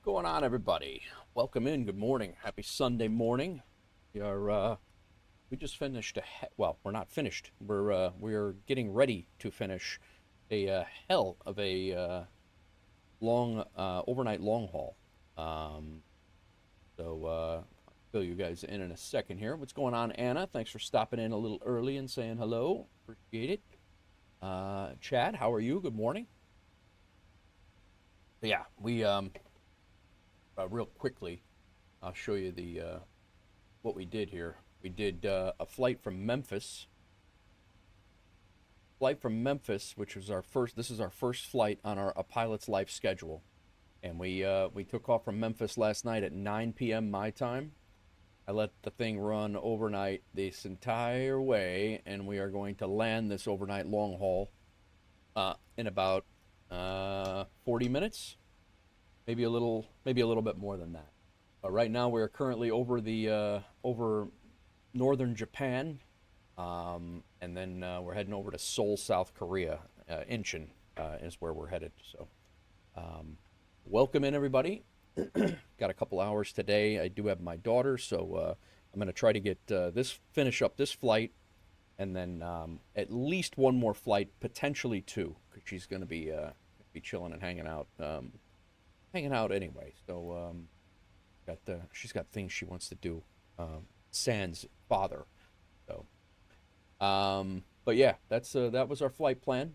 Going on, everybody? Welcome in. Good morning. Happy Sunday morning. We just finished well, we're not finished. We're getting ready to finish a hell of a long overnight long haul. I'll fill you guys in a second here. What's going on, Anna? Thanks for stopping in a little early and saying hello. Appreciate it. Chad, how are you? Good morning. But yeah, we real quickly, I'll show you the what we did here. We did a flight from Memphis. Which was our first. This is our first flight on a pilot's life schedule, and we took off from Memphis last night at 9 p.m. my time. I let the thing run overnight this entire way, and we are going to land this overnight long haul in about 40 minutes. Maybe a little bit more than that. But right now we're currently over northern Japan, and then we're heading over to Seoul, South Korea. Incheon is where we're headed. So, welcome in, everybody. Got a couple hours today. I do have my daughter, so I'm gonna try to get finish up this flight, and then at least one more flight, potentially two, because she's gonna be chilling and hanging out. Anyway, so she's got things she wants to do, sans father. So but yeah, that was our flight plan.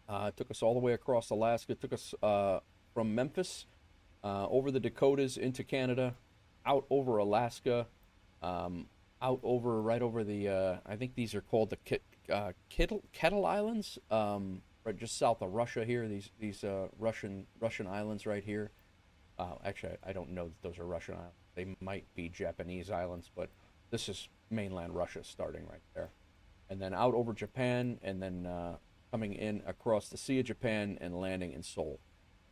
It took us all the way across Alaska. It took us from Memphis over the Dakotas into Canada, out over Alaska, out over right over the I think these are called the Kettle Islands, right just south of Russia here. These Russian islands right here. Actually, I don't know that those are Russian islands. They might be Japanese islands, but this is mainland Russia starting right there. And then out over Japan, and then coming in across the Sea of Japan and landing in Seoul.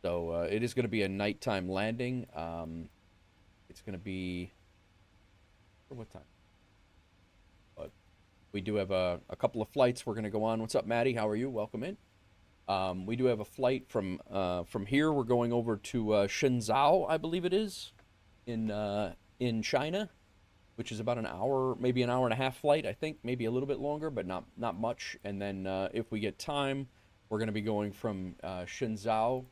So it is going to be a nighttime landing. It's going to be, for what time? But we do have a couple of flights we're going to go on. What's up, Maddie? How are you? Welcome in. We do have a flight from here. We're going over to Shenzhou, I believe it is, in China, which is about an hour, maybe an hour and a half flight. I think maybe a little bit longer, but not much. And then if we get time, we're going to be going from Shenzhou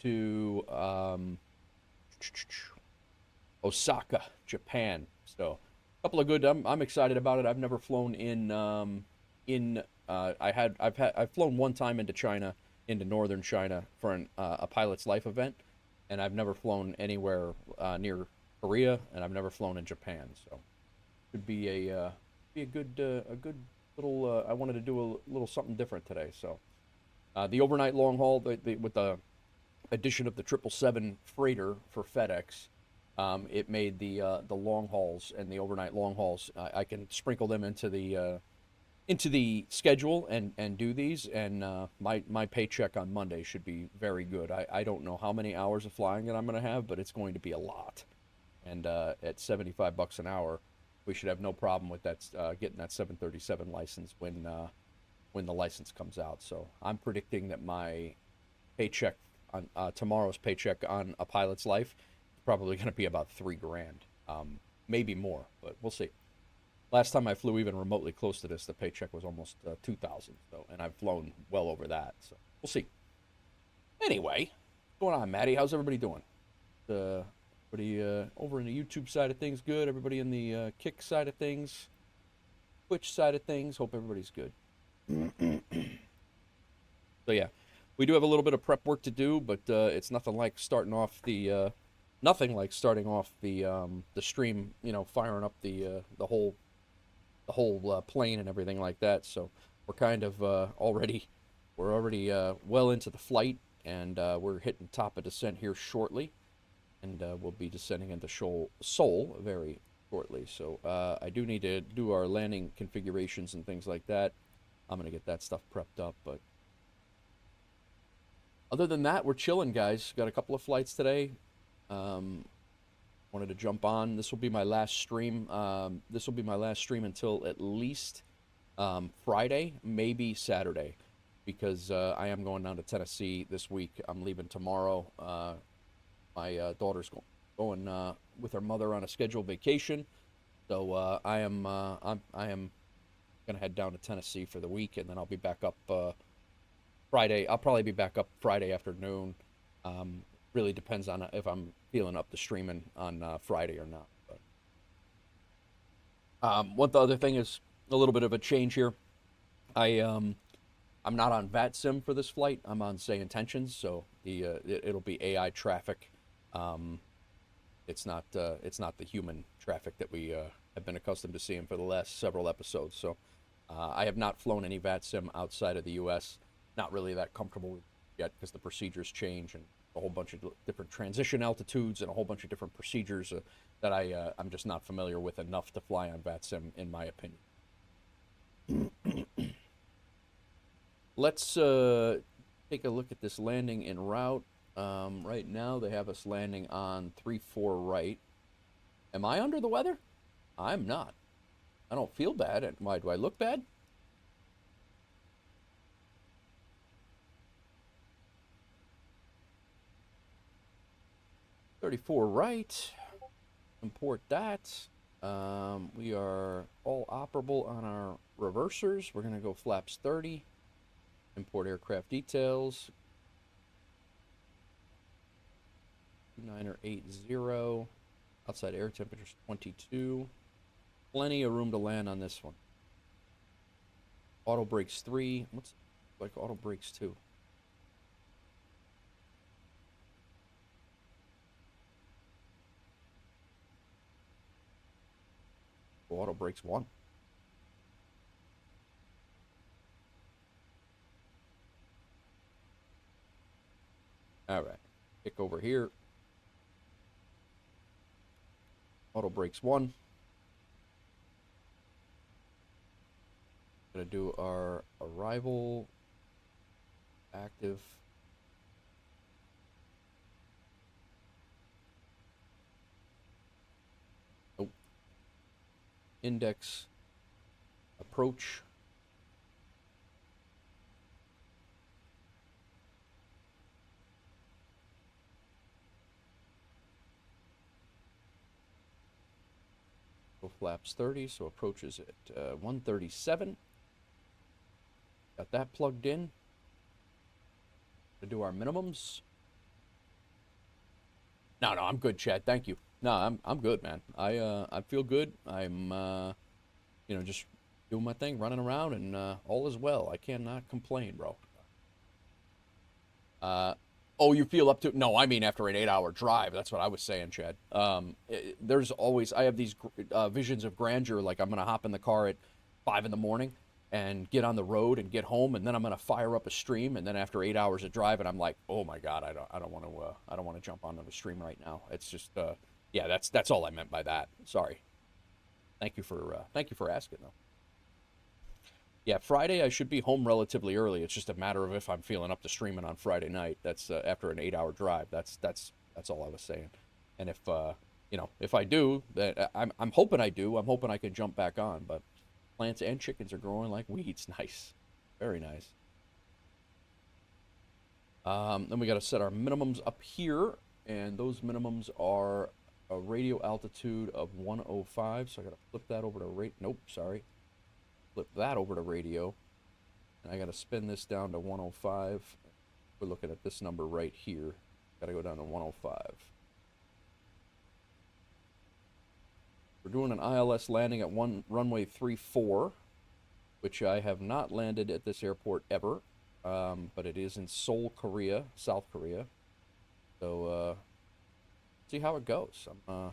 to Osaka, Japan. So a couple of good. I'm excited about it. I've never flown I've flown one time into China, into northern China for a pilot's life event, and I've never flown anywhere near Korea, and I've never flown in Japan. So it could be a good little. I wanted to do a little something different today. So the overnight long haul with the addition of the 777 freighter for FedEx. It made the long hauls and the overnight long hauls. I can sprinkle them into the schedule and do these, and my paycheck on Monday should be very good. I don't know how many hours of flying that I'm going to have, but it's going to be a lot. And at $75 an hour, we should have no problem with that getting that 737 license when the license comes out. So I'm predicting that my paycheck on tomorrow's paycheck on a pilot's life is probably going to be about $3,000, maybe more, but we'll see. Last time I flew even remotely close to this, the paycheck was almost $2,000. So, and I've flown well over that. So we'll see. Anyway, what's going on, Maddie? How's everybody doing? Everybody over in the YouTube side of things, good. Everybody in the Kick side of things, Twitch side of things. Hope everybody's good. So yeah, we do have a little bit of prep work to do, but it's nothing like starting off the stream. You know, firing up the whole plane and everything like that. So we're kind of already well into the flight, and we're hitting top of descent here shortly, and we'll be descending into Seoul very shortly. So I do need to do our landing configurations and things like that. I'm gonna get that stuff prepped up, but other than that, we're chilling, guys. Got a couple of flights today. Wanted to jump on. This will be my last stream. This will be my last stream until at least Friday, maybe Saturday, because I am going down to Tennessee this week. I'm leaving tomorrow My daughter's going with her mother on a scheduled vacation, so I am gonna head down to Tennessee for the week, and then I'll be back up Friday. I'll probably be back up Friday afternoon. Really depends on if I'm feeling up to streaming on Friday or not. But what the other thing is a little bit of a change here. I'm not on VATSIM for this flight. I'm on SayIntentions, so it'll be AI traffic. It's not the human traffic that we have been accustomed to seeing for the last several episodes. So I have not flown any VATSIM outside of the U.S. Not really that comfortable with yet because the procedures change and a whole bunch of different transition altitudes and a whole bunch of different procedures that I'm just not familiar with enough to fly on VATSIM, in my opinion. Let's take a look at this landing en route. Right now they have us landing on 3-4 right. Am I under the weather? I'm not. I don't feel bad. Why do I look bad? .34 right. Import that. We are all operable on our reversers. We're gonna go flaps 30. Import aircraft details. 2980. Outside air temperatures 22. Plenty of room to land on this one. Auto brakes 3. What's like auto brakes 2? Auto brakes 1. All right, kick over here. Auto brakes 1. Gonna do our arrival active. Nope. Index approach. Flaps 30, so approaches at 137. Got that plugged in. To do our minimums. No, I'm good, Chad. Thank you. No, I'm good, man. I feel good. I'm just doing my thing, running around, and all is well. I cannot complain, bro. Oh, you feel up to? No, I mean after an 8-hour drive. That's what I was saying, Chad. There's always, I have these visions of grandeur, like I'm gonna hop in the car at 5 in the morning and get on the road and get home, and then I'm gonna fire up a stream, and then after 8 hours of driving, I'm like, oh my god, I don't want to jump onto the stream right now. It's just, yeah, that's all I meant by that. Sorry. Thank you for asking though. Yeah, Friday I should be home relatively early. It's just a matter of if I'm feeling up to streaming on Friday night. That's after an 8-hour drive. That's all I was saying. And if I do, that I'm hoping I do. I'm hoping I can jump back on. But plants and chickens are growing like weeds. Nice, very nice. Then we got to set our minimums up here, and those minimums are a radio altitude of 105. So I got to flip that over to Nope, sorry. Flip that over to radio, and I got to spin this down to 105. We're looking at this number right here. Got to go down to 105. We're doing an ILS landing at runway 34, which I have not landed at this airport ever, but it is in Seoul, Korea, South Korea. So see how it goes. I'm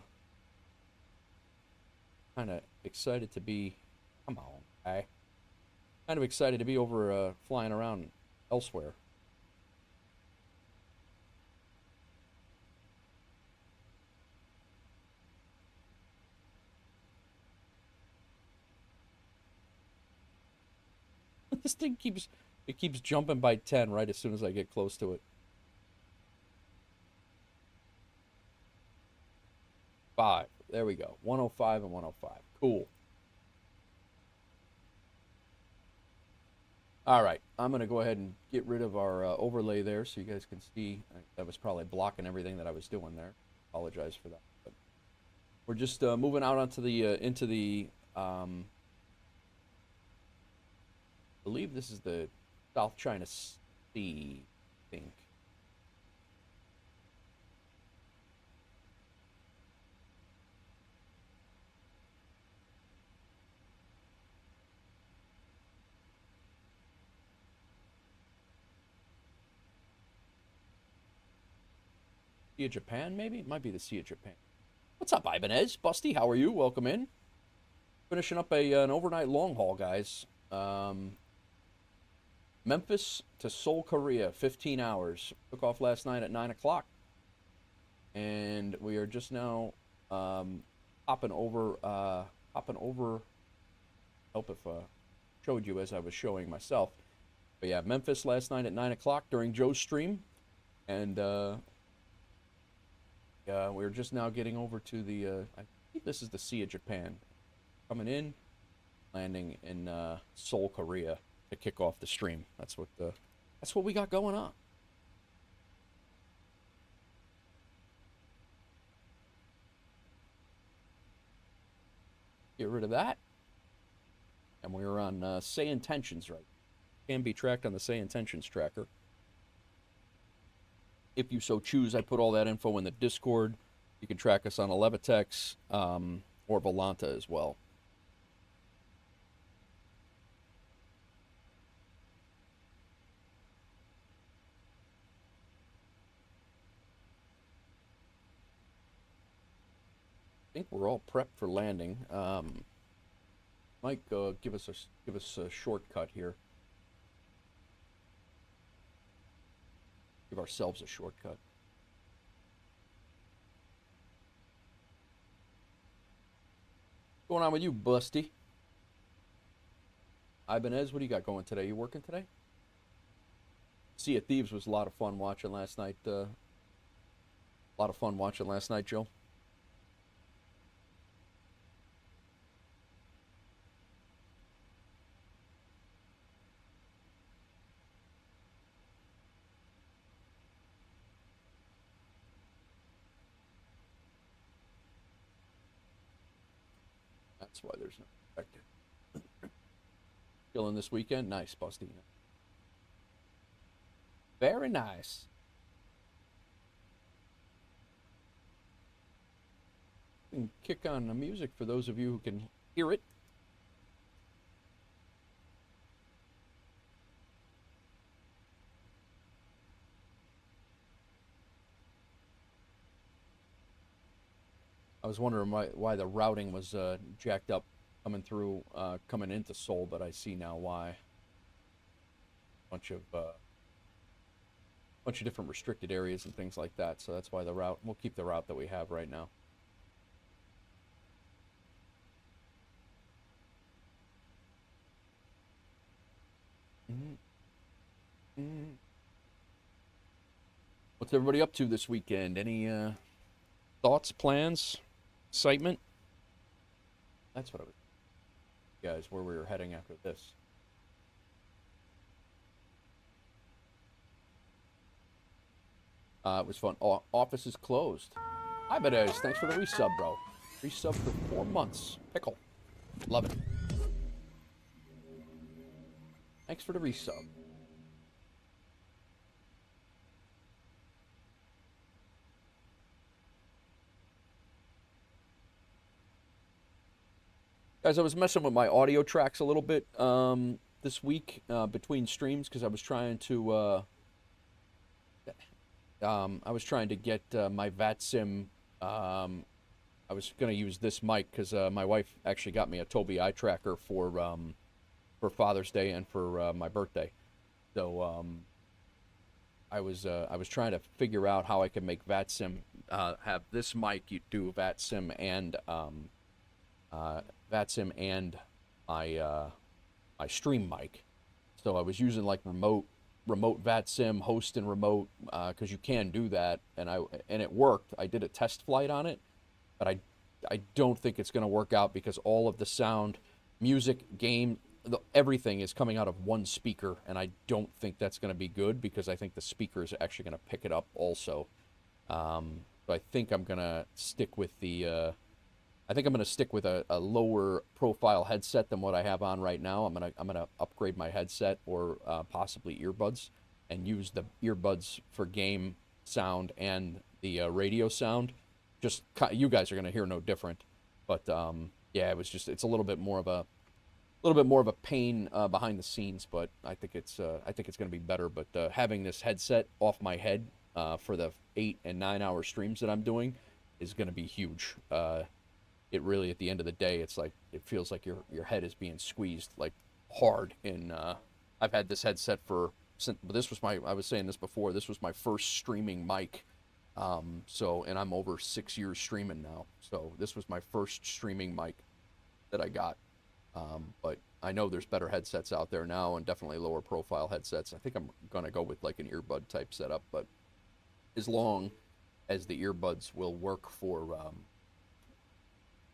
kind of excited to be. Come on. Kind of excited to be over flying around elsewhere. This thing keeps jumping by 10 right as soon as I get close to it. 5. There we go. 105 and 105. Cool. All right, I'm going to go ahead and get rid of our overlay there so you guys can see. That was probably blocking everything that I was doing there. Apologize for that. But we're just moving out onto the into the. I believe this is the South China Sea. I think. Sea of Japan, maybe? It might be the Sea of Japan. What's up, Ibanez? Busty, how are you? Welcome in. Finishing up an overnight long haul, guys. Memphis to Seoul, Korea, 15 hours. Took off last night at 9 o'clock. And we are just now hopping over. Help if showed you as I was showing myself. But yeah, Memphis last night at 9 o'clock during Joe's stream. And we're just now getting over to the, I think this is the Sea of Japan. Coming in, landing in Seoul, Korea to kick off the stream. That's what we got going on. Get rid of that. And we're on SayIntentions, right? Can be tracked on the SayIntentions tracker. If you so choose, I put all that info in the Discord. You can track us on Levitex or Volanta as well. I think we're all prepped for landing. Mike, give us a shortcut here. Give ourselves a shortcut. What's going on with you, Busty? Ibanez, what do you got going today? You working today? Sea of Thieves was a lot of fun watching last night. A lot of fun watching last night, Joe. That's why there's no effective. Chilling this weekend? Nice, Busty. Very nice. And kick on the music for those of you who can hear it. I was wondering why the routing was jacked up coming through, coming into Seoul, but I see now why. Bunch of different restricted areas and things like that, so that's why the route. We'll keep the route that we have right now. What's everybody up to this weekend? Any thoughts, plans, excitement? That's what I was. Guys, where we were heading after this. It was fun. Office is closed. Hi, Bedez. Thanks for the resub, bro. Resub for 4 months. Pickle. Love it. Thanks for the resub. Guys, I was messing with my audio tracks a little bit this week between streams because I was trying to get my VATSIM. I was going to use this mic because my wife actually got me a Tobii eye tracker for Father's Day and for my birthday. So I was trying to figure out how I could make VATSIM have this mic. You do VATSIM and my stream mic. So I was using like remote VATSIM, host and remote, because you can do that, and it worked. I did a test flight on it, but I don't think it's going to work out because all of the sound, music, game, everything is coming out of one speaker, and I don't think that's going to be good because I think the speaker is actually going to pick it up also. So I think I'm going to stick with the I think I'm going to stick with a lower profile headset than what I have on right now. I'm gonna upgrade my headset or possibly earbuds and use the earbuds for game sound and the radio sound. Just you guys are going to hear no different, but yeah, it's a little bit more of a pain behind the scenes, but I think it's going to be better. But having this headset off my head for the 8 and 9 hour streams that I'm doing is going to be huge. It really, at the end of the day, it's like it feels like your head is being squeezed like hard. And I've had this headset since I was saying this before. This was my first streaming mic. And I'm over 6 years streaming now. So this was my first streaming mic that I got. But I know there's better headsets out there now, and definitely lower profile headsets. I think I'm gonna go with like an earbud type setup, but as long as the earbuds will work for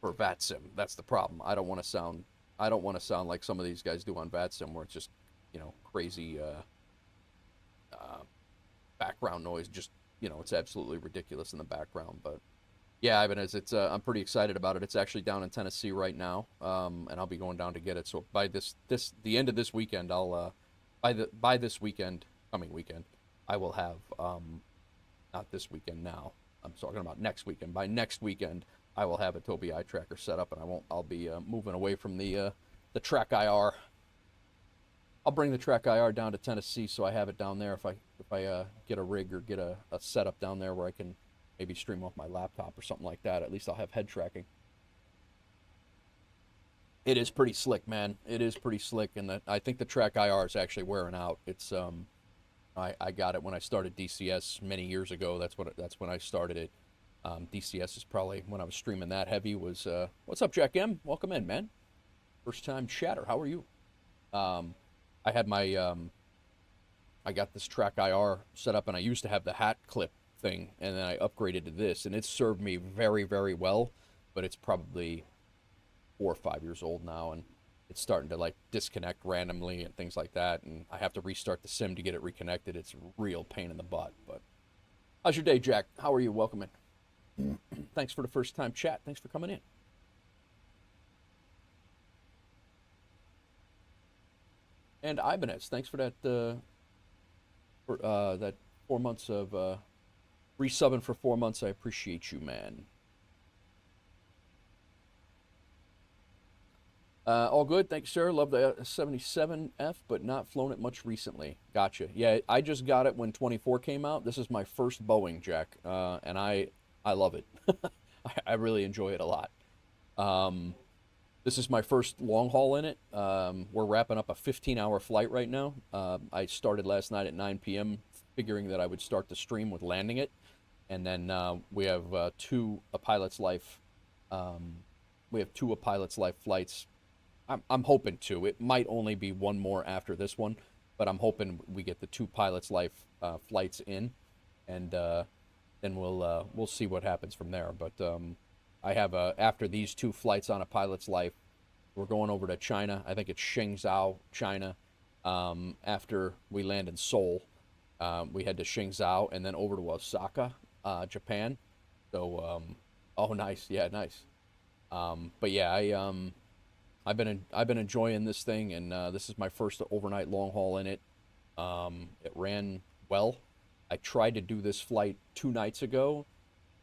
VATSIM, that's the problem. I don't want to sound like some of these guys do on VATSIM, where it's just crazy background noise. Just it's absolutely ridiculous in the background, but. Yeah, Ivan, I'm pretty excited about it. It's actually down in Tennessee right now, and I'll be going down to get it. So by the end of this weekend, by this weekend, coming weekend, I will have not this weekend now. I'm talking about next weekend. By next weekend, I will have a Tobii eye tracker set up, and I'll be moving away from the Track IR. I'll bring the Track IR down to Tennessee, so I have it down there. If I get a rig or get a setup down there where I can maybe stream off my laptop or something like that. At least I'll have head tracking. It is pretty slick, man. It is pretty slick, and I think the Track IR is actually wearing out. It's I got it when I started DCS many years ago. That's when I started it. DCS is probably when I was streaming that heavy. Was what's up, Jack M? Welcome in, man. First time chatter. How are you? I had my I got this Track IR set up, and I used to have the hat clip thing, and then I upgraded to this, and it's served me very, very well, but it's probably 4 or 5 years old now, and it's starting to like disconnect randomly and things like that, and I have to restart the sim to get it reconnected. It's a real pain in the butt. But how's your day, Jack? How are you? Welcome in. Thanks for the first time chat. Thanks for coming in. And Ibanez, thanks for that that 4 months of resubbing for 4 months. I appreciate you, man. All good, thanks, sir. Love the 77F, but not flown it much recently. Gotcha. Yeah, I just got it when 24 came out. This is my first Boeing, Jack, and I love it. I really enjoy it a lot. This is my first long haul in it. We're wrapping up a 15-hour flight right now. I started last night at 9 p.m., figuring that I would start the stream with landing it. And then we have two A Pilot's Life. We have two A Pilot's Life flights. I'm hoping to. It might only be one more after this one, but I'm hoping we get the two Pilot's Life flights in, and then we'll see what happens from there. But I have after these two flights on A Pilot's Life, we're going over to China. I think it's Qingzhou, China. After we land in Seoul, we head to Qingzhou and then over to Osaka, Japan. So, oh, nice, yeah, nice. But yeah, I've been enjoying this thing, and this is my first overnight long haul in it. It ran well. I tried to do this flight 2 nights ago,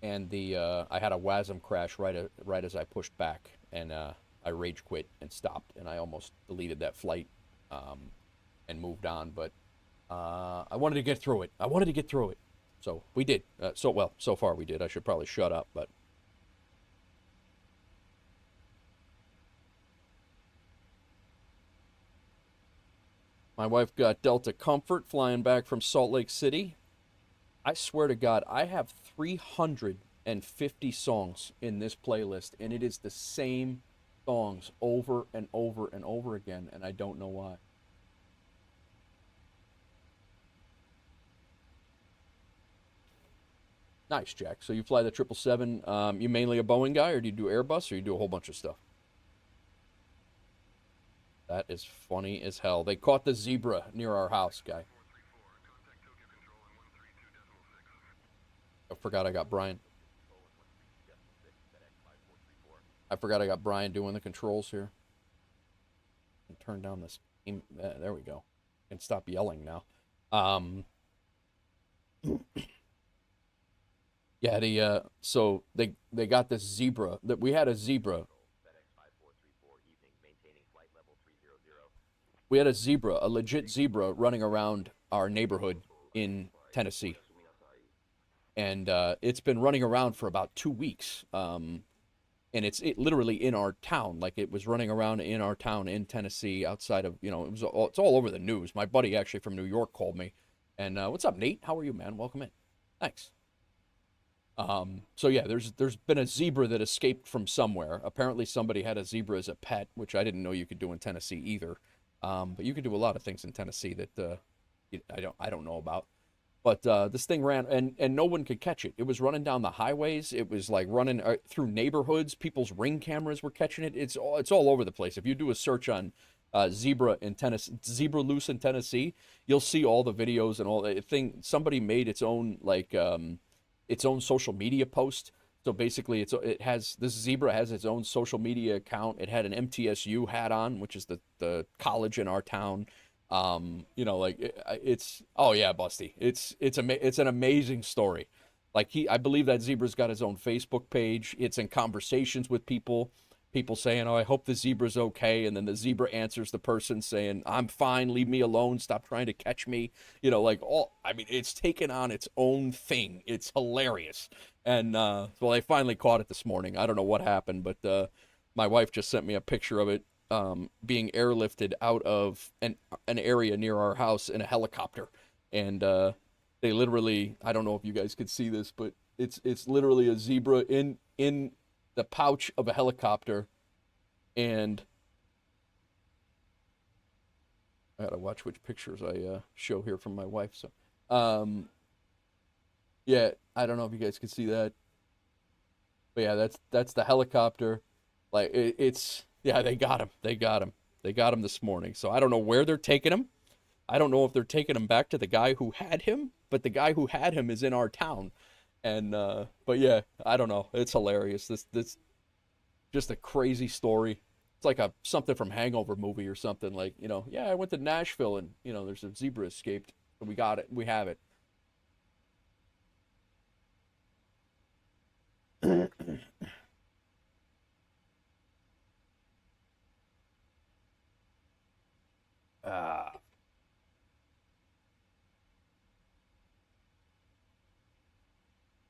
and I had a WASM crash right as I pushed back, and I rage quit and stopped, and I almost deleted that flight and moved on. But I wanted to get through it. So we did. So far we did. I should probably shut up, but. My wife got Delta Comfort flying back from Salt Lake City. I swear to God, I have 350 songs in this playlist, and it is the same songs over and over and over again, and I don't know why. Nice, Jack. So you fly the 777. You mainly a Boeing guy, or do you do Airbus, or you do a whole bunch of stuff? That is funny as hell. They caught the zebra near our house, guy. I forgot I got Brian. I forgot I got Brian doing the controls here. And turn down this. There we go. And stop yelling now. Yeah, so they got this zebra. That we had a zebra. We had a zebra, a legit zebra, running around our neighborhood in Tennessee, and it's been running around for about 2 weeks. And it's literally in our town, like it was running around in our town in Tennessee, outside of it's all over the news. My buddy actually from New York called me, and what's up, Nate? How are you, man? Welcome in. Thanks. So yeah, there's been a zebra that escaped from somewhere. Apparently somebody had a zebra as a pet, which I didn't know you could do in Tennessee either. But you can do a lot of things in Tennessee that I don't know about. But this thing ran, and no one could catch it. It was running down the highways. It was like running through neighborhoods. People's Ring cameras were catching it. It's all over the place. If you do a search on zebra in Tennessee, zebra loose in Tennessee, you'll see all the videos and all the thing. Somebody made its own its own social media post. So basically, this zebra has its own social media account. It had an MTSU hat on, which is the college in our town. It's oh yeah, Busty. It's an amazing story. Like I believe that zebra's got his own Facebook page. It's in conversations with people. People saying, "Oh, I hope the zebra's okay," and then the zebra answers the person saying, "I'm fine. Leave me alone. Stop trying to catch me." I mean, it's taken on its own thing. It's hilarious. And well, I finally caught it this morning. I don't know what happened, but my wife just sent me a picture of it being airlifted out of an area near our house in a helicopter, and they literally, I don't know if you guys could see this, but it's literally a zebra in the pouch of a helicopter, and I gotta watch which pictures I show here from my wife. So, yeah, I don't know if you guys can see that, but yeah, that's the helicopter. Like it's yeah, they got him. They got him. They got him this morning. So I don't know where they're taking him. I don't know if they're taking him back to the guy who had him, but the guy who had him is in our town. And but yeah, I don't know. It's hilarious. This just a crazy story. It's like something from Hangover movie or something. Like, yeah, I went to Nashville and there's a zebra escaped. So we got it. We have it. Ah.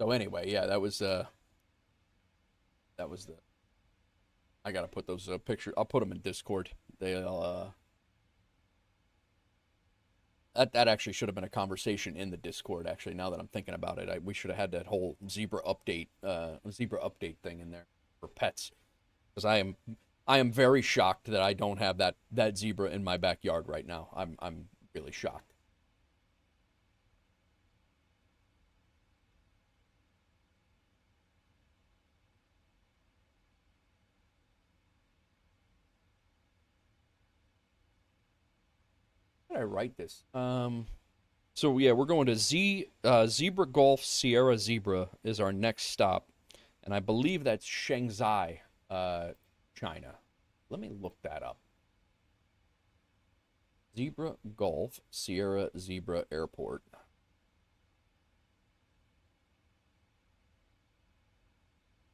So anyway, yeah, that was the I gotta put those pictures. I'll put them in Discord. They'll that actually should have been a conversation in the Discord. Actually, now that I'm thinking about it, we should have had that whole zebra update thing in there for pets, because I am very shocked that I don't have that zebra in my backyard right now. I'm really shocked. How did I write this? So yeah, we're going to Zebra Golf Sierra Zebra is our next stop, and I believe that's Shanghai, China. Let me look that up. Zebra Golf Sierra Zebra Airport.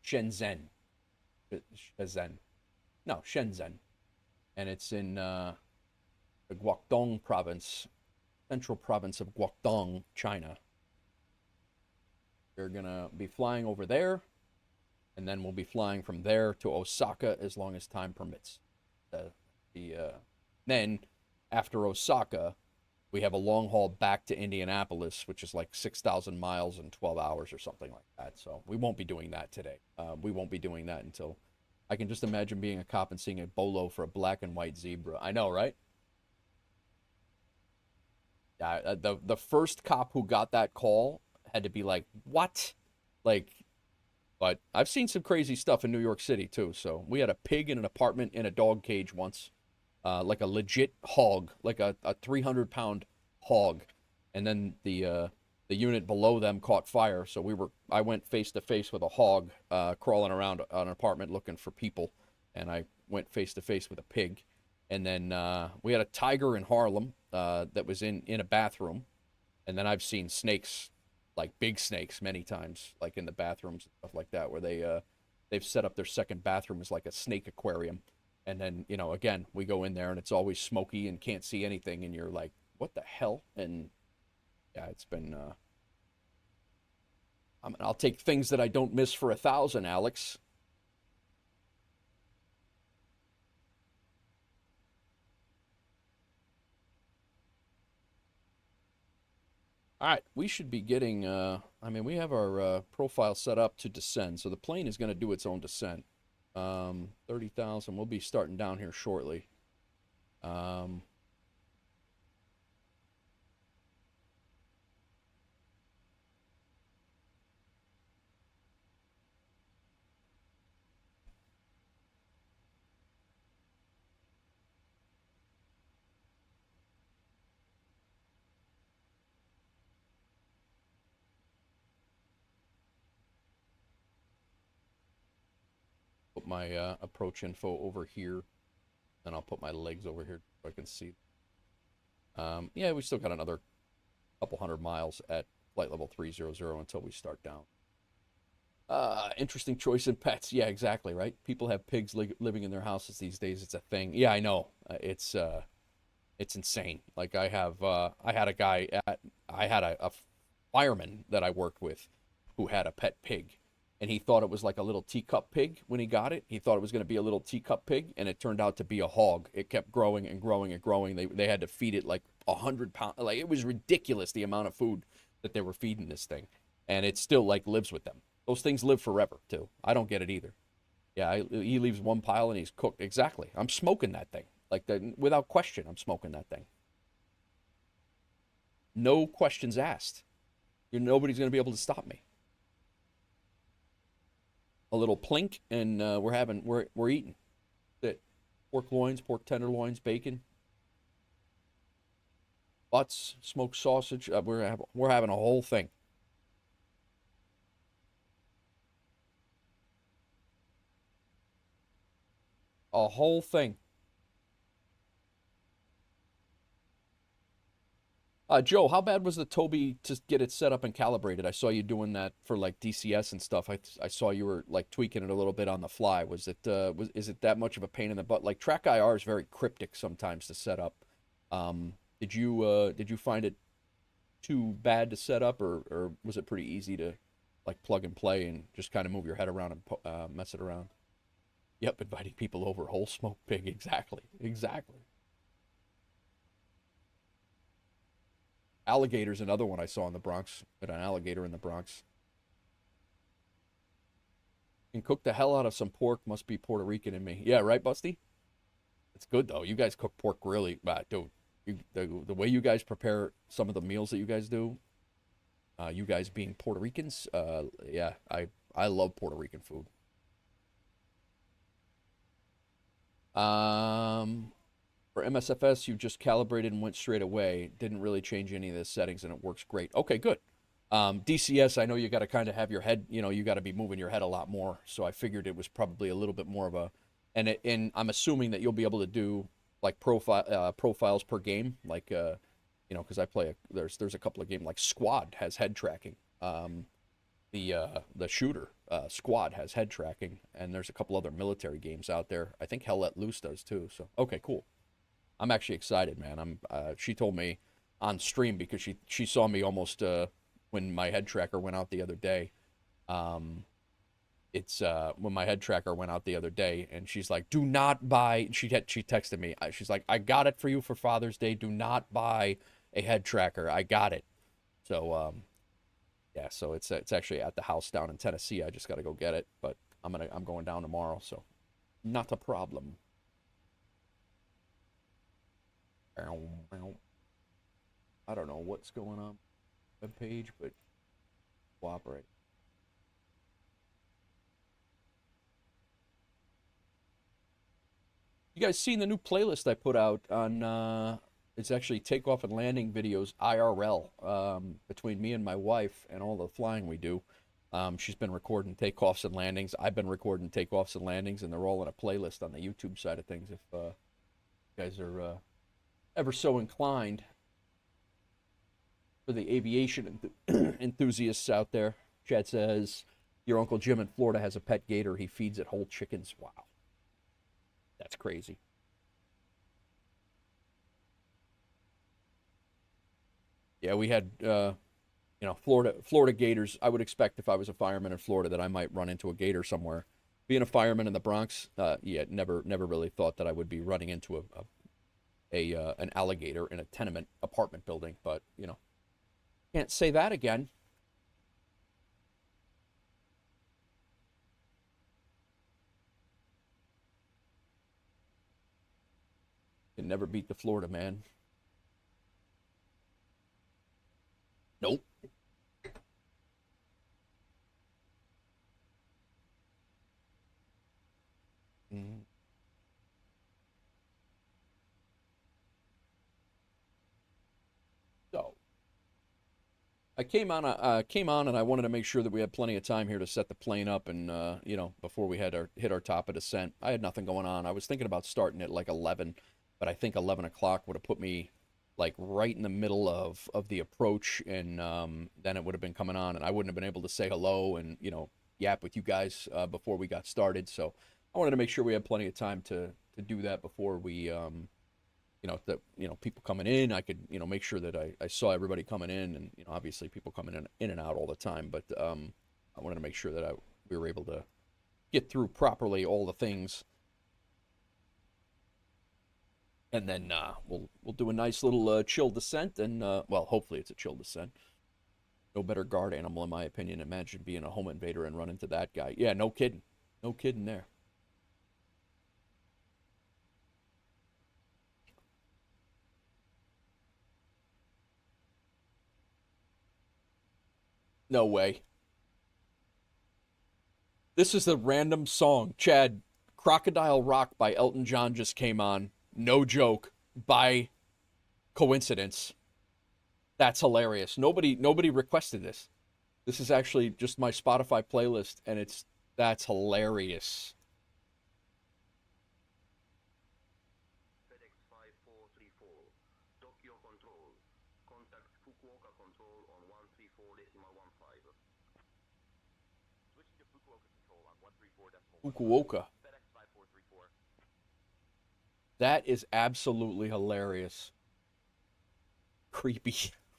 Shenzhen. Shenzhen. No, Shenzhen. And it's in the Guangdong province, central province of Guangdong, China. We're going to be flying over there, and then we'll be flying from there to Osaka as long as time permits. Then, after Osaka, we have a long haul back to Indianapolis, which is like 6,000 miles in 12 hours or something like that. So we won't be doing that today. We won't be doing that until I can just imagine being a cop and seeing a bolo for a black and white zebra. I know, right? Yeah, the first cop who got that call had to be like, "What?" Like, but I've seen some crazy stuff in New York City too. So we had a pig in an apartment in a dog cage once. like a legit hog, like a 300-pound hog, and then the unit below them caught fire. So I went face to face with a hog crawling around an apartment looking for people, and I went face to face with a pig. And then we had a tiger in Harlem that was in a bathroom. And then I've seen snakes, like big snakes, many times, like in the bathrooms and stuff like that, where they've set up their second bathroom as like a snake aquarium. And then, again, we go in there and it's always smoky and can't see anything, and you're like, what the hell? And yeah, it's been. I'll take things that I don't miss for 1,000, Alex. All right, we should be getting, we have our profile set up to descend, so the plane is going to do its own descent. 30,000, we'll be starting down here shortly. Um, put my approach info over here, and I'll put my legs over here so I can see. Yeah, we still got another couple hundred miles at flight level 300 until we start down. Interesting choice in pets. Yeah, exactly, right? People have pigs living in their houses these days. It's a thing. Yeah, I know. It's insane. Like I had a guy I had a fireman that I worked with who had a pet pig, and he thought it was like a little teacup pig when he got it. He thought it was going to be a little teacup pig, and it turned out to be a hog. It kept growing and growing and growing. They had to feed it like 100 pounds. Like, it was ridiculous the amount of food that they were feeding this thing, and it still like lives with them. Those things live forever too. I don't get it either. Yeah, he leaves one pile and he's cooked. Exactly. I'm smoking that thing. Like, without question, I'm smoking that thing. No questions asked. Nobody's going to be able to stop me. A little plink, and we're eating. That's it. Pork loins, pork tenderloins, bacon, butts, smoked sausage. We're having a whole thing. A whole thing. Joe, how bad was the Toby to get it set up and calibrated? I saw you doing that for like DCS and stuff. I saw you were like tweaking it a little bit on the fly. Is it that much of a pain in the butt? Like, Track IR is very cryptic sometimes to set up. Did you find it too bad to set up, or was it pretty easy to like plug and play and just kind of move your head around and mess it around? Yep, inviting people over, whole smoked pig. Exactly, exactly. Alligator's another one I saw in the Bronx. At an alligator in the Bronx. Can cook the hell out of some pork. Must be Puerto Rican in me. Yeah, right, Busty? It's good, though. You guys cook pork really, dude. The way you guys prepare some of the meals that you guys do, you guys being Puerto Ricans, yeah, I love Puerto Rican food. Um, for MSFS, you just calibrated and went straight away. Didn't really change any of the settings, and it works great. Okay, good. DCS, I know you got to kind of have your head, you got to be moving your head a lot more. So I figured it was probably a little bit more of a, and I'm assuming that you'll be able to do like profiles per game, like because I play there's a couple of games like Squad has head tracking. The shooter Squad has head tracking, and there's a couple other military games out there. I think Hell Let Loose does too. So okay, cool. I'm actually excited, man. She told me on stream because she saw me almost when my head tracker went out the other day. It's when my head tracker went out the other day, and she's like, "Do not buy." She texted me. She's like, "I got it for you for Father's Day. Do not buy a head tracker. I got it." So yeah, so it's actually at the house down in Tennessee. I just got to go get it, but I'm going down tomorrow, so not a problem. I don't know what's going on web page, but cooperate. You guys seen the new playlist I put out on? It's actually takeoff and landing videos IRL, between me and my wife and all the flying we do. She's been recording takeoffs and landings. I've been recording takeoffs and landings, and they're all in a playlist on the YouTube side of things. If you guys are ever so inclined, for the aviation enthusiasts out there. Chad says, your Uncle Jim in Florida has a pet gator. He feeds it whole chickens. Wow. That's crazy. Yeah, we had, Florida gators. I would expect if I was a fireman in Florida that I might run into a gator somewhere. Being a fireman in the Bronx, yeah, never really thought that I would be running into an alligator in a tenement apartment building. But, can't say that again. Can never beat the Florida man. Nope. Mm. So I came on and I wanted to make sure that we had plenty of time here to set the plane up and before we had hit our top of descent. I had nothing going on. I was thinking about starting at like 11, but I think 11 o'clock would have put me like right in the middle of the approach, and then it would have been coming on, and I wouldn't have been able to say hello and yap with you guys before we got started. So I wanted to make sure we had plenty of time to do that before we people coming in. I could make sure that I saw everybody coming in, and obviously people coming in and out all the time, but I wanted to make sure that we were able to get through properly all the things, and then we'll do a nice little chill descent, and well, hopefully it's a chill descent. No better guard animal in my opinion. Imagine being a home invader and run into that guy. Yeah, no kidding, no kidding there. No way. This is a random song. Chad, Crocodile Rock by Elton John just came on. No joke. By coincidence. That's hilarious. Nobody requested this. This is actually just my Spotify playlist, and that's hilarious. FedEx 5434, Tokyo Control. Contact Fukuoka Control on 134.15. Switching to Fukuoka Control on 134.15. Fukuoka. FedEx 5434. That is absolutely hilarious. Creepy.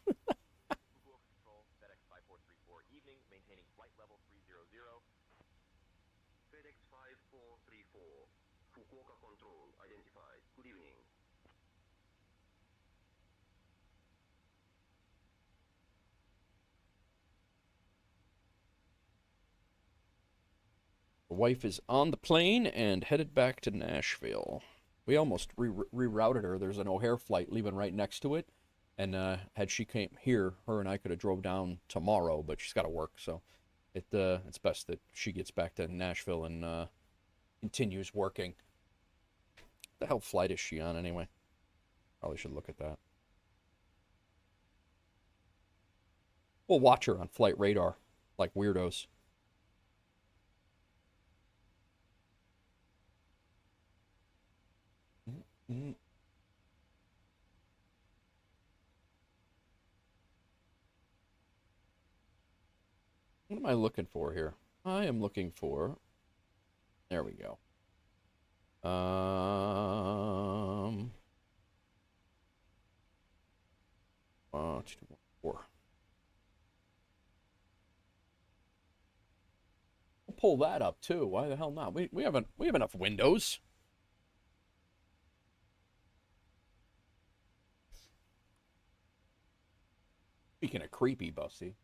Fukuoka Control, FedEx 5434, evening, maintaining flight level 300. FedEx 5434, Fukuoka Control, identified. Good evening. The wife is on the plane and headed back to Nashville. We almost rerouted her. There's an O'Hare flight leaving right next to it, and had she came here, her and I could have drove down tomorrow, but she's got to work, so it's best that she gets back to Nashville and continues working. The hell flight is she on anyway? Probably should look at that. We'll watch her on flight radar like weirdos. Mm-hmm. What am I looking for here? I am looking for. There we go. 2, 4. We'll pull that up too. Why the hell not? We have enough windows. Speaking of creepy, Busty.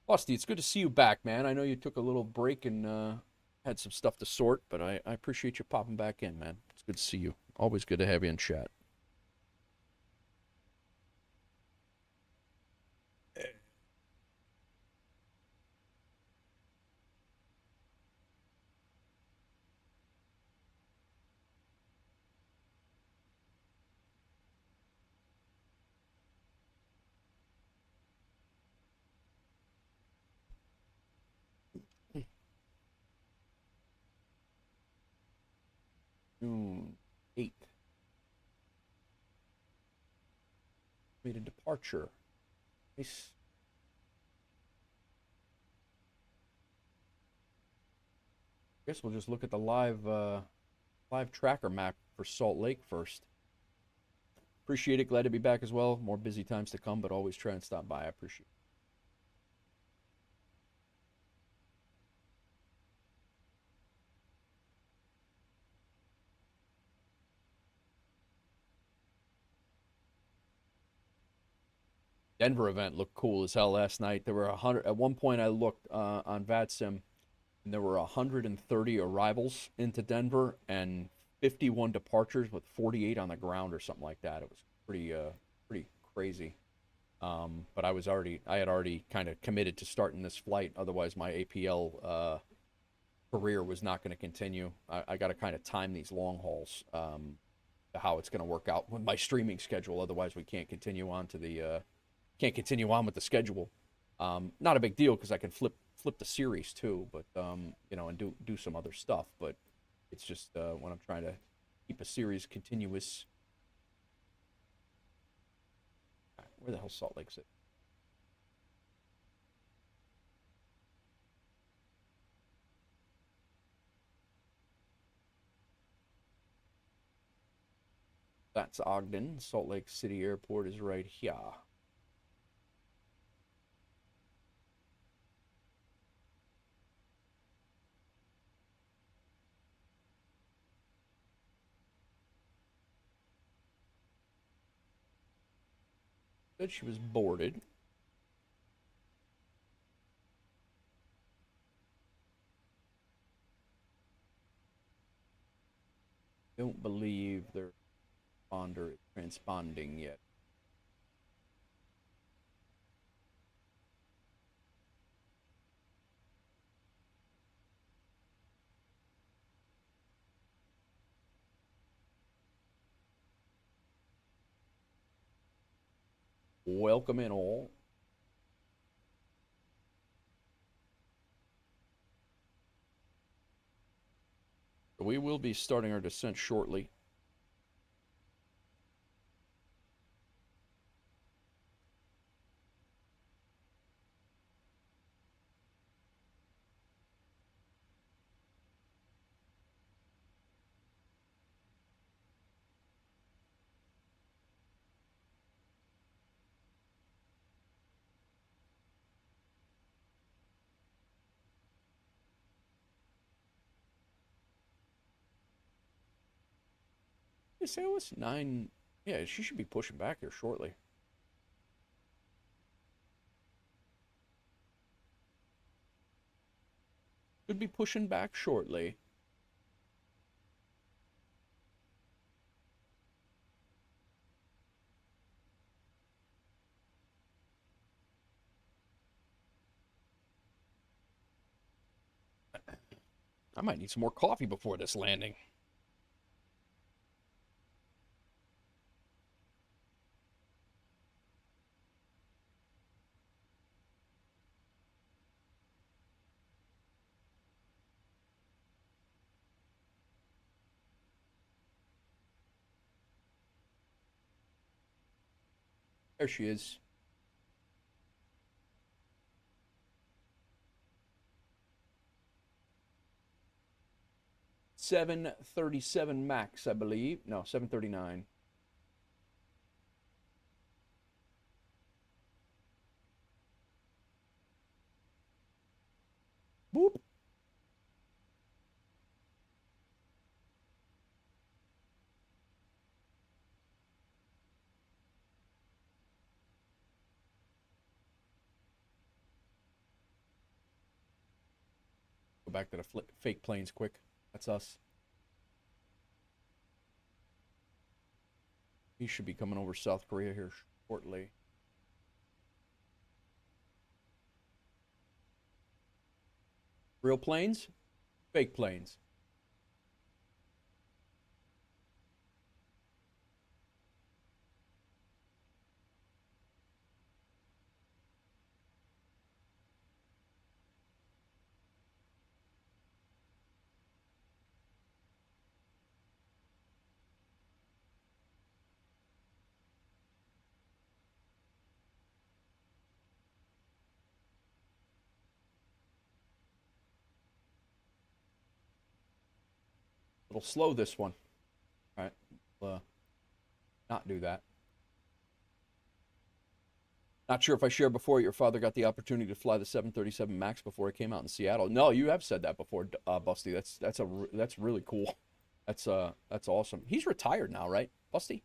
Busty, it's good to see you back, man. I know you took a little break and had some stuff to sort, but I appreciate you popping back in, man. It's good to see you. Always good to have you in chat. June 8th. Made a departure. Nice. Guess we'll just look at the live tracker map for Salt Lake first. Appreciate it. Glad to be back as well. More busy times to come, but always try and stop by. I appreciate it. Denver event looked cool as hell last night. There were 100. At one point, I looked on VATSIM, and there were 130 arrivals into Denver and 51 departures with 48 on the ground or something like that. It was pretty crazy. But I had already kind of committed to starting this flight. Otherwise, my APL career was not going to continue. I got to kind of time these long hauls to how it's going to work out with my streaming schedule. Otherwise, we can't continue on to the with the schedule. Not a big deal because I can flip the series too, but and do some other stuff. But it's just when I'm trying to keep a series continuous. Where the hell Salt Lake's at? That's Ogden. Salt Lake City Airport is right here. Said she was boarded. Don't believe their responder is transponding yet. Welcome in all. We will be starting our descent shortly. You say it was 9. Yeah, she should be pushing back here shortly. Should be pushing back shortly. I might need some more coffee before this landing. There she is. $737 max, I believe. No, 739. Boop. Go back to the fake planes quick. That's us. He should be coming over South Korea here shortly. Real planes? Fake planes. It'll slow this one. All right. Not do that. Not sure if I shared before, your father got the opportunity to fly the 737 MAX before it came out in Seattle. No, you have said that before, Busty. That's really cool. That's awesome. He's retired now, right, Busty?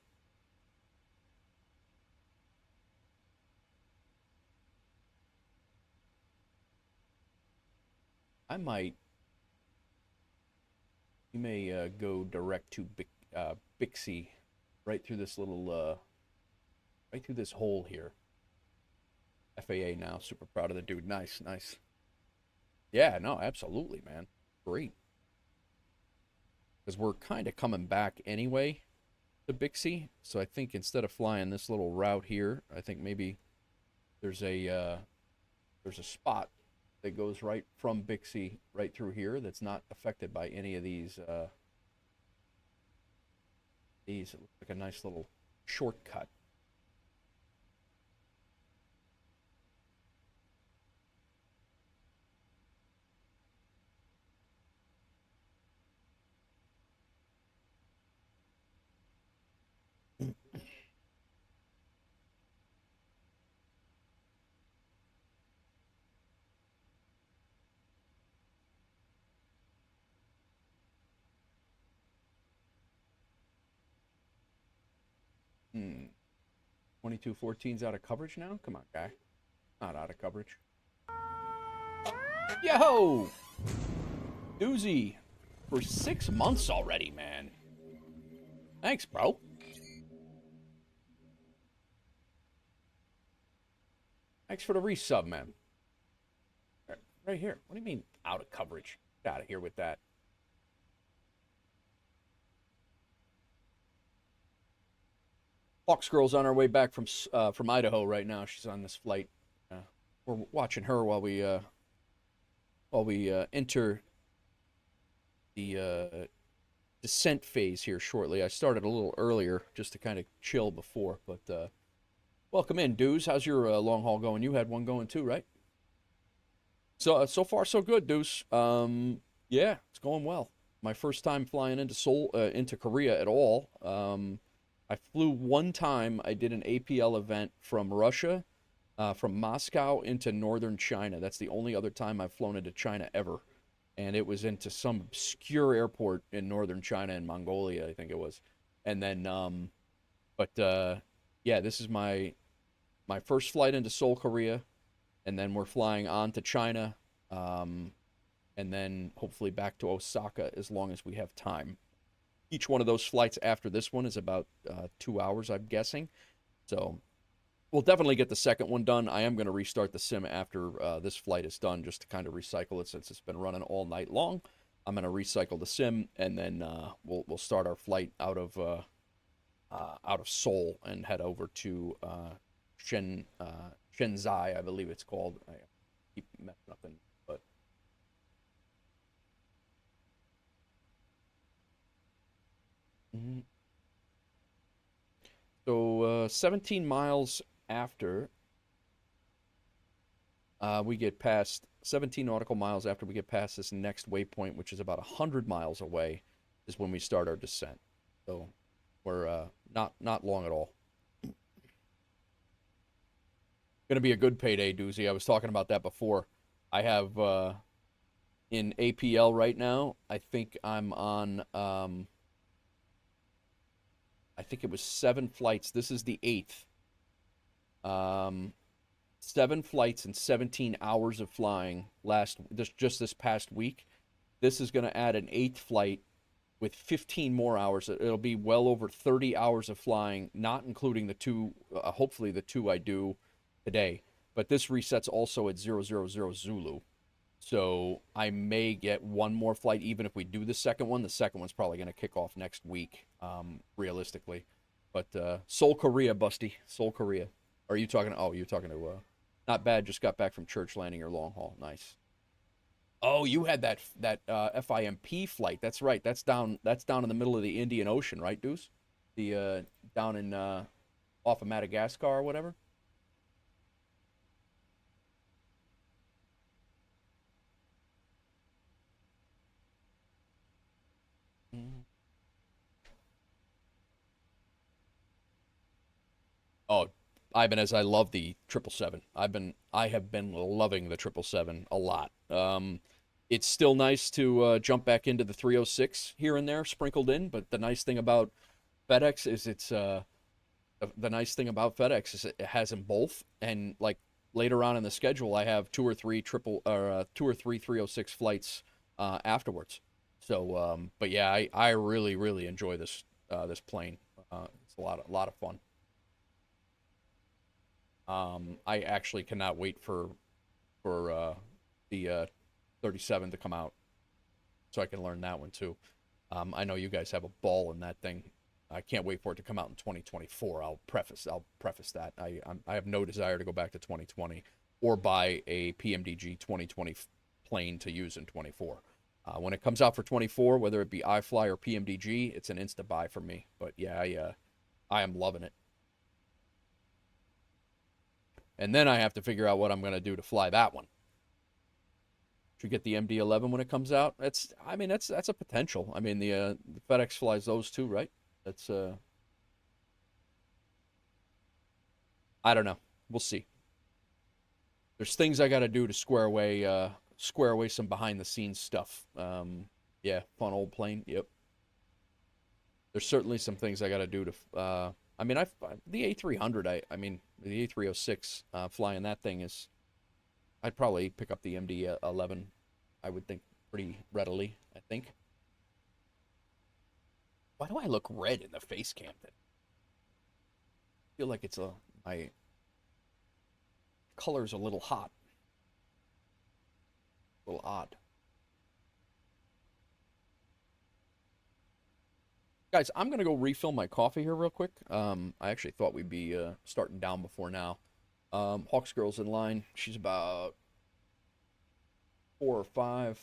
I might. You may go direct to Bixie, right through this little, right through this hole here. FAA now, super proud of the dude. Nice, nice. Yeah, no, absolutely, man. Great. Because we're kind of coming back anyway to Bixie, so I think instead of flying this little route here, I think maybe there's a spot that goes right from Bixie right through here that's not affected by any of these. It looks like a nice little shortcut. Hmm. 2214's out of coverage now? Come on, guy. Not out of coverage. Yo! Doozy. For 6 months already, man. Thanks, bro. Thanks for the resub, man. Right here. What do you mean out of coverage? Get out of here with that. Hawks Girl's on our way back from Idaho right now. She's on this flight. We're watching her while we enter the descent phase here shortly. I started a little earlier just to kind of chill before, but welcome in, dudes. How's your long haul going? You had one going too, right? So far so good, Deuce. Yeah, it's going well. My first time flying into into Korea at all. I flew one time. I did an APL event from Russia, from Moscow into northern China. That's the only other time I've flown into China ever, and it was into some obscure airport in northern China in Mongolia, I think it was. And then, yeah, this is my first flight into Seoul, Korea, and then we're flying on to China, and then hopefully back to Osaka as long as we have time. Each one of those flights after this one is about 2 hours, I'm guessing. So we'll definitely get the second one done. I am going to restart the sim after this flight is done just to kind of recycle it since it's been running all night long. I'm going to recycle the sim, and then we'll start our flight out of Seoul and head over to Shenzai, I believe it's called. I keep messing up, but so 17 miles after we get past 17 nautical miles after we get past this next waypoint, which is about 100 miles away, is when we start our descent. So we're not long at all. Gonna be a good payday, Doozy. I was talking about that before. I have in APL right now. I think I'm on. I think it was 7 flights. This is the 8th. 7 flights and 17 hours of flying just this past week. This is going to add an 8th flight with 15 more hours. It'll be well over 30 hours of flying, not including the 2, hopefully the 2 I do today. But this resets also at 000 Zulu. So I may get one more flight even if we do the second one. The second one's probably going to kick off next week, realistically. But Seoul, Korea, Busty. Seoul, Korea. Are you talking? Oh, you're talking to. Not bad. Just got back from church landing your long haul. Nice. Oh, you had that FIMP flight. That's right. That's down in the middle of the Indian Ocean, right, Deuce? The down in off of Madagascar or whatever. Mm. Oh, Ibanez, I love the 777. I have been loving the 777 a lot. It's still nice to jump back into the 306 here and there, sprinkled in. But the nice thing about FedEx is the nice thing about FedEx is it has them both, and like later on in the schedule, I have two or three 306 flights afterwards. So, but yeah, I really really enjoy this plane. It's a lot of fun. I actually cannot wait for the 37 to come out so I can learn that one too. I know you guys have a ball in that thing. I can't wait for it to come out in 2024. I'll preface that. I have no desire to go back to 2020 or buy a PMDG 2020 plane to use in 24. When it comes out for 24, whether it be iFly or PMDG, it's an insta buy for me. But yeah, I am loving it. And then I have to figure out what I'm going to do to fly that one. Should get the MD-11 when it comes out. I mean, that's a potential. I mean, the FedEx flies those too, right? That's I don't know. We'll see. There's things I got to do to square away some behind the scenes stuff. Yeah, fun old plane. Yep. There's certainly some things I got to do to. I mean, the A300. I mean, the A306. Flying that thing is. I'd probably pick up the MD-11. I would think pretty readily. I think. Why do I look red in the face cam? I feel like it's my color's a little hot, a little odd. Guys, I'm gonna go refill my coffee here real quick. I actually thought we'd be starting down before now. Hawks girl's in line. She's about 4 or 5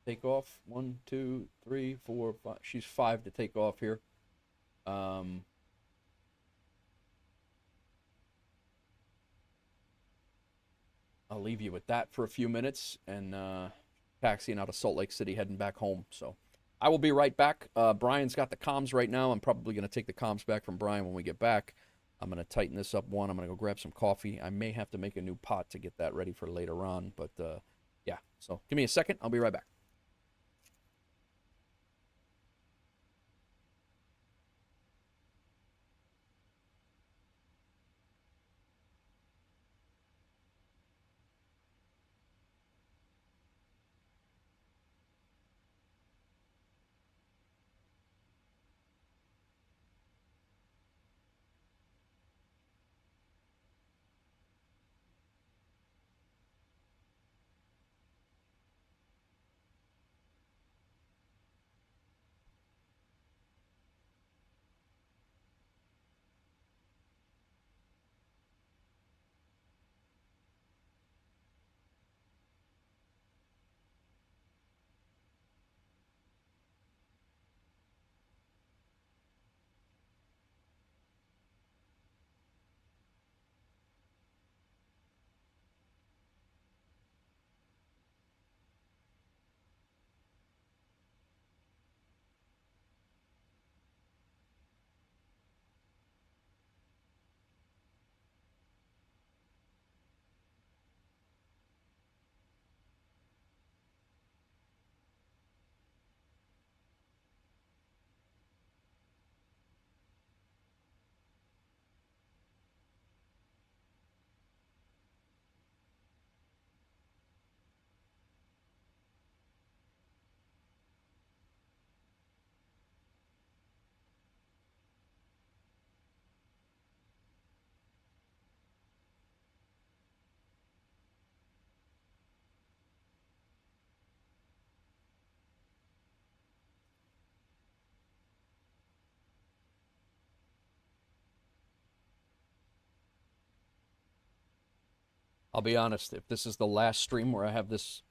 take off. 1, 2, 3, 4, 5. She's 5 to take off here. Um, I'll leave you with that for a few minutes and taxiing out of Salt Lake City, heading back home. So I will be right back. Brian's got the comms right now. I'm probably going to take the comms back from Brian when we get back. I'm going to tighten this up one. I'm going to go grab some coffee. I may have to make a new pot to get that ready for later on. But yeah, so give me a second. I'll be right back. I'll be honest. If this is the last stream where I have this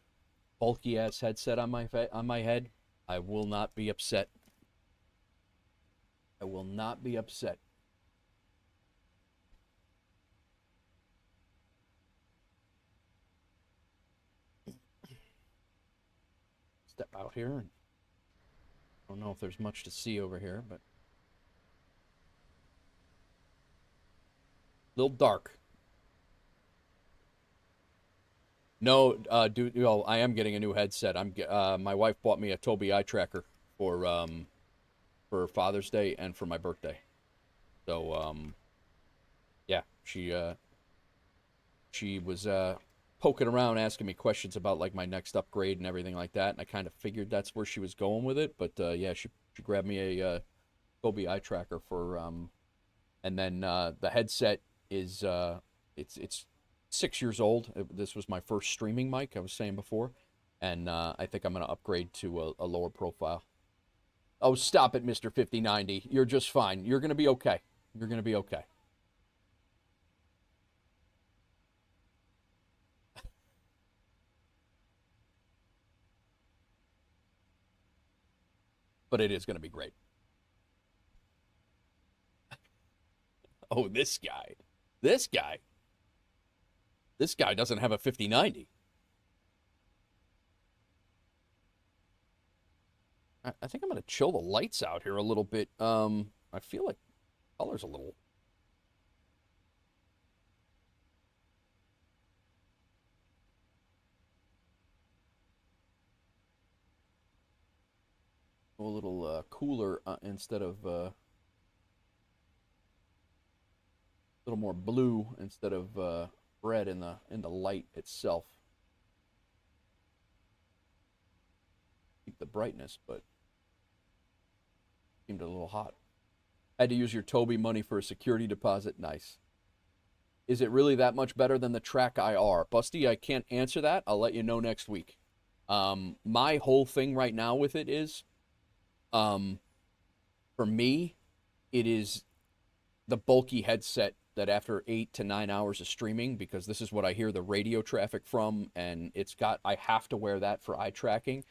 bulky ass headset on my head, I will not be upset. I will not be upset. Step out here and I don't know if there's much to see over here, but a little dark. No, dude. Well, I am getting a new headset. My wife bought me a Tobii eye tracker for Father's Day and for my birthday. So yeah, she was poking around asking me questions about like my next upgrade and everything like that, and I kind of figured that's where she was going with it. But yeah, she grabbed me a Tobii eye tracker for and then the headset is it's 6 years old. This was my first streaming mic, I was saying before, and I think I'm gonna upgrade to a lower profile. Oh, stop it, Mr. 5090. You're just fine. You're gonna be okay. You're gonna be okay. But it is gonna be great. Oh, this guy. This guy. This guy doesn't have a 5090. I think I'm gonna chill the lights out here a little bit. I feel like color's a little cooler instead of a little more blue instead of red in the light itself. Keep the brightness, but seemed a little hot. Had to use your Tobii money for a security deposit. Nice. Is it really that much better than the Track IR? Busty, I can't answer that. I'll let you know next week. My whole thing right now with it is, for me, it is the bulky headset that after 8 to 9 hours of streaming, because this is what I hear the radio traffic from, and I have to wear that for eye tracking.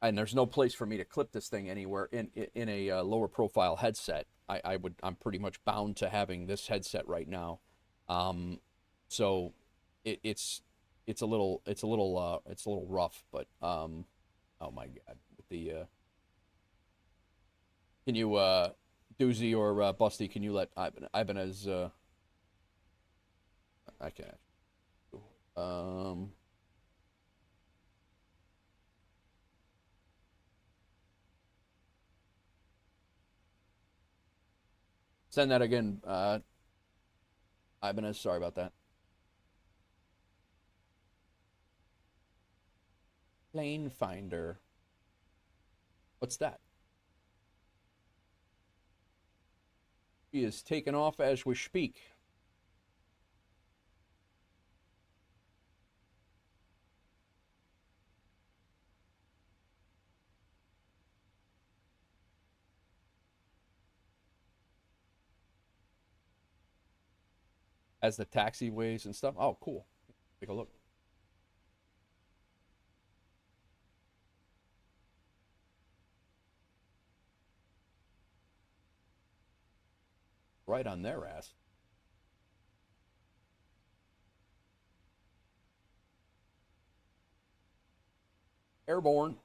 And there's no place for me to clip this thing anywhere in a lower profile headset. I'm pretty much bound to having this headset right now. So it's a little rough, but oh my god, the can you Doozy or Busty, can you let Ibanez I can send that again, Ibanez, sorry about that. Plane Finder. What's that? He is taken off as we speak. As the taxiways and stuff. Oh, cool. Take a look. Right on their ass. Airborne.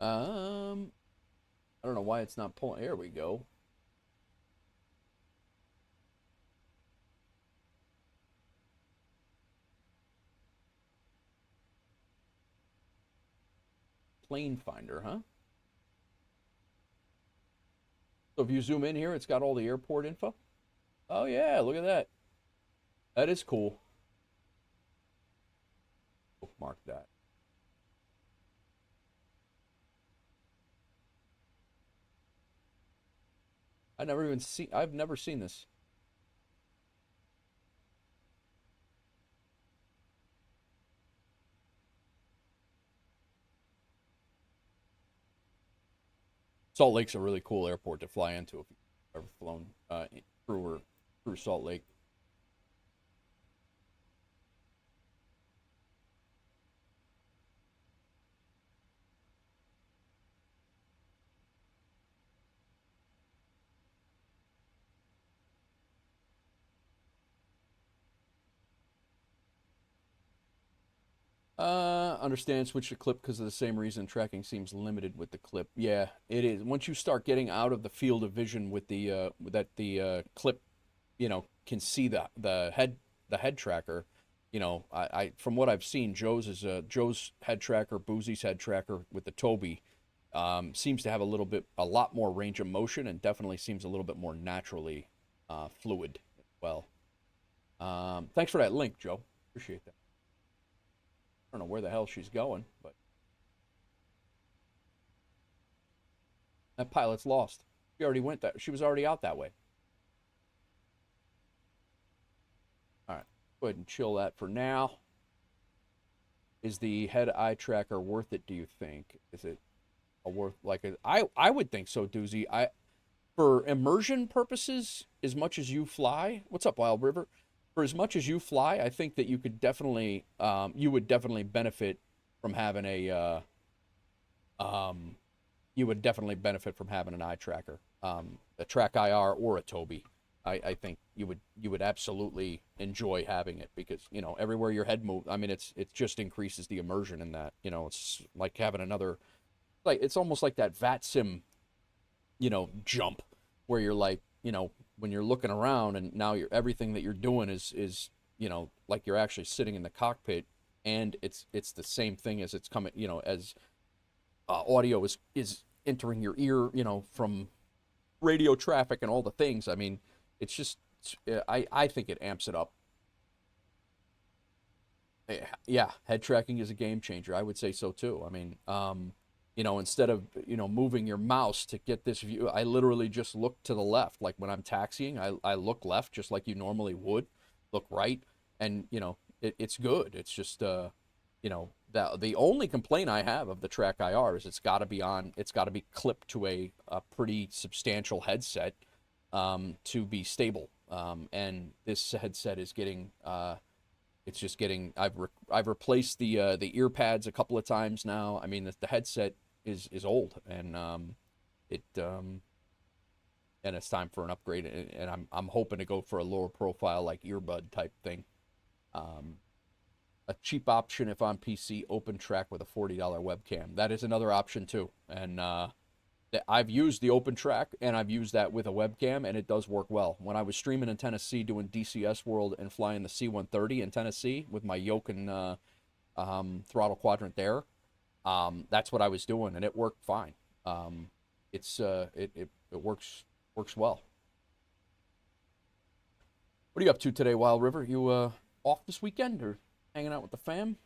I don't know why it's not pulling. There we go. Plane Finder, huh? So if you zoom in here, it's got all the airport info. Oh yeah, look at that. That is cool. Bookmark that. I've never seen this. Salt Lake's a really cool airport to fly into if you've ever flown through Salt Lake. Understand. Switch to clip because of the same reason. Tracking seems limited with the clip. Yeah, it is. Once you start getting out of the field of vision with the clip, can see the head tracker. I from what I've seen, Joe's head tracker, Boozy's head tracker with the Toby, seems to have a lot more range of motion, and definitely seems a little bit more naturally fluid. Well, thanks for that link, Joe. Appreciate that. I don't know where the hell she's going, but that pilot's lost. She already went that. She was already out that way. All right, go ahead and chill that for now. Is the head eye tracker worth it? Do you think? Is it I would think so, Doozy. For immersion purposes, as much as you fly. What's up, Wild River? For as much as you fly, I think that you would definitely benefit from having you would definitely benefit from having an eye tracker, a Track IR or a Toby. I think you would absolutely enjoy having it because everywhere your head moves. I mean, it just increases the immersion in that. It's like having another, like it's almost like that VATSIM, jump where you're like, when you're looking around and now everything that you're doing is like you're actually sitting in the cockpit, and it's the same thing as it's coming, as audio is entering your ear, from radio traffic and all the things. I mean, it's just I think it amps it up. Yeah, head tracking is a game changer. I would say so too. I mean, instead of moving your mouse to get this view, I literally just look to the left. Like when I'm taxiing, I look left just like you normally would, look right, and it's good. It's just the only complaint I have of the Track IR is it's got to be clipped to a pretty substantial headset to be stable. And this headset is getting it's just getting. I've replaced the ear pads a couple of times now. I mean, the headset is old, and and it's time for an upgrade. And I'm hoping to go for a lower profile like earbud type thing. A cheap option if on PC, open track with a $40 webcam. That is another option too. And I've used the open track, and I've used that with a webcam, and it does work well. When I was streaming in Tennessee doing DCS World and flying the C-130 in Tennessee with my yoke and throttle quadrant there, that's what I was doing, and it worked fine. It works well. What are you up to today, Wild River? You off this weekend or hanging out with the fam?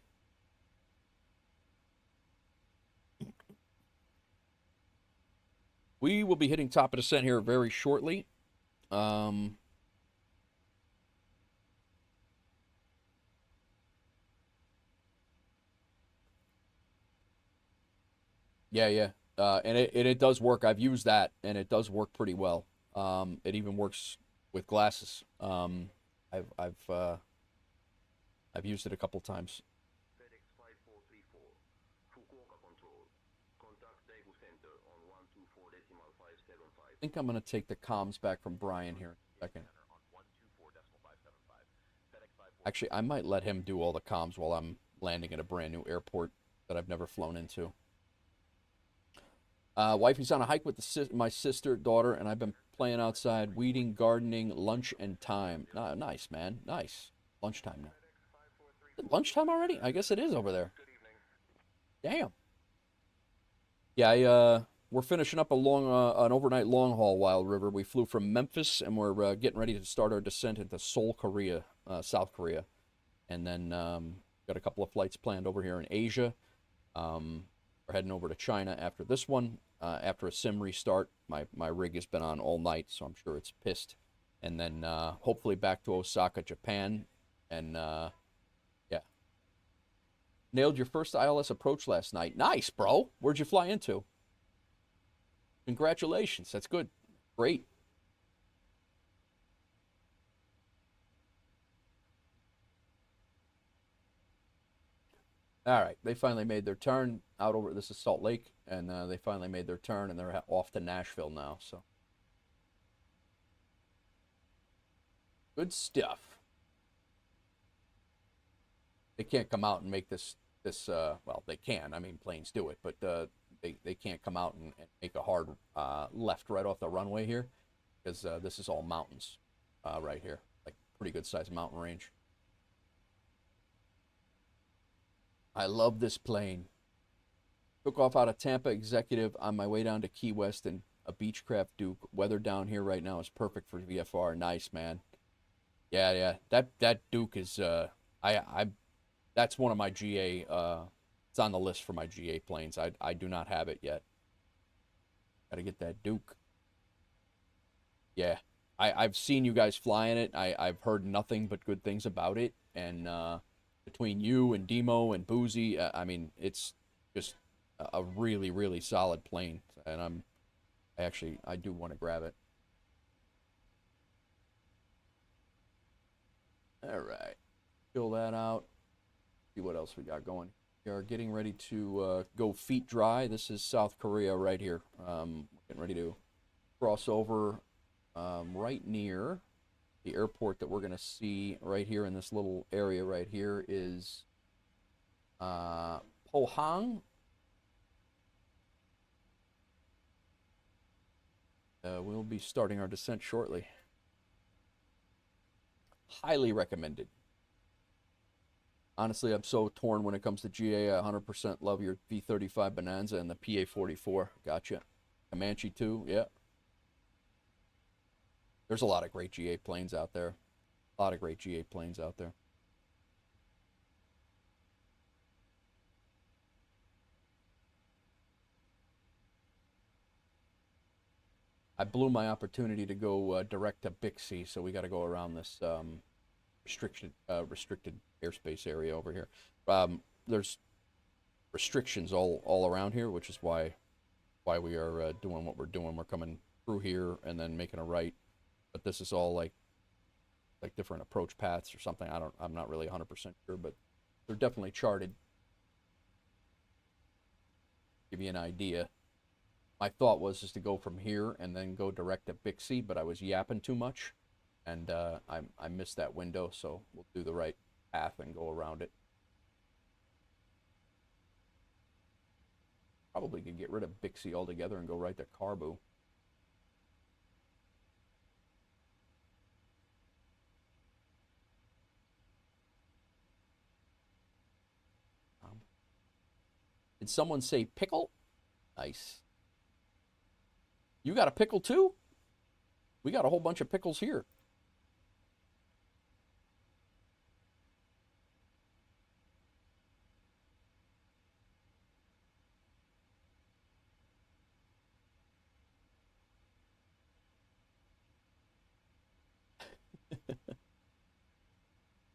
We will be hitting top of descent here very shortly. Yeah. And it does work. I've used that, and it does work pretty well. It even works with glasses. I've used it a couple times. FedEx 5434, Fukuoka Control. Contact Daegu Center on 124.575. I think I'm going to take the comms back from Brian here in a second. Actually, I might let him do all the comms while I'm landing at a brand new airport that I've never flown into. Wifey's on a hike with my sister, daughter, and I've been playing outside, weeding, gardening, lunch, and time. Nice, man. Nice. Lunchtime now. Is it lunchtime already? I guess it is over there. Damn. Yeah, we're finishing up an overnight long haul, Wild River. We flew from Memphis, and we're getting ready to start our descent into Seoul, Korea, South Korea. And then got a couple of flights planned over here in Asia. We're heading over to China after this one. After a sim restart, my rig has been on all night, so I'm sure it's pissed. And then hopefully back to Osaka, Japan. And yeah. Nailed your first ILS approach last night. Nice, bro. Where'd you fly into? Congratulations. That's good. Great. All right, they finally made their turn out over. This is Salt Lake, and they finally made their turn, and they're off to Nashville now. So good stuff. They can't come out and make this this. Well, they can. I mean, planes do it, but they can't come out and make a hard left right off the runway here, because this is all mountains right here, like pretty good sized mountain range. I love this plane. Took off out of Tampa Executive on my way down to Key West in a Beechcraft Duke. Weather down here right now is perfect for VFR. Nice, man. Yeah. That Duke is I that's one of my GA it's on the list for my GA planes. I do not have it yet. Got to get that Duke. Yeah. I've seen you guys flying it. I've heard nothing but good things about it, and between you and Demo and Boozy, I mean, it's just a really, really solid plane, and I do want to grab it. All right, fill that out. See what else we got going. We are getting ready to go feet dry. This is South Korea right here. Getting ready to cross over right near the airport that we're going to see right here in this little area right here is Pohang. We'll be starting our descent shortly. Highly recommended. Honestly, I'm so torn when it comes to GA. I 100% love your V35 Bonanza and the PA-44. Gotcha. Comanche too, yeah. There's a lot of great GA planes out there. A lot of great GA planes out there. I blew my opportunity to go direct to Bixby, so we got to go around this restricted airspace area over here. There's restrictions all around here, which is why we are doing what we're doing. We're coming through here and then making a right, but this is all like different approach paths or something. I'm not really 100% sure, but they're definitely charted. Give you an idea. My thought was just to go from here and then go direct to Bixby, but I was yapping too much, and I missed that window, so we'll do the right path and go around it. Probably could get rid of Bixby altogether and go right to Carbu. Did someone say pickle? Nice. You got a pickle too? We got a whole bunch of pickles here.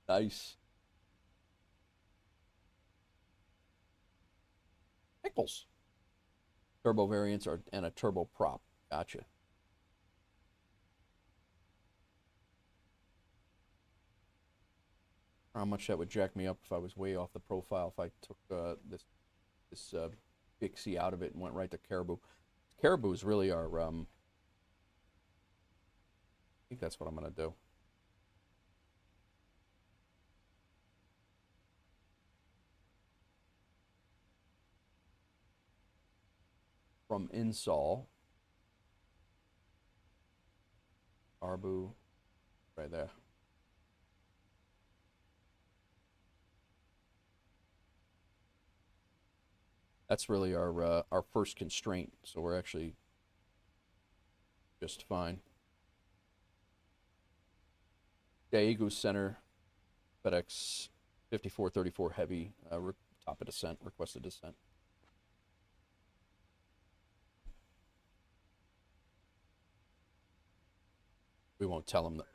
Nice. Pickles. Turbo variants are and a turbo prop. Gotcha. How much that would jack me up if I was way off the profile if I took this Bixby out of it and went right to Caribou. Caribou is really our I think that's what I'm gonna do. From Insol. Caribou right there. That's really our first constraint, so we're actually just fine. Daegu Center, FedEx 5434 Heavy, top of descent, requested descent. We won't tell them that.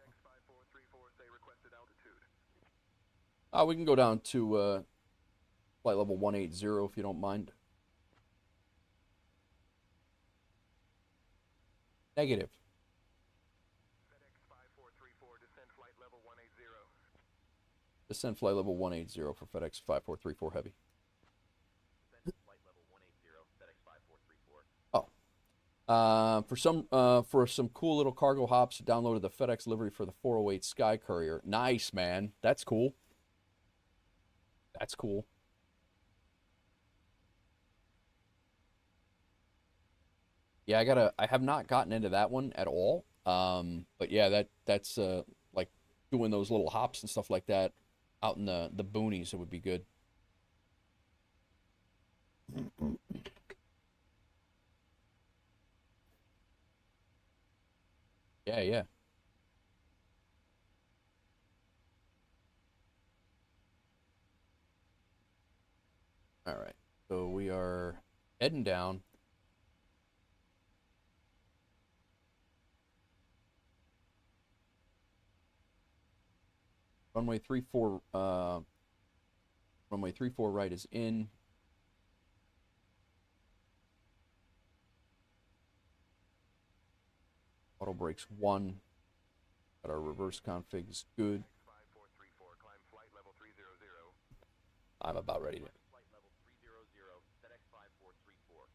We can go down to flight level 180 if you don't mind. Negative. FedEx 5434, descent flight level 180. Descent flight level 180 for FedEx 5434 Heavy. Descent flight level 180, FedEx 5434. For some cool little cargo hops, downloaded the FedEx livery for the 408 Sky Courier. Nice, man. That's cool. That's cool. Yeah, I have not gotten into that one at all. But yeah, that's like doing those little hops and stuff like that out in the boonies. It would be good. Yeah, yeah. All right. So we are heading down. Runway 34 runway 34 right is in. Auto brakes 1. Got our reverse config is good. 5434, climb flight level 300. I'm about ready to. Flight level 300, FedEx 5434.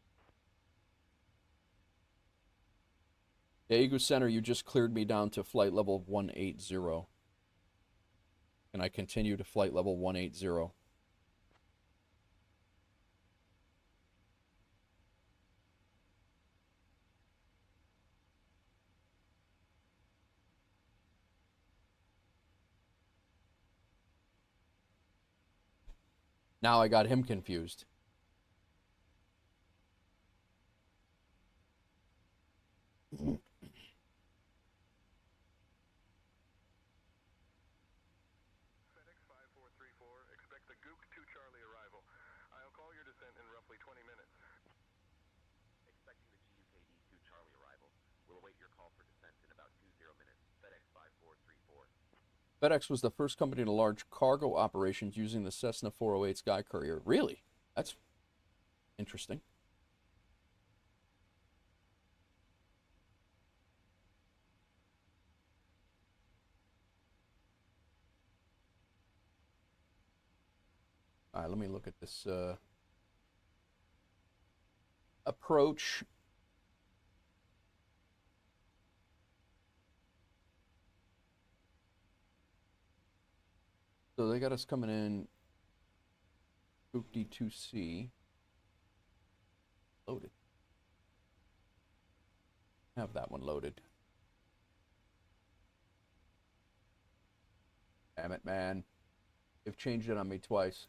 Daegu Center, you just cleared me down to flight level 180. Can I continue to flight level 180? Now I got him confused. FedEx 5434, expect the Gook 2 Charlie arrival. I'll call your descent in roughly 20 minutes. Expecting the GUKD 2 Charlie arrival. We'll await your call for descent in about 20 minutes. FedEx 5434. FedEx was the first company to large cargo operations using the Cessna 408 Sky Courier. Really? That's interesting. All right, let me look at this approach. So they got us coming in. Book D2C. Loaded. Have that one loaded. Damn it, man. They've changed it on me twice.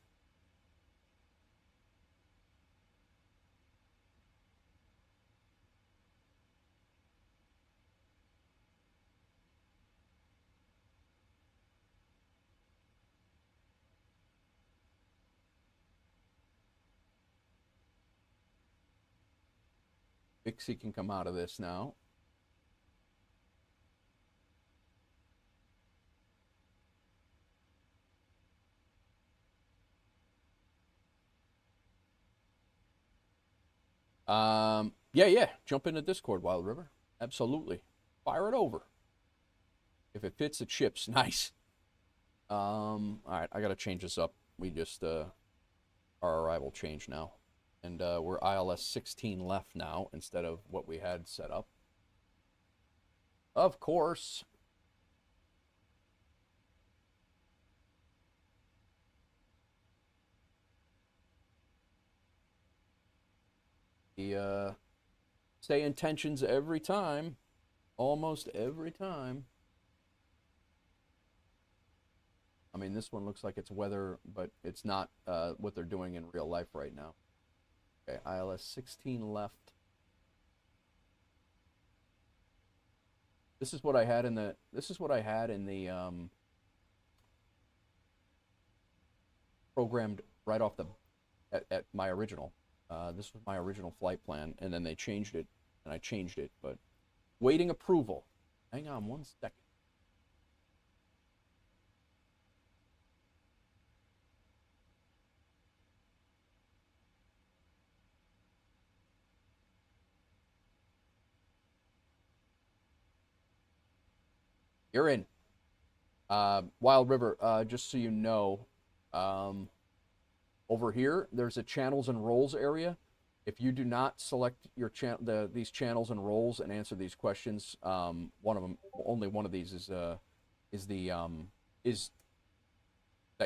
Vixie can come out of this now. Yeah. Jump into Discord, Wild River. Absolutely. Fire it over. If it fits, it ships. Nice. All right, I gotta change this up. We just our arrival changed now, and we're ILS 16 left now instead of what we had set up. Of course. The SayIntentions every time, almost every time. I mean, this one looks like it's weather, but it's not what they're doing in real life right now. Okay, ILS 16 left. This is what I had in the. Programmed right off the at my original. This was my original flight plan, and then they changed it, and I changed it, but waiting approval. Hang on 1 second. You're in. Wild River, just so you know, over here, there's a channels and roles area. If you do not select your these channels and roles and answer these questions, one of them, only one of these is that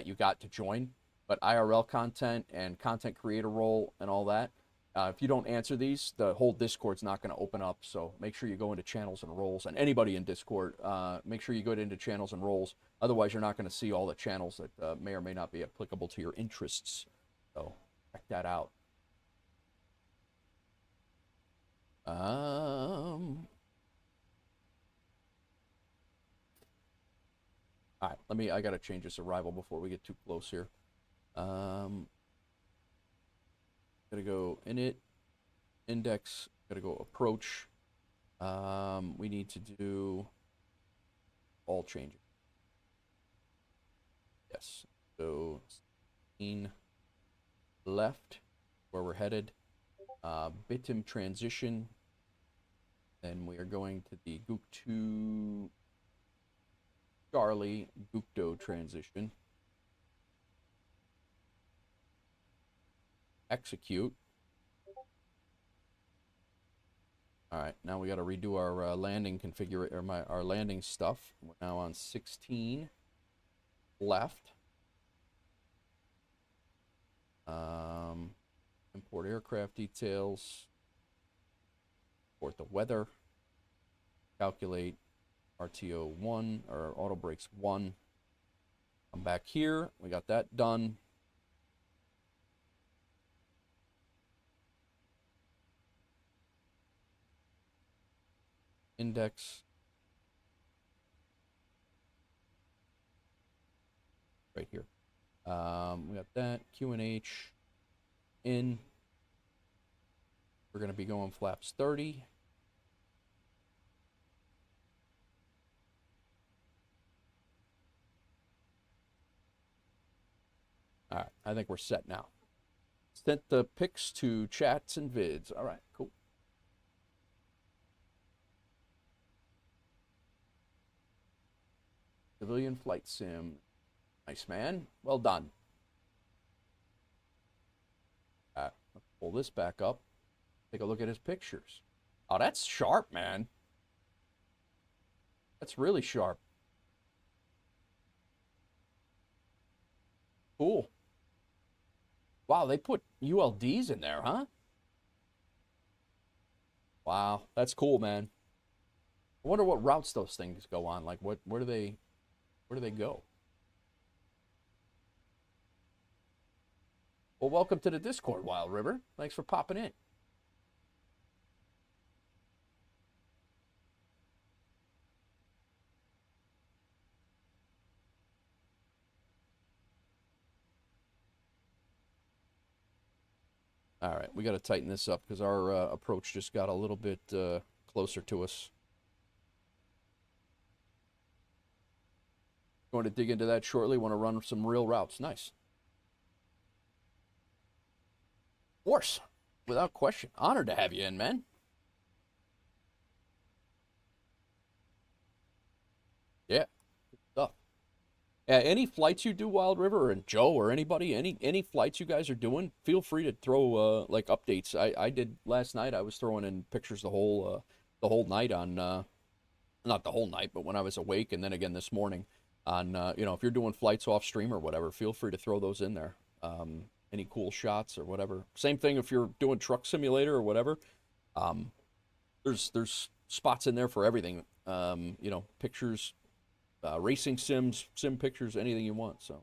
you got to join. But IRL content and content creator role and all that, If you don't answer these, the whole Discord's not going to open up. So make sure you go into channels and roles. And anybody in Discord, make sure you go into channels and roles. Otherwise, you're not going to see all the channels that may or may not be applicable to your interests. So check that out. All right, I got to change this arrival before we get too close here. Gotta go init, index, gotta go approach. We need to do all changes. Yes, so left, where we're headed. BITM transition. Then we are going to the Gook 2 Charlie Gukdo transition. Execute. All right, now we got to redo our landing configuration, or our landing stuff. We're now on 16 left. Import aircraft details. Import the weather. Calculate RTO 1 or auto brakes 1. Come back here. We got that done. Index. Right here. We got that. Q&H. In. We're going to be going flaps 30. All right, I think we're set now. Sent the pics to chats and vids. All right, cool. Civilian flight sim. Nice, man. Well done. Let's pull this back up. Take a look at his pictures. Oh, that's sharp, man. That's really sharp. Cool. Wow, they put ULDs in there, huh? Wow, that's cool, man. I wonder what routes those things go on. Like, where do they go? Well, welcome to the Discord, Wild River. Thanks for popping in. All right, we got to tighten this up because our approach just got a little bit closer to us. Going to dig into that shortly. Want to run some real routes. Nice. Of course, without question. Honored to have you in, man. Yeah, good stuff. Any flights you do, Wild River, and Joe or anybody, any flights you guys are doing, feel free to throw like updates. I did last night. I was throwing in pictures the whole night on not the whole night, but when I was awake, and then again this morning on you know, if you're doing flights off stream or whatever, feel free to throw those in there. Any cool shots or whatever. Same thing if you're doing truck simulator or whatever. There's spots in there for everything. You know, pictures. Racing sims, sim pictures, anything you want. So,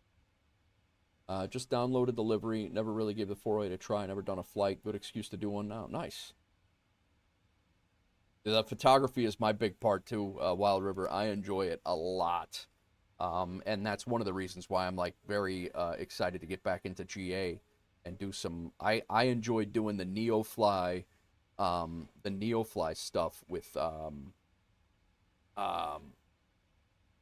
just downloaded the livery. Never really gave the 408 a try. Never done a flight. Good excuse to do one now. Nice. The photography is my big part too. Wild River. I enjoy it a lot, and that's one of the reasons why I'm like very excited to get back into GA and do some. I enjoyed doing the NeoFly stuff with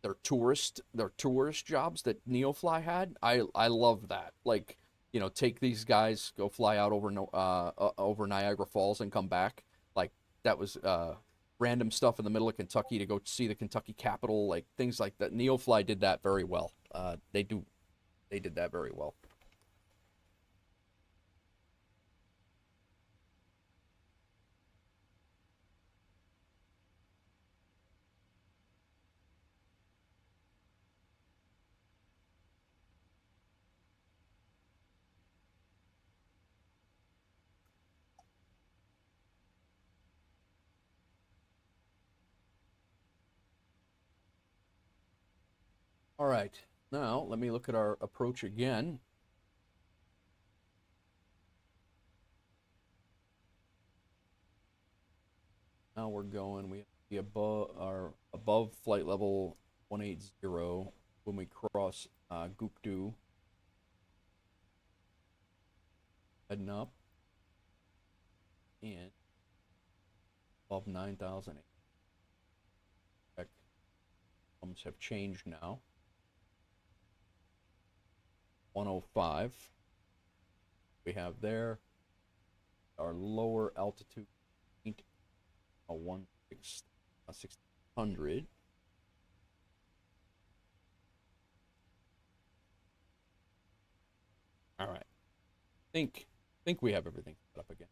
their tourist jobs that NeoFly had. I love that. Like, you know, take these guys, go fly out over Niagara Falls and come back. Like, that was random stuff in the middle of Kentucky to go see the Kentucky Capitol, like things like that. NeoFly did that very well. They did that very well. All right, now let me look at our approach again. Now we're going, we have to be above flight level 180 when we cross Guptu. Heading up. And above 9,000. Almost have changed now. 105. We have there our lower altitude. A 1600. All right. Think we have everything set up again.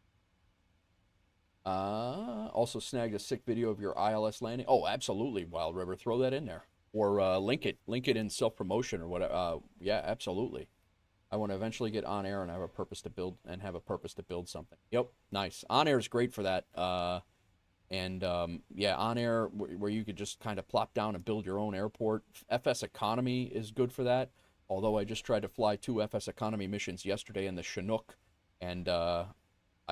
Also snagged a sick video of your ILS landing. Oh, absolutely, Wild River. Throw that in there. Or link it in self-promotion or whatever. Yeah, absolutely. I want to eventually get on air and have a purpose to build something. Yep, nice. On air is great for that. Yeah, on air where you could just kind of plop down and build your own airport. FS Economy is good for that. Although I just tried to fly 2 FS Economy missions yesterday in the Chinook, and I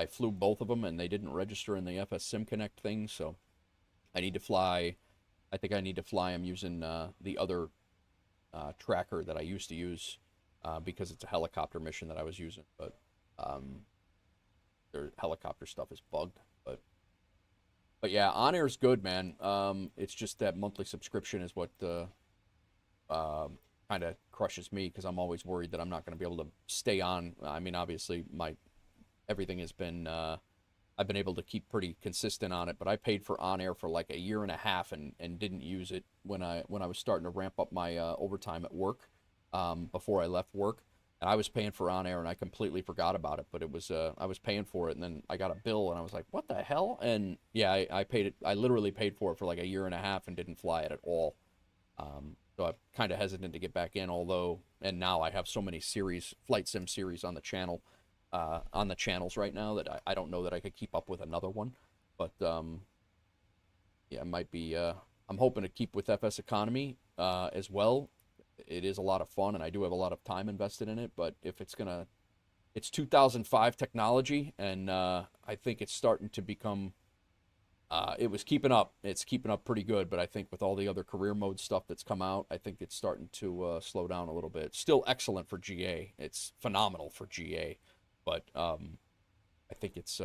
flew both of them, and they didn't register in the FS Sim Connect thing. So I need to fly. I think I need to fly them using the other tracker that I used to use because it's a helicopter mission that I was using. But their helicopter stuff is bugged. But yeah, on air is good, man. It's just that monthly subscription is what kind of crushes me because I'm always worried that I'm not going to be able to stay on. I mean, obviously, everything has been I've been able to keep pretty consistent on it, but I paid for on air for like a year and a half and didn't use it when I was starting to ramp up my overtime at work before I left work. And I was paying for on air and I completely forgot about it, but it was I was paying for it and then I got a bill and I was like, what the hell? And yeah, I paid it. I literally paid for it for like a year and a half and didn't fly it at all. So I'm kind of hesitant to get back in, and now I have so many flight sim series on the channel, on the channels right now that I don't know that I could keep up with another one. But yeah, it might be. I'm hoping to keep with FS Economy as well. It is a lot of fun, and I do have a lot of time invested in it. But if it's it's 2005 technology, and I think it's starting to become. It was keeping up. It's keeping up pretty good, but I think with all the other career mode stuff that's come out, I think it's starting to slow down a little bit. It's still excellent for GA. It's phenomenal for GA, but I think it's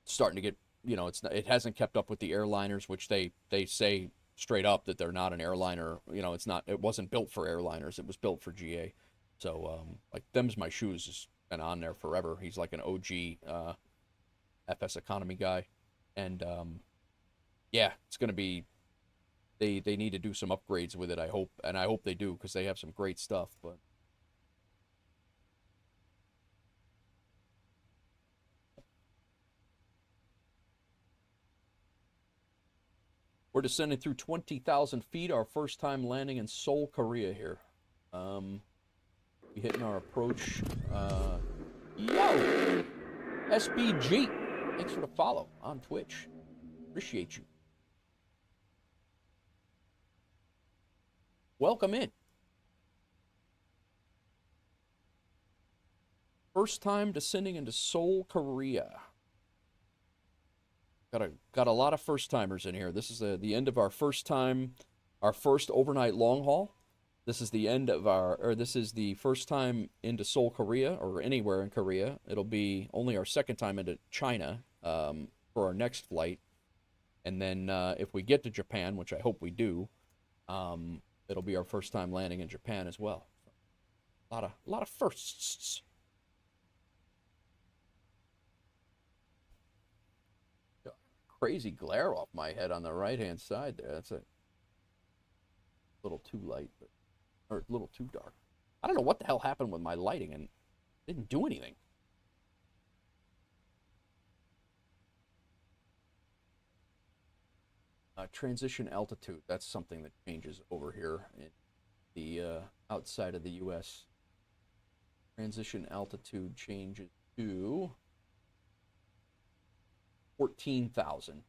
starting to get. It hasn't kept up with the airliners, which they say straight up that they're not an airliner. It's not. It wasn't built for airliners. It was built for GA. So like Them's My Shoes has been on there forever. He's like an OG. FS Economy guy, and yeah, it's gonna be. They need to do some upgrades with it. I hope they do because they have some great stuff. But we're descending through 20,000 feet. Our first time landing in Seoul, Korea here. We hitting our approach. Yo, SBG. Thanks for the follow on Twitch. Appreciate you. Welcome in. First time descending into Seoul, Korea. Got a lot of first timers in here. This is the end of our first overnight long haul. This is the end of this is the first time into Seoul, Korea, or anywhere in Korea. It'll be only our second time into China for our next flight. And then if we get to Japan, which I hope we do, it'll be our first time landing in Japan as well. So, a lot of firsts. Crazy glare off my head on the right-hand side there. That's a little too light, or a little too dark. I don't know what the hell happened with my lighting, and it didn't do anything. Transition altitude. That's something that changes over here in the outside of the U.S. Transition altitude changes to 14,000.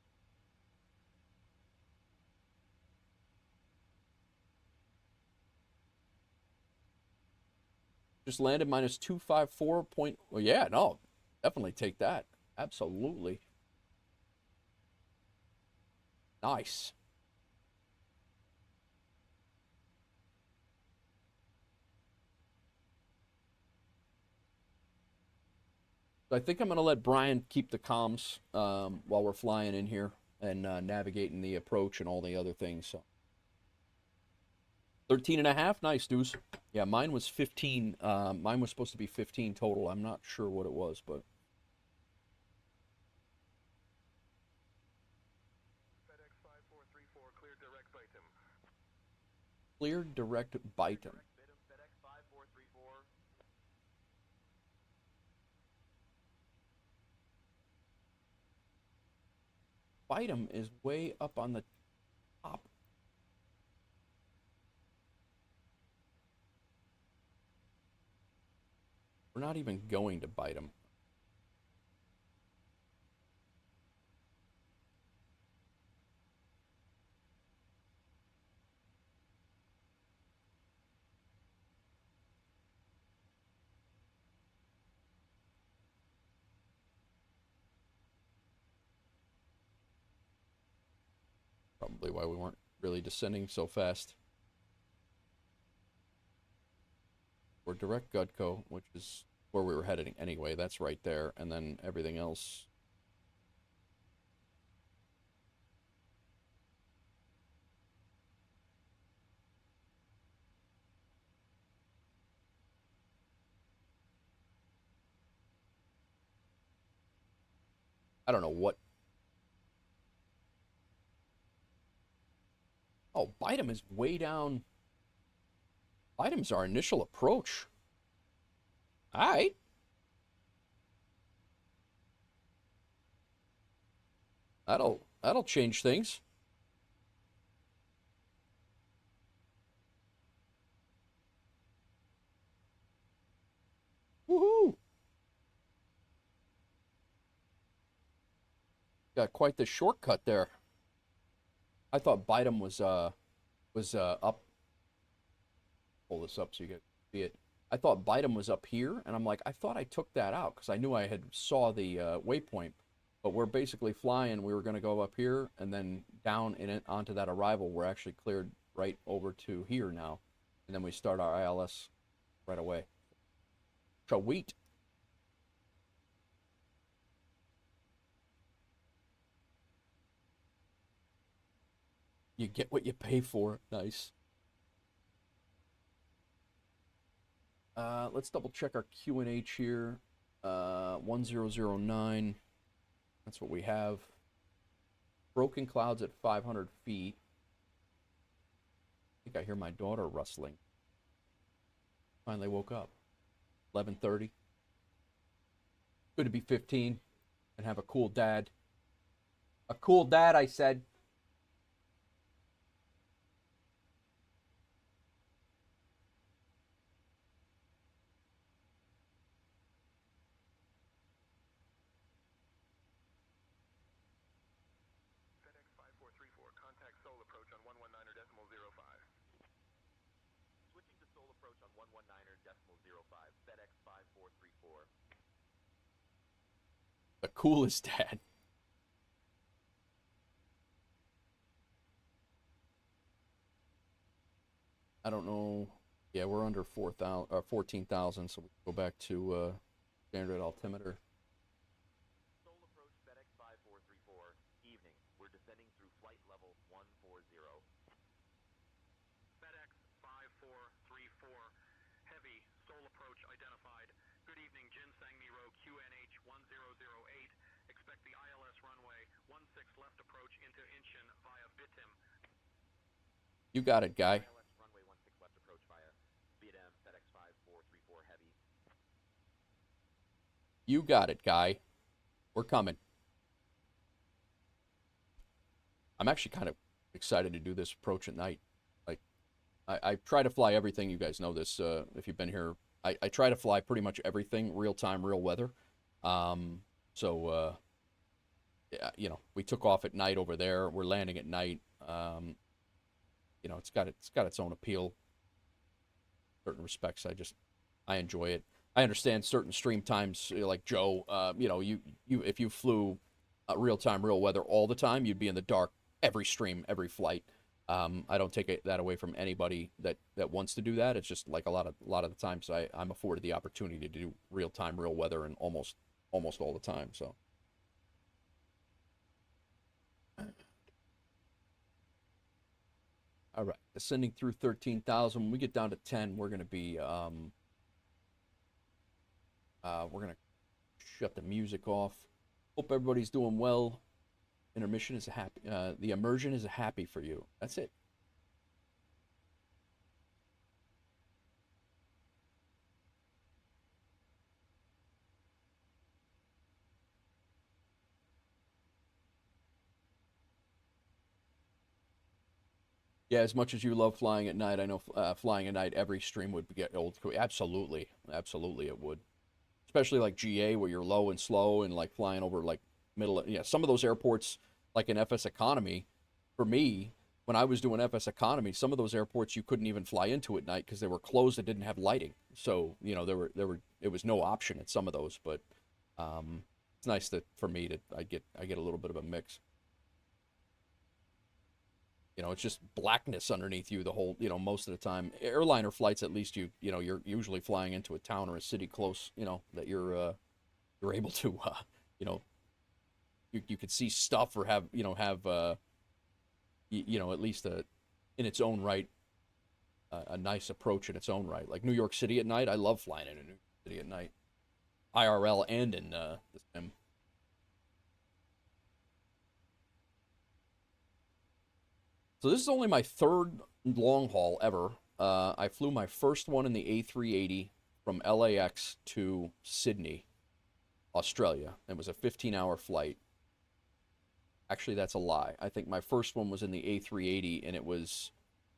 Just landed minus 254 point. Well, yeah, no, definitely take that. Absolutely. Nice. So I think I'm going to let Brian keep the comms while we're flying in here and navigating the approach and all the other things. So 13 and a half. Nice, Deuce. Yeah, mine was 15. Mine was supposed to be 15 total. I'm not sure what it was, but. FedEx 5434, clear direct Bytum. Clear direct Bytum. FedEx 5434. Bytum is way up on the top. We're not even going to Bytum. Probably why we weren't really descending so fast. We're direct Gutco, which is where we were heading anyway. That's right there. And then everything else. I don't know what. Oh, Bytum is way down. Bytum's our initial approach. All right. That'll change things. Woohoo! Got quite the shortcut there. I thought Bytum was up. Pull this up so you can see it. I thought Bytum was up here, and I'm like, I thought I took that out because I knew I had saw the waypoint. But we're basically flying. We were going to go up here and then down in it onto that arrival. We're actually cleared right over to here now, and then we start our ILS right away. Sweet. You get what you pay for. Nice. Let's double check our QNH here. 1009. That's what we have. Broken clouds at 500 feet. I think I hear my daughter rustling. Finally woke up. 11:30. Good to be 15 and have a cool dad. A cool dad, I said. FedEx 5434, contact Seoul approach on 119.05. Switching to Seoul approach on 119.05. FedEx 5434. The coolest dad. I don't know. Yeah, we're under 4,000 or 14,000, so we go back to standard altimeter. Seoul approach FedEx 5434. Evening. We're descending through flight level 140. FedEx 5434. Heavy. Seoul approach identified. Good evening, Jinsang Miro QNH 1008. Expect the ILS runway 16 left approach into Incheon via VATSIM. You got it, guy. ILS runway 16 left approach via VATSIM FedEx 5434 Heavy. You got it, guy. We're coming. I'm actually kind of excited to do this approach at night. Like, I try to fly everything. You guys know this if you've been here. I try to fly pretty much everything real time, real weather. So yeah, you know, we took off at night over there. We're landing at night. You know, it's got its own appeal. In certain respects, I just I enjoy it. I understand certain stream times, like Joe. You if you flew real time, real weather all the time, you'd be in the dark every stream, every flight. I don't take that away from anybody that wants to do that. It's just like a lot of the times I'm afforded the opportunity to do real time, real weather, and almost all the time. So. All right, ascending through 13,000. When we get down to 10, we're gonna shut the music off. Hope everybody's doing well. Intermission is a happy. The immersion is a happy for you. That's it. Yeah, as much as you love flying at night, I know flying at night every stream would get old. Absolutely, absolutely, it would. Especially like GA where you're low and slow and like flying over like yeah, some of those airports like in FS economy, for me, when I was doing FS economy, some of those airports you couldn't even fly into at night because they were closed and didn't have lighting. So, it was no option at some of those, but it's nice that for me that I get a little bit of a mix. It's just blackness underneath you the whole, most of the time. Airliner flights, at least you're usually flying into a town or a city close, that you're able to, you know, you could see stuff or have at least in its own right, a nice approach in its own right. Like New York City at night, I love flying into New York City at night, IRL and in the sim. So this is only my third long haul ever. I flew my first one in the A380 from LAX to Sydney, Australia. It was a 15-hour flight. Actually, that's a lie. I think my first one was in the A380, and it was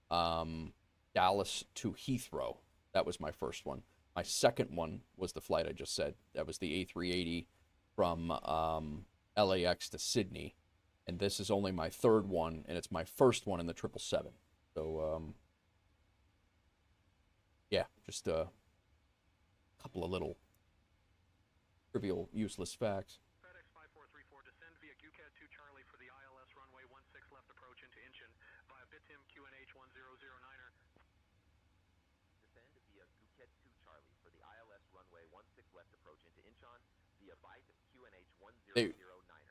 Dallas to Heathrow. That was my first one. My second one was the flight I just said. That was the A380 from LAX to Sydney. And this is only my third one, and it's my first one in the 777. So, yeah, just a couple of little trivial, useless facts. FedEx 5434, descend via UCAT 2 Charlie for the ILS runway 16 left approach into Incheon via VATSIM QNH 1009er. Descend via UCAT 2 Charlie for the ILS runway 16 left approach into Incheon via VATSIM QNH 1009er.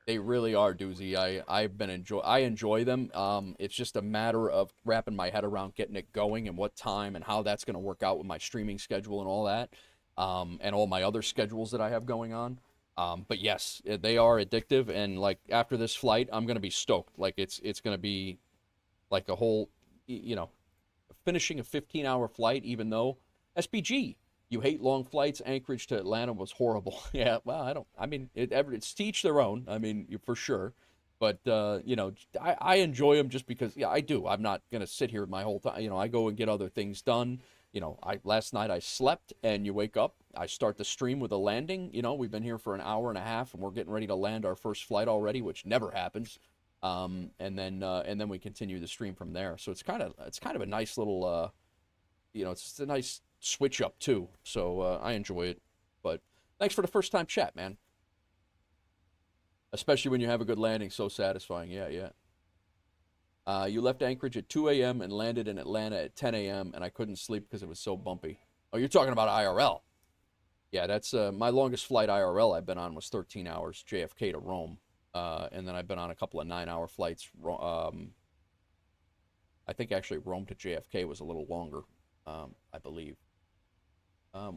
They really are, Doozy. I enjoy them. It's just a matter of wrapping my head around getting it going and what time and how that's going to work out with my streaming schedule and all that, and all my other schedules that I have going on. But yes, they are addictive, and like after this flight, I'm going to be stoked. Like it's going to be like a whole, finishing a 15-hour flight, even though SPG. You hate long flights. Anchorage to Atlanta was horrible. Yeah, well, it's to each their own. I mean, for sure. But, I enjoy them just because, yeah, I do. I'm not going to sit here my whole time. I go and get other things done. Last night I slept, and you wake up. I start the stream with a landing. We've been here for an hour and a half, and we're getting ready to land our first flight already, which never happens. And then we continue the stream from there. So it's kind of a nice little, it's a nice switch up too, so I enjoy it. But thanks for the first time chat, man. Especially when you have a good landing, so satisfying. Yeah. You left Anchorage at 2 a.m. and landed in Atlanta at 10 a.m. and I couldn't sleep because it was so bumpy. Oh, you're talking about IRL? Yeah, that's my longest flight IRL I've been on was 13 hours, JFK to Rome, and then I've been on a couple of 9-hour flights. I think actually Rome to JFK was a little longer, I believe.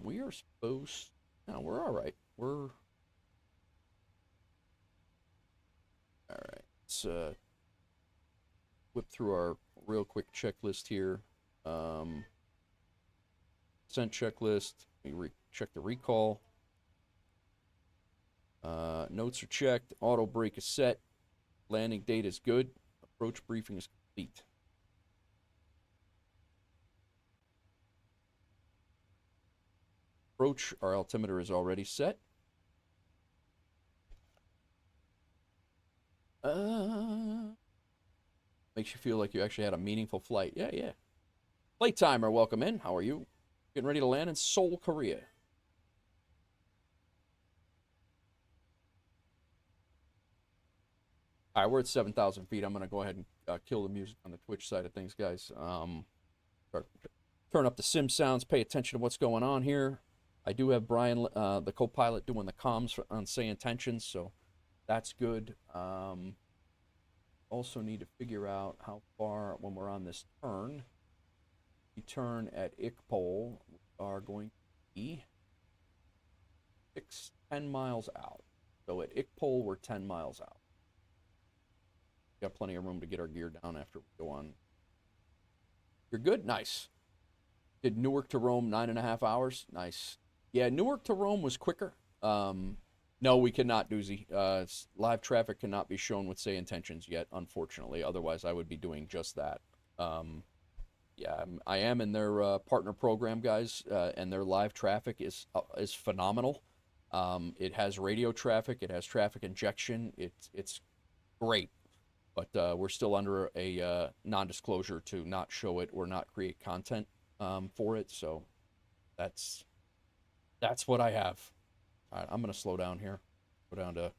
We are supposed. No, we're all right. We're all right. Let's whip through our real quick checklist here. Sent checklist. We check the recall. Notes are checked. Auto brake is set. Landing date is good. Approach briefing is complete. Approach, our altimeter is already set. Makes you feel like you actually had a meaningful flight. Yeah. Flight timer, welcome in. How are you? Getting ready to land in Seoul, Korea. All right, we're at 7,000 feet. I'm going to go ahead and kill the music on the Twitch side of things, guys. Turn up the sim sounds. Pay attention to what's going on here. I do have Brian, the co-pilot, doing the comms on SayIntentions, so that's good. Also need to figure out how far, when we're on this turn, we turn at Ickpole, we are going to be 10 miles out. So at Ickpole, we're 10 miles out. Got plenty of room to get our gear down after we go on. You're good? Nice. Did Newark to Rome 9.5 hours? Nice. Yeah, Newark to Rome was quicker. No, we cannot, Doozy. Live traffic cannot be shown with SayIntentions yet, unfortunately. Otherwise, I would be doing just that. Yeah, I am in their partner program, guys, and their live traffic is phenomenal. It has radio traffic. It has traffic injection. It's great. But we're still under a non-disclosure to not show it or not create content for it. So that's what I have. All right, I'm going to slow down here. Go down to...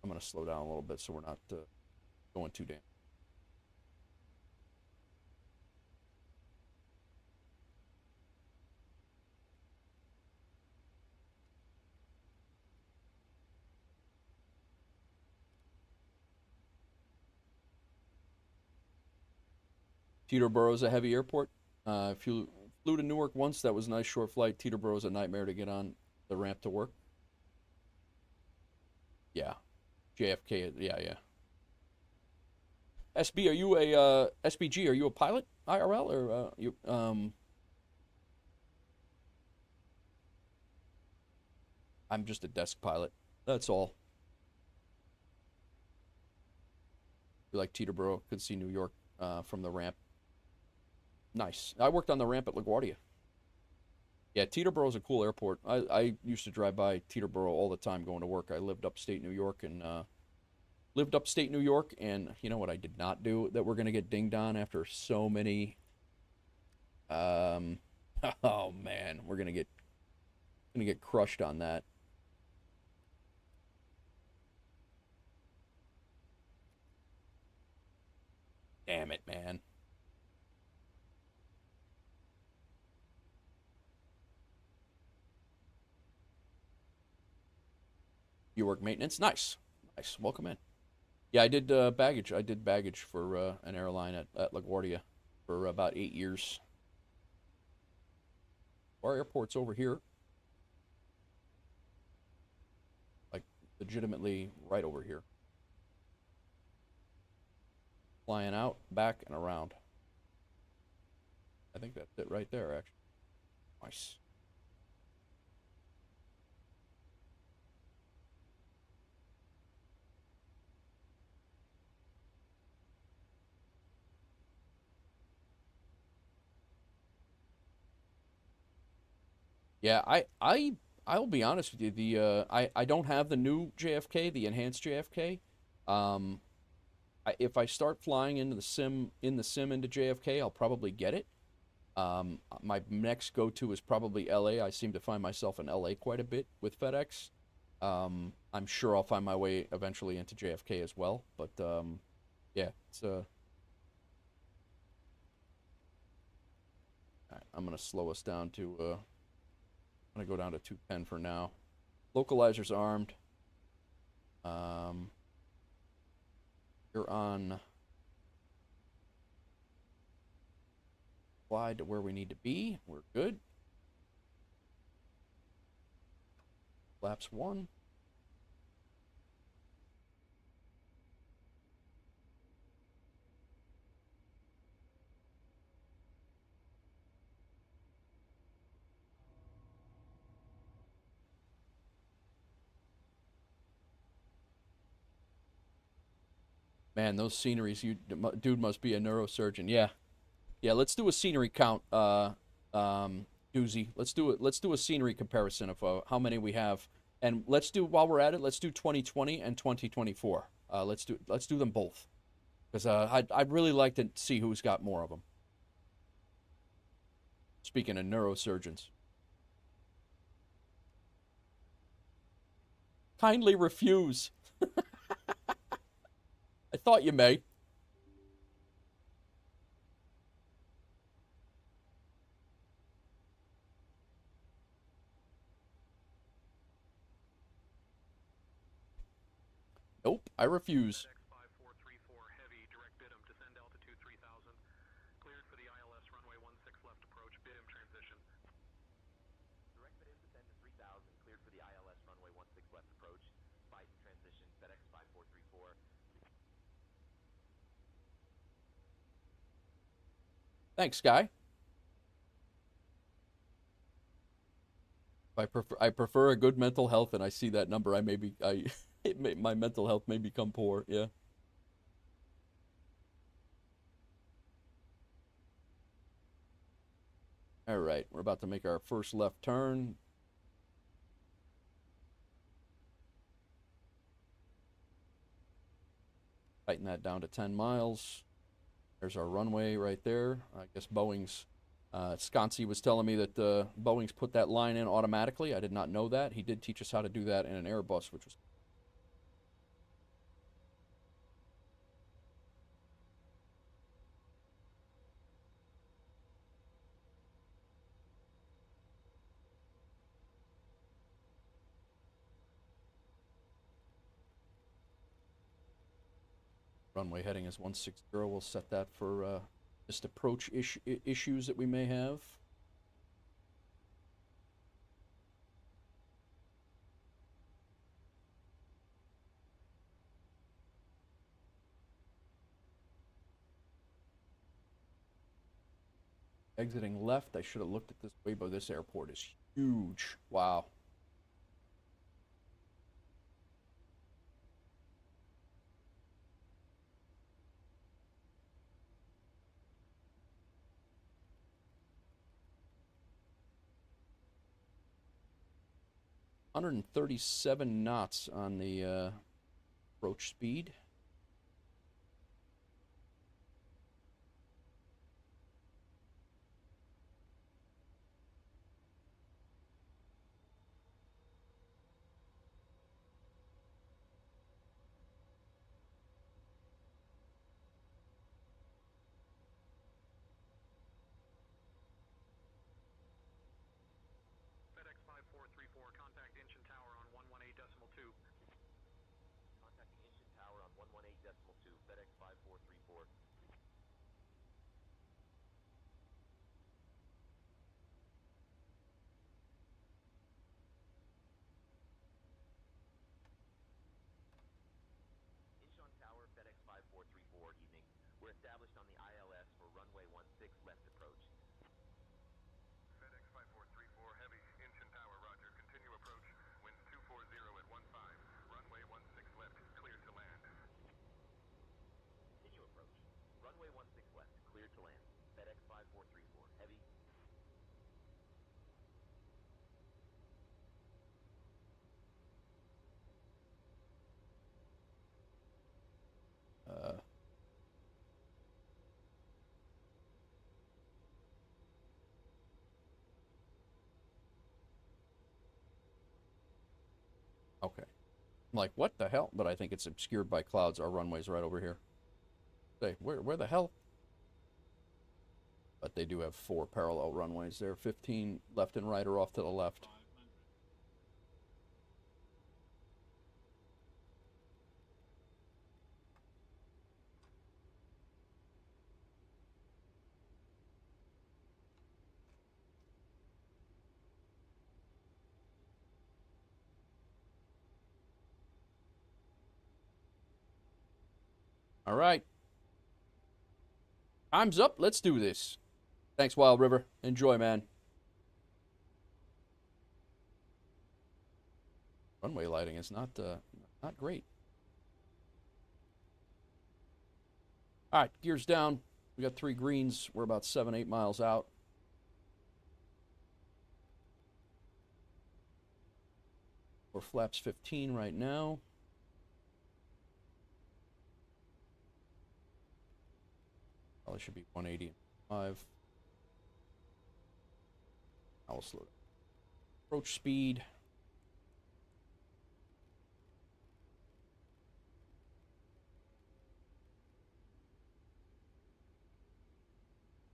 I'm going to slow down a little bit so we're not going too damn. Teterboro's a heavy airport. If you flew to Newark once, that was a nice short flight. Teterboro's a nightmare to get on the ramp to work. Yeah. JFK, yeah. SB, are you a SBG? Are you a pilot IRL or you? I'm just a desk pilot. That's all. You like Teterboro? Could see New York from the ramp. Nice. I worked on the ramp at LaGuardia. Yeah, Teterboro's a cool airport. I used to drive by Teterboro all the time going to work. I lived upstate New York and you know what I did not do that we're gonna get dinged on after so many. Oh man, we're gonna get crushed on that. Damn it, man. You work maintenance? Nice. Nice. Welcome in. Yeah, I did baggage. I did baggage for an airline at LaGuardia for about 8 years. Our airport's over here. Like, legitimately right over here. Flying out, back, and around. I think that's it right there, actually. Nice. Yeah, I'll be honest with you. I don't have the new JFK, the enhanced JFK. If I start flying into the sim into JFK, I'll probably get it. My next go-to is probably LA. I seem to find myself in LA quite a bit with FedEx. I'm sure I'll find my way eventually into JFK as well. But yeah, it's right, I'm gonna slow us down to I'm gonna go down to 210 for now. Localizer's armed. You're on glide to where we need to be. We're good. Flaps 1. Man, those sceneries, dude must be a neurosurgeon. Yeah. Yeah, let's do a scenery count, Doozy. Let's do a scenery comparison of how many we have. And let's do, while we're at it, let's do 2020 and 2024. Let's do them both, because I'd really like to see who's got more of them. Speaking of neurosurgeons, kindly refuse. I thought you may. Nope, I refuse. FedEx 5434 Heavy, direct BIDM, descend altitude 3000. Cleared for the ILS runway 16 left approach, BIDM transition. Direct BIDM, descend to 3000, cleared for the ILS runway 16 left approach, Biden transition, FedEx 5434. Thanks, Guy. I prefer a good mental health, and I see that number. I may be my mental health may become poor. Yeah. All right, we're about to make our first left turn. Tighten that down to 10 miles. There's our runway right there. I guess Boeing's, Sconsi was telling me that Boeing's put that line in automatically. I did not know that. He did teach us how to do that in an Airbus, which was... Runway heading is 160. We'll set that for just approach issues that we may have. Exiting left. I should have looked at this way, but this airport is huge. Wow. ...137 knots on the approach speed. FedEx 5434, contact engine tower on 118.2. Contacting engine tower on 118.2, FedEx 5434. Incheon Tower, FedEx 5434, evening. We're established on the ILS for runway 16 left approach. FedEx 5434 Heavy, Incheon Tower, roger. Continue approach. Winds 240 at 15. Runway 16 left, cleared to land. Continue approach. Runway 16 left, cleared to land. FedEx 5434 Heavy. Okay. I'm like, what the hell? But I think it's obscured by clouds. Our runway's right over here. Say, where the hell? But they do have 4 parallel runways there. 15 left and right or off to the left. All right. Time's up. Let's do this. Thanks, Wild River. Enjoy, man. Runway lighting is not great. All right, gears down. We got 3 greens. We're about 7-8 miles out. We're flaps 15 right now. Probably should be 185. I will slow down. Approach speed.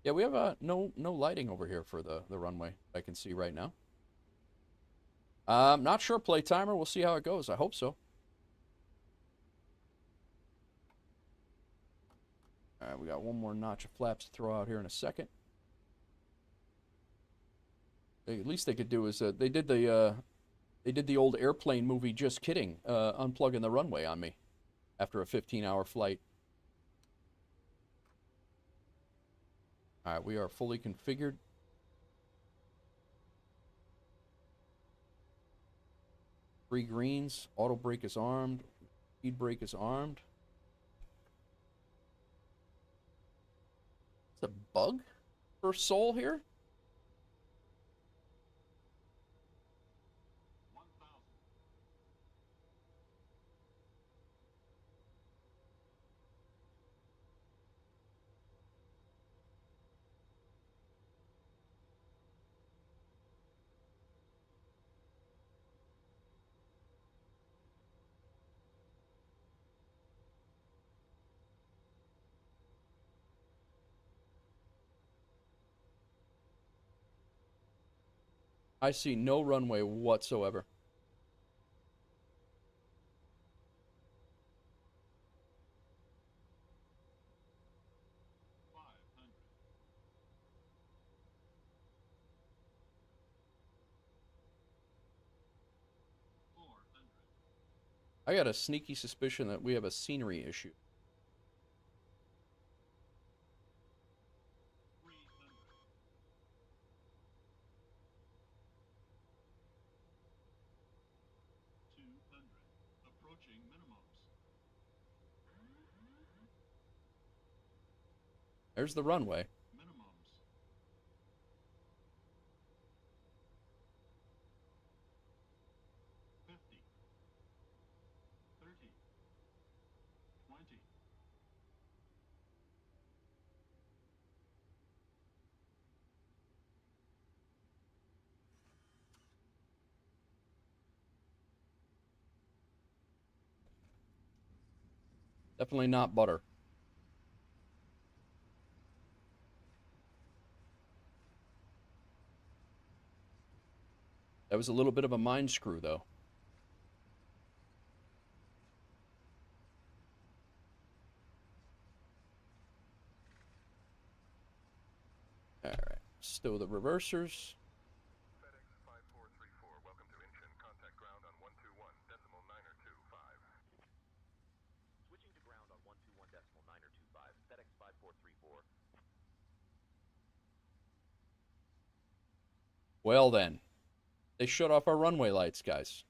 Yeah, we have no lighting over here for the runway. I can see right now. Not sure. Play timer. We'll see how it goes. I hope so. All right, we got one more notch of flaps to throw out here in a second. At least they could do is they did the old airplane movie. Just kidding. Unplugging the runway on me after a 15-hour flight. All right, we are fully configured. Three greens. Auto brake is armed. Speed brake is armed. It's a bug for Soul here. I see no runway whatsoever. I got a sneaky suspicion that we have a scenery issue. There's the runway. Definitely not butter. That was a little bit of a mind screw, though. All right. Stow the reversers. FedEx 5434, welcome to Incheon. Contact ground on 121.925. Switching to ground on 121.925. FedEx 5434. Well, then. They shut off our runway lights, guys.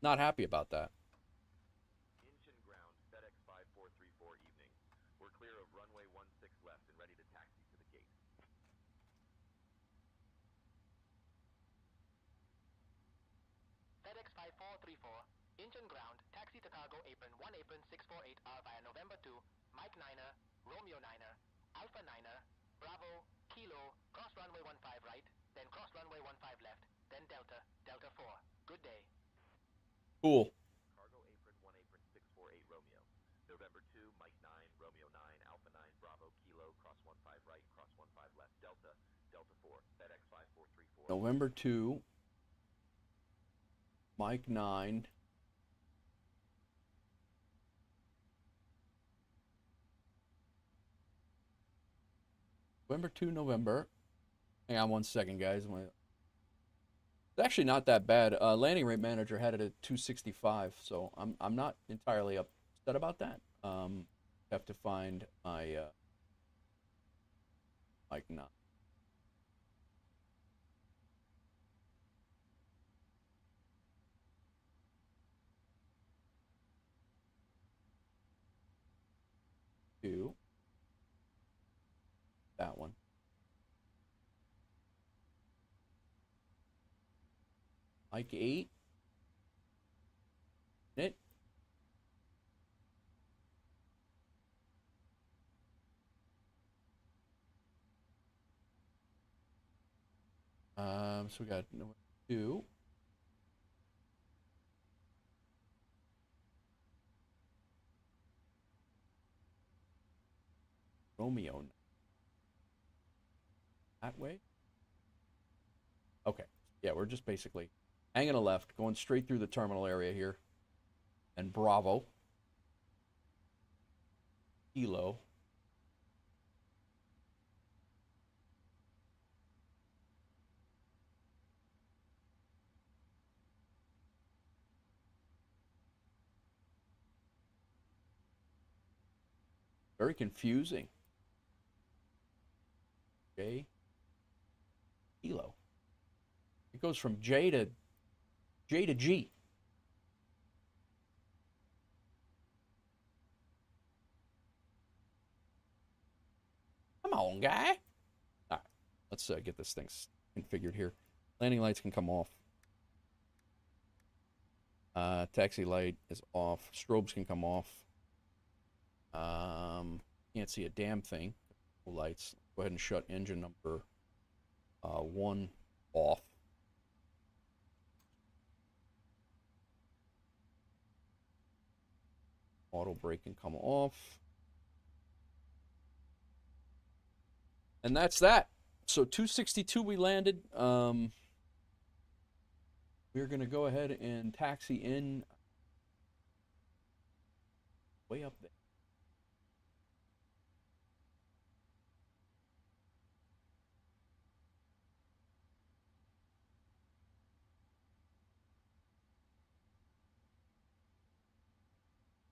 Not happy about that. Incheon ground, FedEx 5434 evening. We're clear of runway 16 left and ready to taxi to the gate. FedEx 5434, Incheon ground, taxi to cargo apron 1 apron 648R via November 2, Mike Niner, Romeo Niner, Alpha Niner, Bravo, Kilo, cross runway 15 right, then cross runway 15 left, then Delta, Delta 4. Good day. Cool. Cargo apron 1 apron 648 Romeo. November 2, Mike 9, Romeo 9, Alpha 9, Bravo, Kilo, cross 15 right, cross 15 left, Delta, Delta 4, FedEx 5434. November 2. Mike 9. November 2, November. Hang on one second, guys. It's actually not that bad. Landing rate manager had it at 265, so I'm not entirely upset about that. Have to find my Mike 9. Two. That one. Mike 8. It. So we got number 2. Romeo. That way? Okay. Yeah, we're just basically hanging a left, going straight through the terminal area here. And Bravo. Kilo. Very confusing. J. Kilo. It goes from J to G. Come on, guy. All right, let's get this thing configured here. Landing lights can come off. Taxi light is off. Strobes can come off. Can't see a damn thing. Lights. Go ahead and shut engine number 1 off. Auto brake can come off. And that's that. So 262 we landed. We're going to go ahead and taxi in way up there.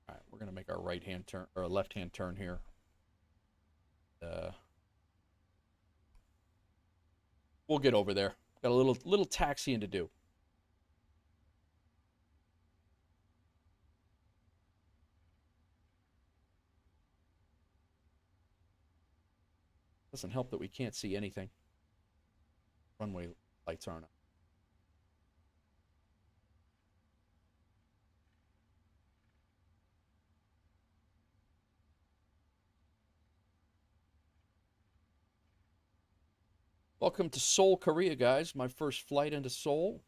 All right, we're going to make our right-hand turn or left-hand turn here. We'll get over there. Got a little taxiing to do. Doesn't help that we can't see anything. Runway lights aren't on. Welcome to Seoul, Korea, guys. My first flight into Seoul.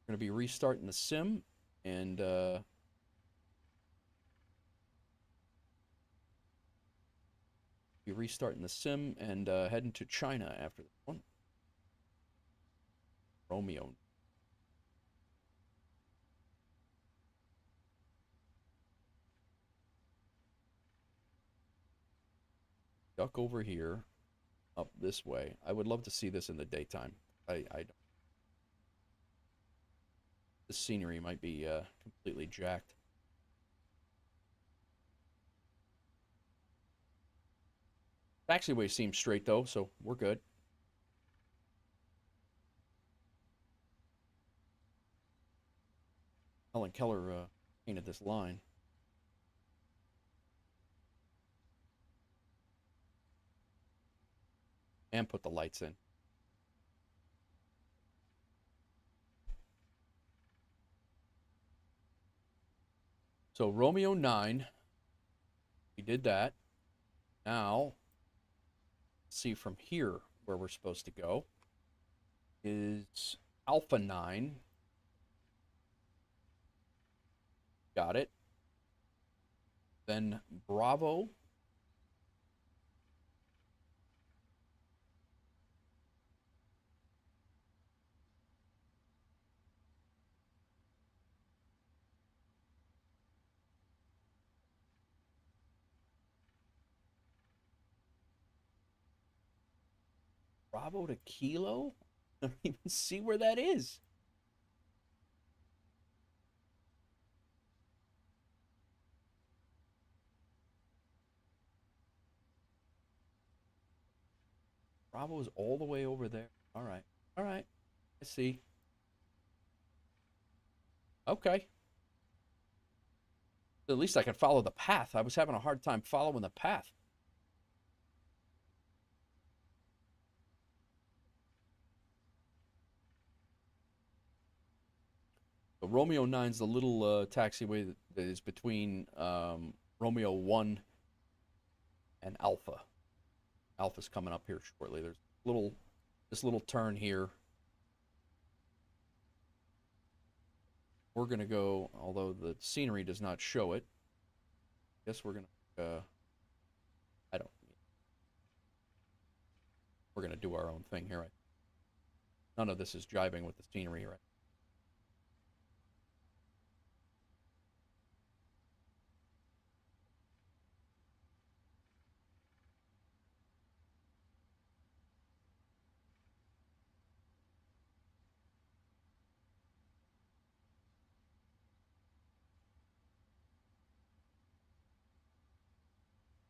We're going to be restarting the sim and heading to China after this one. Romeo. Duck over here, up this way. I would love to see this in the daytime. I don't. The scenery might be completely jacked. Taxiway seems straight though, so we're good. Helen Keller painted this line. And put the lights in. So Romeo 9, we did that. Now, see from here where we're supposed to go is Alpha 9. Got it. Then Bravo. Bravo to Kilo? I don't even see where that is. Bravo is all the way over there. All right. All right. I see. Okay. At least I can follow the path. I was having a hard time following the path. The Romeo 9's the little taxiway that is between Romeo 1 and Alpha. Alpha's coming up here shortly. There's this little turn here. We're going to go, although the scenery does not show it, I guess we're going to, we're going to do our own thing here. None of this is jiving with the scenery, right?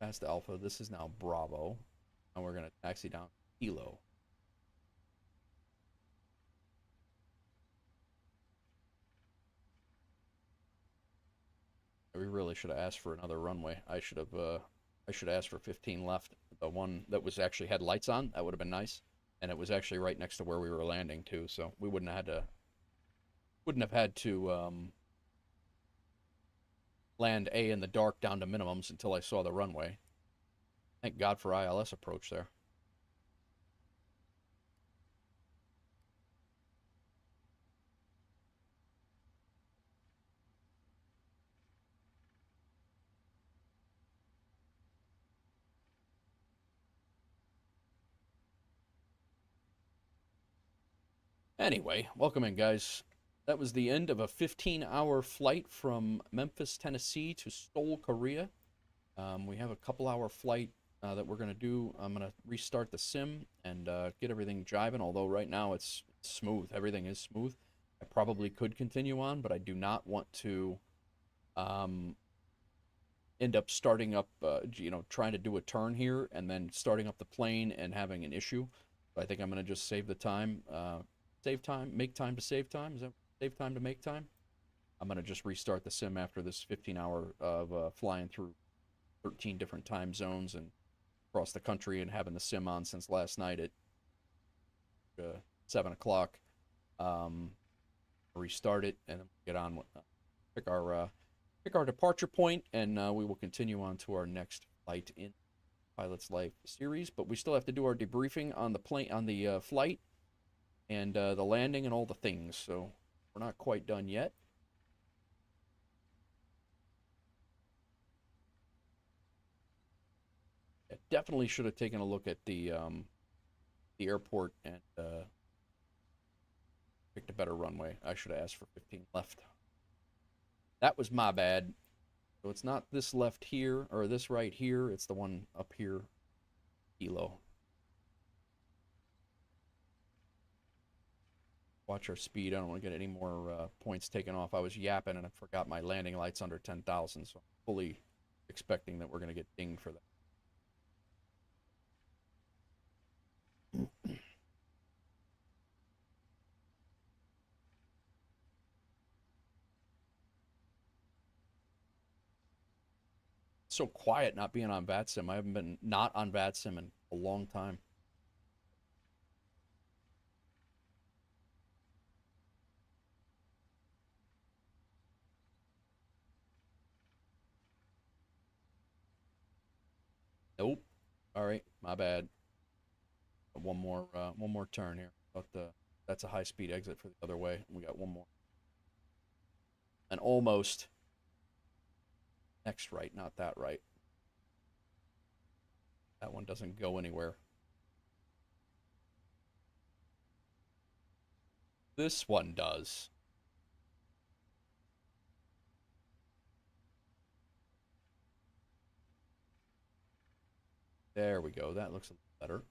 Past Alpha, this is now Bravo, and we're going to taxi down Kilo. We really should have asked for another runway. I should have asked for 15 left. The one that was actually had lights on, that would have been nice, and it was actually right next to where we were landing too. So we wouldn't have had to land A in the dark down to minimums until I saw the runway. Thank God for ILS approach there. Anyway, welcome in, guys. That was the end of a 15-hour flight from Memphis, Tennessee to Seoul, Korea. We have a couple-hour flight that we're going to do. I'm going to restart the sim and get everything jiving, although right now it's smooth. Everything is smooth. I probably could continue on, but I do not want to end up starting up, trying to do a turn here and then starting up the plane and having an issue. So I think I'm going to just save the time. Save time, make time to save time. Is that save time to make time? I'm going to just restart the sim after this 15-hour of flying through 13 different time zones and across the country and having the sim on since last night at 7 o'clock. Restart it and then get on, pick our departure point, and we will continue on to our next flight in Pilot's Life series. But we still have to do our debriefing on the plane, on the flight, and the landing and all the things. So we're not quite done yet. I definitely should have taken a look at the airport and picked a better runway. I should have asked for 15 left. That was my bad. So it's not this left here or this right here. It's the one up here, Kilo. Watch our speed. I don't want to get any more points taken off. I was yapping and I forgot my landing lights under 10,000, so I'm fully expecting that we're going to get dinged for that. So quiet not being on VATSIM. I haven't been not on VATSIM in a long time. Nope. All right, my bad. One more turn here. But that's a high-speed exit for the other way. We got one more. And almost next right, not that right. That one doesn't go anywhere. This one does. There we go. That looks a little better.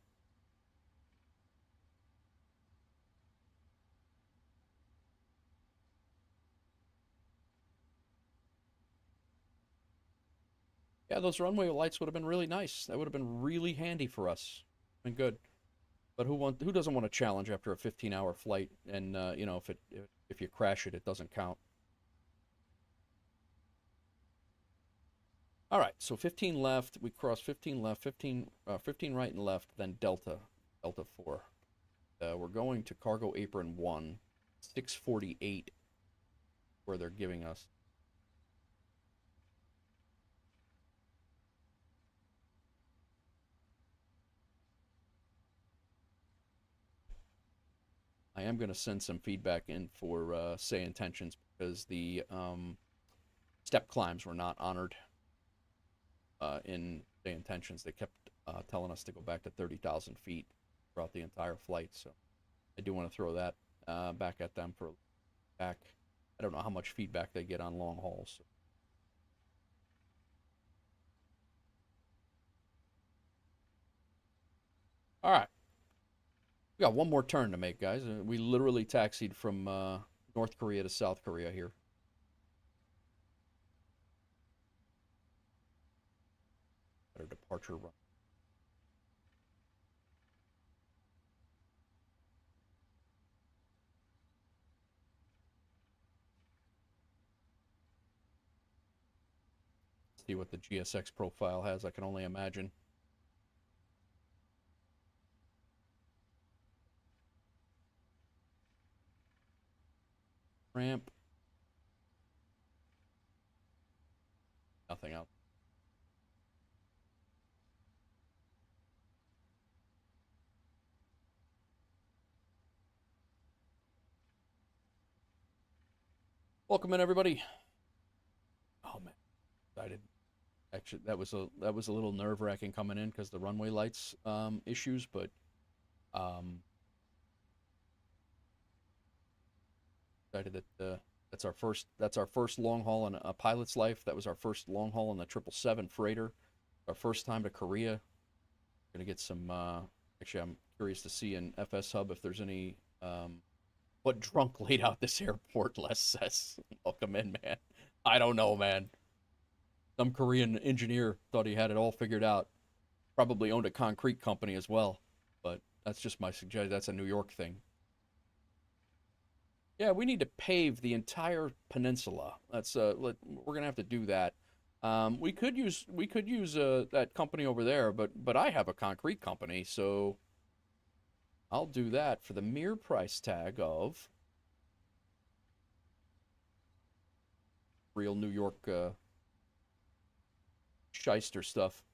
Yeah, those runway lights would have been really nice. That would have been really handy for us. Been good. But who doesn't want to challenge after a 15-hour flight? And if you crash it, it doesn't count. All right, so 15 left. We cross 15 left, 15 right and left, then Delta 4. We're going to Cargo Apron 1, 648, where they're giving us. I am going to send some feedback in for SayIntentions because the step climbs were not honored in SayIntentions. They kept telling us to go back to 30,000 feet throughout the entire flight. So I do want to throw that back at them for back. I don't know how much feedback they get on long hauls. So. All right. We got one more turn to make, guys. We literally taxied from North Korea to South Korea here. Our departure run. See what the GSX profile has. I can only imagine. Ramp. Nothing else. Welcome in, everybody. Oh man, excited. Actually, that was a little nerve-wracking coming in because the runway lights issues, but excited that that's our first long haul in a pilot's life. That was our first long haul in the 777 freighter. Our first time to Korea. Gonna get some. Actually, I'm curious to see in FS Hub if there's any. What drunk laid out this airport? Les says, "Welcome in, man." I don't know, man. Some Korean engineer thought he had it all figured out. Probably owned a concrete company as well, but that's just my suggestion. That's a New York thing. Yeah, we need to pave the entire peninsula. That's we're gonna have to do that. We could use that company over there, but I have a concrete company, so I'll do that for the mere price tag of real New York shyster stuff.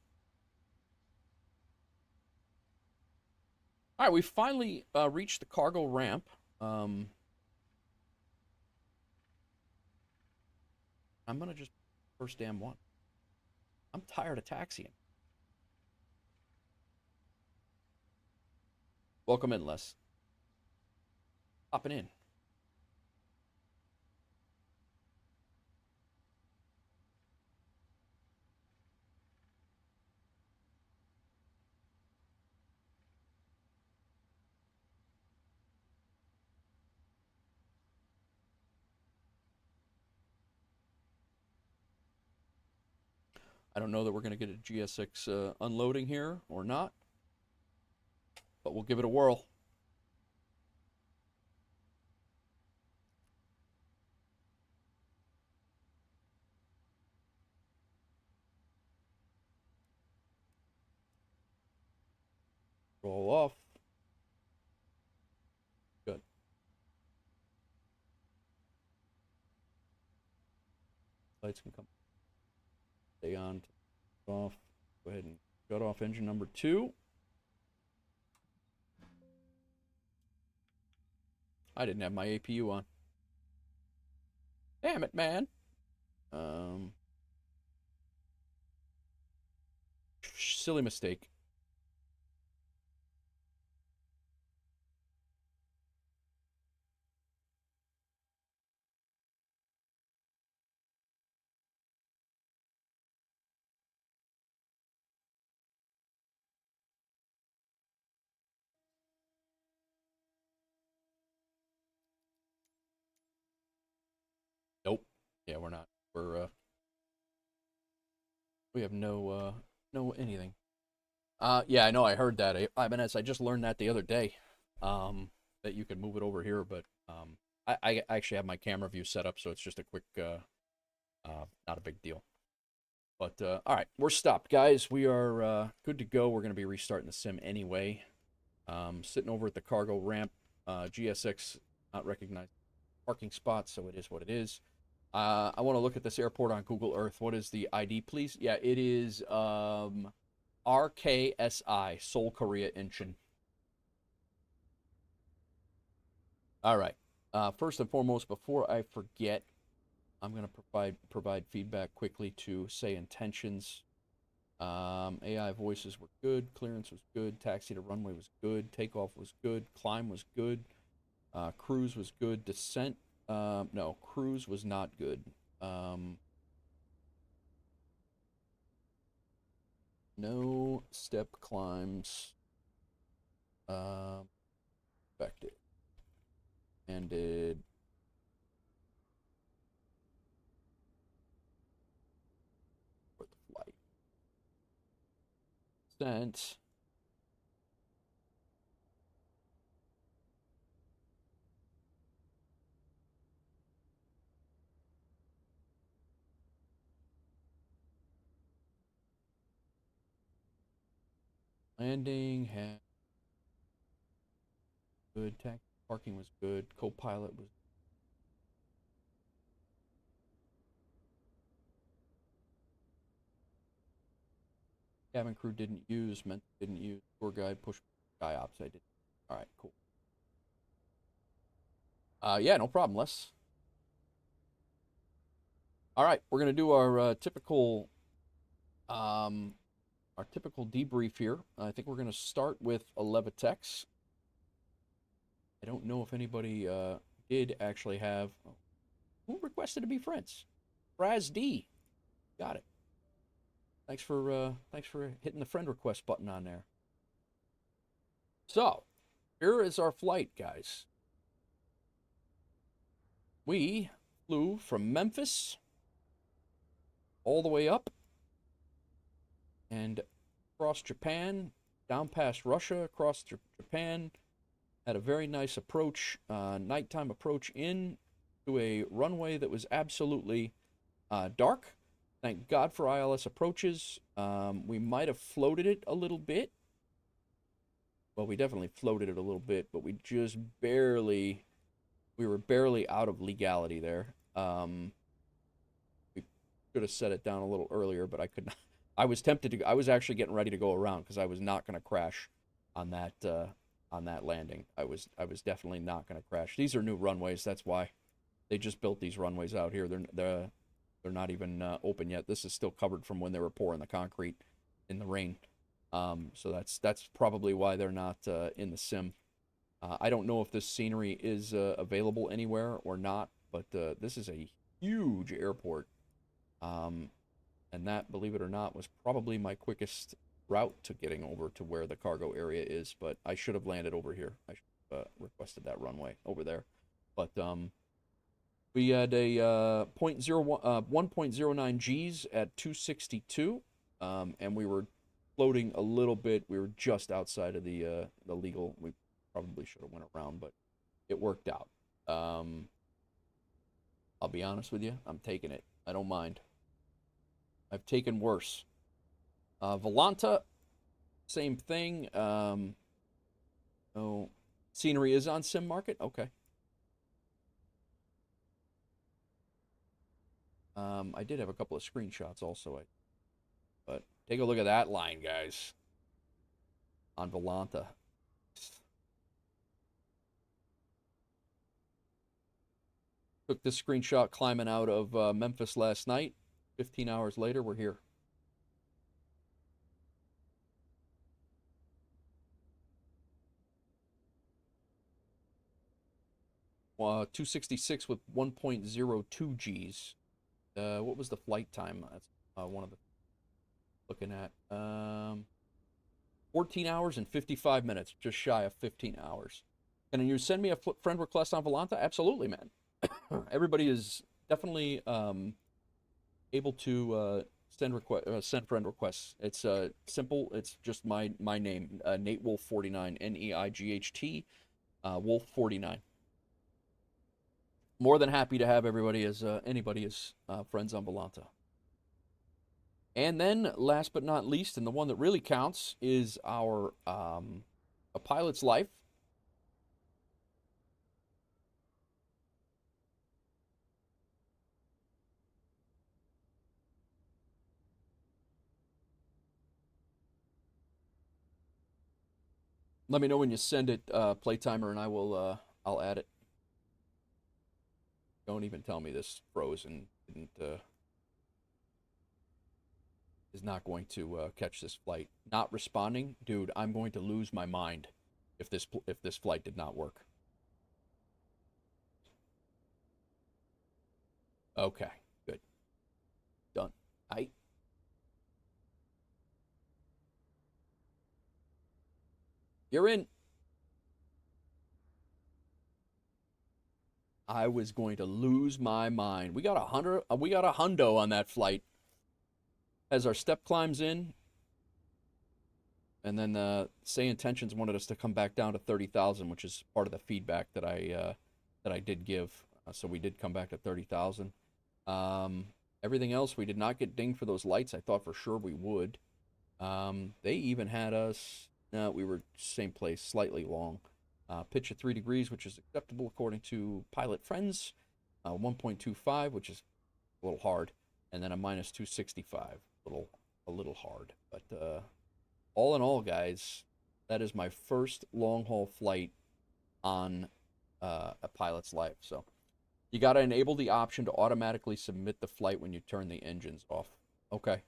All right, we finally reached the cargo ramp. I'm gonna just first damn one. I'm tired of taxiing. Welcome in, Les. Popping in. I don't know that we're going to get a GSX unloading here or not, but we'll give it a whirl. Roll off. Good. Lights can come. Stay on. Off. Go ahead and shut off engine number 2. I didn't have my APU on. Damn it, man. Silly mistake. Nope. Yeah, we're not. We have no anything. Yeah, I know. I heard that. I mean, I just learned that the other day. That you can move it over here, but I actually have my camera view set up, so it's just a quick, not a big deal. But all right, we're stopped, guys. We are good to go. We're going to be restarting the sim anyway. Sitting over at the cargo ramp, GSX not recognized parking spot, so it is what it is. I want to look at this airport on Google Earth. What is the ID, please? Yeah, it is RKSI, Seoul, Korea, Incheon. All right. First and foremost, before I forget, I'm going to provide feedback quickly to SayIntentions. AI voices were good. Clearance was good. Taxi to runway was good. Takeoff was good. Climb was good. Cruise was good. Descent, no, cruise was not good. No step climbs affected. Ended. For the flight. Sent. Landing had good. Taxi parking was good. Co-pilot was. Cabin crew didn't use. Meant didn't use. Tour guide pushed guy ops. I did. All right, cool. Yeah, no problem, Les. All right, we're gonna do our typical debrief here. I think we're gonna start with a Levitex. I don't know if anybody did actually have. Who requested to be friends? Raz D. Got it. Thanks for hitting the friend request button on there. So, here is our flight, guys. We flew from Memphis all the way up and across Japan, down past Russia, across Japan. Had a very nice approach, nighttime approach in to a runway that was absolutely dark. Thank God for ILS approaches. We might have floated it a little bit. Well, we definitely floated it a little bit, but we just barely, we were barely out of legality there. We should have set it down a little earlier, but I could not. I was tempted to. I was actually getting ready to go around because I was not going to crash on that landing. I was definitely not going to crash. These are new runways. That's why they just built these runways out here. They're not even open yet. This is still covered from when they were pouring the concrete in the rain. So that's probably why they're not in the sim. I don't know if this scenery is available anywhere or not, but this is a huge airport. And that, believe it or not, was probably my quickest route to getting over to where the cargo area is, but I should have landed over here. I should have requested that runway over there. But we had a 1.09 Gs at 262, and we were floating a little bit. We were just outside of the legal. We probably should have went around, but it worked out. I'll be honest with you, I'm taking it. I don't mind. I've taken worse. Volanta, same thing. Oh, scenery is on Sim Market? Okay. I did have a couple of screenshots also. But take a look at that line, guys. On Volanta. Took this screenshot climbing out of Memphis last night. 15 hours later, we're here. Uh, 266 with 1.02 Gs. What was the flight time? That's one of the looking at. 14 hours and 55 minutes, just shy of 15 hours. Can you send me a friend request on Volanta? Absolutely, man. Everybody is definitely able to send friend requests. It's simple. It's just my name, Nate Wolf 49, NEIGHT, Wolf 49. More than happy to have everybody as anybody as friends on Volanta. And then, last but not least, and the one that really counts is our a pilot's life. Let me know when you send it, Playtimer, and I'll add it. Don't even tell me this froze and didn't is not going to catch this flight. Not responding, dude. I'm going to lose my mind if this flight did not work. Okay, good, done. You're in. I was going to lose my mind. We got a hundo on that flight. As our step climbs in, and then SayIntentions wanted us to come back down to 30,000, which is part of the feedback that I did give. So we did come back to 30,000. Everything else, we did not get dinged for those lights. I thought for sure we would. They even had us. No, we were same place, slightly long. Pitch of 3 degrees, which is acceptable according to pilot friends. 1.25, which is a little hard, and then a minus 265, a little hard. But all in all, guys, that is my first long haul flight on a pilot's life. So you got to enable the option to automatically submit the flight when you turn the engines off. Okay.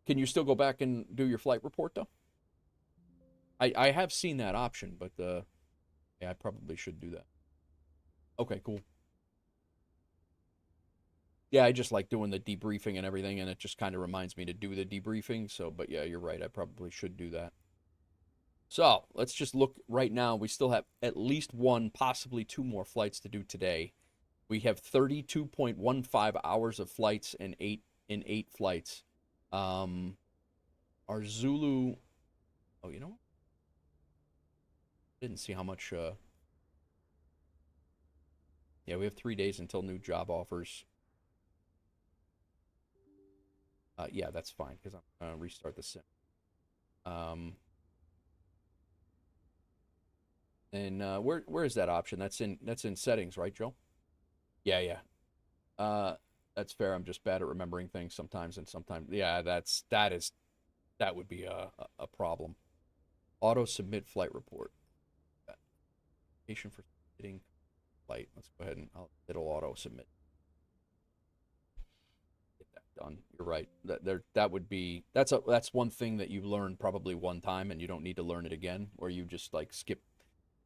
Can you still go back and do your flight report though? I have seen that option, but yeah, I probably should do that. Okay, cool. Yeah, I just like doing the debriefing and everything, and it just kind of reminds me to do the debriefing. So, but yeah, you're right. I probably should do that. So let's just look right now. We still have at least one, possibly two more flights to do today. We have 32.15 hours of flights and eight flights. Our Zulu. Oh, you know what? Didn't see how much. Yeah, we have 3 days until new job offers. Yeah, that's fine because I'm gonna restart the sim. And where is that option? That's in settings, right, Joe? Yeah, yeah. That's fair. I'm just bad at remembering things sometimes, and sometimes, yeah, that would be a problem. Auto submit flight report. Application for submitting flight. Let's go ahead and it'll auto submit. Get that done. You're right. That would be that's one thing that you learn probably one time, and you don't need to learn it again, where you just like skip.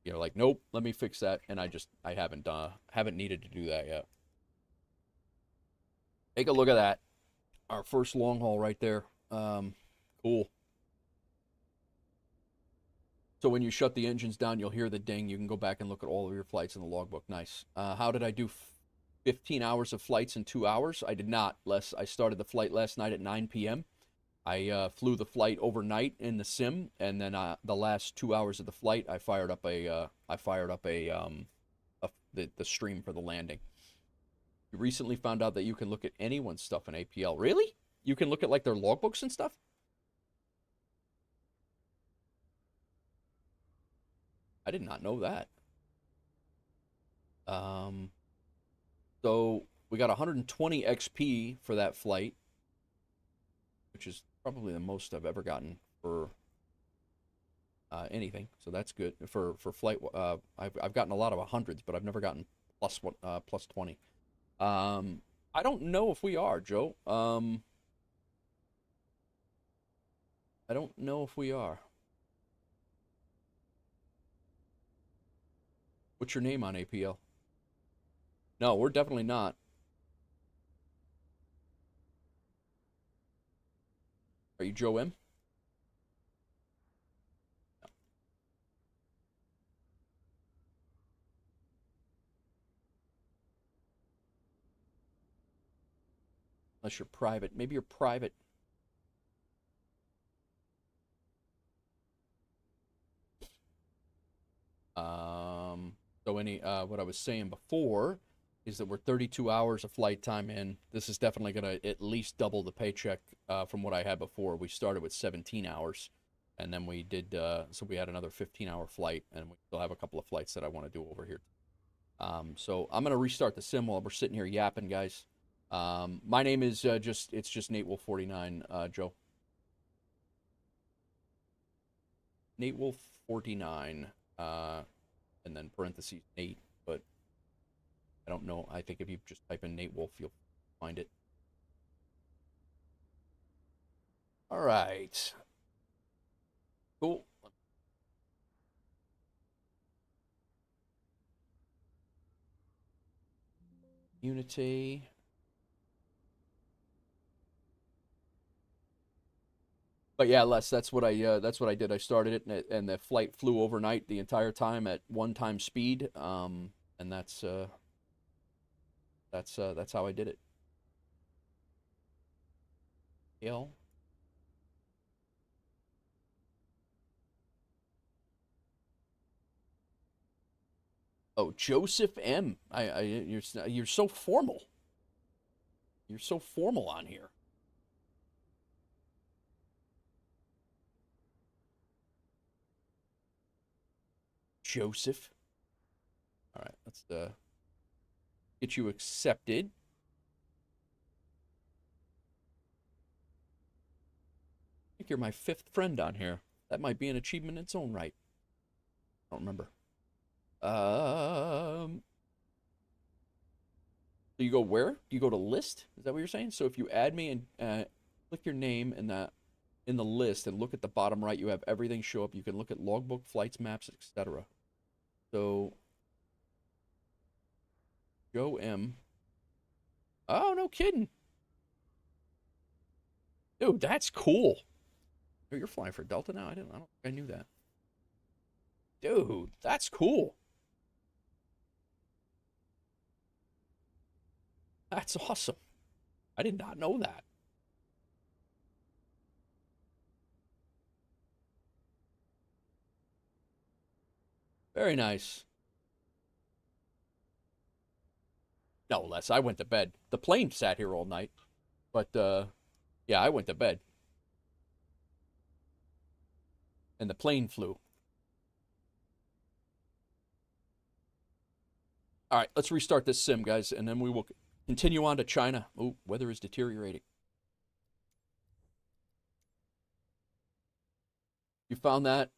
You know, like, nope, let me fix that, and I haven't needed to do that yet. Take a look at that. Our first long haul right there. Cool. So when you shut the engines down, you'll hear the ding. You can go back and look at all of your flights in the logbook. Nice. How did I do? 15 hours of flights in 2 hours? I did not. I started the flight last night at 9 p.m. I flew the flight overnight in the sim, and then the last 2 hours of the flight, I fired up the stream for the landing. We recently found out that you can look at anyone's stuff in APL. Really? You can look at like their logbooks and stuff? I did not know that. So we got 120 XP for that flight, which is probably the most I've ever gotten for anything. So that's good for flight. I've gotten a lot of hundreds, but I've never gotten plus 20. I don't know if we are, Joe. I don't know if we are. What's your name on APL? No, we're definitely not. Are you Joe M? No. Unless you're private. Maybe you're private. So what I was saying before is that we're 32 hours of flight time in. This is definitely going to at least double the paycheck from what I had before. We started with 17 hours, and then we did, so we had another 15-hour flight, and we still have a couple of flights that I want to do over here. So I'm going to restart the sim while we're sitting here yapping, guys. My name is just Nate Wolf 49, Joe. Nate Wolf 49, and then parentheses Nate, but I don't know. I think if you just type in Nate Wolf, you'll find it. All right. Cool. Unity. But yeah, Les, that's what I did. I started it, and the flight flew overnight the entire time at 1 time speed. And that's how I did it. Hail. Oh, Joseph M. You're so formal. You're so formal on here. Joseph. All right, let's get you accepted. I think you're my 5th friend on here. That might be an achievement in its own right. I don't remember. So you go where? You go to list? Is that what you're saying? So if you add me and click your name in the list and look at the bottom right, you have everything show up. You can look at logbook, flights, maps, etc. So Joe M. Oh, no kidding. Dude, that's cool. Oh, you're flying for Delta now? I don't think I knew that. Dude, that's cool. That's awesome. I did not know that. Very nice. No, Les, I went to bed. The plane sat here all night. But yeah, I went to bed. And the plane flew. All right, let's restart this sim, guys, and then we will continue on to China. Oh, weather is deteriorating. You found that?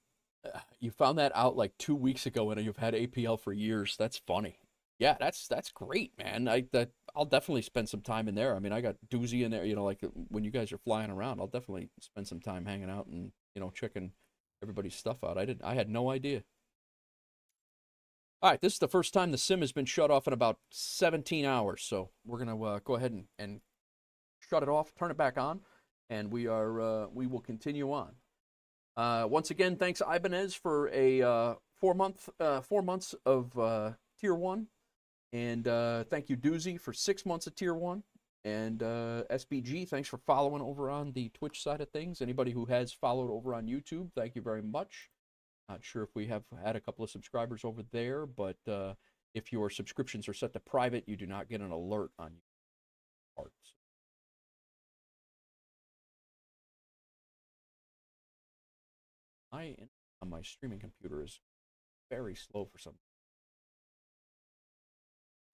You found that out like 2 weeks ago, and you've had APL for years. That's funny. Yeah, that's great, man. I'll definitely spend some time in there. I mean, I got Doozy in there. You know, like when you guys are flying around, I'll definitely spend some time hanging out and checking everybody's stuff out. I had no idea. All right, this is the first time the sim has been shut off in about 17 hours, so we're gonna go ahead and shut it off, turn it back on, and we will continue on. Once again, thanks Ibanez for a 4 months of Tier 1. And thank you, Doozy, for 6 months of Tier 1. And SBG, thanks for following over on the Twitch side of things. Anybody who has followed over on YouTube, thank you very much. Not sure if we have had a couple of subscribers over there, but if your subscriptions are set to private, you do not get an alert on your parts. On my streaming computer is very slow for some.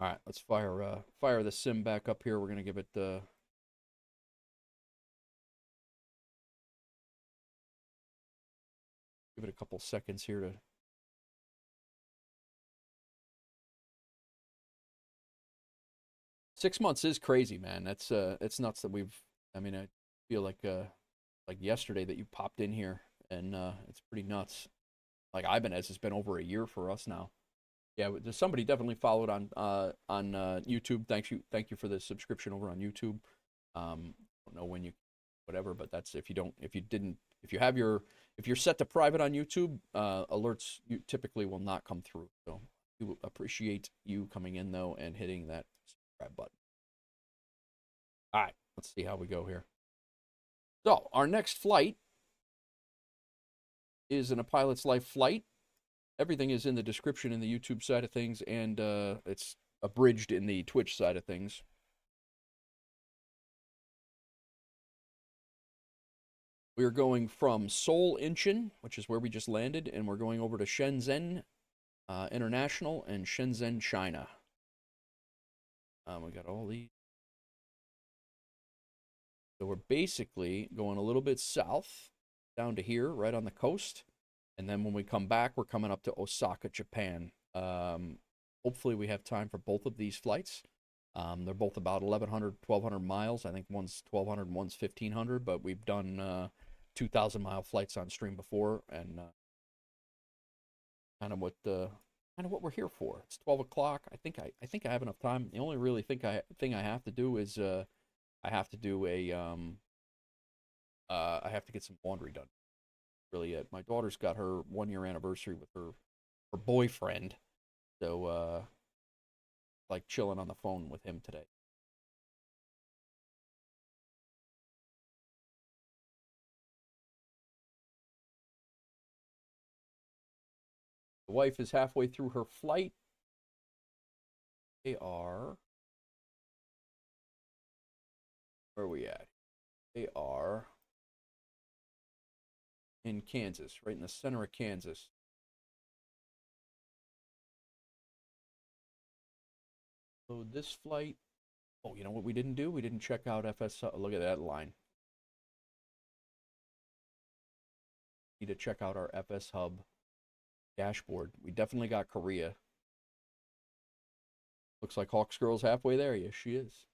All right, let's fire the sim back up here. We're gonna give it a couple seconds here to. 6 months is crazy, man. That's it's nuts that we've. I mean, I feel like yesterday that you popped in here, and it's pretty nuts. Like Ibanez has been over a year for us now. Yeah, somebody definitely followed on YouTube. Thank you for the subscription over on YouTube. I don't know when you, whatever, but that's if you're set to private on YouTube, alerts you typically will not come through. So we appreciate you coming in though and hitting that subscribe button. All right, let's see how we go here. So our next flight is a pilot's life flight. Everything is in the description in the YouTube side of things, and it's abridged in the Twitch side of things. We are going from Seoul, Incheon, which is where we just landed, and we're going over to Shenzhen International and Shenzhen, China. We got all these. So we're basically going a little bit south down to here, right on the coast. And then when we come back, we're coming up to Osaka, Japan. hopefully we have time for both of these flights. They're both about 1,100, 1,200 miles. I think one's 1,200 and one's 1,500, but we've done 2,000-mile flights on stream before, and kind of what we're here for. It's 12 o'clock. I think I have enough time. The only really thing I have to do is I have to do I have to get some laundry done. Really, it. My daughter's got her 1-year anniversary with her boyfriend, so like chilling on the phone with him today. The wife is halfway through her flight. They are. Where are we at? They are in Kansas, right in the center of Kansas. So this flight. Oh, you know what we didn't do? We didn't check out FS. Look at that line. Need to check out our FS Hub dashboard. We definitely got Korea. Looks like Hawks Girl's halfway there. Yes, she is.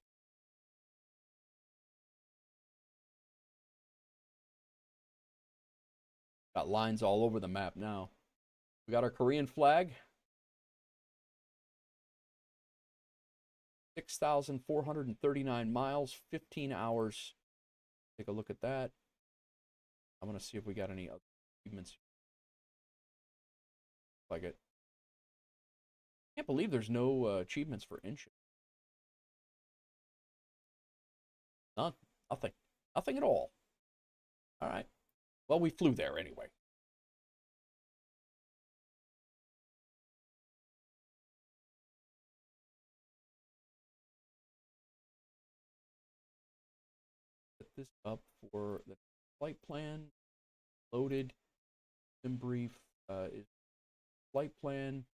Got lines all over the map now. We got our Korean flag. 6,439 miles, 15 hours. Take a look at that. I'm going to see if we got any other achievements. Like it. Can't believe there's no achievements for inch. None. Nothing. Nothing at all. All right. Well, we flew there anyway. Set this up for the flight plan. Loaded. Sim brief is flight plan.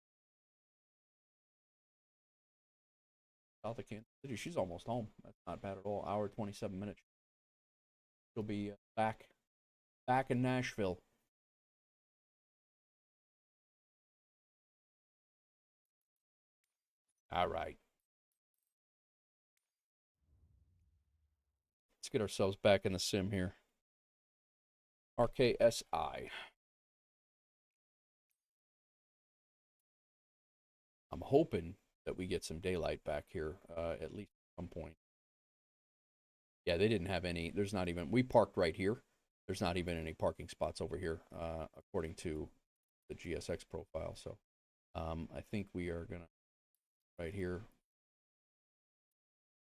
South of Kansas City. She's almost home. That's not bad at all. Hour 27 minutes. She'll be back in Nashville. All right. Let's get ourselves back in the sim here. RKSI. I'm hoping that we get some daylight back here at least at some point. Yeah, they didn't have any. There's not even. We parked right here. There's not even any parking spots over here, according to the GSX profile. So I think we are going to, right here,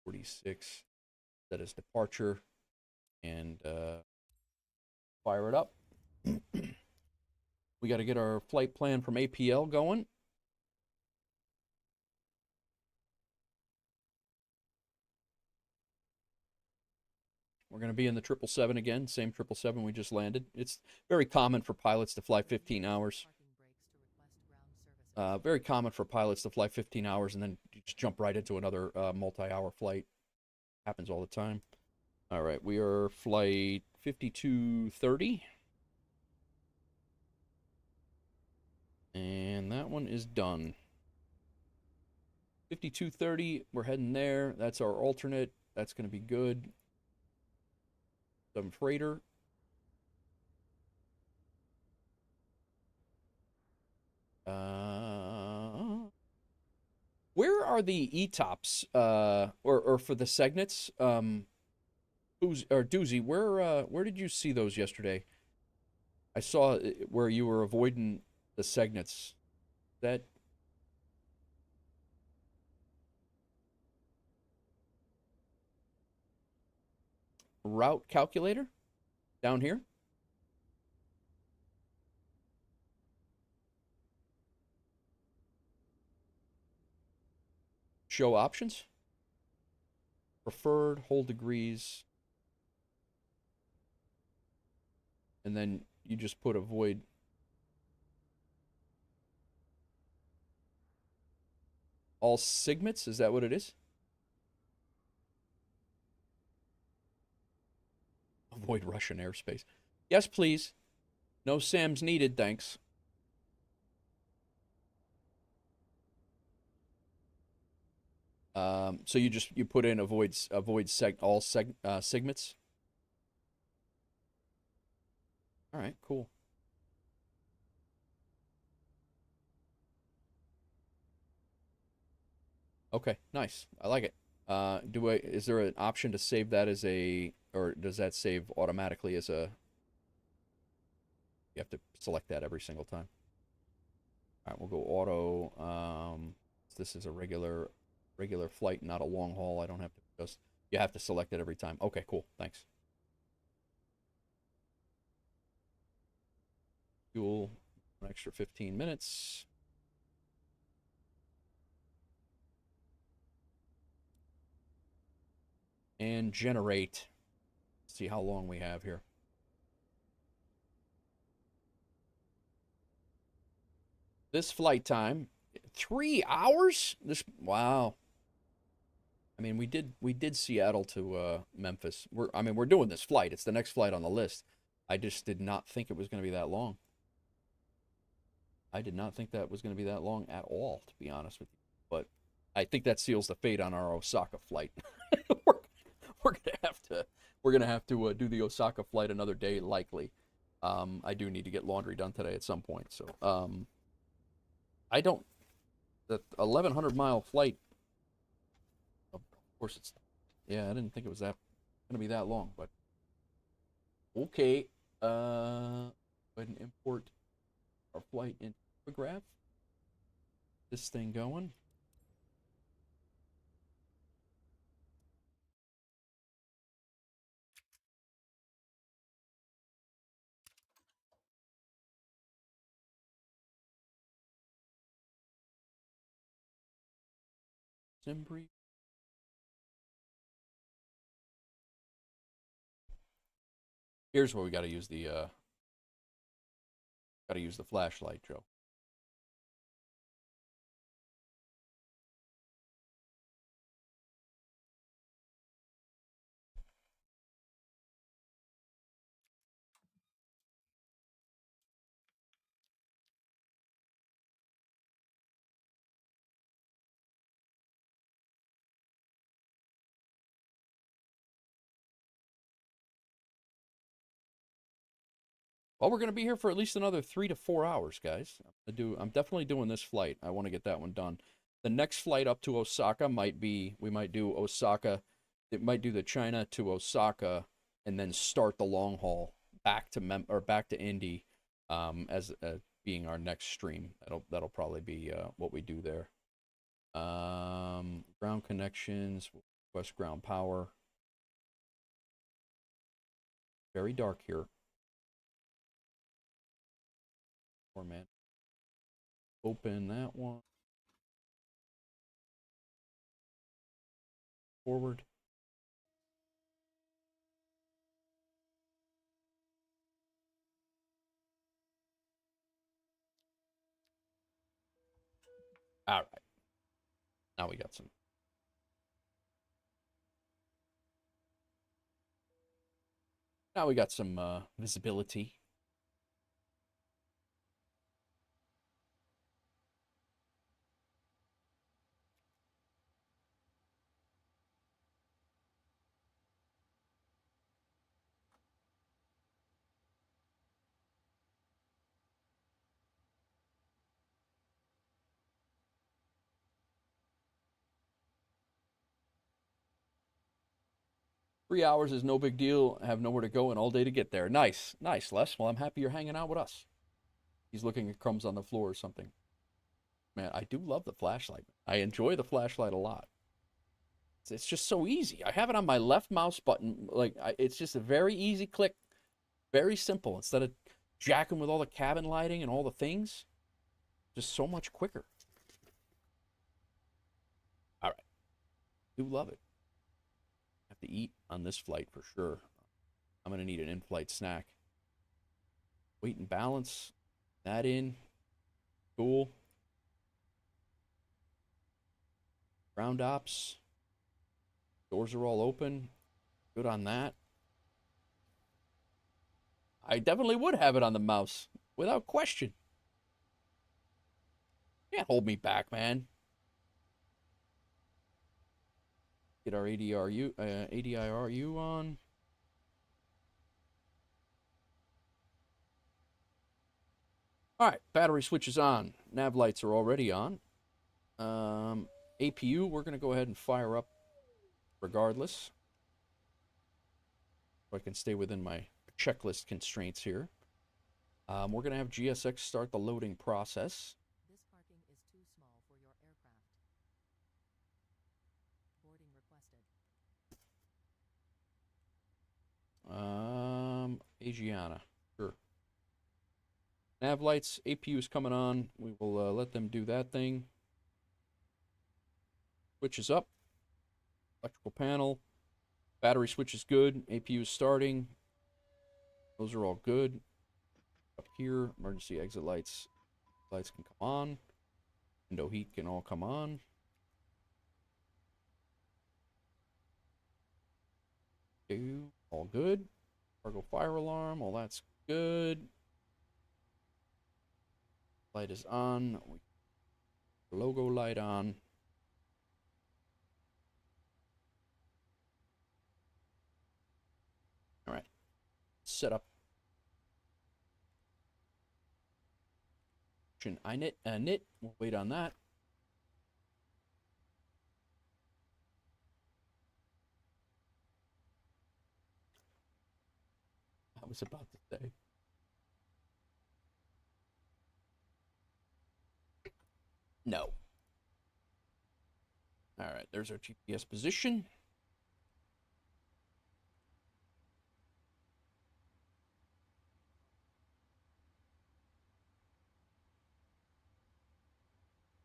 46, that is departure, and fire it up. We got to get our flight plan from APL going. We're going to be in the 777 again, same 777 we just landed. It's very common for pilots to fly 15 hours. Very common for pilots to fly 15 hours and then just jump right into another multi-hour flight. Happens all the time. All right, we are flight 5230. And that one is done. 5230, we're heading there. That's our alternate. That's going to be good. Some freighter. Where are the ETOPS or for the Segnets? Doozy, where did you see those yesterday? I saw where you were avoiding the Segnets. That route calculator down here? Show options. Preferred, hold degrees. And then you just put avoid. All segments, is that what it is? Avoid Russian airspace. Yes, please. No SAMs needed, thanks. So you put in avoid all segments. All right, cool. Okay, nice. I like it. Is there an option to save that as a, or does that save automatically as a, you have to select that every single time? All right, we'll go auto. This is a regular flight, not a long haul. I don't have to just, you have to select it every time. Okay, cool. Thanks. Fuel, an extra 15 minutes. And generate. Let's see how long we have here. This flight time, 3 hours? Wow. I mean, we did Seattle to Memphis. We're doing this flight. It's the next flight on the list. I just did not think it was going to be that long. I did not think that was going to be that long at all, to be honest with you. But I think that seals the fate on our Osaka flight. we're gonna have to do the Osaka flight another day, likely. I do need to get laundry done today at some point. So I don't. The 1,100-mile flight. Of course, it's. Yeah, I didn't think it was that gonna be that long, but okay. Go ahead and import our flight into Graph. This thing going. Simbrief. Here's where we got to use the flashlight, Joe. Well, we're going to be here for at least another 3 to 4 hours, guys. I'm definitely doing this flight. I want to get that one done. The next flight up to Osaka we might do Osaka. It might do the China to Osaka and then start the long haul back to Indy as being our next stream. That'll probably be what we do there. Ground connections, request ground power. Very dark here. Format. Open that one. Forward. All right. Now we got some. Now we got some visibility. Three hours is no big deal. I have nowhere to go and all day to get there. Nice, nice, Les. Well, I'm happy you're hanging out with us. He's looking at crumbs on the floor or something. Man, I do love the flashlight. I enjoy the flashlight a lot. It's just so easy. I have it on my left mouse button. It's just a very easy click. Very simple. Instead of jacking with all the cabin lighting and all the things, just so much quicker. All right. Do love it. Have to eat on this flight for sure. I'm going to need an in-flight snack. Weight and balance. That in. Cool. Ground ops. Doors are all open. Good on that. I definitely would have it on the mouse. Without question. Can't hold me back, man. Get our ADIRU on. All right, battery switch is on. Nav lights are already on. APU, we're going to go ahead and fire up regardless. So I can stay within my checklist constraints here. We're going to have GSX start the loading process. This parking is too small for your aircraft. Boarding requested. Asiana, sure. Nav lights, APU is coming on. We will let them do that thing. Switch is up. Electrical panel. Battery switch is good. APU is starting. Those are all good. Up here, emergency exit lights. Lights can come on. Window heat can all come on. All good. Cargo fire alarm, all that's good. Light is on. Logo light on. All right. Set up. Knit. We'll wait on that. I was about to say. No. All right, there's our GPS position.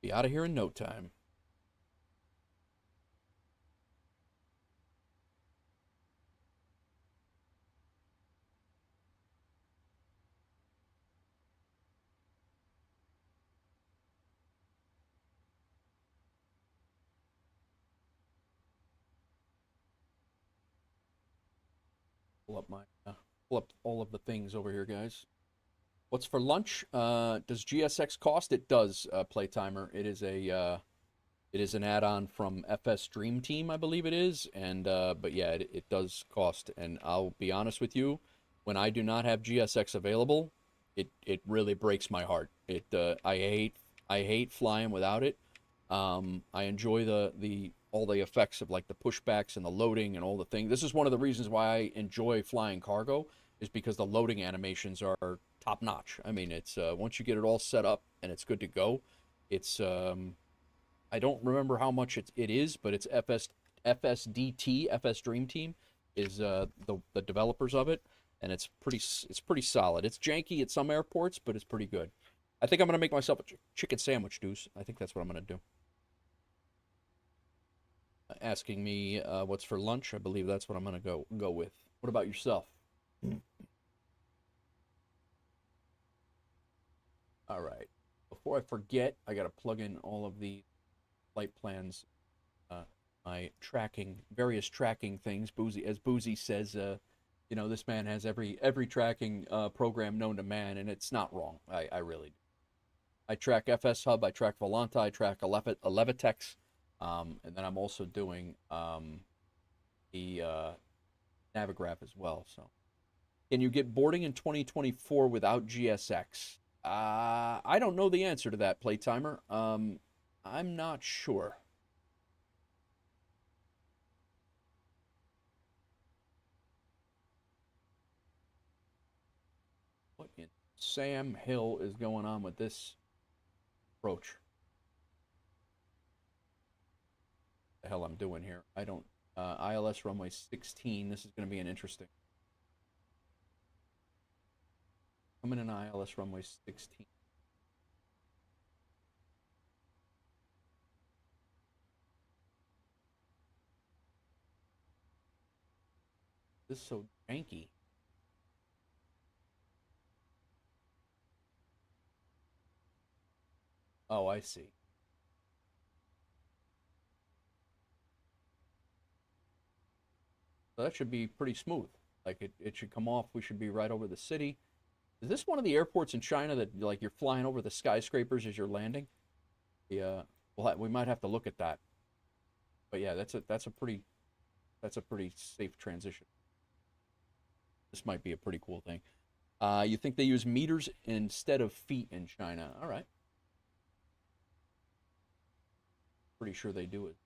Be out of here in no time. Pull up all of the things over here, guys. What's for lunch? Does GSX cost? It does, Playtimer. It is an add-on from FS Dream Team, I believe it is. And but yeah, it does cost. And I'll be honest with you, when I do not have GSX available, it really breaks my heart. I hate flying without it. I enjoy all the effects of like the pushbacks and the loading and all the things. This is one of the reasons why I enjoy flying cargo, is because the loading animations are top notch. I mean, it's once you get it all set up and it's good to go, it's I don't remember how much it is, but it's FSDT, FS Dream Team is the developers of it, and it's pretty solid. It's janky at some airports, but it's pretty good. I think I'm gonna make myself a chicken sandwich, Deuce. I think that's what I'm gonna do. Asking me what's for lunch, I believe that's what I'm gonna go with. What about yourself? All right. Before I forget, I gotta plug in all of the flight plans, my various tracking things. Boozy says, you know, this man has every tracking program known to man, and it's not wrong. I really do. I track FS Hub, I track Volanta, I track Levitex, and then I'm also doing the Navigraph as well. So, can you get boarding in 2024 without GSX? I don't know the answer to that, Playtimer. I'm not sure. What in Sam Hill is going on with this approach? The hell I'm doing here? I don't. ILS runway 16. This is going to be an interesting. I'm in an ILS runway 16. This is so janky. Oh, I see. So that should be pretty smooth. Like it should come off. We should be right over the city. Is this one of the airports in China that like you're flying over the skyscrapers as you're landing? Yeah, we might have to look at that. But yeah, that's a pretty safe transition. This might be a pretty cool thing. You think they use meters instead of feet in China? All right. Pretty sure they do it.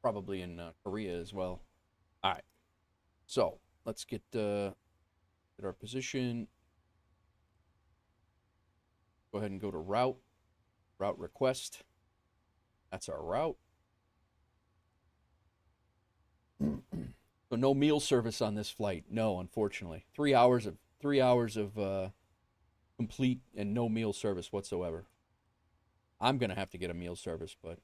Probably in Korea as well. All right. So let's get our position. Go ahead and go to route request. That's our route. So no meal service on this flight. No, unfortunately. 3 hours of complete and no meal service whatsoever. I'm gonna have to get a meal service, but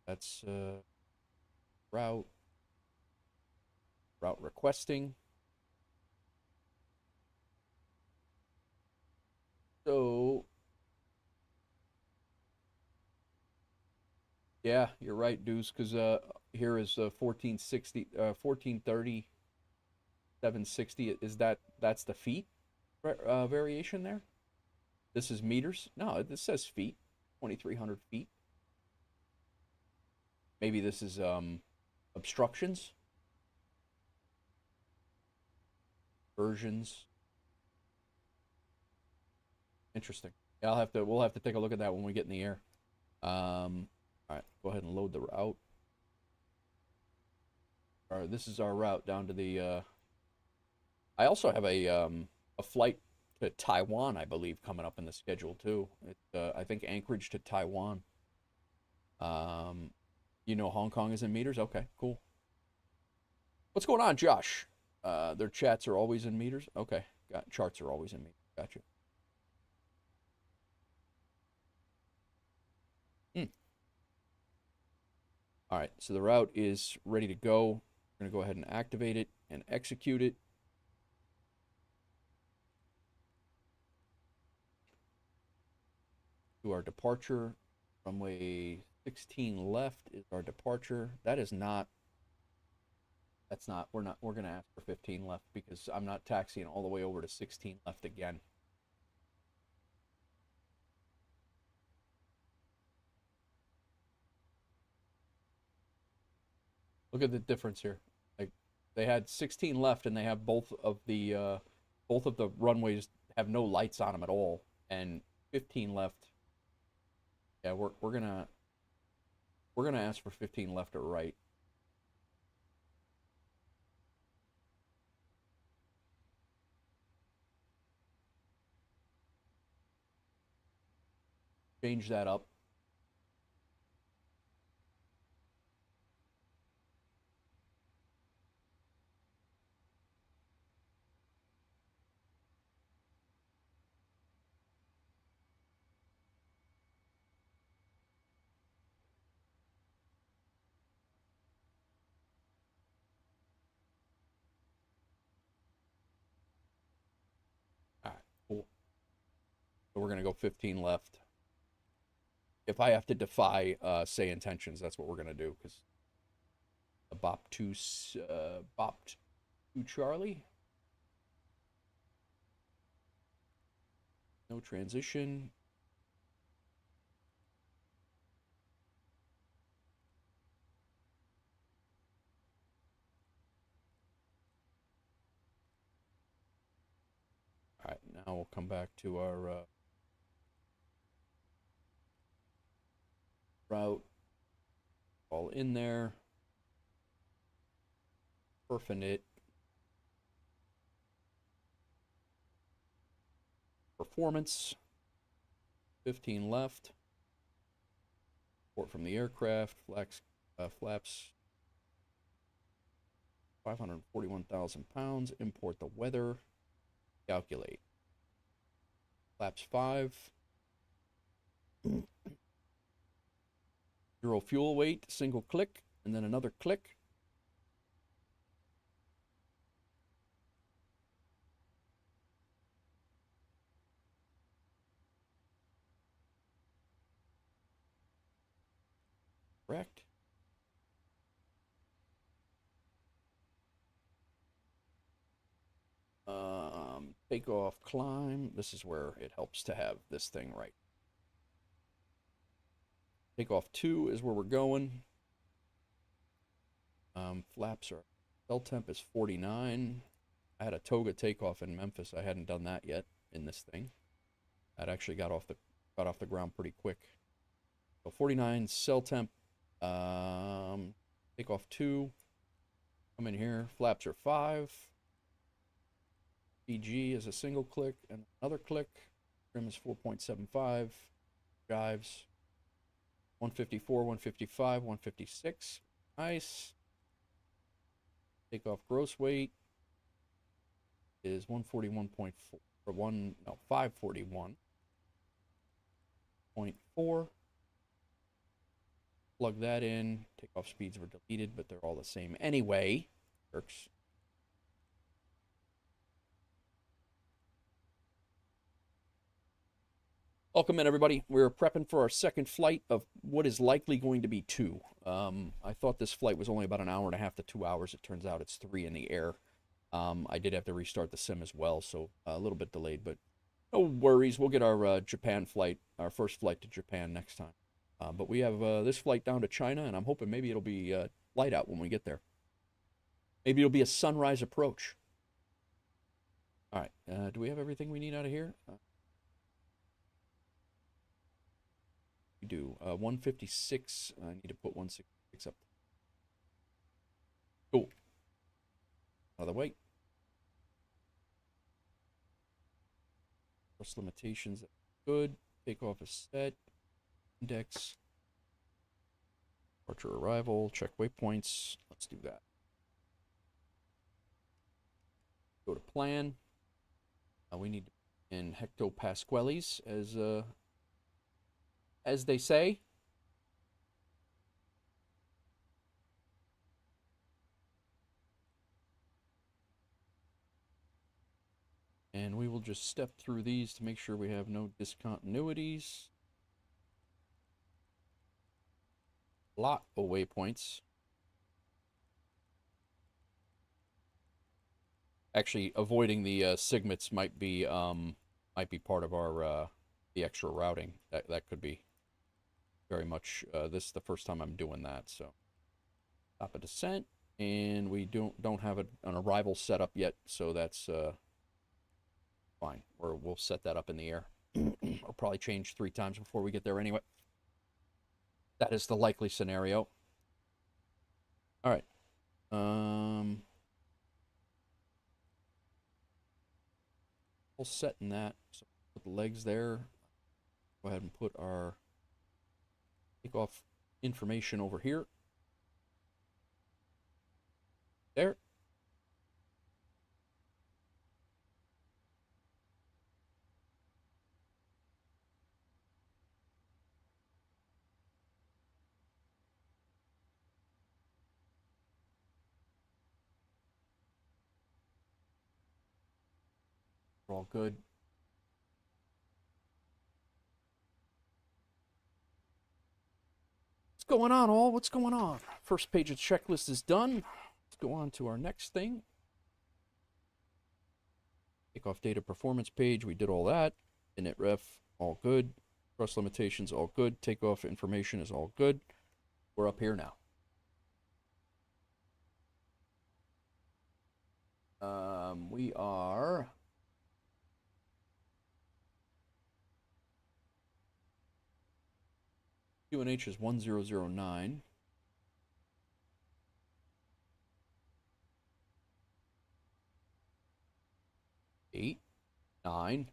that's route requesting. So yeah, you're right, Deuce, because here is 1460, 1430, 760. That's the feet variation there? This is meters? No, this says feet. 2,300 feet. Maybe this is obstructions. Versions. Interesting. Yeah, we'll have to take a look at that when we get in the air. All right, go ahead and load the route. All right, this is our route down to the I also have a flight to Taiwan, I believe, coming up in the schedule too. It's I think Anchorage to Taiwan. You know Hong Kong is in meters? Okay, cool. What's going on, Josh? Their chats are always in meters? Okay, charts are always in meters. Gotcha. All right, so the route is ready to go. We're going to go ahead and activate it and execute it. To our departure, runway 16 left is our departure. That's not, we're going to ask for 15 left because I'm not taxiing all the way over to 16 left again. Look at the difference here. Like they had 16 left, and they have both of the runways have no lights on them at all, and 15 left. Yeah, we're gonna ask for 15 left or right. Change that up. All right, cool. So we're gonna go 15 left. If I have to defy SayIntentions, that's what we're gonna do because the bop to Charlie. No transition. All right, now we'll come back to our route. All in there. Perfing it. Performance. 15 left. Report from the aircraft. Flaps. 541,000 pounds. Import the weather. Calculate. Flaps 5. 0 fuel weight. Single click. And then another click. Correct. Takeoff, climb. This is where it helps to have this thing right. Takeoff 2 is where we're going. Flaps are, cell temp is 49. I had a toga takeoff in Memphis. I hadn't done that yet in this thing. That actually got off the ground pretty quick. So 49 cell temp. Takeoff 2. Come in here. Flaps are 5. PG is a single click and another click. Trim is 4.75. Jives 154, 155, 156. Nice. Takeoff gross weight is 141.4 or 541.4. Plug that in. Takeoff speeds were deleted, but they're all the same anyway. Works. Welcome in, everybody. We're prepping for our second flight of what is likely going to be 2. I thought this flight was only about an hour and a half to 2 hours. It turns out it's 3 in the air. I did have to restart the sim as well, so a little bit delayed, but no worries. We'll get our Japan flight, our first flight to Japan next time. But we have this flight down to China, and I'm hoping maybe it'll be light out when we get there. Maybe it'll be a sunrise approach. All right. Do we have everything we need out of here? We do. 156. I need to put 166 up. Cool. Out of the way. Plus limitations. Good. Takeoff is set. Index. Departure arrival. Check waypoints. Let's do that. Go to plan. We need in hectopascales as they say. And we will just step through these to make sure we have no discontinuities. Lot of waypoints. Actually, avoiding the sigmets might be part of our the extra routing. That could be very much. This is the first time I'm doing that. So, stop a descent, and we don't have an arrival set up yet. So that's fine. Or we'll set that up in the air. I'll probably change 3 times before we get there anyway. That is the likely scenario. All right. We'll set in that. So put the legs there. Go ahead and put our takeoff information over here. There. We're all good. What's going on, all? What's going on? First page of the checklist is done. Let's go on to our next thing. Takeoff data performance page. We did all that. Init ref, all good. Thrust limitations, all good. Takeoff information is all good. We're up here now. We are... QNH is 1009. 8, 9.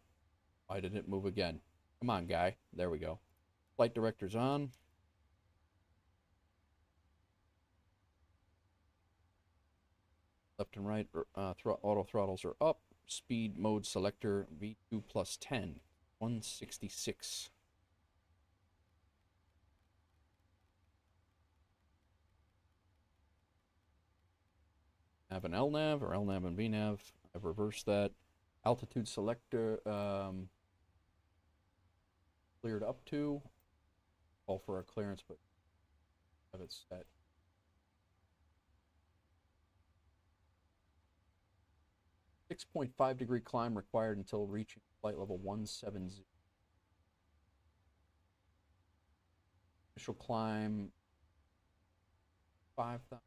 Why did it move again? Come on, guy. There we go. Flight director's on. Left and right auto throttles are up. Speed mode selector V2 plus 10. 166. Have an LNAV or LNAV and VNAV. I've reversed that. Altitude selector cleared up to. Call for a clearance, but have it set. 6.5 degree climb required until reaching flight level 170. Initial climb 5,000.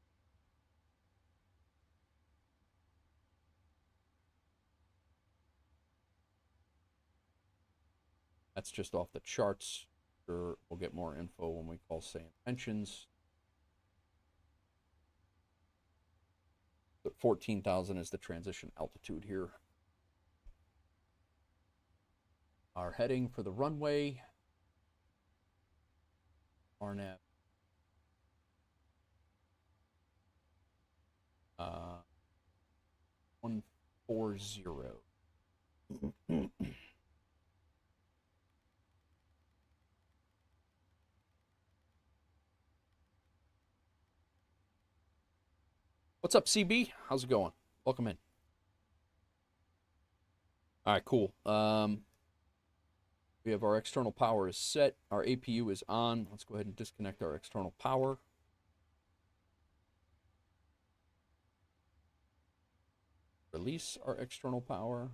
That's just off the charts. Sure, we'll get more info when we call SayIntentions. 14,000 is the transition altitude here. Our heading for the runway. RNAV. 140. What's up, CB? How's it going? Welcome in. All right, cool. We have our external power is set. Our APU is on. Let's go ahead and disconnect our external power. Release our external power.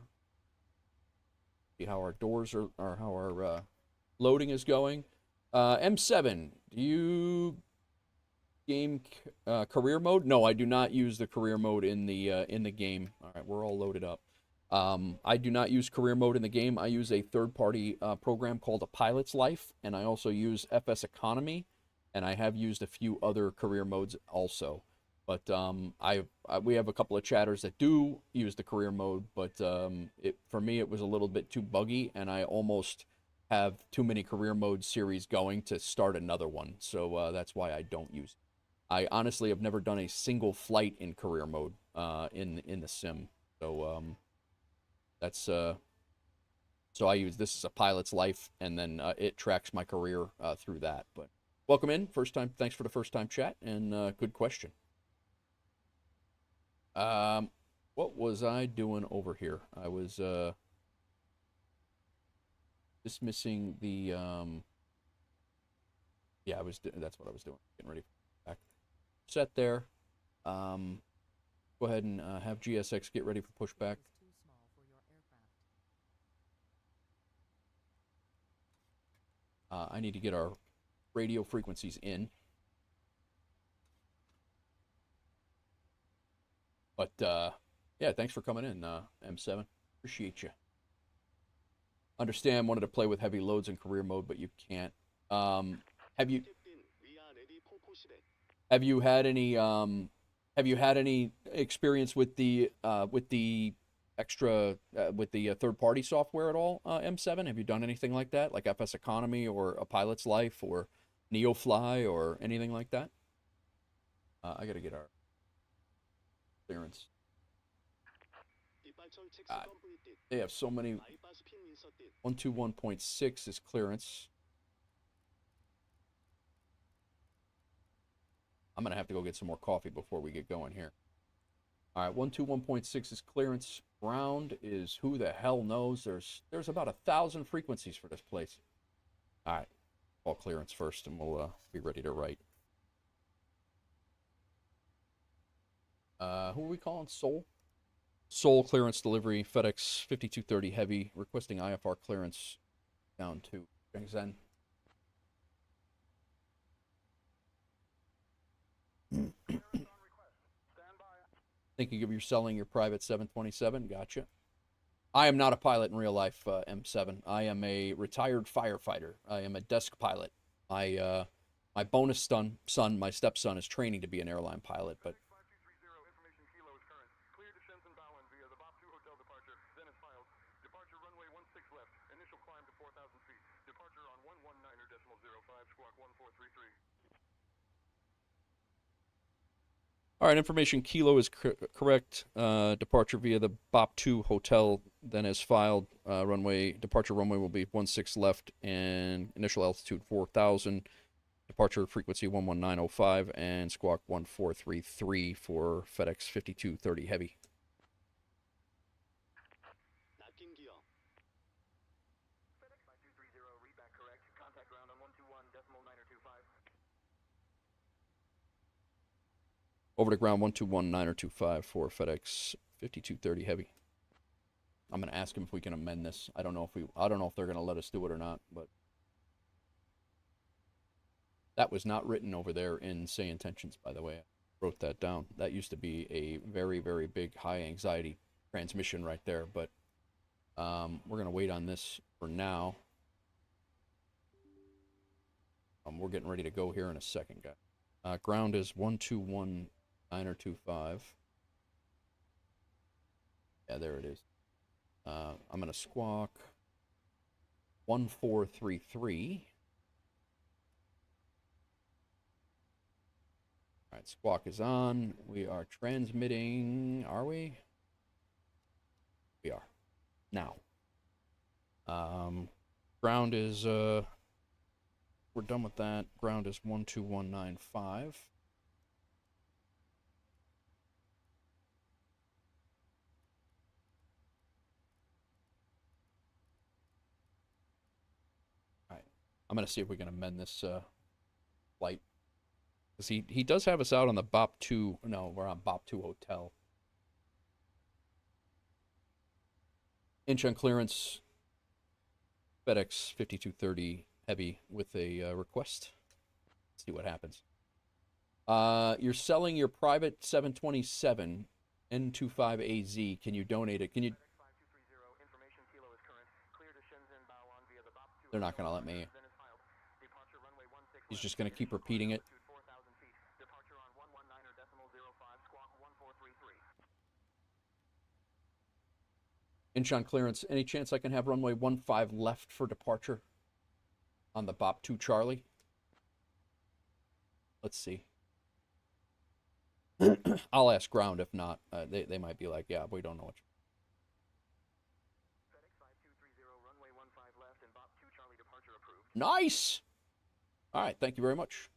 See how our doors are, or how our loading is going. M7, do you game career mode? No, I do not use the career mode in the game. All right, we're all loaded up. I do not use career mode in the game. I use a third-party program called A Pilot's Life, and I also use FS Economy, and I have used a few other career modes also. But we have a couple of chatters that do use the career mode, but for me it was a little bit too buggy, and I almost have too many career mode series going to start another one. So that's why I don't use it. I honestly have never done a single flight in career mode in the sim. So that's so I use this as A Pilot's Life, and then it tracks my career through that. But welcome in, first time. Thanks for the first time chat, and good question. What was I doing over here? I was dismissing the yeah, that's what I was doing, getting ready for back. Set there. Go ahead and have GSX get ready for pushback. Too small for your aircraft. I need to get our radio frequencies in. But yeah, thanks for coming in, M7. Appreciate you. Understand, wanted to play with heavy loads in career mode, but you can't. Have you had any experience with the extra with the third-party software at all, M7? Have you done anything like that, like FS Economy or A Pilot's Life or NeoFly or anything like that? I gotta get our clearance. They have so many. 121.6 is clearance. I'm gonna have to go get some more coffee before we get going here. All right, 121.6 is clearance. Ground is who the hell knows. There's about 1,000 frequencies for this place. All right, all clearance first, and we'll be ready to write. Who are we calling? Seoul? Seoul clearance delivery, FedEx 5230 heavy, requesting IFR clearance down to Shenzhen. Thinking of you selling your private 727? Gotcha. I am not a pilot in real life, M7. I am a retired firefighter. I am a desk pilot. My bonus son, my stepson, is training to be an airline pilot, but all right, information Kilo is correct. Departure via the BOP2 hotel, then as filed. Departure runway will be 16 left, and initial altitude 4,000. Departure frequency 11905, and squawk 1433 for FedEx 5230 heavy. Over to ground 121.925 for FedEx 5230 heavy. I'm gonna ask him if we can amend this. I don't know if they're gonna let us do it or not, but that was not written over there in SayIntentions, by the way. I wrote that down. That used to be a very, very big high anxiety transmission right there, but we're gonna wait on this for now. We're getting ready to go here in a second, guys. Ground is 121925. Yeah, there it is. I'm gonna squawk 1433. All right, squawk is on. We are transmitting. Are we? We are. Now. Ground is we're done with that. Ground is 12195. All right. I'm gonna see if we can amend this flight. Because he does have us out on the BOP 2. No, we're on BOP 2 hotel. Inch on clearance. FedEx 5230 heavy with a request. Let's see what happens. You're selling your private 727 N25AZ. Can you donate it? Can you? They're not going to let me. He's just going to keep repeating it. Inch on clearance. Any chance I can have runway 15 left for departure on the BOP 2 Charlie? Let's see. I'll ask ground. If not, they might be like, yeah, we don't know what. FedEx 5230, runway 15 left and BOP 2 Charlie departure approved. Nice. All right, thank you very much.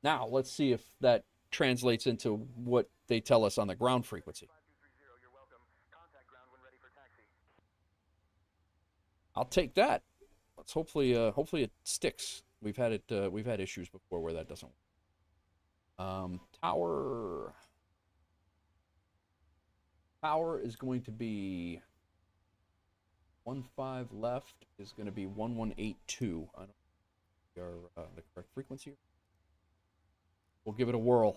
Now let's see if that translates into what they tell us on the ground frequency. 5230, you're welcome. Contact ground when ready for taxi. I'll take that. Let's hopefully it sticks. We've had issues before where that doesn't work. Tower is going to be 15 left is going to be 1182. I don't know the correct frequency. We'll give it a whirl.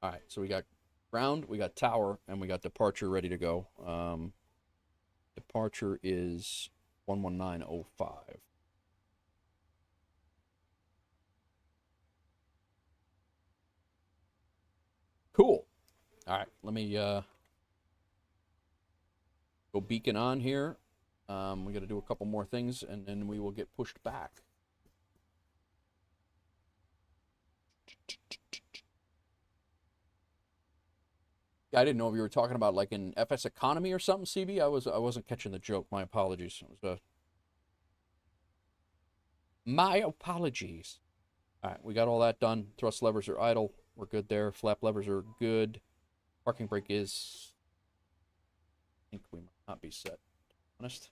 All right, so we got ground, we got tower, and we got departure ready to go. Departure is 11905. Cool. All right, let me go beacon on here. We got to do a couple more things, and then we will get pushed back. I didn't know if you were talking about like an FS economy or something, CB. I wasn't catching the joke. My apologies. It was, my apologies. All right, we got all that done. Thrust levers are idle. We're good there. Flap levers are good. Parking brake is. I think we might not be set. Honest.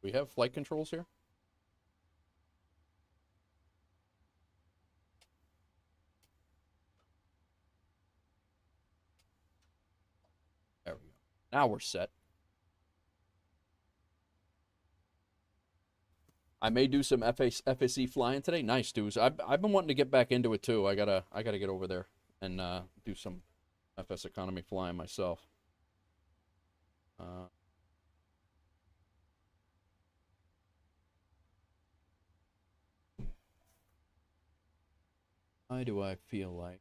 We have flight controls here. There we go. Now we're set. I may do some FSE flying today. Nice, dudes. I've been wanting to get back into it too. I gotta get over there and do some FS economy flying myself. Why do I feel like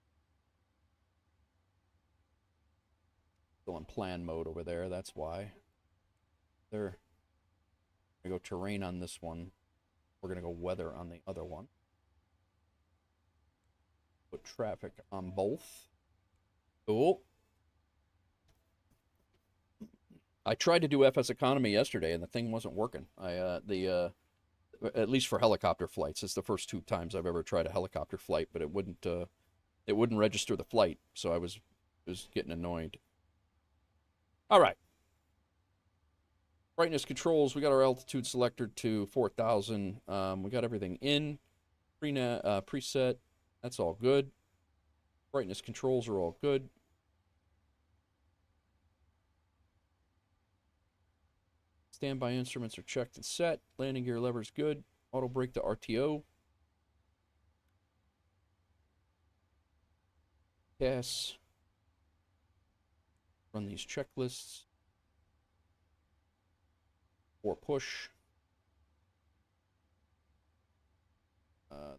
still in plan mode over there? That's why. There. We go terrain on this one. We're gonna go weather on the other one. Put traffic on both. Cool. I tried to do FS economy yesterday and the thing wasn't working. The at least for helicopter flights. It's the first 2 times I've ever tried a helicopter flight, but it wouldn't register the flight, so I was getting annoyed. All right. Brightness controls, we got our altitude selector to 4,000. We got everything in. Preset, that's all good. Brightness controls are all good. Standby instruments are checked and set. Landing gear lever's good. Auto brake to RTO. Gas. Run these checklists. 4 push.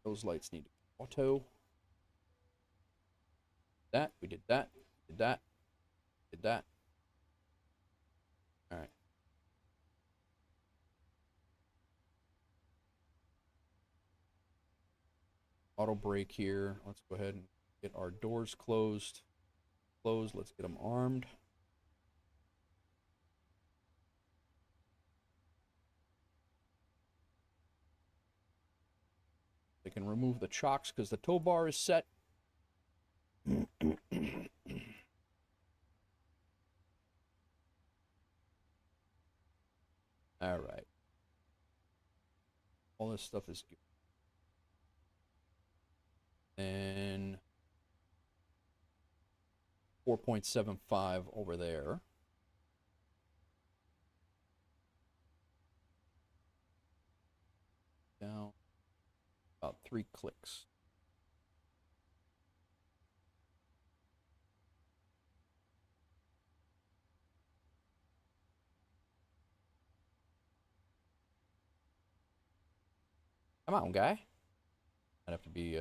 Those lights need auto. That, we did that, did that, did that. All right. Auto brake here. Let's go ahead and get our doors closed. Let's get them armed. They can remove the chocks because the tow bar is set. All right. All this stuff is good. And 4.75 over there. Down about 3 clicks. Come on, guy. I'd have to be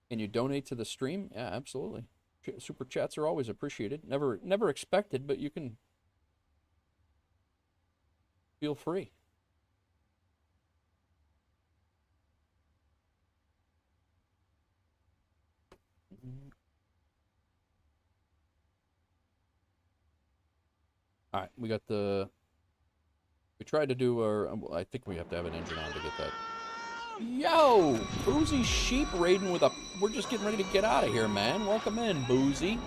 Can you donate to the stream? Yeah, absolutely. Super chats are always appreciated. Never expected, but you can feel free. All right, we got the. We tried to do our. I think we have to have an engine on to get that. Yo, Boozy Sheep raiding with a. We're just getting ready to get out of here, man. Welcome in, Boozy.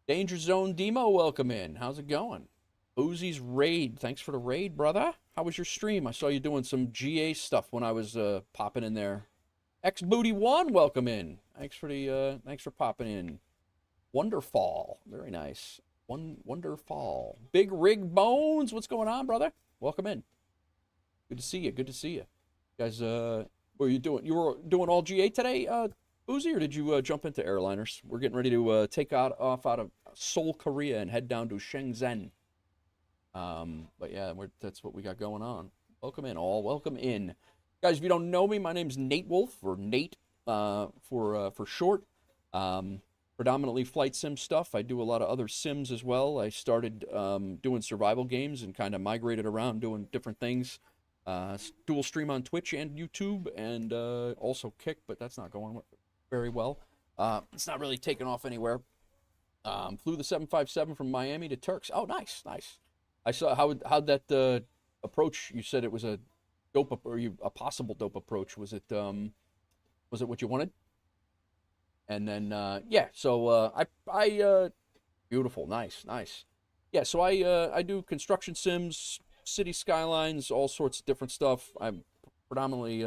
Danger Zone Demo, welcome in. How's it going? Boozy's raid. Thanks for the raid, brother. How was your stream? I saw you doing some GA stuff when I was popping in there. X Booty One, welcome in. Thanks for popping in. Wonderfall, very nice. Wonderfall. Big Rig Bones, what's going on, brother? Welcome in. Good to see you. Good to see you. Guys, what were you doing? You were doing all GA today, Boozy, or did you jump into airliners? We're getting ready to take off out of Seoul, Korea, and head down to Shenzhen. But yeah, that's what we got going on. Welcome in, all. Welcome in. Guys, if you don't know me, my name's Nate Wolf, or Nate for short. Predominantly flight sim stuff. I do a lot of other sims as well. I started doing survival games and kind of migrated around doing different things. Dual stream on Twitch and YouTube, and also Kick, but that's not going very well. It's not really taking off anywhere. Flew the 757 from Miami to Turks. Oh, nice, nice. I saw how'd that approach. You said it was a dope or a possible dope approach. Was it what you wanted? And then yeah, so I beautiful, nice. Yeah, so I do construction sims, city skylines, all sorts of different stuff. I'm predominantly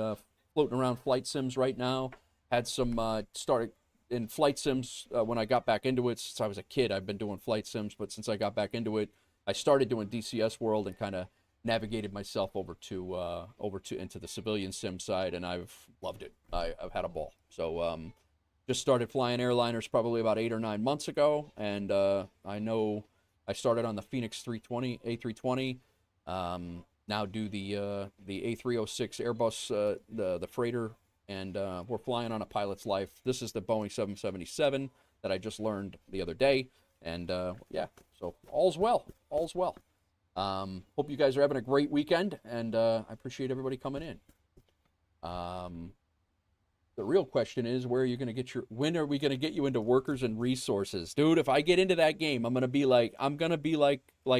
floating around flight sims right now. Had some started in flight sims when I got back into it. Since I was a kid, I've been doing flight sims, but since I got back into it, I started doing DCS World and kind of navigated myself over to into the civilian sim side, and I've loved it. I've had a ball. So just started flying airliners probably about 8 or 9 months ago, and I know I started on the Phoenix A320. Now do the A306 Airbus, the freighter, and we're flying on a pilot's life. This is the Boeing 777 that I just learned the other day, and yeah, so all's well. Hope you guys are having a great weekend, and I appreciate everybody coming in. The real question is, where are you going to get when are we going to get you into workers and resources? Dude, if I get into that game, I'm going to be like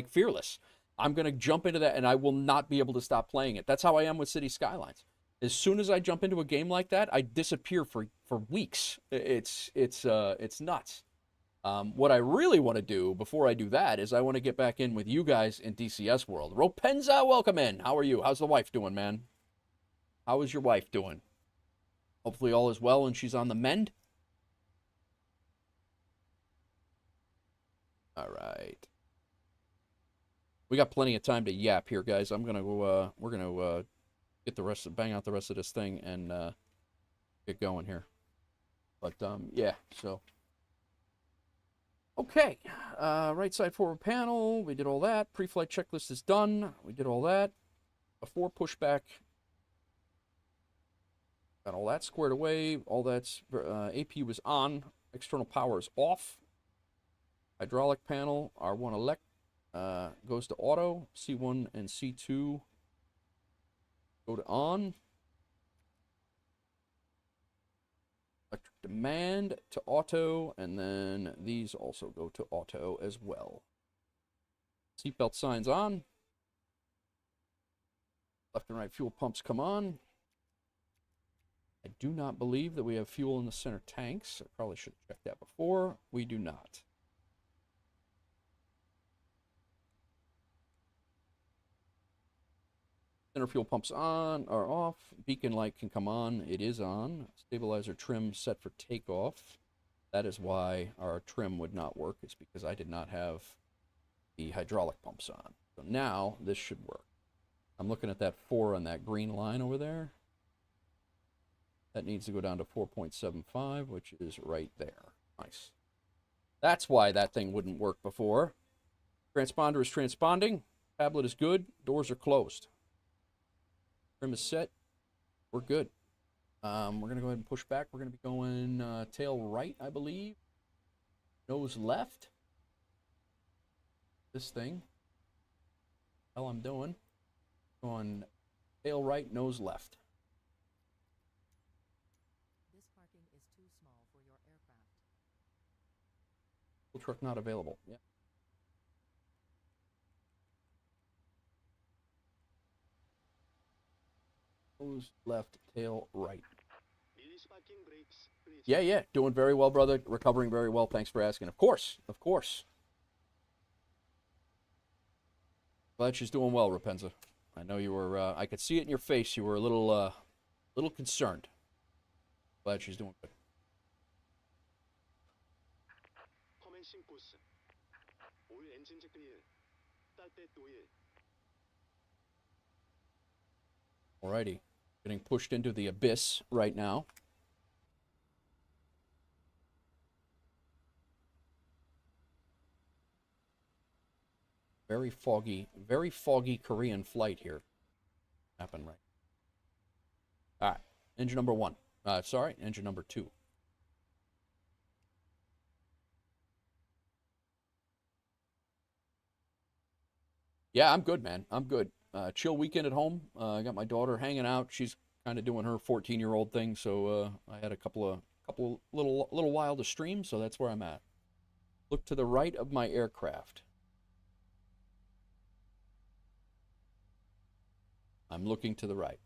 Fearless. I'm going to jump into that and I will not be able to stop playing it. That's how I am with City Skylines. As soon as I jump into a game like that, I disappear for weeks. It's nuts. What I really want to do before I do that is I want to get back in with you guys in DCS World. Ropenza, welcome in. How are you? How's the wife doing, man? How is your wife doing? Hopefully all is well and she's on the mend. All right. We got plenty of time to yap here, guys. We're gonna get bang out the rest of this thing and get going here. But yeah, so okay. Right side forward panel, we did all that. Pre-flight checklist is done. We did all that. Before pushback. Got all that squared away. All that's AP was on. External power is off. Hydraulic panel, R1 elect goes to auto. C1 and C2 go to on. Electric demand to auto, and then these also go to auto as well. Seatbelt signs on. Left and right fuel pumps come on. I do not believe that we have fuel in the center tanks. I probably should have checked that before. We do not. Center fuel pumps on or off. Beacon light can come on. It is on. Stabilizer trim set for takeoff. That is why our trim would not work. It's because I did not have the hydraulic pumps on. So now this should work. I'm looking at that 4 on that green line over there. That needs to go down to 4.75, which is right there. Nice. That's why that thing wouldn't work before. Transponder is transponding. Tablet is good. Doors are closed. Trim is set. We're good. We're going to go ahead and push back. We're going to be going tail right, I believe. Nose left. This thing. Hell, I'm doing. Going tail right, nose left. This parking is too small for your aircraft. Fuel truck not available. Yeah. Nose left, tail right. Yeah. Doing very well, brother. Recovering very well. Thanks for asking. Of course. Glad she's doing well, Rapenza. I know you were, I could see it in your face. You were a little concerned. Glad she's doing good. Alrighty. Getting pushed into the abyss right now. Very foggy Korean flight here. Happen right. All right, engine number 1. Engine number 2. Yeah, I'm good, man. I'm good. Chill weekend at home. I got my daughter hanging out. She's kind of doing her 14-year-old thing, so I had a couple little while to stream, so that's where I'm at. Look to the right of my aircraft. I'm looking to the right.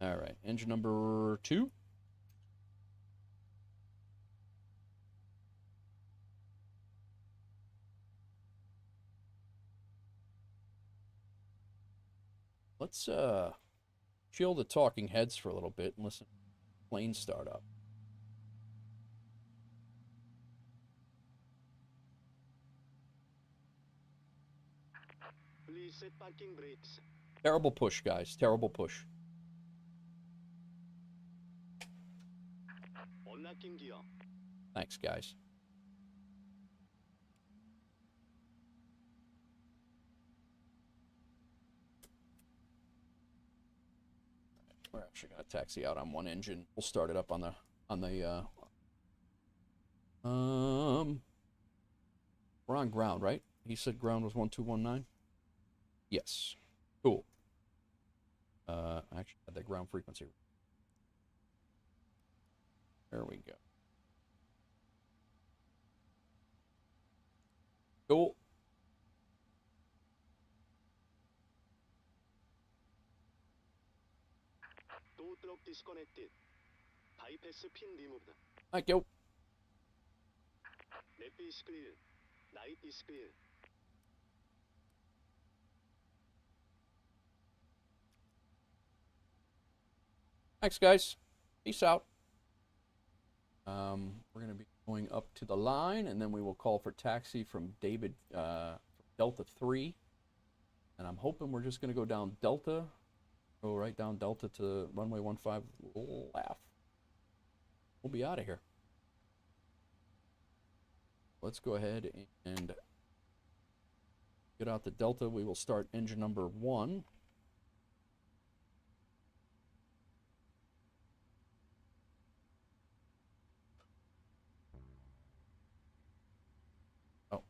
All right, engine number 2. Let's chill the talking heads for a little bit and listen to plane start up. Please set parking brakes. Terrible push, guys. Terrible push. Unlocking gear. Thanks, guys. We're actually going to taxi out on one engine. We'll start it up on the We're on ground, right? He said ground was 1219? Yes. Cool. I actually had that ground frequency. There we go. Cool. Tow truck disconnected. Bypass pin removed. Thank you. Left is clear. Right is clear. Thanks, guys. Peace out. We're going to be going up to the line, and then we will call for taxi from David, from Delta 3. And I'm hoping we're just going to go down Delta, go right down Delta to runway 15 left. We'll be out of here. Let's go ahead and get out the Delta. We will start engine number 1. Oh.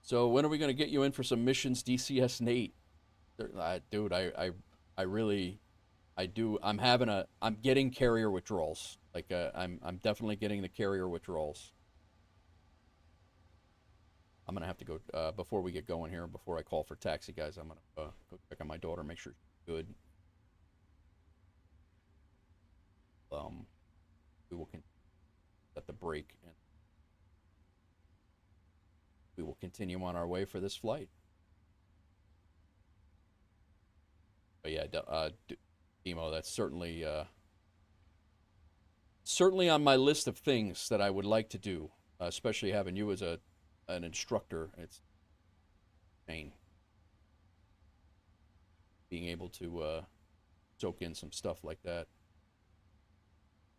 So when are we going to get you in for some missions, DCS Nate? Dude, I really, I do. I'm getting carrier withdrawals. Like, I'm definitely getting the carrier withdrawals. I'm gonna have to go before we get going here. Before I call for taxi, guys, I'm gonna go check on my daughter, make sure she's good. We will at the break, and we will continue on our way for this flight. But yeah, Demo, that's certainly certainly on my list of things that I would like to do, especially having you as an instructor. It's pain being able to soak in some stuff like that.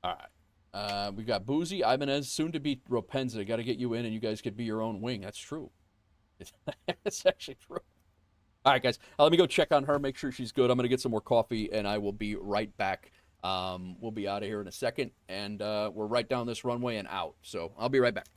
All right. We got Boozy, Ibanez, soon to be Ropenza. Got to get you in, and you guys could be your own wing. That's true. It's actually true. All right, guys. Let me go check on her, make sure she's good. I'm going to get some more coffee, and I will be right back. We'll be out of here in a second, and we're right down this runway and out. So I'll be right back.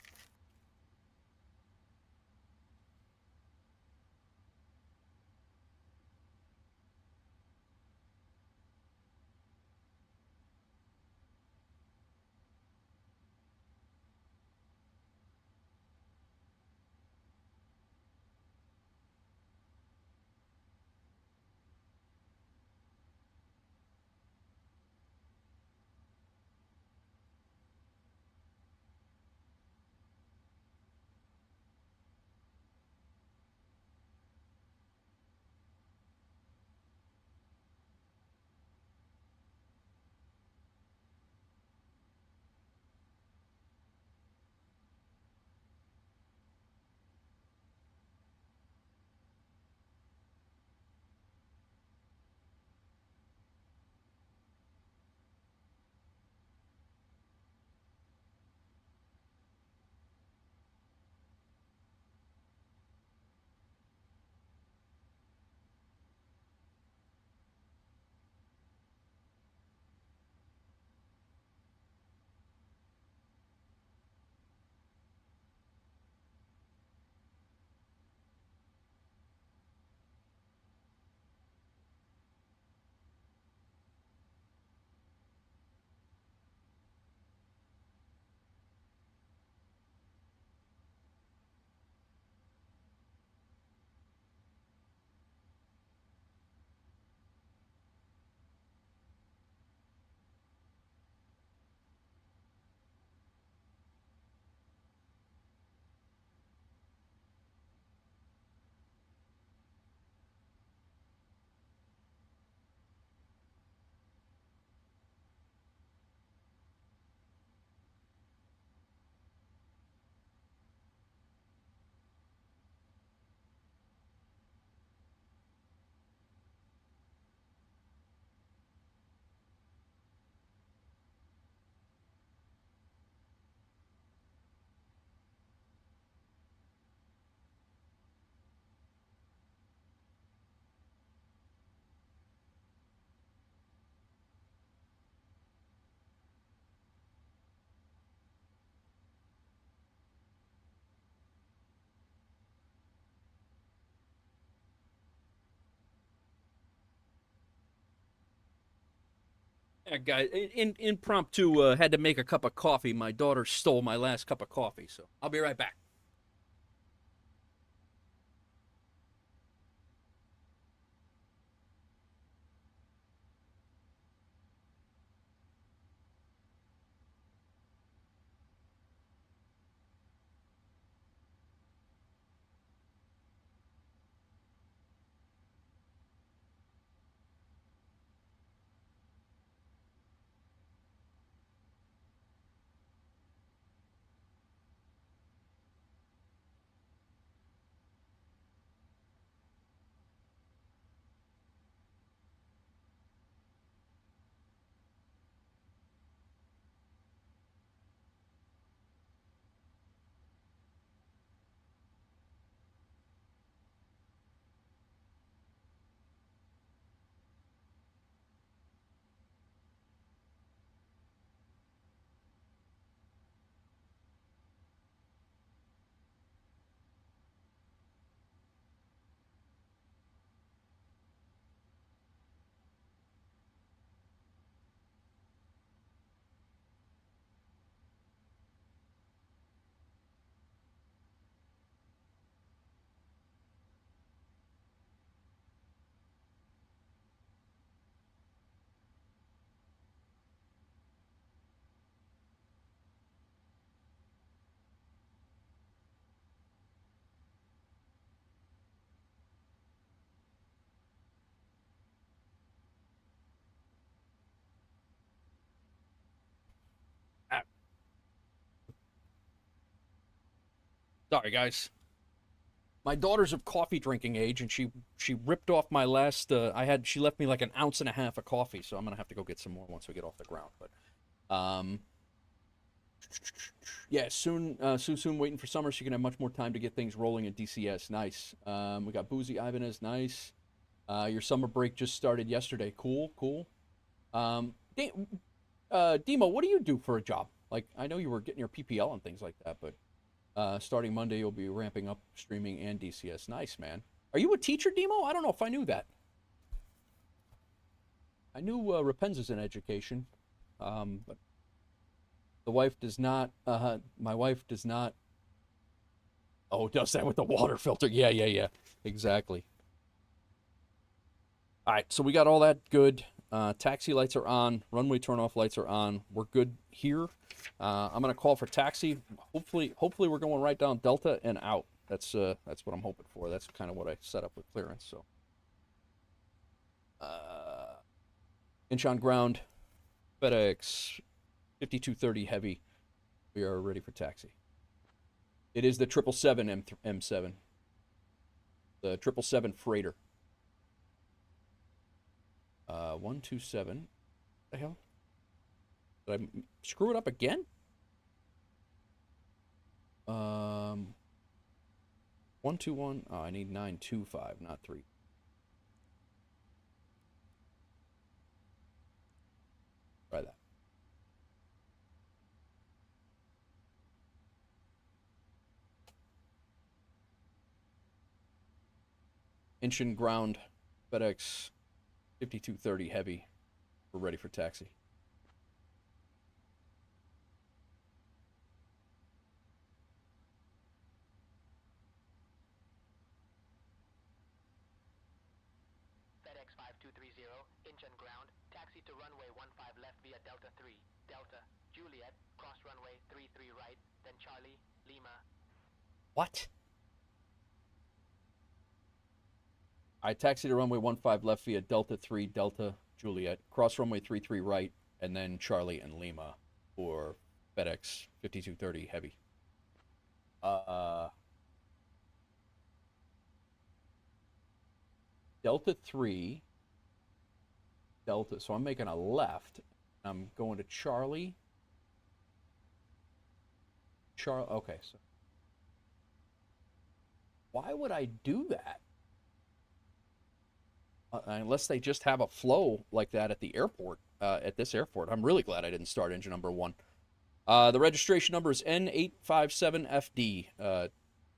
Guys, impromptu had to make a cup of coffee. My daughter stole my last cup of coffee, so I'll be right back. Sorry, guys. My daughter's of coffee drinking age, and she ripped off my last. She left me like an ounce and a half of coffee, so I'm gonna have to go get some more once we get off the ground. But, yeah, soon. Waiting for summer, so you can have much more time to get things rolling at DCS. Nice. We got Boozy Ibanez. Nice. Your summer break just started yesterday. Cool. Demo, what do you do for a job? Like, I know you were getting your PPL and things like that, but. Starting Monday, you'll be ramping up streaming and DCS. Nice, man. Are you a teacher, Demo? I don't know if I knew that. I knew Rapenza's in education, but the wife does not. My wife does not. Oh, does that with the water filter? Yeah. Exactly. All right, so we got all that good. Taxi lights are on. Runway turnoff lights are on. We're good here. I'm gonna call for taxi. Hopefully we're going right down Delta and out. That's what I'm hoping for. That's kind of what I set up with clearance. So, inch on ground, FedEx 5230 heavy. We are ready for taxi. It is the 777 M7, the 777 freighter. 127. What the hell? Did I screw it up again? 121. Oh, I need 925, not 3. Try that. Inch and ground, FedEx 5230 heavy. We're ready for taxi. FedEx 5230, inch and ground, taxi to runway 15 left via Delta 3, Delta, Juliet, cross runway 33 right, then Charlie, Lima. What? I taxi to runway 15 left via Delta 3, Delta, Juliet, cross runway 33 right, and then Charlie and Lima for FedEx 5230 heavy. Delta 3, Delta, so I'm making a left. I'm going to Charlie. Okay, so why would I do that? Unless they just have a flow like that at the airport, at this airport. I'm really glad I didn't start engine number 1. The registration number is N857FD,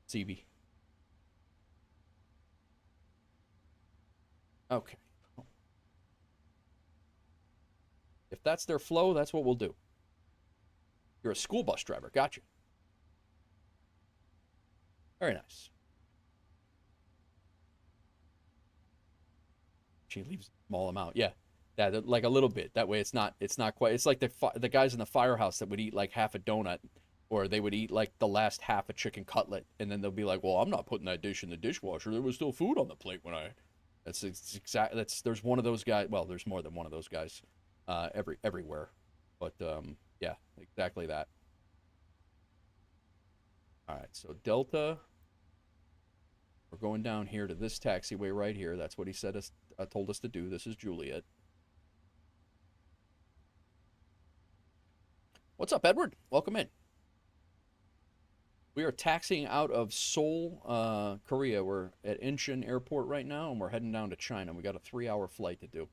CB. Okay. If that's their flow, that's what we'll do. You're a school bus driver. Gotcha. Very nice. She leaves a small amount. Yeah. Yeah, like a little bit. That way it's not quite. It's like the guys in the firehouse that would eat like half a donut, or they would eat like the last half a chicken cutlet, and then they'll be like, "Well, I'm not putting that dish in the dishwasher. There was still food on the plate when I." There's one of those guys. Well, there's more than one of those guys, everywhere, but yeah, exactly that. All right, so Delta. We're going down here to this taxiway right here. That's what he told us to do. This is Juliet. What's up, Edward? Welcome in. We are taxiing out of Seoul, Korea. We're at Incheon Airport right now, and we're heading down to China. We got a 3-hour flight to do.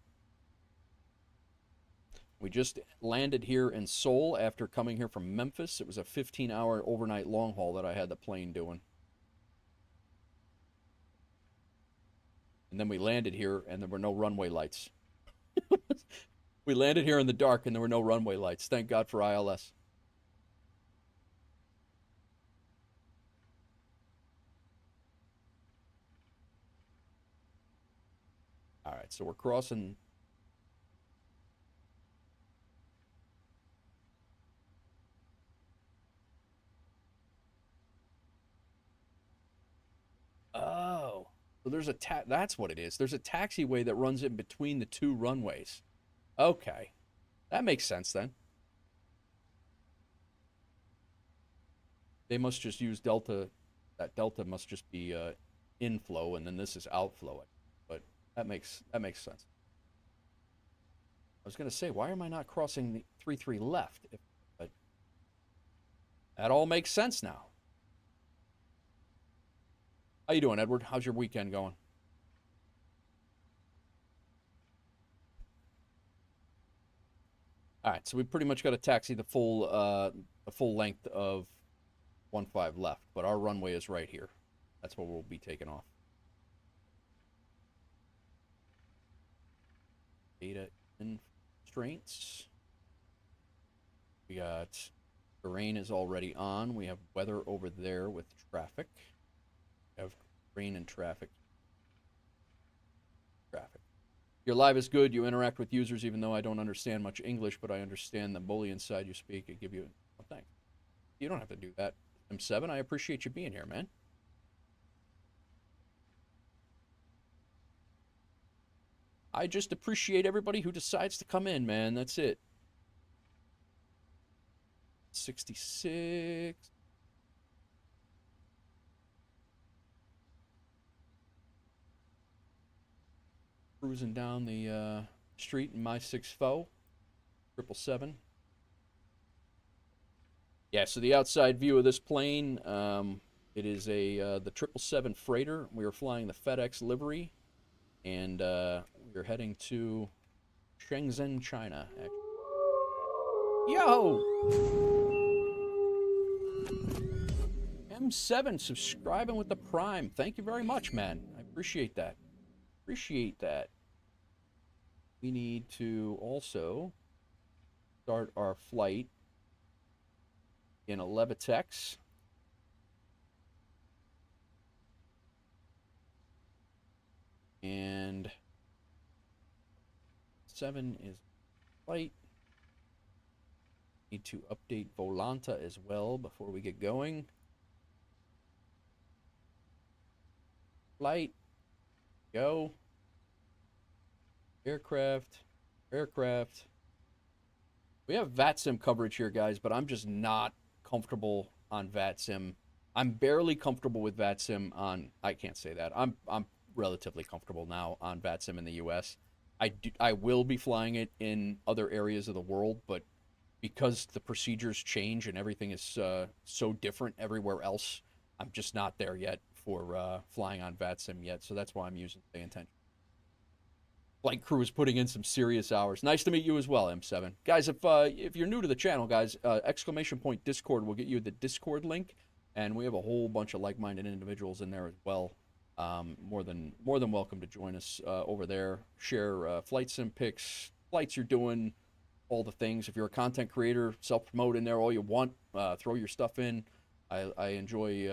We just landed here in Seoul after coming here from Memphis. It was a 15-hour overnight long haul that I had the plane doing. And then we landed here, and there were no runway lights. We landed here in the dark, and there were no runway lights. Thank God for ILS. All right, so we're crossing. Oh, so there's that's what it is. There's a taxiway that runs in between the two runways. Okay, that makes sense then. They must just use Delta. That Delta must just be inflow, and then this is outflow. But that makes sense. I was gonna say, why am I not crossing the 33 left? But that all makes sense now. How you doing, Edward? How's your weekend going? All right, so we pretty much got to taxi the full length of 15 left, but our runway is right here. That's where we'll be taking off. Data constraints. We got terrain is already on. We have weather over there with traffic. We have rain and traffic. Your live is good. You interact with users, even though I don't understand much English, but I understand the Boolean side you speak. I give you thanks. You don't have to do that. M7, I appreciate you being here, man. I just appreciate everybody who decides to come in, man. That's it. 66. Cruising down the street in my 6-4, 777. Yeah, so the outside view of this plane, it is the 777 freighter. We are flying the FedEx livery, and we're heading to Shenzhen, China. Actually. Yo! M7 subscribing with the Prime. Thank you very much, man. I appreciate that. Appreciate that. We need to also start our flight in a Levitex. And 7 is flight. Need to update Volanta as well before we get going. Flight. Go. Aircraft. We have VATSIM coverage here, guys, but I'm just not comfortable on VATSIM. I'm barely comfortable with VATSIM on, I can't say that. I'm relatively comfortable now on VATSIM in the US. I will be flying it in other areas of the world, but because the procedures change and everything is so different everywhere else, I'm just not there yet for flying on VATSIM yet, so that's why I'm using SayIntentions. Flight crew is putting in some serious hours. Nice to meet you as well, M7. Guys, if you're new to the channel, guys, ! Discord will get you the Discord link, and we have a whole bunch of like-minded individuals in there as well. More than welcome to join us over there. Share flight sim pics, flights you're doing, all the things. If you're a content creator, self-promote in there all you want. Throw your stuff in. I enjoy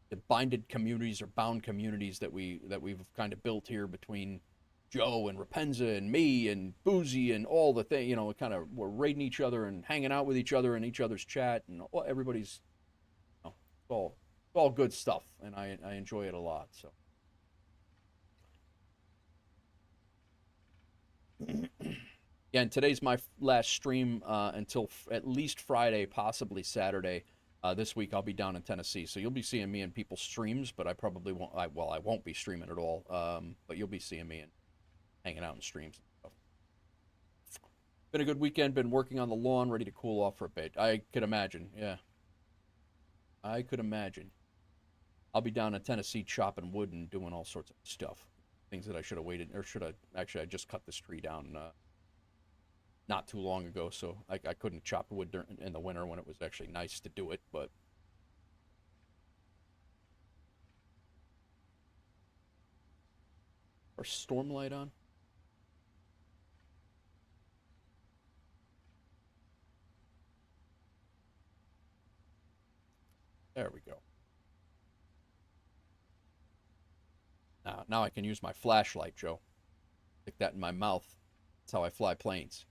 the binded communities or bound communities that we've kind of built here between Joe and Rapenza and me and Boozy and all the thing. You know, we're raiding each other and hanging out with each other in each other's chat, and everybody's, you know, it's all good stuff, and I enjoy it a lot. So. Yeah, and today's my last stream until at least Friday, possibly Saturday. This week I'll be down in Tennessee, so you'll be seeing me in people's streams, but I probably won't. I won't be streaming at all. But you'll be seeing me and hanging out in streams and stuff. Been a good weekend. Been working on the lawn, ready to cool off for a bit. I could imagine. Yeah, I could imagine. I'll be down in Tennessee chopping wood and doing all sorts of stuff. Things that I should have waited, or should have actually. I just cut this tree down not too long ago, so I couldn't chop wood in the winter when it was actually nice to do it, but our storm light on. There we go. Now I can use my flashlight, Joe. Stick that in my mouth. That's how I fly planes.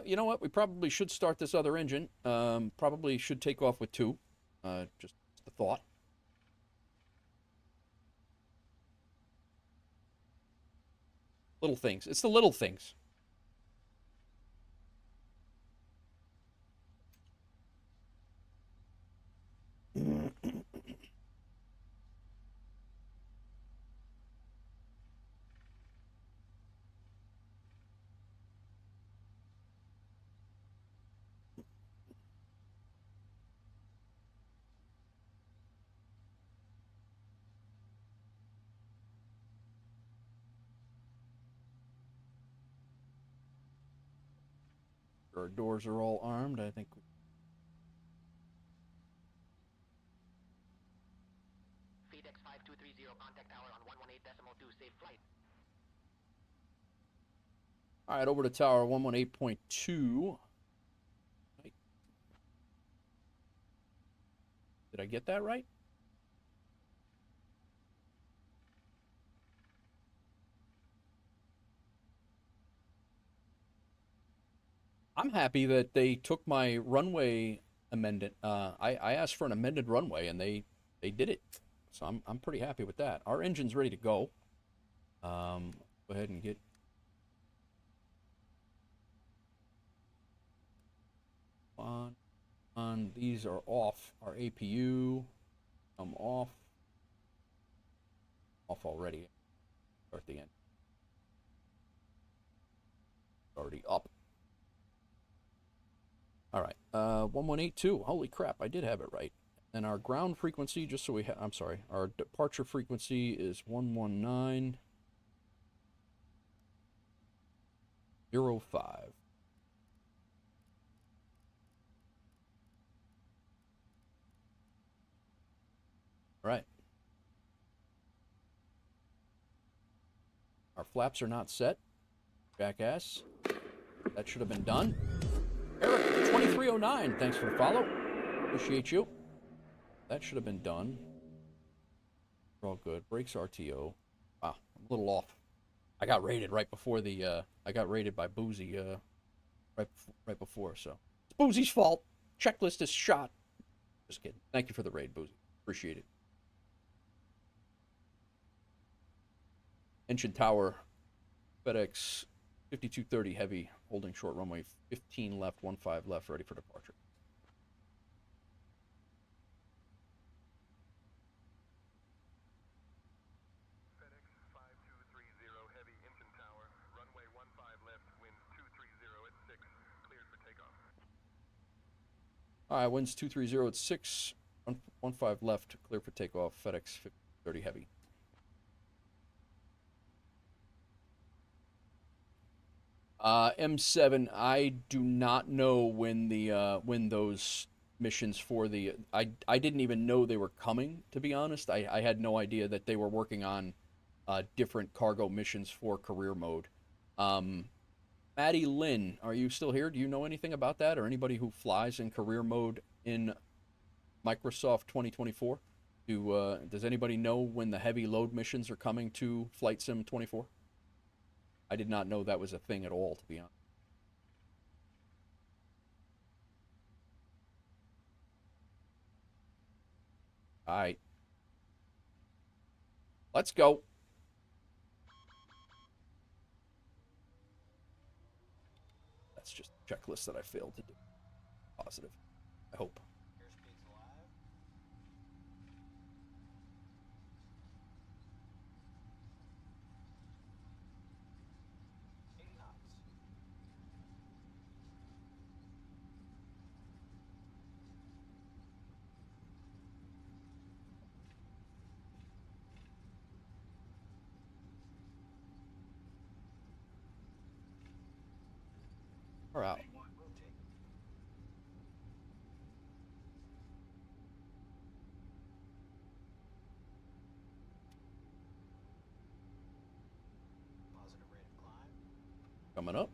You know what? We probably should start this other engine. Probably should take off with 2. Just the thought. Little things. It's the little things. Our doors are all armed. I think. FedEx 5230, contact tower on 118.2, safe flight. All right, over to tower 118.2. Did I get that right? I'm happy that they took my runway amendment. I asked for an amended runway, and they did it. So I'm pretty happy with that. Our engine's ready to go. Go ahead and get. On these are off. Our APU, off already. Start the end. Already up. All right, 1182. Holy crap, I did have it right. And our ground frequency, just so we have, I'm sorry, our departure frequency is 119.05. All right. Our flaps are not set. Jackass. That should have been done. Eric, 2309, thanks for the follow. Appreciate you. That should have been done. We're all good. Brakes RTO. Wow, I'm a little off. I got raided right before the, I got raided by Boozy, right before, so. It's Boozy's fault. Checklist is shot. Just kidding. Thank you for the raid, Boozy. Appreciate it. Engine tower. FedEx 5230 heavy, holding short runway 15 left, 15 left, ready for departure. FedEx 5230 heavy engine tower, runway 15 left, winds 230 at 6, cleared for takeoff. All right, winds 230 at 6, 15 left, clear for takeoff, FedEx 5030 heavy. M7, I do not know when the when those missions for the. I didn't even know they were coming, to be honest. I had no idea that they were working on different cargo missions for career mode. Maddie Lynn, are you still here? Do you know anything about that, or anybody who flies in career mode in Microsoft 2024? Does anybody know when the heavy load missions are coming to Flight Sim 24? I did not know that was a thing at all, to be honest. All right. Let's go. That's just a checklist that I failed to do. Positive. I hope. Airspeed's alive. Eighty knots. We're out. We'll take it. Positive rate of climb. Coming up.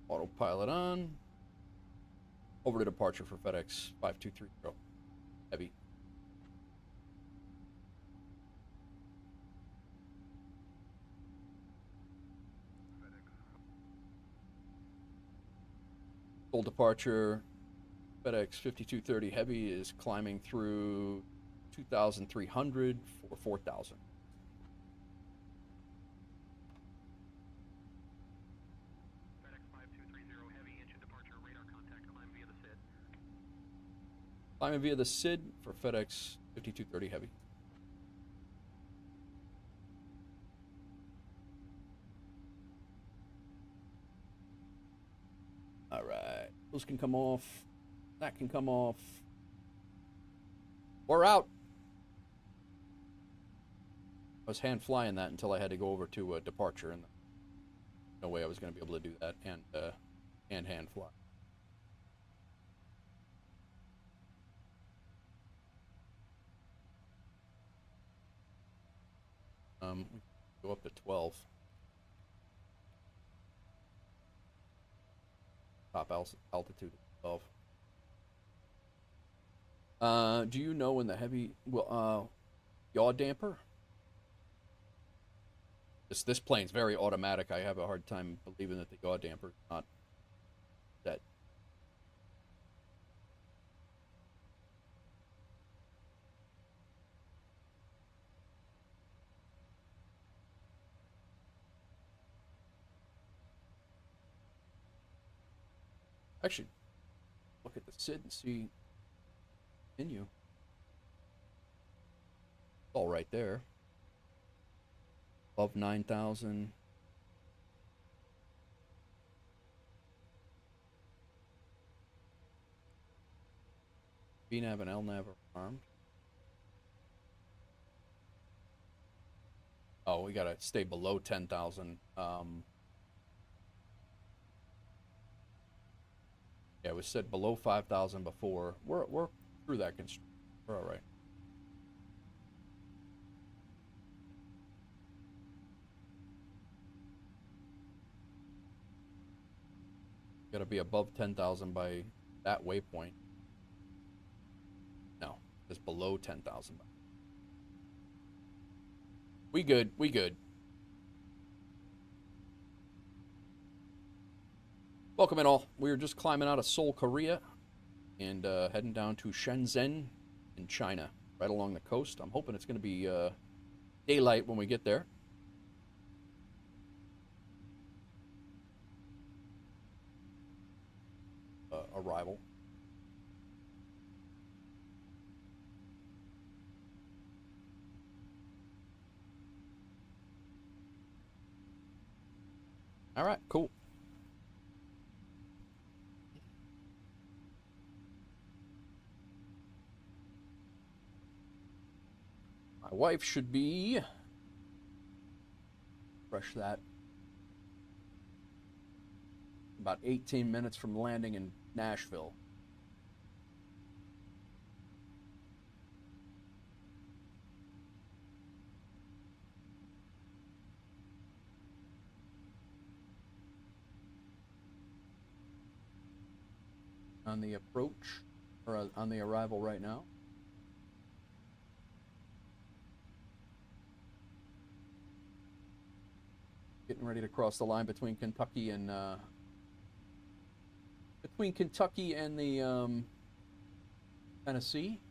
Autopilot on. Over to departure for FedEx 5230. Heavy. Full departure. FedEx 5230 Heavy is climbing through 2,300 for 4,000. FedEx 5230 Heavy, engine departure, radar contact, climb via the SID. Climbing via the SID for FedEx 5230 Heavy. All right. Those can come off. That can come off. We're out. I was hand flying that until I had to go over to departure, and no way I was going to be able to do that and hand fly. We can go up to 12. Top altitude of 12. Do you know when the heavy yaw damper? This plane's very automatic. I have a hard time believing that the yaw damper is not set. Actually, look at the SID and see menu. It's all right there. Above 9,000. VNav and LNav are armed. Oh, we gotta stay below 10,000. Yeah, it was set below 5,000 before. We're through that constraint. We're all right. Got to be above 10,000 by that waypoint. No, it's below 10,000. We good. We good. Welcome in all. We were just climbing out of Seoul, Korea, and heading down to Shenzhen in China, right along the coast. I'm hoping it's going to be daylight when we get there. arrival. All right, cool. My wife should be fresh that about 18 minutes from landing in Nashville. On the approach, or on the arrival right now. Getting ready to cross the line between Kentucky and the Tennessee.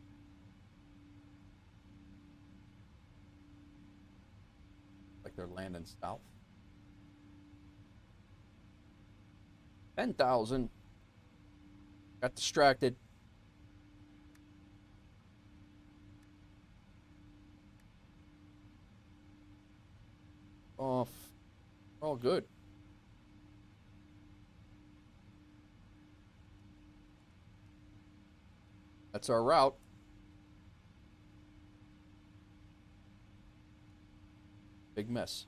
Like they're landing south. 10,000. Got distracted. Off. All good. That's our route. Big mess.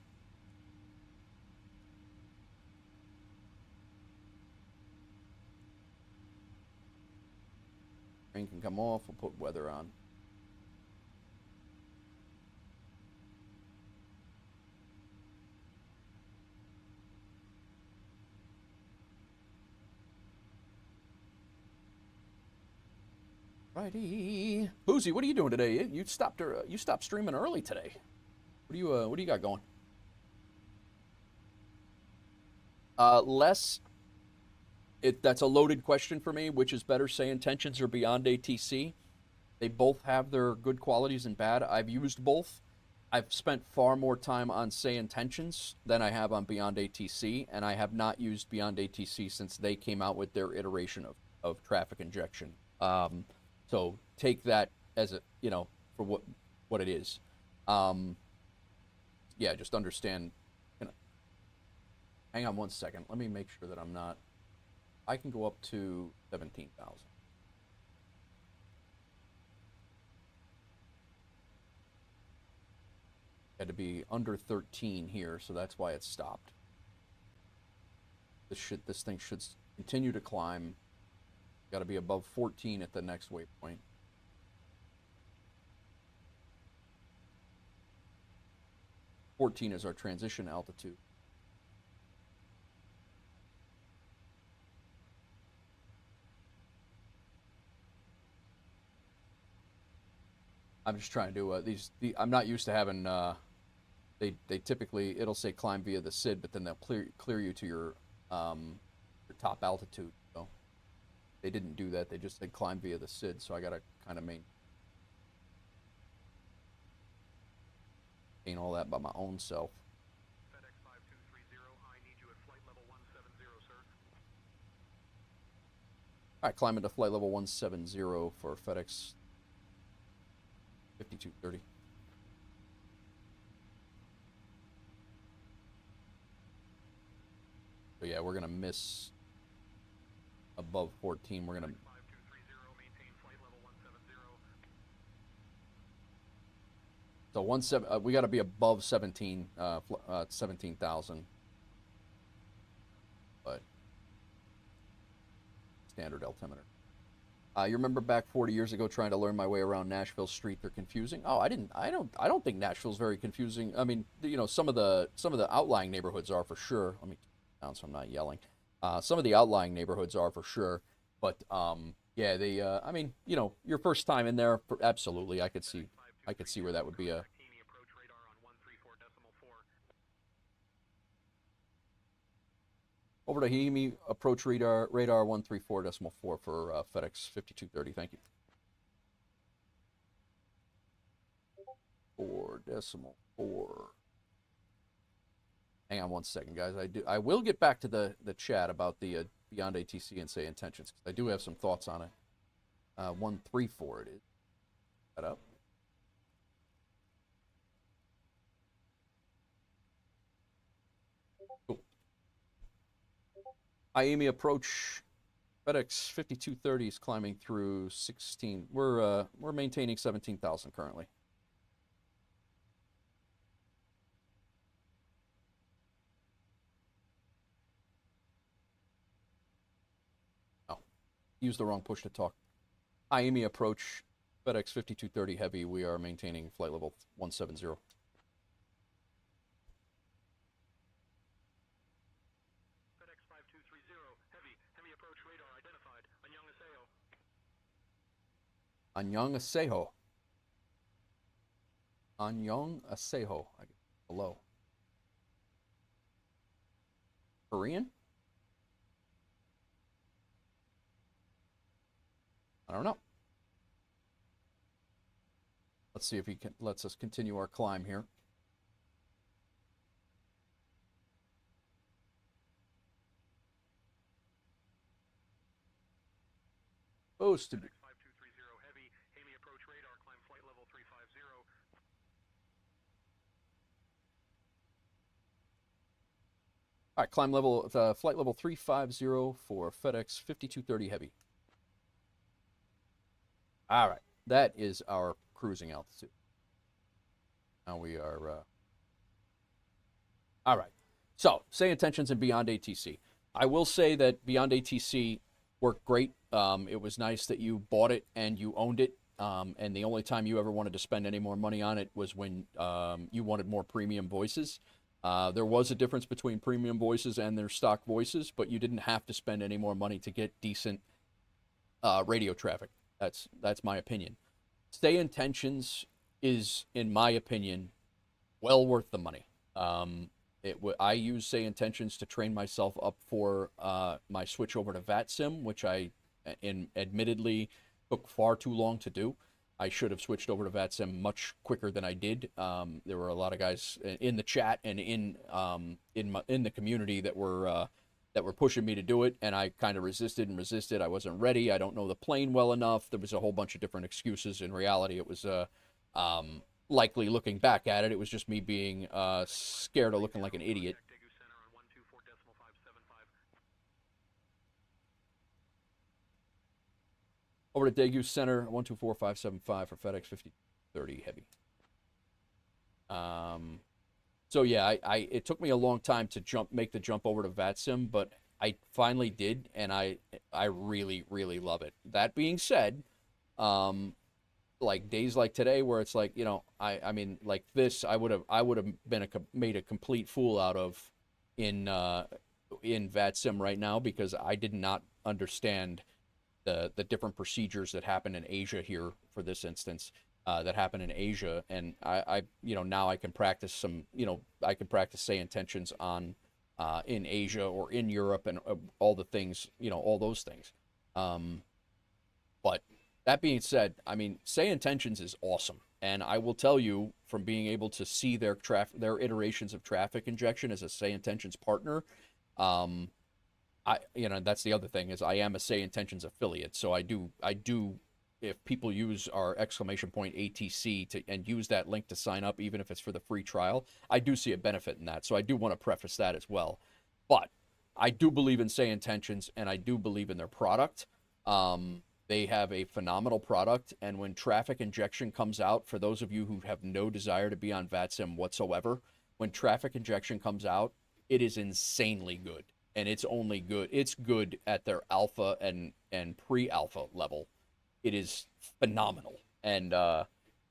Rain can come off. We'll put weather on. Righty. Boozy, what are you doing today? You stopped streaming early today. What do you got going? Less. That's a loaded question for me. Which is better, SayIntentions or Beyond ATC? They both have their good qualities and bad. I've used both. I've spent far more time on SayIntentions than I have on Beyond ATC, and I have not used Beyond ATC since they came out with their iteration of traffic injection. So take that as a, for what it is. Yeah, just understand. Hang on one second. Let me make sure that I'm not. I can go up to 17,000. Had to be under 13 here, so that's why it stopped. This thing should continue to climb. Got to be above 14 at the next waypoint. $14 is our transition altitude. I'm just trying to do I'm not used to having they typically, it'll say climb via the SID, but then they'll clear you to your top altitude. So they didn't do that. They just said climb via the SID. So I gotta kind of maintain all that by my own self. FedEx 5230, I need you at flight level 170, sir. All right, climbing to flight level 170 for FedEx 5230. So yeah, we're gonna miss above 14. We're gonna. 5230, maintain flight level 170. So we got to be above 17,000. But standard altimeter. You remember back 40 years ago trying to learn my way around Nashville Street? They're confusing. Oh, I don't think Nashville's very confusing. I mean, some of the outlying neighborhoods are for sure. Let me down so I'm not yelling. Some of the outlying neighborhoods are for sure, but yeah, they. I mean, your first time in there, absolutely, I could see where that would be a. Approach radar on 134.4. Over to Himi, approach radar 134.4 for FedEx 5230. Thank you. 4.4. Hang on one second, guys. I will get back to the chat about the Beyond ATC and SayIntentions, because I do have some thoughts on it. 134 it is. That up. Cool. IAME approach. FedEx 5230 is climbing through 16. We're maintaining 17,000 currently. Oh, used the wrong push to talk. IAME approach. FedEx 5230 heavy. We are maintaining flight level 170. FedEx 5230, heavy approach radar identified. Annyeonghaseyo. Annyeong Aseho. Hello. Korean? I don't know. Let's see if he lets us continue our climb here. Supposed to be. 5230 heavy, AME approach radar, climb flight level 350. All right, climb level, flight level 350 for FedEx 5230 heavy. All right, that is our cruising altitude. Now we are. All right, so SayIntentions and Beyond ATC. I will say that Beyond ATC worked great. It was nice that you bought it and you owned it. And the only time you ever wanted to spend any more money on it was when you wanted more premium voices. There was a difference between premium voices and their stock voices, but you didn't have to spend any more money to get decent radio traffic. That's my opinion. SayIntentions is, in my opinion, well worth the money. I use SayIntentions to train myself up for my switch over to VATSIM, which I admittedly took far too long to do. I should have switched over to VATSIM much quicker than I did. There were a lot of guys in the chat and in the community that were pushing me to do it, and I kind of resisted. I wasn't ready. I don't know the plane well enough. There was a whole bunch of different excuses. In reality, it was likely, looking back at it, it was just me being scared of looking like an idiot. Over to Daegu Center, 124575 for FedEx 5030 heavy. So yeah, it took me a long time to make the jump over to VATSIM, but I finally did, and I really, really love it. That being said, like days like today where it's like, I mean like this, I would have made a complete fool out of in VATSIM right now, because I did not understand the different procedures that happen in Asia here for this instance, that happen in Asia, and I now I can practice SayIntentions on in Asia or in Europe and all the things, all those things. But that being said, I mean, SayIntentions is awesome, and I will tell you from being able to see their iterations of traffic injection as a SayIntentions partner. That's the other thing, is I am a SayIntentions affiliate, so I do. If people use our !ATC and use that link to sign up, even if it's for the free trial, I do see a benefit in that. So I do want to preface that as well. But I do believe in SayIntentions, and I do believe in their product. They have a phenomenal product, and when traffic injection comes out, for those of you who have no desire to be on VATSIM whatsoever, when traffic injection comes out, it is insanely good. And it's only good. It's good at their alpha and pre-alpha level. It is phenomenal. And,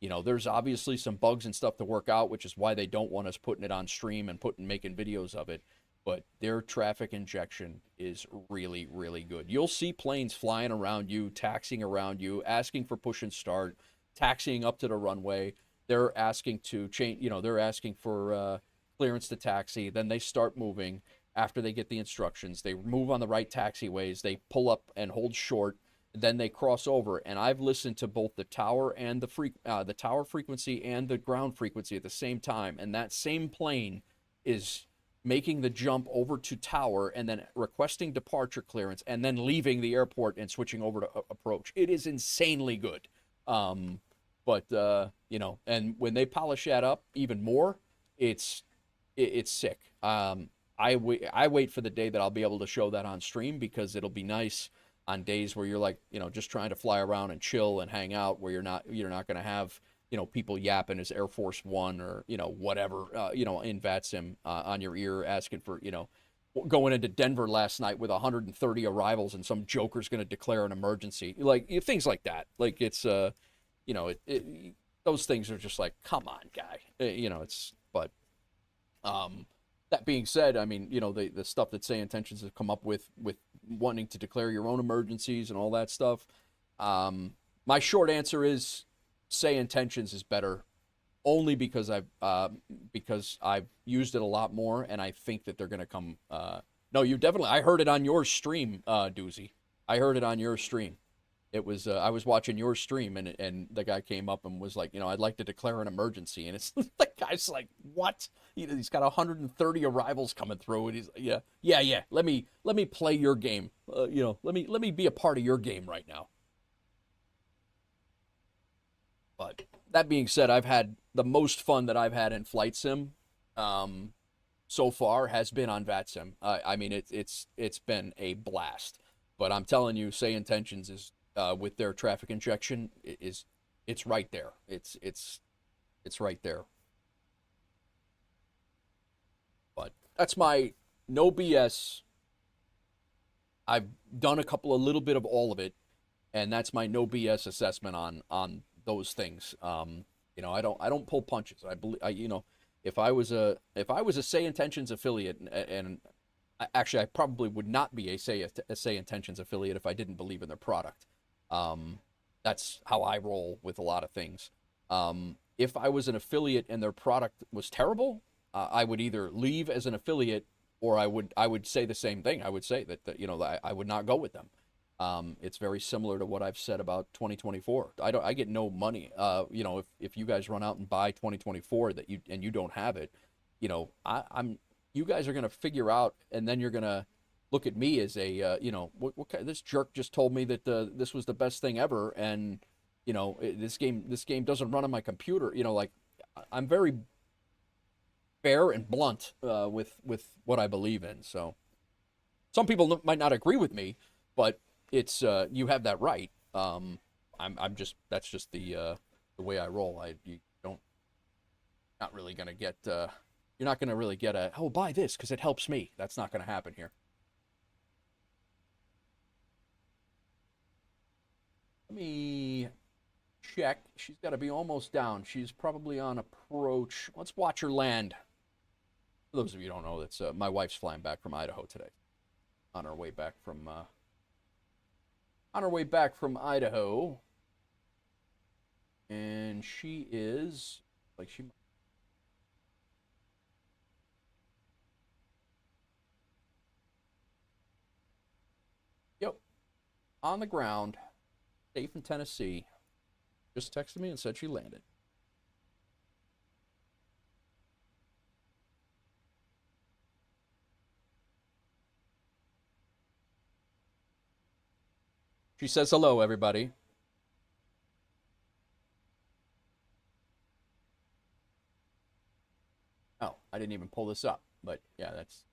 there's obviously some bugs and stuff to work out, which is why they don't want us putting it on stream and making videos of it. But their traffic injection is really, really good. You'll see planes flying around you, taxiing around you, asking for push and start, taxiing up to the runway. They're asking to change, they're asking for clearance to taxi. Then they start moving. After they get the instructions, they move on the right taxiways. They pull up and hold short. Then they cross over. And I've listened to both the tower and the tower frequency and the ground frequency at the same time. And that same plane is making the jump over to tower and then requesting departure clearance and then leaving the airport and switching over to approach. It is insanely good. But you know, and when they polish that up even more, it's sick. I wait for the day that I'll be able to show that on stream, because it'll be nice on days where you're like, you know, just trying to fly around and chill and hang out, where you're not going to have, you know, people yapping as Air Force One or, you know, whatever, you know, in VATSIM on your ear asking for, you know, going into Denver last night with 130 arrivals and some joker's going to declare an emergency, like things like that. Like it's you know, those things are just like, come on, guy, you know. It's but that being said, I mean, you know, the stuff that SayIntentions have come up with wanting to declare your own emergencies and all that stuff. My short answer is SayIntentions is better, only because I've used it a lot more, and I think that they're going to come. No, you definitely. I heard it on your stream, Doozy. I heard it on your stream. It was I was watching your stream, and the guy came up and was like, you know, I'd like to declare an emergency, and it's the guy's like, what? He's got 130 arrivals coming through, and he's like, yeah. Let me play your game. You know, let me be a part of your game right now. But that being said, I've had the most fun that I've had in flight sim so far has been on VATSIM. I mean, it's been a blast. But I'm telling you, SayIntentions is with their traffic injection it's right there. It's right there. But that's my no BS. I've done a little bit of all of it, and that's my no BS assessment on those things. You know, I don't pull punches. I believe, you know, if I was a SayIntentions affiliate, and actually I probably would not be a SayIntentions affiliate if I didn't believe in their product. That's how I roll with a lot of things. If I was an affiliate and their product was terrible, I would either leave as an affiliate, or I would say the same thing. I would say that you know, I would not go with them. It's very similar to what I've said about 2024. I get no money. You know, if you guys run out and buy 2024 that you don't have it, you know, you guys are gonna figure out, and then you're gonna look at me as a you know, what this jerk just told me that this was the best thing ever, and you know, this game doesn't run on my computer. You know, like, I'm very fair and blunt with what I believe in. So some people might not agree with me, but it's you have that right. I'm just, that's just the way I roll. You don't, not really gonna get you're not gonna really get a, oh, buy this because it helps me. That's not gonna happen here. Let me check. She's got to be almost down. She's probably on approach. Let's watch her land. For those of you who don't know, that's my wife's flying back from Idaho today. On her way back from Idaho, and she is like she. Yep, on the ground, safe in Tennessee. Just texted me and said she landed. She says hello, everybody. Oh, I didn't even pull this up, but yeah, that's.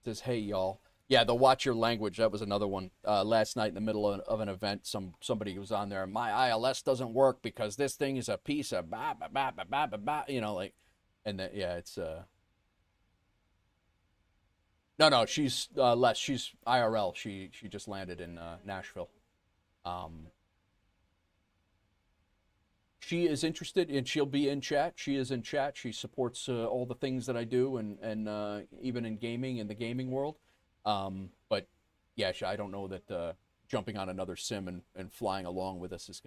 It says, hey, y'all. Yeah, the watch your language. That was another one. Last night in the middle of an event, somebody was on there. My ILS doesn't work because this thing is a piece of bah, bah, bah, bah, bah, bah, bah, you know, like, and that, yeah, it's no, she's less. She's IRL. She just landed in Nashville. She is interested, and she'll be in chat. She is in chat. She supports all the things that I do, and even in gaming, in the gaming world. But yeah, I don't know that jumping on another sim and flying along with us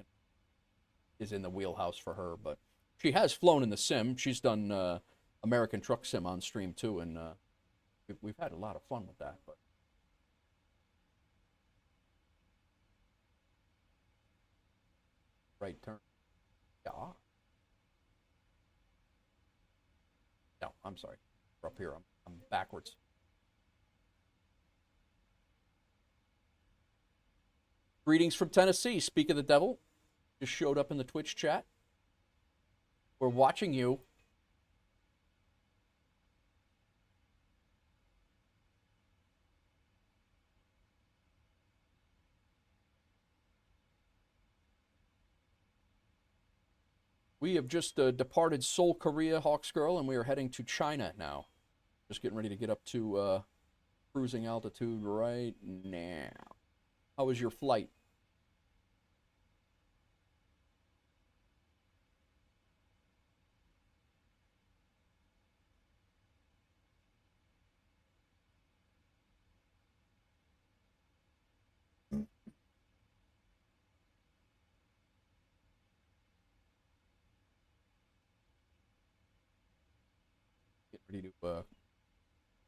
is in the wheelhouse for her. But she has flown in the sim. She's done American Truck Sim on stream too, and we've had a lot of fun with that. But right turn, yeah. I'm sorry. We're up here. I'm backwards. Greetings from Tennessee. Speak of the devil. Just showed up in the Twitch chat. We're watching you. We have just departed Seoul, Korea, Hawks Girl, and we are heading to China now. Just getting ready to get up to cruising altitude right now. How was your flight? Get ready to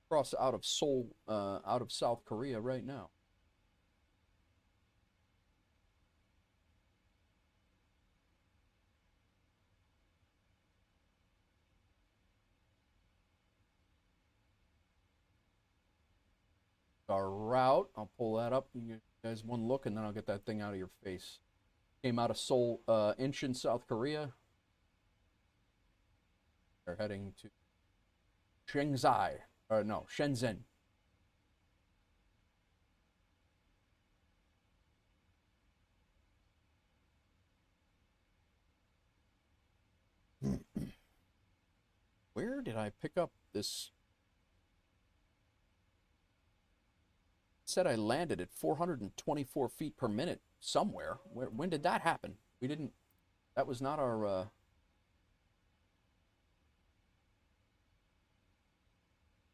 cross out of Seoul, out of South Korea right now. Our route, I'll pull that up. You guys one look, and then I'll get that thing out of your face. Came out of Seoul, Incheon, South Korea. They're heading to Shenzhen. Where did I pick up this? It said I landed at 424 feet per minute somewhere. When did that happen? We didn't. That was not our.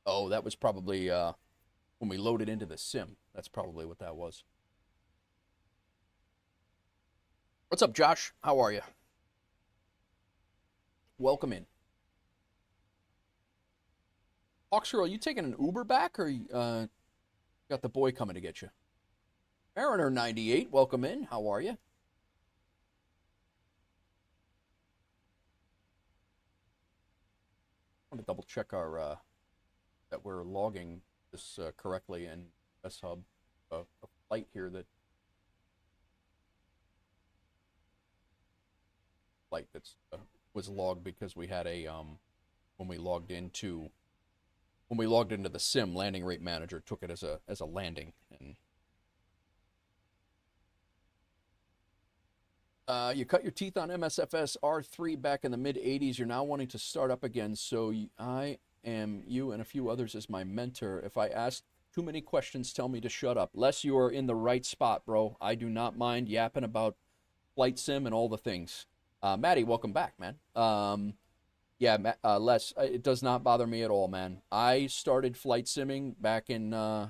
Oh, that was probably when we loaded into the sim. That's probably what that was. What's up, Josh? How are you? Welcome in. Hawksgirl, you taking an Uber back, or got the boy coming to get you? Mariner 98, welcome in. How are you? I want to double check our that we're logging this correctly in S Hub. A flight here that was logged because we had a when we logged into the sim, landing rate manager took it as a landing. And you cut your teeth on MSFS R3 back in the mid-'80s. You're now wanting to start up again, so I am you and a few others as my mentor. If I ask too many questions, tell me to shut up. Les, you are in the right spot, bro. I do not mind yapping about flight sim and all the things. Maddie, welcome back, man. Yeah, Les, it does not bother me at all, man. I started flight simming back in the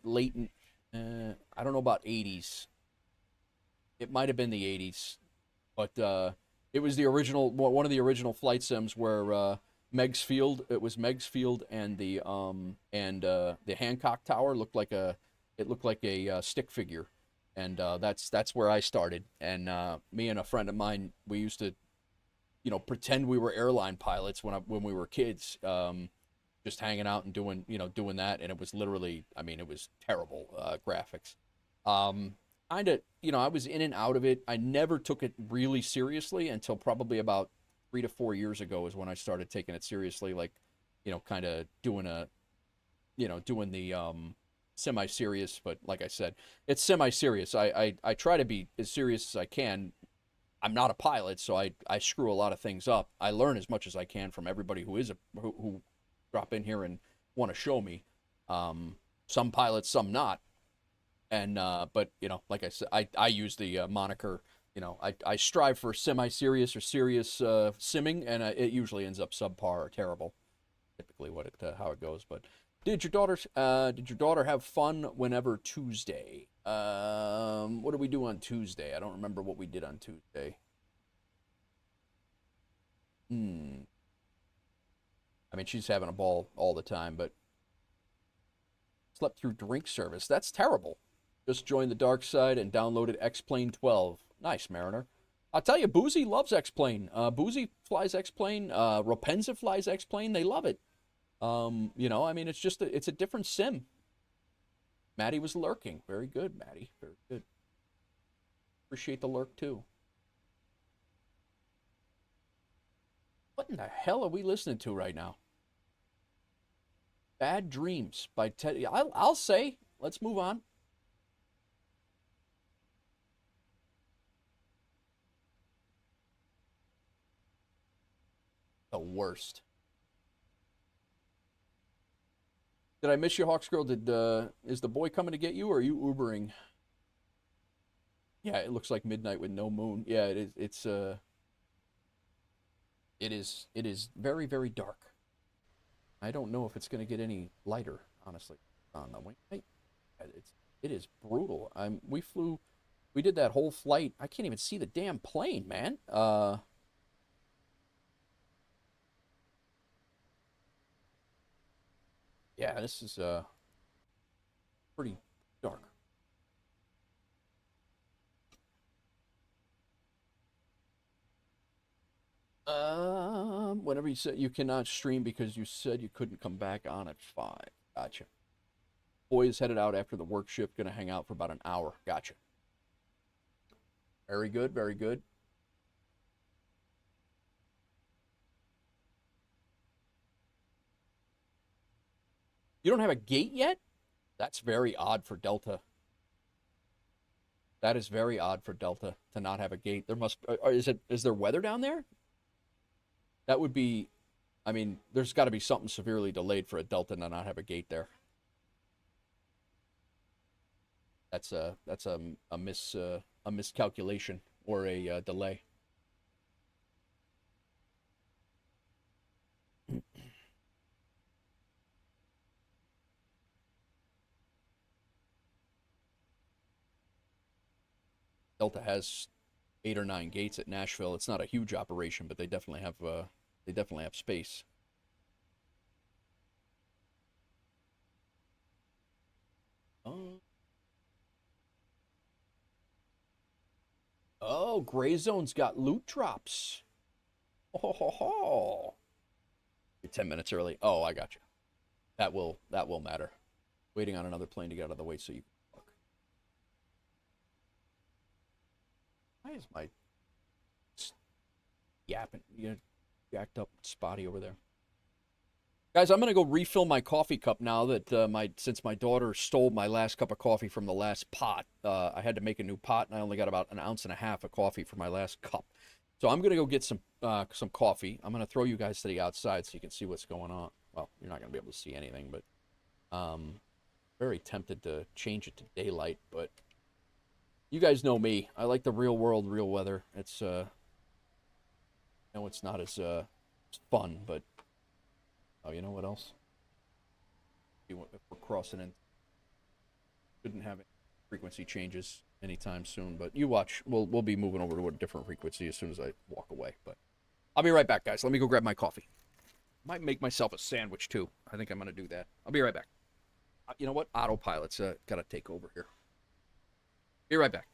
late, I don't know about 80s. It might have been the 80s, but it was the original, one of the original flight sims where Meigs Field, it was Meigs Field, and the Hancock Tower looked like a stick figure, and that's where I started. And me and a friend of mine, we used to, pretend we were airline pilots when we were kids, just hanging out and doing that, and it was literally, it was terrible graphics. Kind of, I was in and out of it. I never took it really seriously until probably about 3 to 4 years ago is when I started taking it seriously, like, kind of doing the semi-serious, but like I said, it's semi-serious. I try to be as serious as I can. I'm not a pilot, so I screw a lot of things up. I learn as much as I can from everybody who drop in here and want to show me. Some pilots, some not. And but like I said, I use the moniker. I strive for semi-serious or serious simming, and it usually ends up subpar or terrible. Typically, how it goes. But did your daughter have fun whenever Tuesday? What did we do on Tuesday? I don't remember what we did on Tuesday. She's having a ball all the time, but slept through drink service. That's terrible. Just joined the dark side and downloaded X-Plane 12. Nice, Mariner. I'll tell you, Boozy loves X-Plane. Boozy flies X-Plane. Rapenza flies X-Plane. They love it. You know, I mean, it's just it's a different sim. Maddie was lurking. Very good, Maddie. Very good. Appreciate the lurk, too. What in the hell are we listening to right now? Bad Dreams by Teddy. I'll say, let's move on. The worst. Did I miss you, Hawks Girl? Is the boy coming to get you, or are you Ubering? Yeah, it looks like midnight with no moon. Yeah, it is. It is very, very dark. I don't know if it's going to get any lighter, honestly, on the wing. Hey, it is brutal. We did that whole flight. I can't even see the damn plane, man. Yeah, this is pretty dark. Whenever you said you cannot stream because you said you couldn't come back on at 5. Gotcha. Boy is headed out after the work shift, gonna hang out for about an hour. Gotcha. Very good, very good. You don't have a gate yet? That's very odd for Delta. That is very odd for Delta to not have a gate. There must is there weather down there? That would be, I mean, there's got to be something severely delayed for a Delta to not have a gate there. That's a miscalculation or a delay. Delta has 8 or 9 gates at Nashville. It's not a huge operation, but they definitely have space. Oh, Gray Zone's got loot drops. Oh. You're 10 minutes early. Oh, I got you. That will matter. Waiting on another plane to get out of the way so you can walk. Why is my yapping? You jacked up spotty over there. Guys, I'm gonna go refill my coffee cup now that since my daughter stole my last cup of coffee from the last pot. I had to make a new pot, and I only got about 1.5 ounces of coffee for my last cup. So I'm gonna go get some coffee. I'm gonna throw you guys to the outside so you can see what's going on. Well, you're not gonna be able to see anything, but very tempted to change it to daylight. But you guys know me. I like the real world, real weather. It's no, it's not as fun, but. Oh, you know what else? If we're crossing in, shouldn't have any frequency changes anytime soon. But you watch. We'll be moving over to a different frequency as soon as I walk away. But I'll be right back, guys. Let me go grab my coffee. Might make myself a sandwich too. I think I'm gonna do that. I'll be right back. You know what? Autopilot's gotta take over here. Be right back.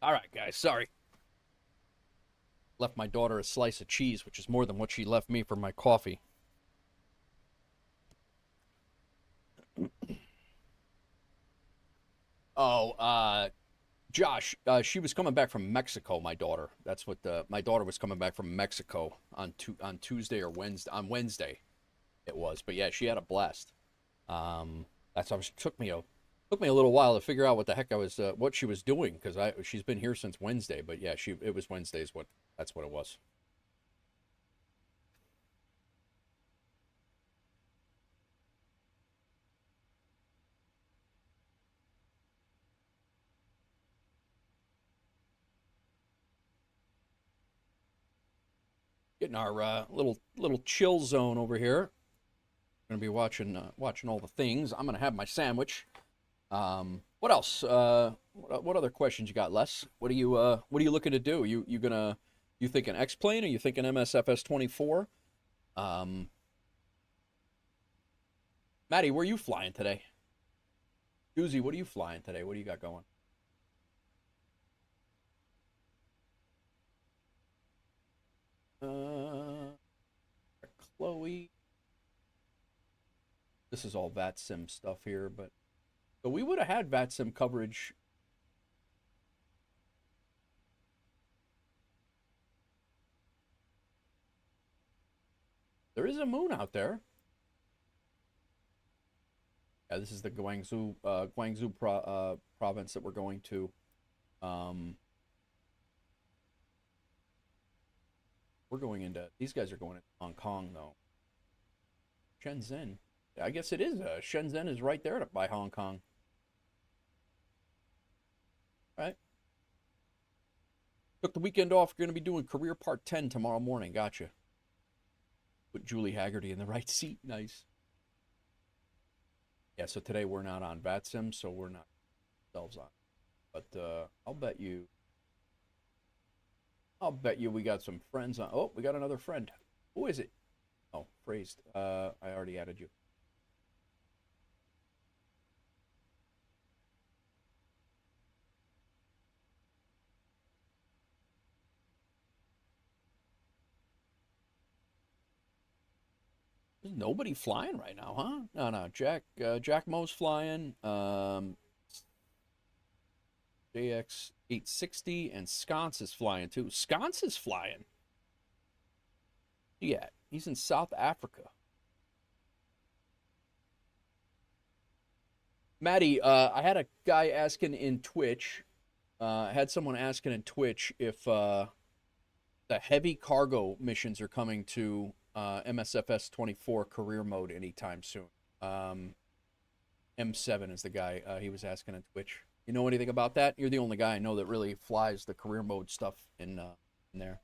All right, guys. Sorry. Left my daughter a slice of cheese, which is more than what she left me for my coffee. Oh, Josh, she was coming back from Mexico. My daughter. That's what my daughter was coming back from Mexico on Tuesday or Wednesday. On Wednesday, it was. But yeah, she had a blast. That's what took me a little while to figure out what the heck I was what she was doing because she's been here since Wednesday. But yeah, it was Wednesday's what that's what it was. Getting our little chill zone over here. Gonna be watching all the things. I'm gonna have my sandwich. What else? What other questions you got, Les? What are you looking to do? You thinking X plane or you thinking MSFS 24? Maddie, where are you flying today? Doozy, what are you flying today? What do you got going? Chloe. This is all VATSIM stuff here, but so we would have had VATSIM coverage. There is a moon out there. Yeah, this is the Guangzhou province that we're going to. We're going into. These guys are going into Hong Kong though. Shenzhen. I guess it is. Shenzhen is right there by Hong Kong. Right. Took the weekend off. Going to be doing career part 10 tomorrow morning. Gotcha. Put Julie Haggerty in the right seat. Nice. Yeah, so today we're not on VATSIM, so we're not ourselves on. But I'll bet you we got some friends on. Oh, we got another friend. Who is it? Oh, phrased. I already added you. There's nobody flying right now, huh? No. Jack Mo's flying. JX 860 and Sconce is flying too. Sconce is flying. Yeah, he's in South Africa. Maddie, I had a guy asking in Twitch. I had someone asking in Twitch if the heavy cargo missions are coming to MSFS 24 career mode anytime soon. M7 is the guy he was asking in Twitch. You know anything about that? You're the only guy I know that really flies the career mode stuff in there.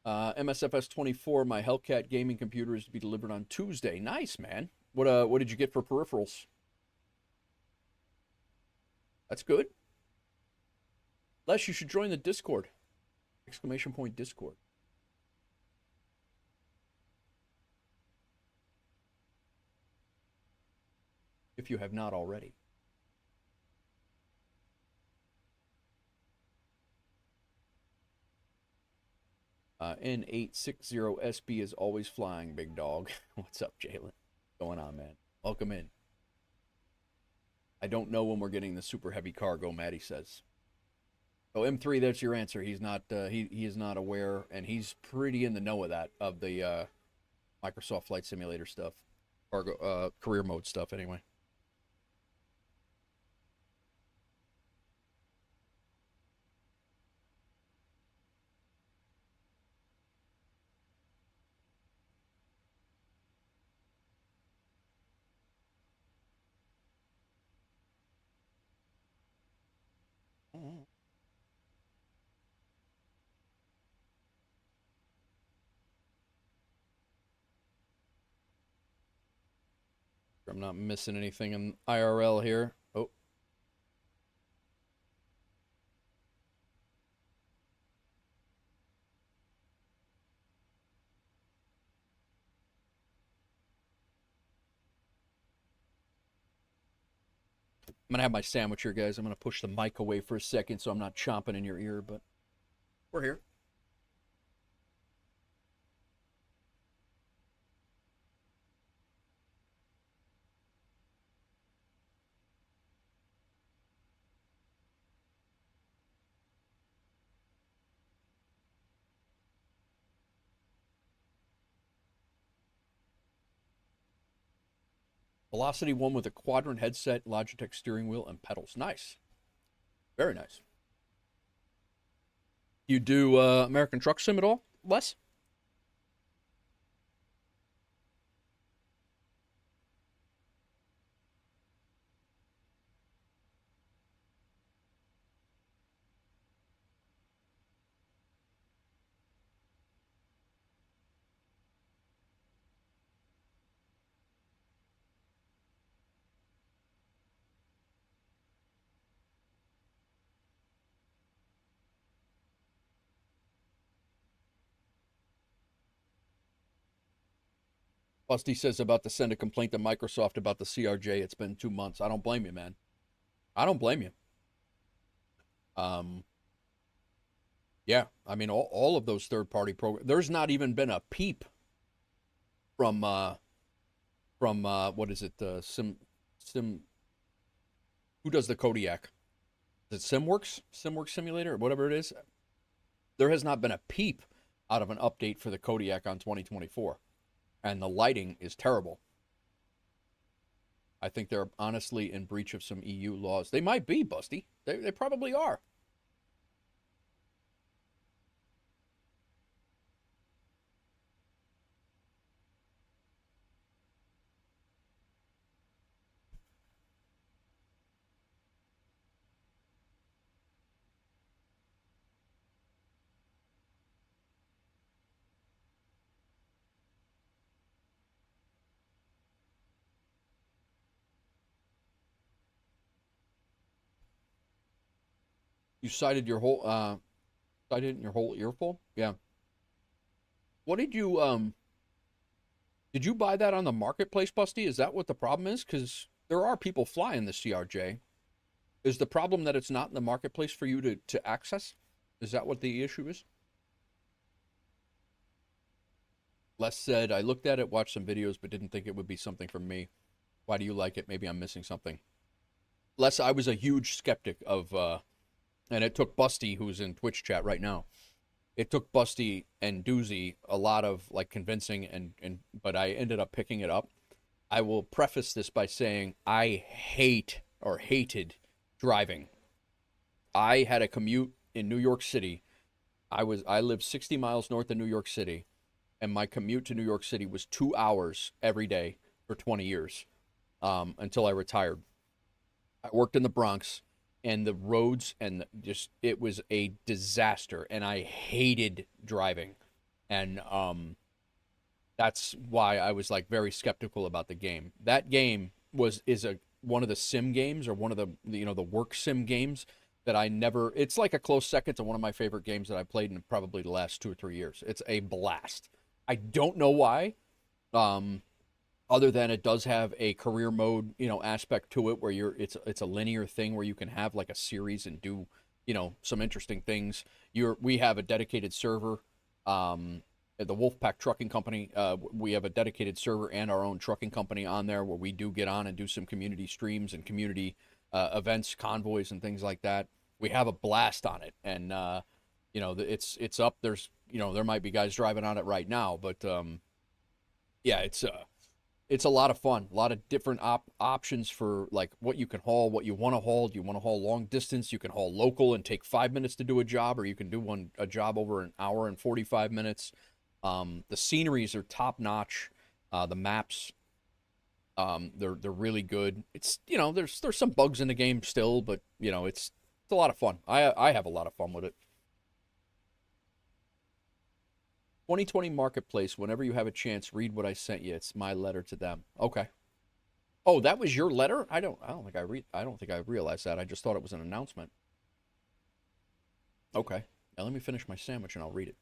MSFS 24, my Hellcat gaming computer is to be delivered on Tuesday. Nice, man. What did you get for peripherals? That's good. Les, you should join the Discord. Exclamation point Discord. If you have not already. N860SB is always flying, big dog. What's up, Jalen? What's going on, man? Welcome in. I don't know when we're getting the super heavy cargo, Maddie says. Oh, M3, that's your answer. He's not. He is not aware, and he's pretty in the know of that, of the Microsoft Flight Simulator stuff, cargo career mode stuff. Anyway. I'm not missing anything in IRL here. Oh. I'm going to have my sandwich here, guys. I'm going to push the mic away for a second so I'm not chomping in your ear, but we're here. Velocity 1 with a quadrant headset, Logitech steering wheel, and pedals. Nice. Very nice. You do American Truck Sim at all, Wes? Busty says about to send a complaint to Microsoft about the CRJ. It's been 2 months. I don't blame you, man. I don't blame you. Yeah, I mean, all of those third-party programs. There's not even been a peep from what is it? Sim. Who does the Kodiak? Is it SimWorks? SimWorks Simulator, or whatever it is. There has not been a peep out of an update for the Kodiak on 2024, and the lighting is terrible. I think they're honestly in breach of some EU laws. They might be, Busty. They probably are. You cited your whole cited in your whole earful? Yeah. What did you buy that on the marketplace, Busty? Is that what the problem is? Because there are people flying the CRJ. Is the problem that it's not in the marketplace for you to access? Is that what the issue is? Les said, I looked at it, watched some videos, but didn't think it would be something for me. Why do you like it? Maybe I'm missing something. Les, I was a huge skeptic of, and it took Busty, who's in Twitch chat right now. It took Busty and Doozy a lot of like convincing, but I ended up picking it up. I will preface this by saying I hated driving. I had a commute in New York City. I lived 60 miles north of New York City, and my commute to New York City was 2 hours every day for 20 years until I retired. I worked in the Bronx, and the roads and just it was a disaster, and I hated driving, and that's why I was like very skeptical about the game. That game is one of the sim games, or one of the work sim games that I never. It's like a close second to one of my favorite games that I played in probably the last 2 or 3 years. It's a blast. I don't know why. Other than it does have a career mode, aspect to it, where it's a linear thing where you can have like a series and do, some interesting things. We have a dedicated server, at the Wolfpack Trucking Company. We have a dedicated server and our own trucking company on there, where we do get on and do some community streams and community events, convoys, and things like that. We have a blast on it, and it's up. There's there might be guys driving on it right now, but yeah, it's a lot of fun. A lot of different options for like what you can haul, what you want to haul. Do you want to haul long distance? You can haul local and take 5 minutes to do a job, or you can do a job over an hour and 45 minutes. The sceneries are top notch. The maps, they're really good. It's there's some bugs in the game still, but it's a lot of fun. I have a lot of fun with it. 2020 Marketplace, whenever you have a chance, read what I sent you. It's my letter to them. Okay. Oh, that was your letter? I don't think I realized that. I just thought it was an announcement. Okay. Now let me finish my sandwich and I'll read it.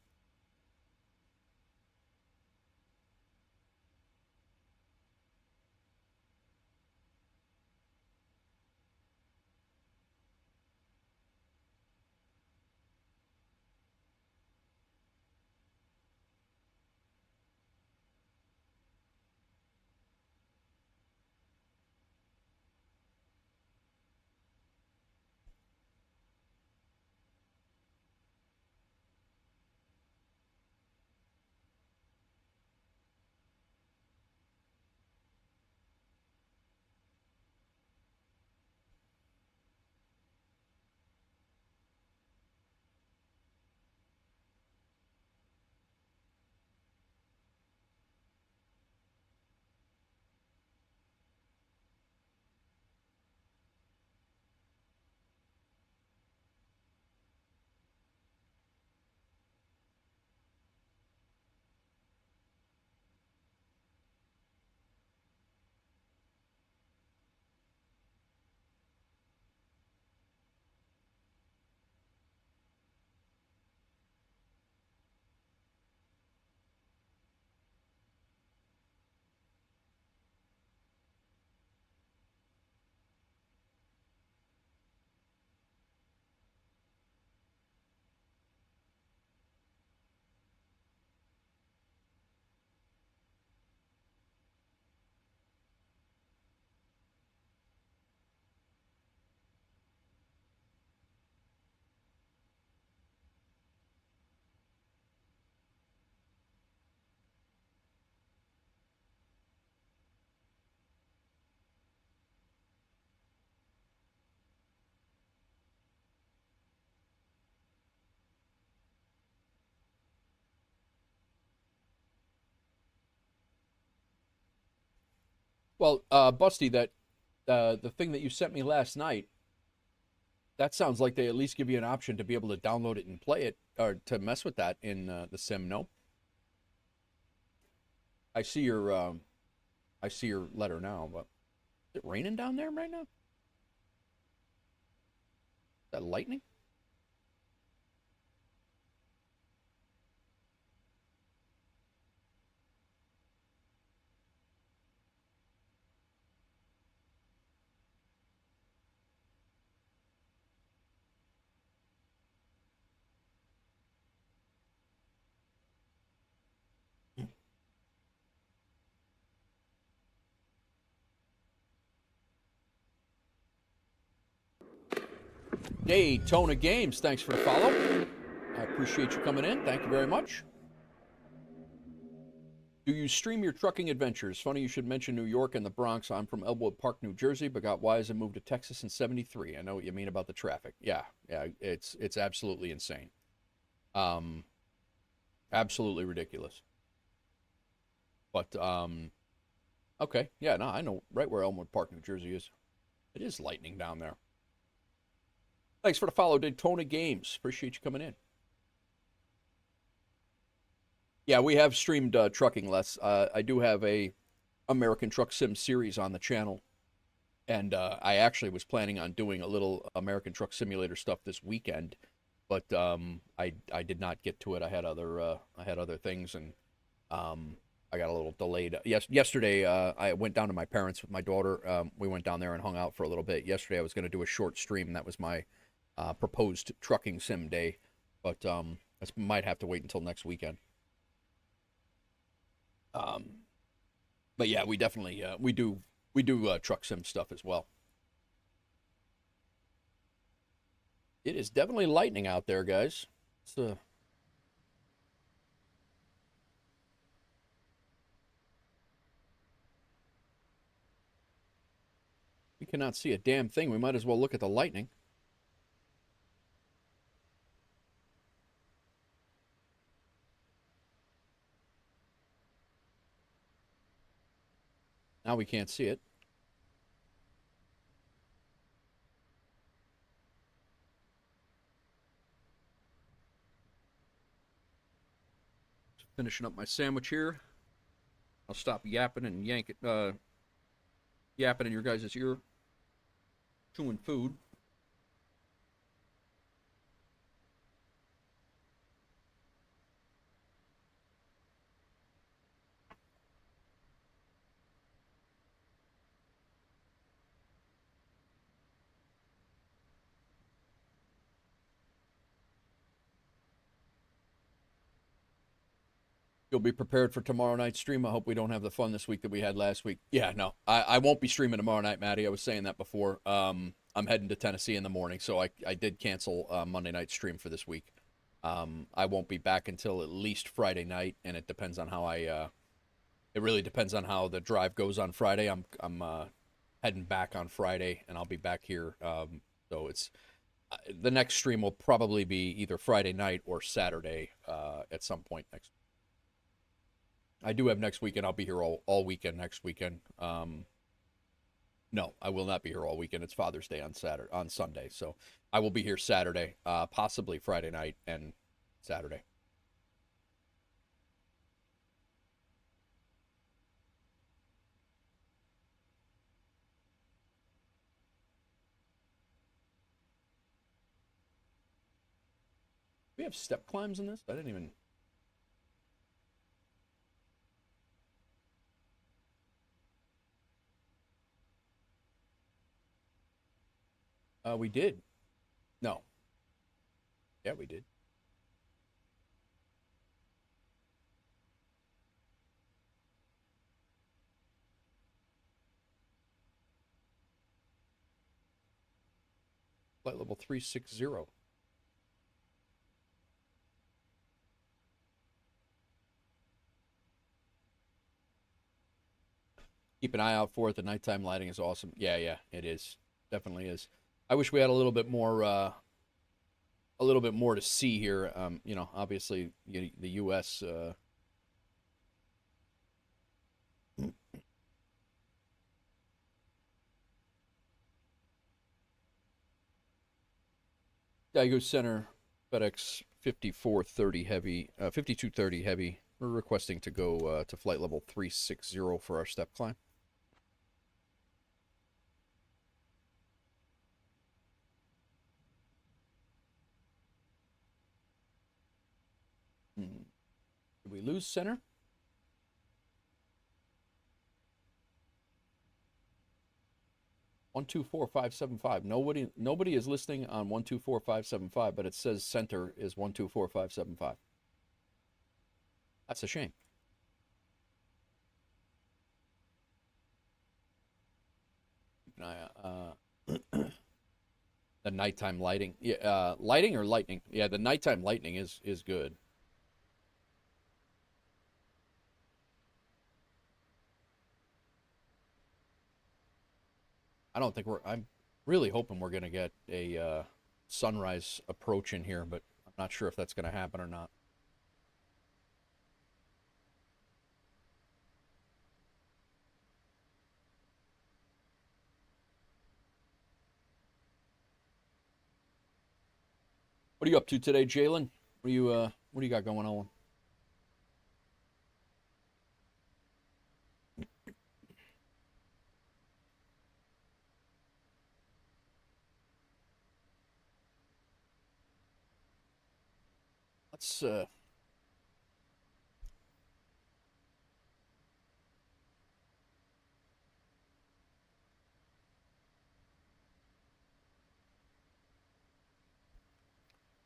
Well, Busty, that the thing that you sent me last night, that sounds like they at least give you an option to be able to download it and play it, or to mess with that in the sim. No, I see your letter now. But is it raining down there right now? Is that lightning? Daytona Games, thanks for the follow. I appreciate you coming in. Thank you very much. Do you stream your trucking adventures? Funny you should mention New York and the Bronx. I'm from Elmwood Park, New Jersey, but got wise and moved to Texas in '73. I know what you mean about the traffic. Yeah, it's absolutely insane. Absolutely ridiculous. But okay, yeah, no, I know right where Elmwood Park, New Jersey is. It is lightning down there. Thanks for the follow, Daytona Games. Appreciate you coming in. Yeah, we have streamed trucking less. I do have a American Truck Sim series on the channel, and I actually was planning on doing a little American Truck Simulator stuff this weekend, but I did not get to it. I had other things, and I got a little delayed. Yesterday I went down to my parents with my daughter. We went down there and hung out for a little bit. Yesterday I was going to do a short stream, and that was my proposed trucking sim day, but I might have to wait until next weekend. But yeah, we definitely we do truck sim stuff as well. It is definitely lightning out there, guys. It's we cannot see a damn thing. We might as well look at the lightning. Now we can't see it. Just finishing up my sandwich here. I'll stop yapping and yapping in your guys' ear. Chewing food. You'll be prepared for tomorrow night's stream. I hope we don't have the fun this week that we had last week. Yeah, no, I won't be streaming tomorrow night, Maddie. I was saying that before. I'm heading to Tennessee in the morning, so I did cancel Monday night stream for this week. I won't be back until at least Friday night, and it depends on how it really depends on how the drive goes on Friday. I'm heading back on Friday, and I'll be back here. So it's the next stream will probably be either Friday night or Saturday at some point next week. I do have next weekend. I'll be here all weekend next weekend. No, I will not be here all weekend. It's Father's Day on Sunday, so I will be here Saturday, possibly Friday night and Saturday. We have step climbs in this? I didn't even... we did. No. Yeah, we did. Flight level 360. Keep an eye out for it. The nighttime lighting is awesome. Yeah, it is. Definitely is. I wish we had a little bit more to see here. You know, obviously the U.S. Daegu Center, FedEx 5430 heavy, 5230 heavy. We're requesting to go to flight level 360 for our step climb. Did we lose center? One two four five seven five. Nobody is listening on 124575, but it says center is 124575. That's a shame. The nighttime lighting, yeah, lighting or lightning? Yeah, the nighttime lightning is good. I'm really hoping we're gonna get a sunrise approach in here, but I'm not sure if that's gonna happen or not. What are you up to today, Jalen? What do you got going on? Let's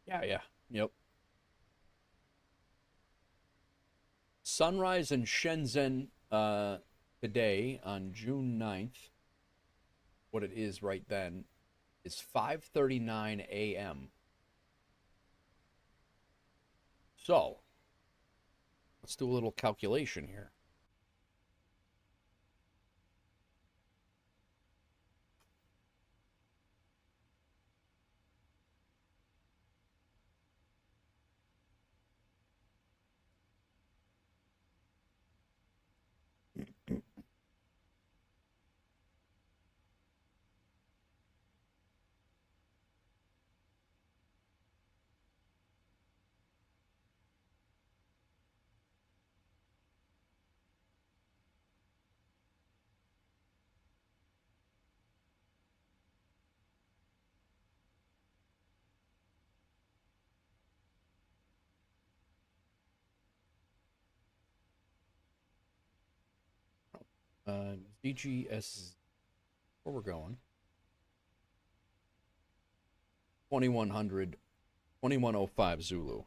yeah. Yep. Sunrise in Shenzhen today on June 9th. What it is right then is 5:39 a.m. So, let's do a little calculation here. DGS, where we're going? 2100, 2105 Zulu.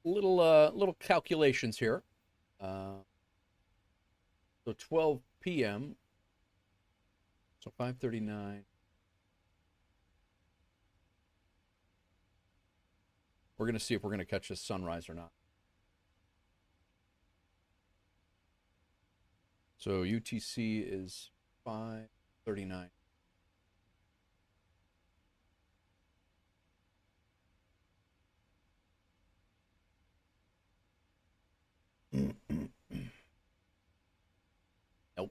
Little calculations here. So 12 p.m. So 5:39. We're gonna see if we're gonna catch this sunrise or not. So UTC is 5:39. Nope.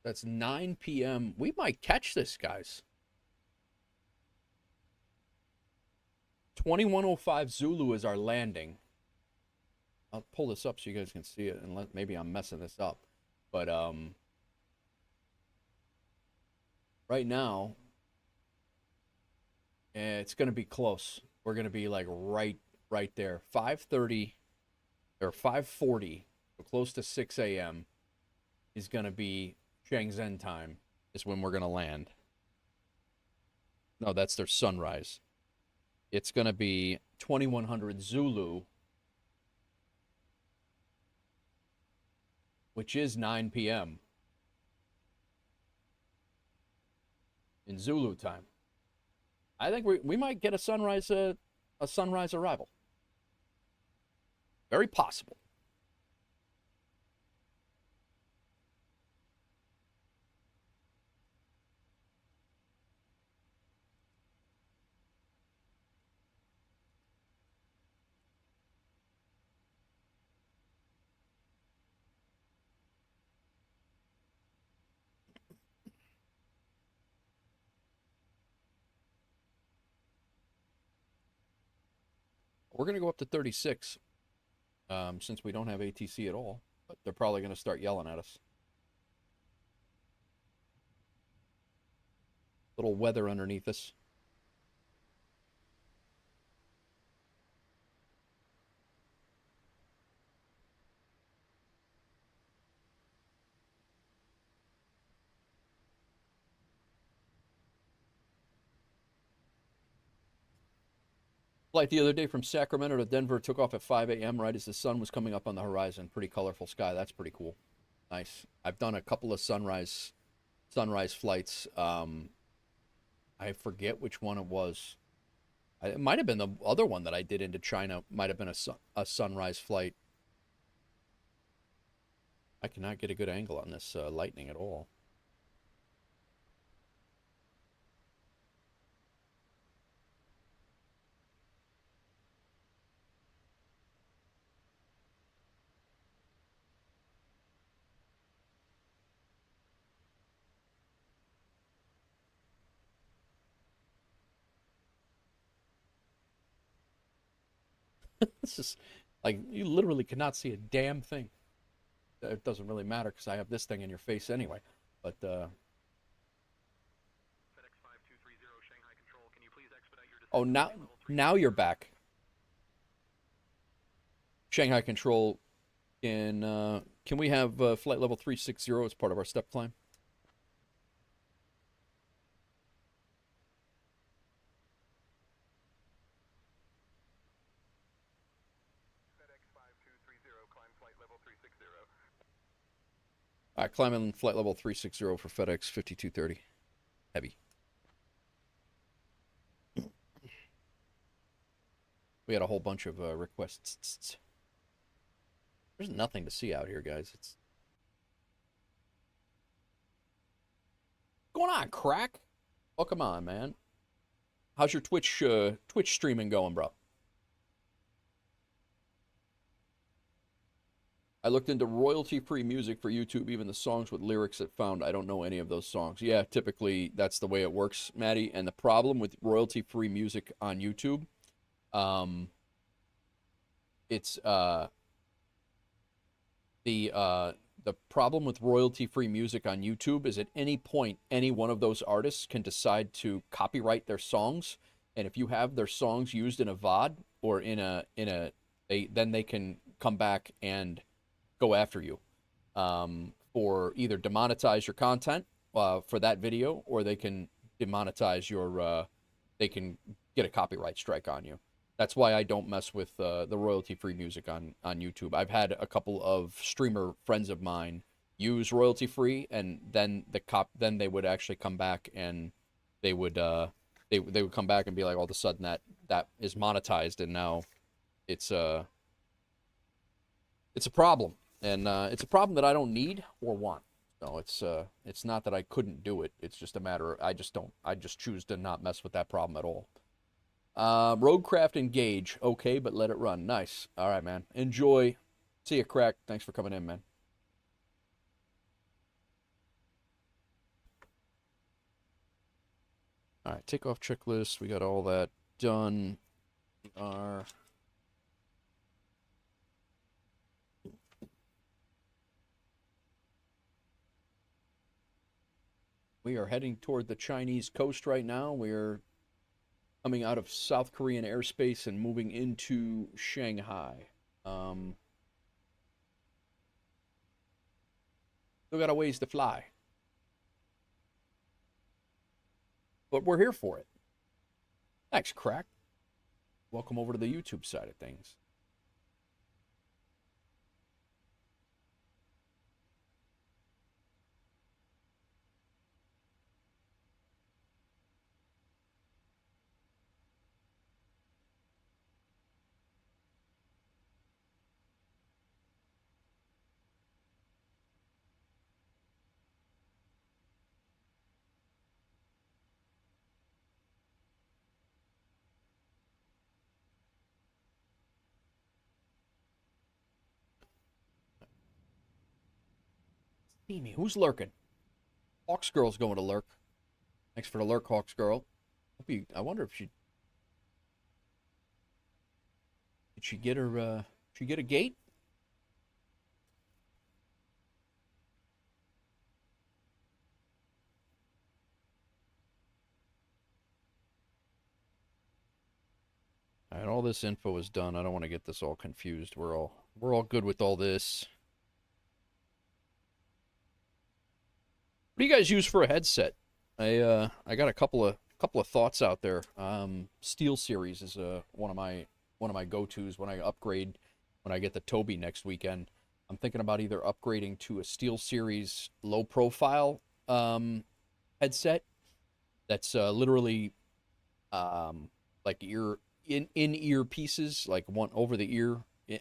That's 9 p.m. We might catch this, guys. 2105 Zulu is our landing. I'll pull this up so you guys can see it, and maybe I'm messing this up. But right now, it's going to be close. We're going to be like right there. 5:30 or 5:40, so close to 6 a.m. is going to be Shenzhen time is when we're going to land. No, that's their sunrise. It's going to be 2100 Zulu, which is 9 p.m. in Zulu time. I think we might get a sunrise arrival. Very possible. We're going to go up to 36 since we don't have ATC at all, but they're probably going to start yelling at us. Little weather underneath us. Flight the other day from Sacramento to Denver took off at 5 a.m. right as the sun was coming up on the horizon. Pretty colorful sky. That's pretty cool. Nice. I've done a couple of sunrise flights. I forget which one it was. It might have been the other one that I did into China. Might have been a sunrise flight. I cannot get a good angle on this lightning at all. This is like you literally cannot see a damn thing. It doesn't really matter because I have this thing in your face anyway. But FedEx 5230 Shanghai Control, can you please expedite your oh, now you're back. Shanghai Control, can we have flight level 360 as part of our step climb? FedEx 5230, climb flight level 360. All right, climbing flight level 360 for FedEx 5230. Heavy. We had a whole bunch of requests. There's nothing to see out here, guys. It's going on, crack. Oh, come on, man. How's your Twitch streaming going, bro? I looked into royalty-free music for YouTube, even the songs with lyrics it found. I don't know any of those songs. Yeah, typically that's the way it works, Maddie. And the problem with royalty-free music on YouTube, the problem with royalty-free music on YouTube is at any point, any one of those artists can decide to copyright their songs, and if you have their songs used in a VOD or then they can come back and go after you for either demonetize your content for that video, or they can demonetize your they can get a copyright strike on you. That's why I don't mess with the royalty-free music on YouTube. I've had a couple of streamer friends of mine use royalty-free, and then then they would actually come back and they would come back and be like, all of a sudden that is monetized, and now it's a problem, and it's a problem that I don't need or want. So it's not that I couldn't do it. It's just a matter of I just choose to not mess with that problem at all. Roadcraft engage. Okay, but let it run. Nice. All right, man. Enjoy. See you, Crack. Thanks for coming in, man. All right, takeoff checklist. We got all that done. We are heading toward the Chinese coast right now. We're coming out of South Korean airspace and moving into Shanghai. Still got a ways to fly. But we're here for it. Thanks, Crack. Welcome over to the YouTube side of things. Steamy. Who's lurking? Hawks Girl's going to lurk. Thanks for the lurk, Hawks Girl. I wonder if did she get her, she get a gate? All right, all this info is done. I don't want to get this all confused. We're all good with all this. What do you guys use for a headset? I got a couple of thoughts out there. Steel Series is one of my go-tos when I upgrade when I get the Toby next weekend. I'm thinking about either upgrading to a Steel Series low profile headset that's literally like in-ear pieces, like one over the ear,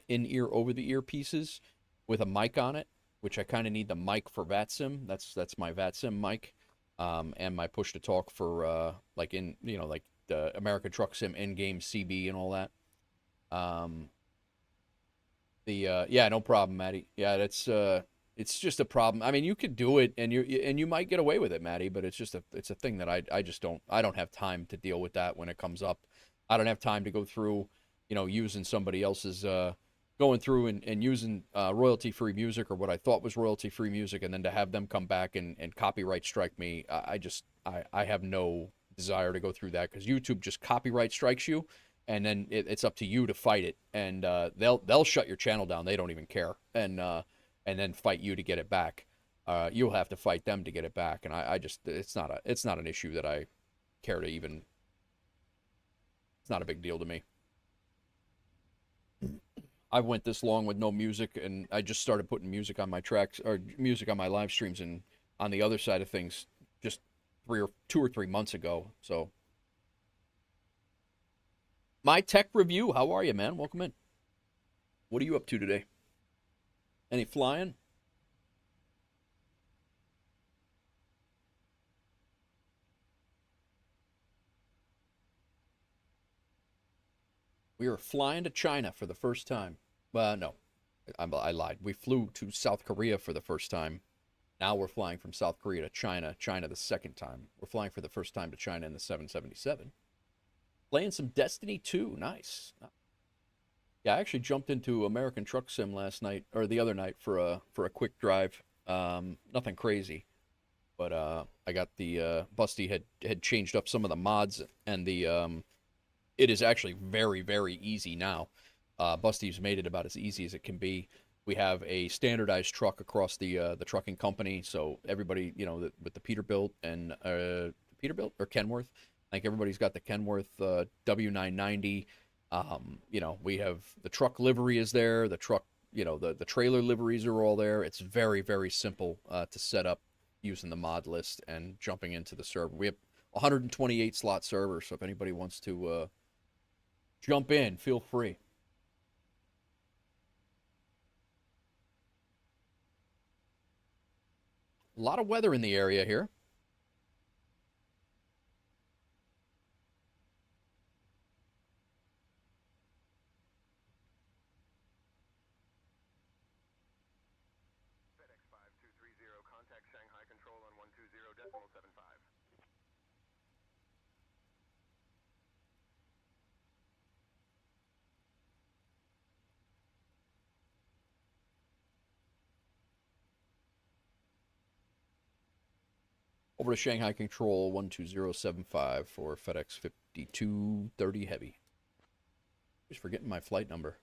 in-ear over the ear pieces with a mic on it, which I kind of need the mic for VATSIM. That's my VATSIM mic, and my push to talk for like like the American Truck Sim in-game CB and all that. Yeah, no problem, Maddie. Yeah, that's it's just a problem. I mean, you could do it, and you might get away with it, Maddie, but it's a thing that I just don't have time to deal with that when it comes up. I don't have time to go through, using somebody else's, going through and using royalty-free music or what I thought was royalty-free music, and then to have them come back and copyright strike me. I have no desire to go through that, because YouTube just copyright strikes you, and then it's up to you to fight it, and they'll shut your channel down. They don't even care, and then fight you to get it back. You'll have to fight them to get it back, and it's not an issue that I care to even. It's not a big deal to me. I went this long with no music, and I just started putting music on my tracks, or music on my live streams, and on the other side of things just 2 or 3 months ago. So, My Tech Review, how are you, man? Welcome in. What are you up to today? Any flying? We are flying to China for the first time. No, I lied. We flew to South Korea for the first time. Now we're flying from South Korea to China. China the second time. We're flying for the first time to China in the 777. Playing some Destiny 2. Nice. Yeah, I actually jumped into American Truck Sim last night, or the other night, for a quick drive. Nothing crazy. But I got the Busty had changed up some of the mods, and it is actually very, very easy now. Busty's made it about as easy as it can be. We have a standardized truck across the trucking company, so everybody, with the Peterbilt and Peterbilt or Kenworth, I think everybody's got the Kenworth W990. We have the truck livery is there. The truck, the trailer liveries are all there. It's very, very simple to set up using the mod list and jumping into the server. We have 128 slot server, so if anybody wants to jump in, feel free. A lot of weather in the area here. FedEx 5230, contact Shanghai Control on 120.75. Over to Shanghai Control 12075 for FedEx 5230 Heavy. Just forgetting my flight number.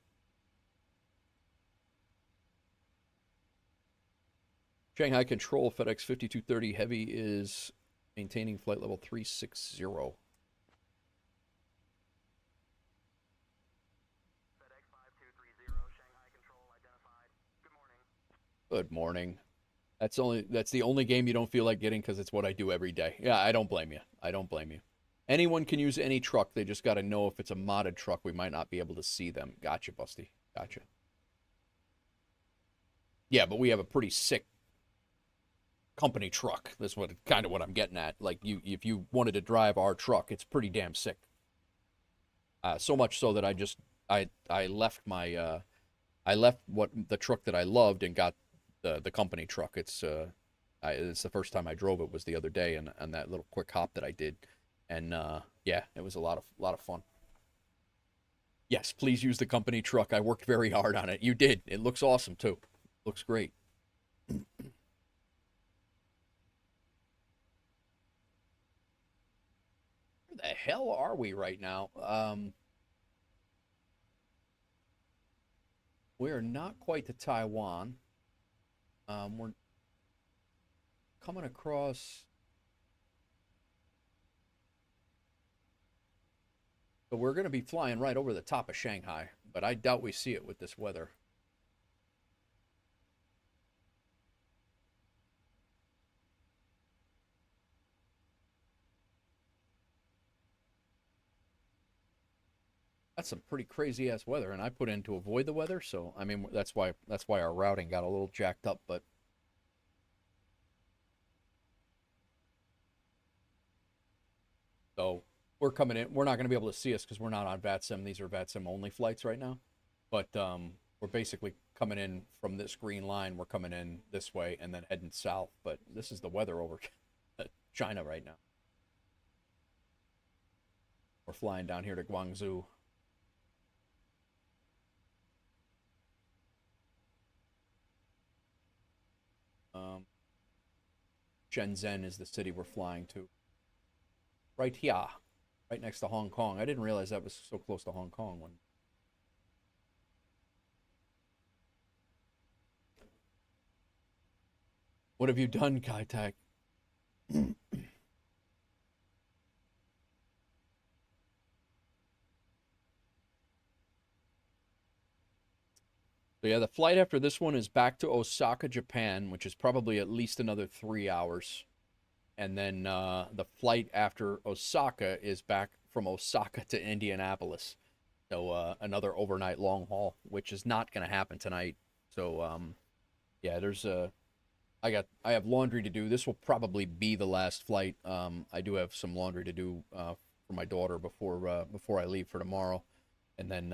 Shanghai Control FedEx 5230 Heavy is maintaining flight level 360. FedEx 5230, Shanghai Control identified. Good morning. Good morning. That's the only game you don't feel like getting because it's what I do every day. Yeah, I don't blame you. I don't blame you. Anyone can use any truck. They just got to know if it's a modded truck, we might not be able to see them. Gotcha, Busty. Gotcha. Yeah, but we have a pretty sick company truck. That's kind of what I'm getting at. Like, if you wanted to drive our truck, it's pretty damn sick. So much so that I left my I left the truck that I loved and got the company truck. It's the first time I drove it was the other day, and that little quick hop that I did, and yeah, it was a lot of fun. Yes, please use the company truck. I worked very hard on it. You did. It looks awesome too. Looks great. Where the hell are we right now? We're not quite to Taiwan. We're coming across. So we're going to be flying right over the top of Shanghai, but I doubt we see it with this weather. That's some pretty crazy ass weather, and I put in to avoid the weather, so I mean that's why our routing got a little jacked up, but so we're coming in. We're not going to be able to see us because we're not on VATSIM. These are VATSIM only flights right now, but we're basically coming in from this green line. We're coming in this way and then heading south. But this is the weather over China right now. We're flying down here to Guangzhou. Shenzhen is the city we're flying to. Right here, right next to Hong Kong. I didn't realize that was so close to Hong Kong. What have you done, Kai Tak? So yeah, the flight after this one is back to Osaka, Japan, which is probably at least another 3 hours. And then the flight after Osaka is back from Osaka to Indianapolis. So another overnight long haul, which is not going to happen tonight. So yeah, I have laundry to do. This will probably be the last flight. I do have some laundry to do for my daughter before I leave for tomorrow, and then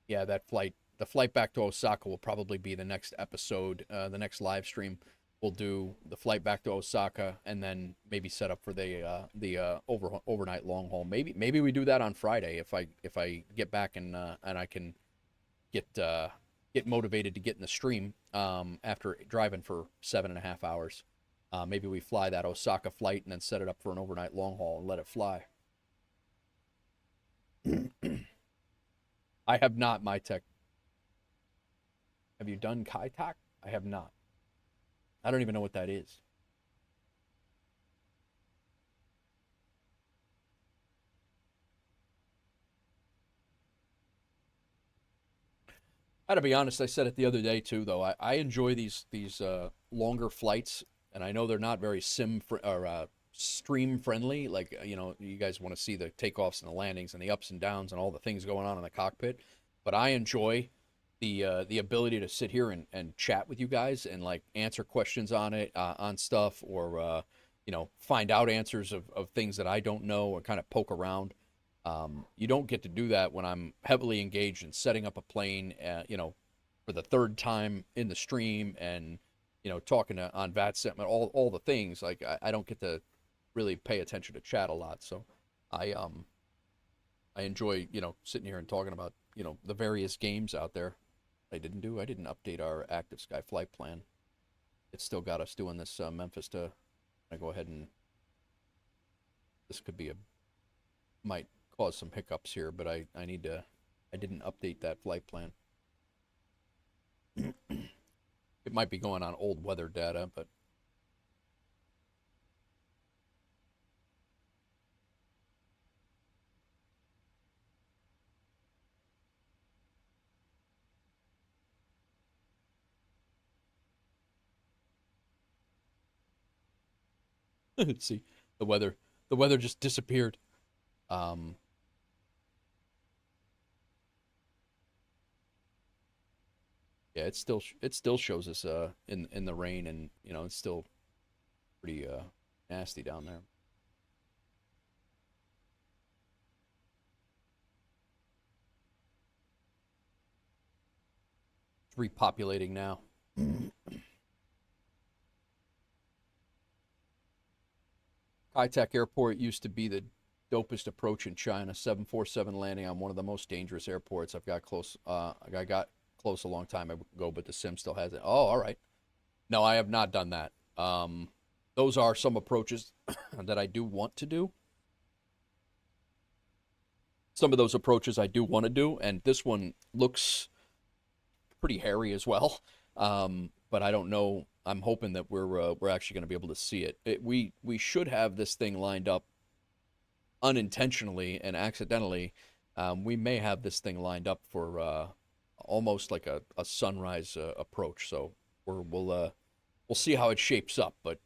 yeah, the flight back to Osaka will probably be the next episode, the next live stream. We'll do the flight back to Osaka and then maybe set up for the overnight long haul. Maybe we do that on Friday if I get back and I can get motivated to get in the stream after driving for 7.5 hours. Maybe we fly that Osaka flight and then set it up for an overnight long haul and let it fly. I have not, my tech. Have you done Kai Tak? I have not. I don't even know what that is. I gotta be honest, I said it the other day too, though. I enjoy these longer flights, and I know they're not very stream friendly. Like, you know, you guys want to see the takeoffs and the landings and the ups and downs and all the things going on in the cockpit. But I enjoy the ability to sit here and chat with you guys and like answer questions on it, on stuff, or you know, find out answers of things that I don't know, or kind of poke around. You don't get to do that when I'm heavily engaged in setting up a plane, you know, for the third time in the stream, and you know, talking on VATSIM and all the things. Like I don't get to really pay attention to chat a lot, so I enjoy, you know, sitting here and talking about, you know, the various games out there. I didn't update our active sky flight plan. It's still got us doing this Memphis to. I go ahead and this could be might cause some hiccups here, but I didn't update that flight plan. It might be going on old weather data, but see, the weather just disappeared. Yeah, it still shows us in the rain, and you know, it's still pretty nasty down there. It's repopulating now. Kai-Tak Airport used to be the dopest approach in China. 747 landing on one of the most dangerous airports. I got close a long time ago, but the sim still has it. Oh, all right. No, I have not done that. Those are some approaches that I do want to do. Some of those approaches I do want to do, and this one looks pretty hairy as well. But I don't know. I'm hoping that we're actually going to be able to see it. We should have this thing lined up unintentionally and accidentally. We may have this thing lined up for almost like a sunrise approach. So we'll see how it shapes up. But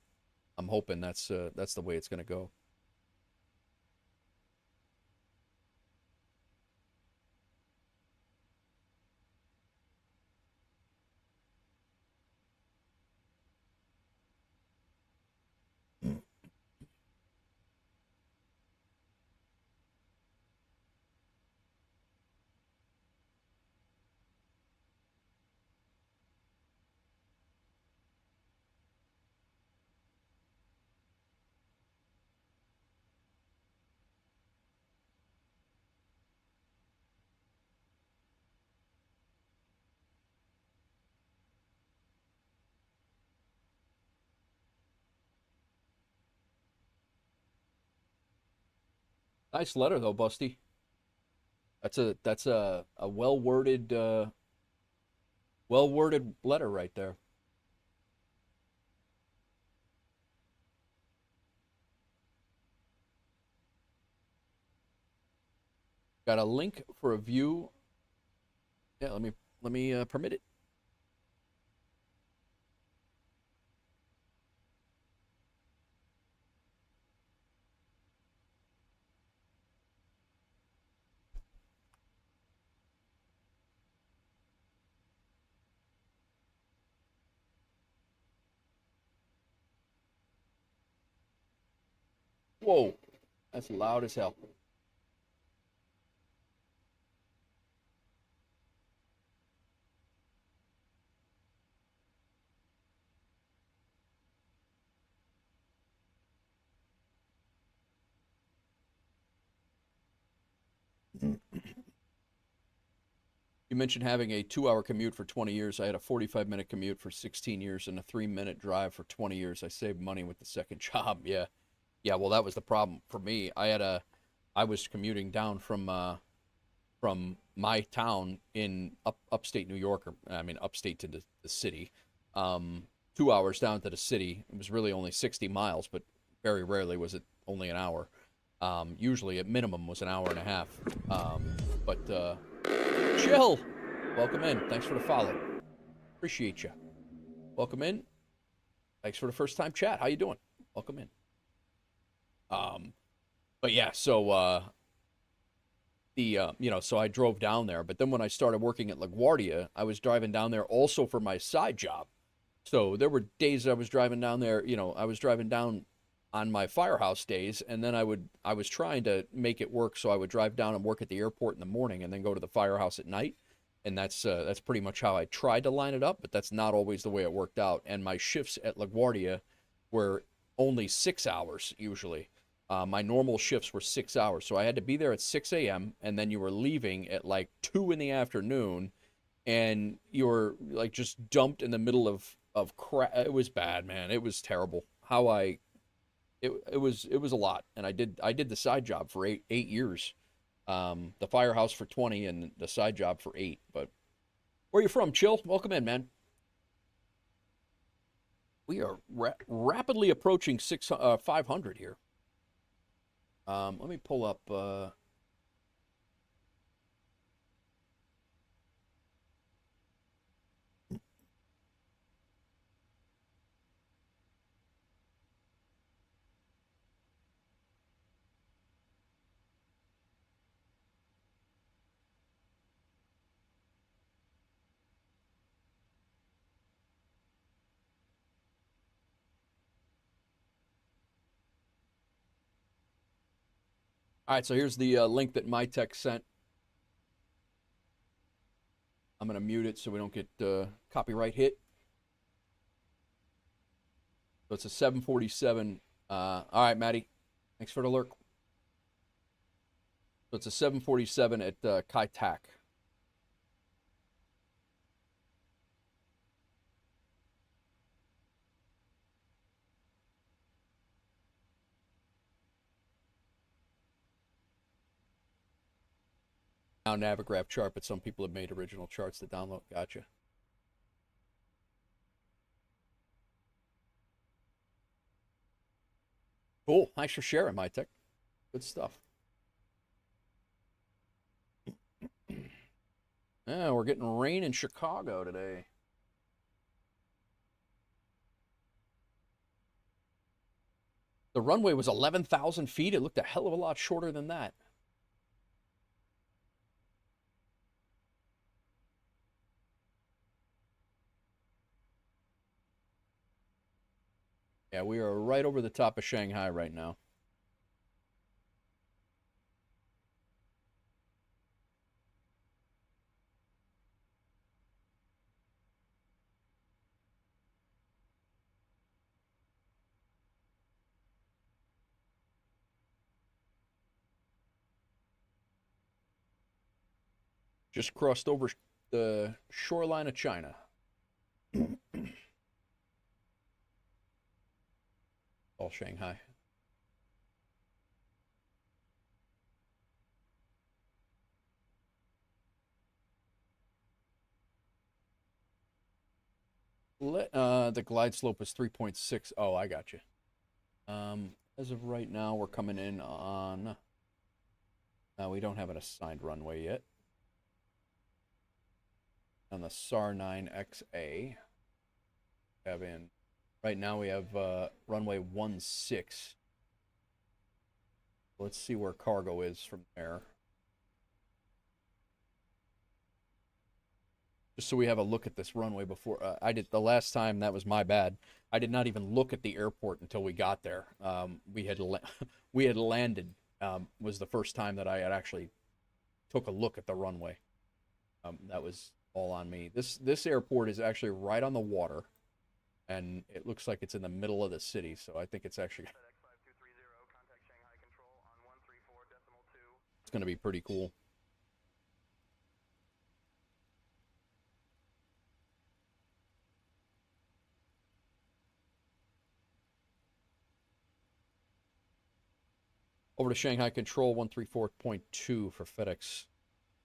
I'm hoping that's the way it's going to go. Nice letter though, Busty. That's a well worded letter right there. Got a link for a view. Yeah, let me permit it. Whoa, that's loud as hell. You mentioned having a 2-hour commute for 20 years. I had a 45-minute commute for 16 years and a 3-minute drive for 20 years. I saved money with the second job. Yeah. Yeah, well, that was the problem for me. I was commuting down from my town in upstate New York, or I mean upstate to the city. 2 hours down to the city. It was really only 60 miles, but very rarely was it only an hour. Usually at minimum was an hour and a half. But Chill, welcome in. Thanks for the follow. Appreciate you. Welcome in. Thanks for the first time chat. How you doing? Welcome in. But yeah, so so I drove down there, but then when I started working at LaGuardia, I was driving down there also for my side job. So there were days I was driving down there, I was driving down on my firehouse days, and then I was trying to make it work, so I would drive down and work at the airport in the morning and then go to the firehouse at night. And that's pretty much how I tried to line it up, but that's not always the way it worked out. And my shifts at LaGuardia were only 6 hours usually. My normal shifts were 6 hours, so I had to be there at 6 a.m. and then you were leaving at like 2 in the afternoon, and you were like just dumped in the middle of crap. It was bad, man. It was terrible. It was a lot, and I did the side job for eight years, the firehouse for 20 and the side job for 8. But where you from, Chill? Welcome in, man. We are rapidly approaching 500 here. Let me pull up. All right, so here's the link that MyTech sent. I'm going to mute it so we don't get copyright hit. So it's a 747. All right, Maddie. Thanks for the alert. So it's a 747 at Kai Tak. Now Navigraph chart, but some people have made original charts to download. Gotcha. Cool. Thanks for sharing, MyTech. Good stuff. Yeah, we're getting rain in Chicago today. The runway was 11,000 feet. It looked a hell of a lot shorter than that. Yeah, we are right over the top of Shanghai right now. Just crossed over the shoreline of China. All Shanghai. The glide slope is 3.6. Oh, I got you. As of right now, we're coming in on... we don't have an assigned runway yet. On the SAR 9XA. Right now we have runway 16. Let's see where cargo is from there. Just so we have a look at this runway before. I did the last time, that was my bad. I did not even look at the airport until we got there. We had landed. Was the first time that I had actually took a look at the runway. That was all on me. This airport is actually right on the water, and it looks like it's in the middle of the city. So I think it's actually FedEx 5230, contact Shanghai Control on 134.2. It's going to be pretty cool. Over to Shanghai Control 134.2 for FedEx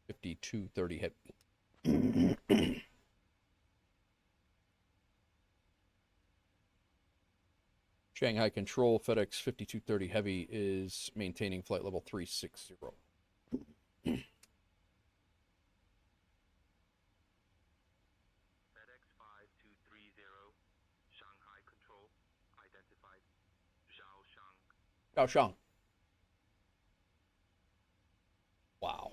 5230 Heavy. Shanghai Control FedEx 5230 Heavy is maintaining flight level 360. FedEx 5230, Shanghai Control, identified Zhaoshang. Kaohsiung. Wow.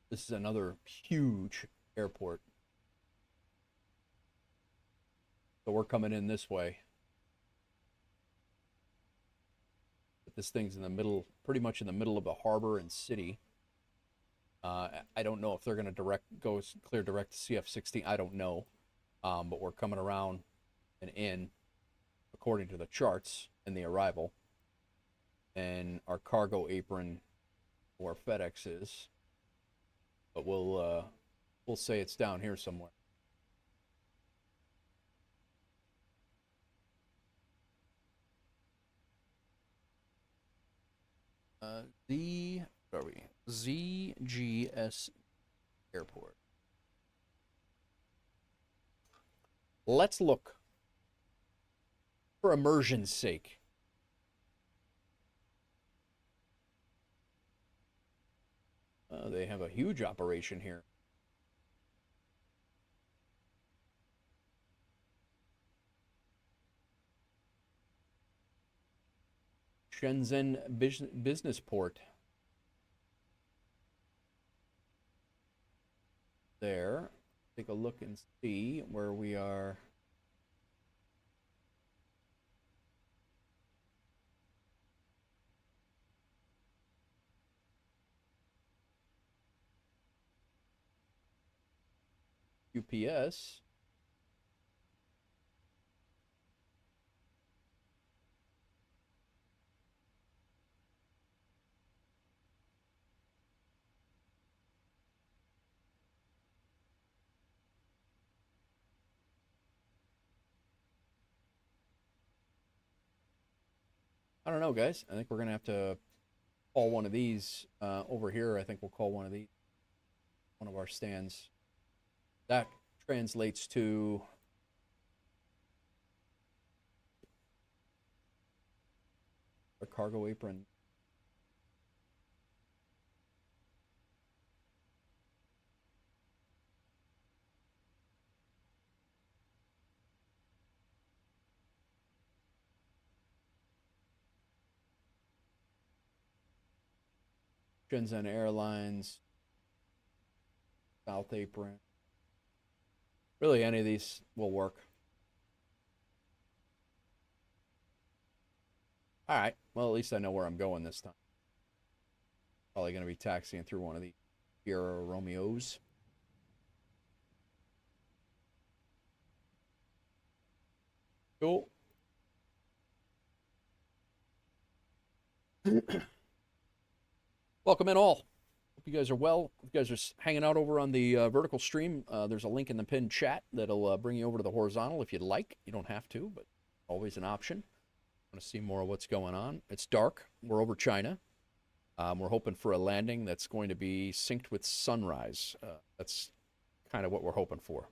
This is another huge airport. So we're coming in this way. But this thing's in the middle, pretty much in the middle of the harbor and city. I don't know if they're going to go clear direct to CF-16. I don't know. But we're coming around and in, according to the charts and the arrival. And our cargo apron, where FedEx is. But we'll say it's down here somewhere. Where are we? ZGS Airport. Let's look, for immersion's sake. They have a huge operation here. Shenzhen Business Port. There. Take a look and see where we are. UPS. I don't know, guys. I think we're gonna have to call one of these over here. I think we'll call one of our stands. That translates to a cargo apron. Shenzhen Airlines, South Apron. Really, any of these will work. All right. Well, at least I know where I'm going this time. Probably going to be taxiing through one of the Sierra Romeos. Cool. Welcome in all. Hope you guys are well. If you guys are hanging out over on the vertical stream, there's a link in the pinned chat that'll bring you over to the horizontal if you'd like. You don't have to, but always an option. Want to see more of what's going on. It's dark. We're over China. We're hoping for a landing that's going to be synced with sunrise. That's kind of what we're hoping for.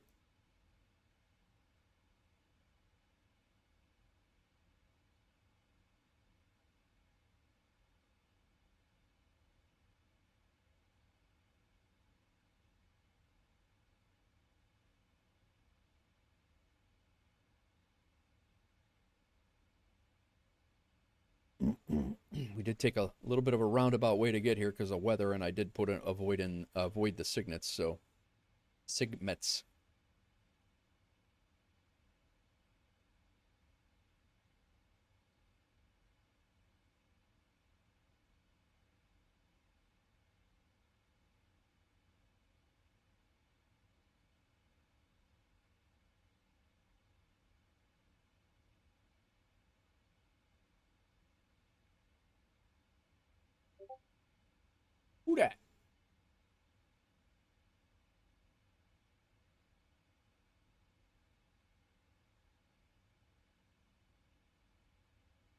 We did take a little bit of a roundabout way to get here because of weather, and I did put an avoid the signets, so sigmets. Who dat?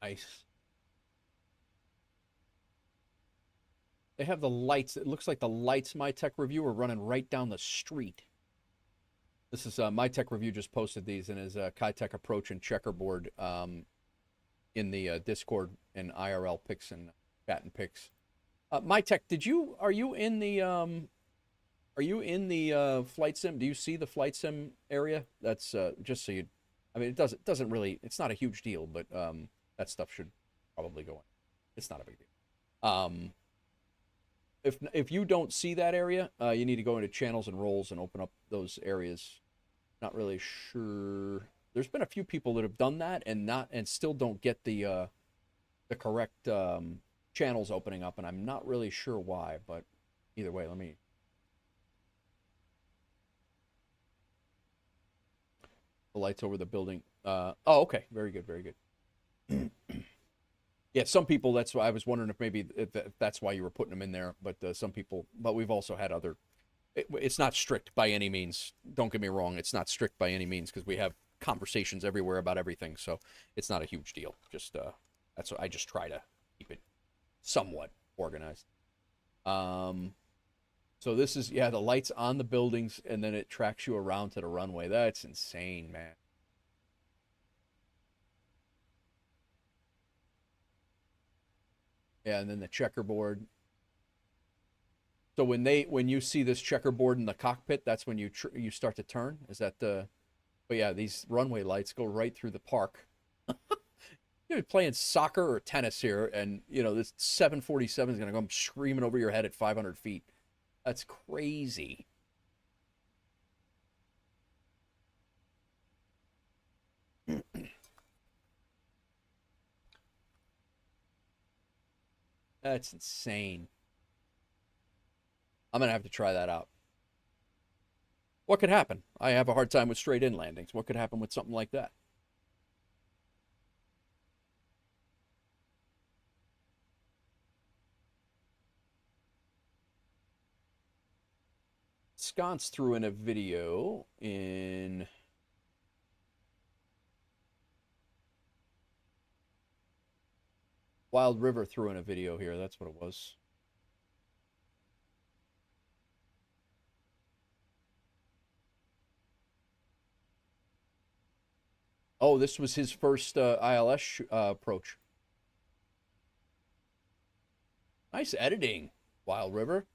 Nice. They have the lights. It looks like the lights My Tech Review are running right down the street. This is My Tech Review just posted these in his Kai Tech Approach and Checkerboard in the Discord and IRL pics and chat and pics. My Tech, are you in the flight sim? Do you see the flight sim area? That's just so you. I mean, it doesn't really. It's not a huge deal, but that stuff should probably go in. It's not a big deal. If you don't see that area, you need to go into channels and roles and open up those areas. Not really sure. There's been a few people that have done that and still don't get the correct channels opening up, and I'm not really sure why. But either way, let me. The lights over the building. Oh, okay. Very good. Very good. Yeah, some people, that's why I was wondering if that's why you were putting them in there. But some people, but we've also had other. It's not strict by any means. Don't get me wrong. It's not strict by any means because we have conversations everywhere about everything. So it's not a huge deal. Just that's what I just try to keep it somewhat organized. So this is, yeah, the lights on the buildings, and then it tracks you around to the runway. That's insane, man. Yeah, and then the checkerboard. So when you see this checkerboard in the cockpit, that's when you start to turn. Is that the? But yeah, these runway lights go right through the park. You're playing soccer or tennis here, and this 747 is gonna come screaming over your head at 500 feet. That's crazy. That's insane. I'm gonna have to try that out. What could happen? I have a hard time with straight in landings. What could happen with something like that? Sconce threw in a video in Wild River threw in a video here. That's what it was. Oh, this was his first ILS approach. Nice editing, Wild River.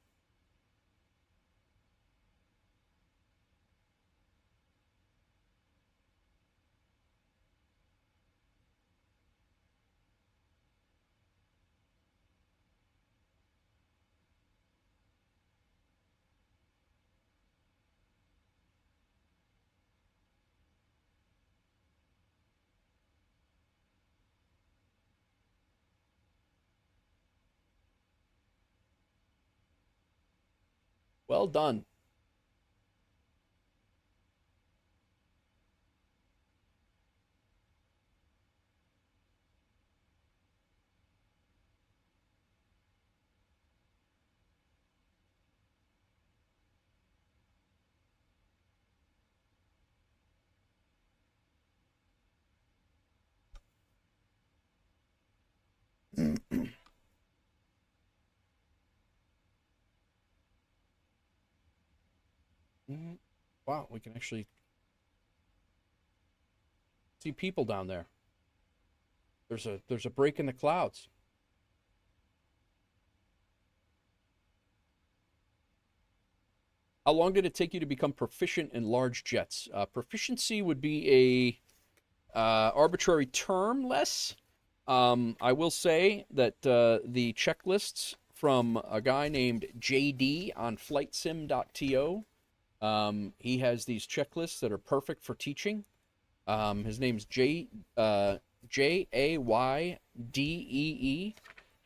Well done. Wow, we can actually see people down there. There's a break in the clouds. How long did it take you to become proficient in large jets? Proficiency would be a arbitrary term less. I will say that the checklists from a guy named JD on flightsim.to, he has these checklists that are perfect for teaching. His name's Jaydee.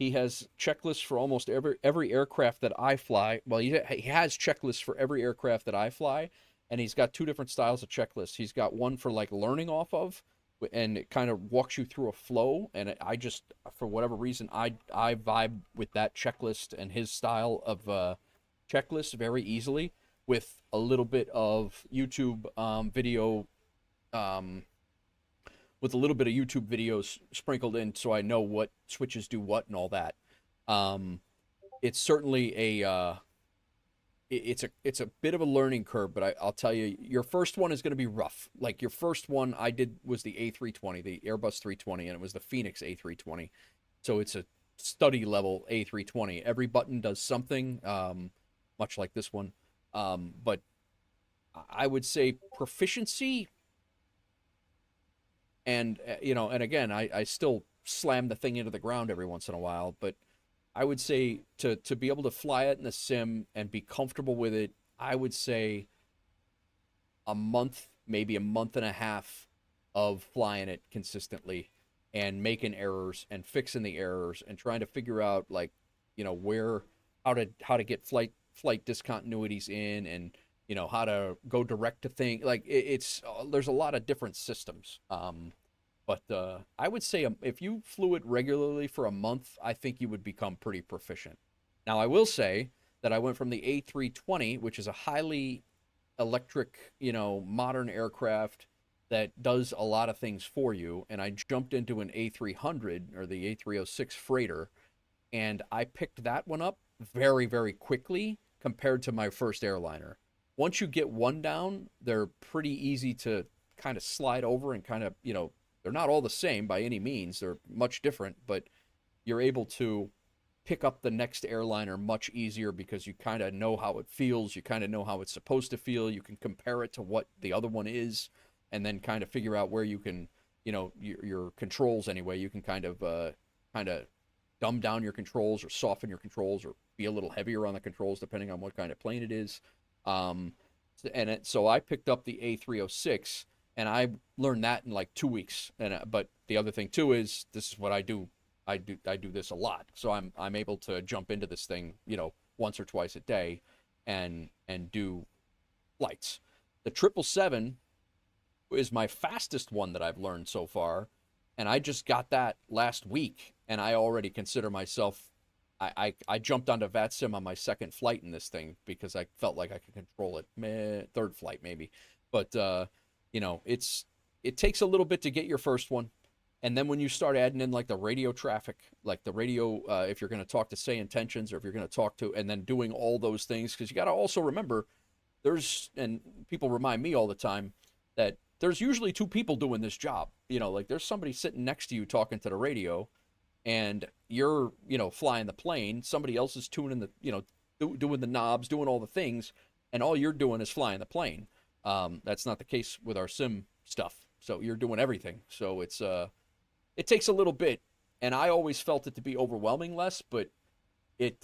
He has checklists for almost every aircraft that I fly. Well, he has checklists for every aircraft that I fly, and he's got two different styles of checklists. He's got one for like learning off of, and it kind of walks you through a flow. And I just, for whatever reason, I vibe with that checklist and his style of checklist very easily, with a little bit of YouTube video. With a little bit of YouTube videos sprinkled in, so I know what switches do what and all that. It's certainly it's a bit of a learning curve, but I'll tell you, your first one is going to be rough. Like your first one I did was the A320, the Airbus 320, and it was the Phoenix A320. So it's a study level A320. Every button does something, much like this one. But I would say proficiency. And, and again, I still slam the thing into the ground every once in a while, but I would say to be able to fly it in the sim and be comfortable with it, I would say a month, maybe a month and a half of flying it consistently and making errors and fixing the errors and trying to figure out, like, how to get flight discontinuities in, and how to go direct to thing. Like there's a lot of different systems. But I would say if you flew it regularly for a month, I think you would become pretty proficient. Now, I will say that I went from the A320, which is a highly electric, modern aircraft that does a lot of things for you, and I jumped into an A300 or the A306 freighter, and I picked that one up very, very quickly compared to my first airliner. Once you get one down, they're pretty easy to kind of slide over and kind of, they're not all the same by any means. They're much different, but you're able to pick up the next airliner much easier because you kind of know how it feels. You kind of know how it's supposed to feel. You can compare it to what the other one is, and then kind of figure out where you can, your controls anyway. You can kind of dumb down your controls or soften your controls or be a little heavier on the controls depending on what kind of plane it is. So I picked up the A306 and I learned that in like 2 weeks. But the other thing too is this is what I do. I do this a lot, so I'm able to jump into this thing, once or twice a day, and do flights. The 777 is my fastest one that I've learned so far, and I just got that last week, and I already consider myself. I jumped onto VATSIM on my second flight in this thing because I felt like I could control it. Third flight maybe, but you know, it takes a little bit to get your first one, and then when you start adding in like the radio traffic, like the radio, if you're going to talk to SayIntentions or if you're going to talk to, and then doing all those things, because you got to also remember and people remind me all the time that there's usually two people doing this job. You know, like there's somebody sitting next to you talking to the radio, and you're, you know, flying the plane. Somebody else is tuning the, you know, doing the knobs, doing all the things, and all you're doing is flying the plane. That's not the case with our sim stuff. So you're doing everything. So it takes a little bit, and I always felt it to be overwhelming less, but it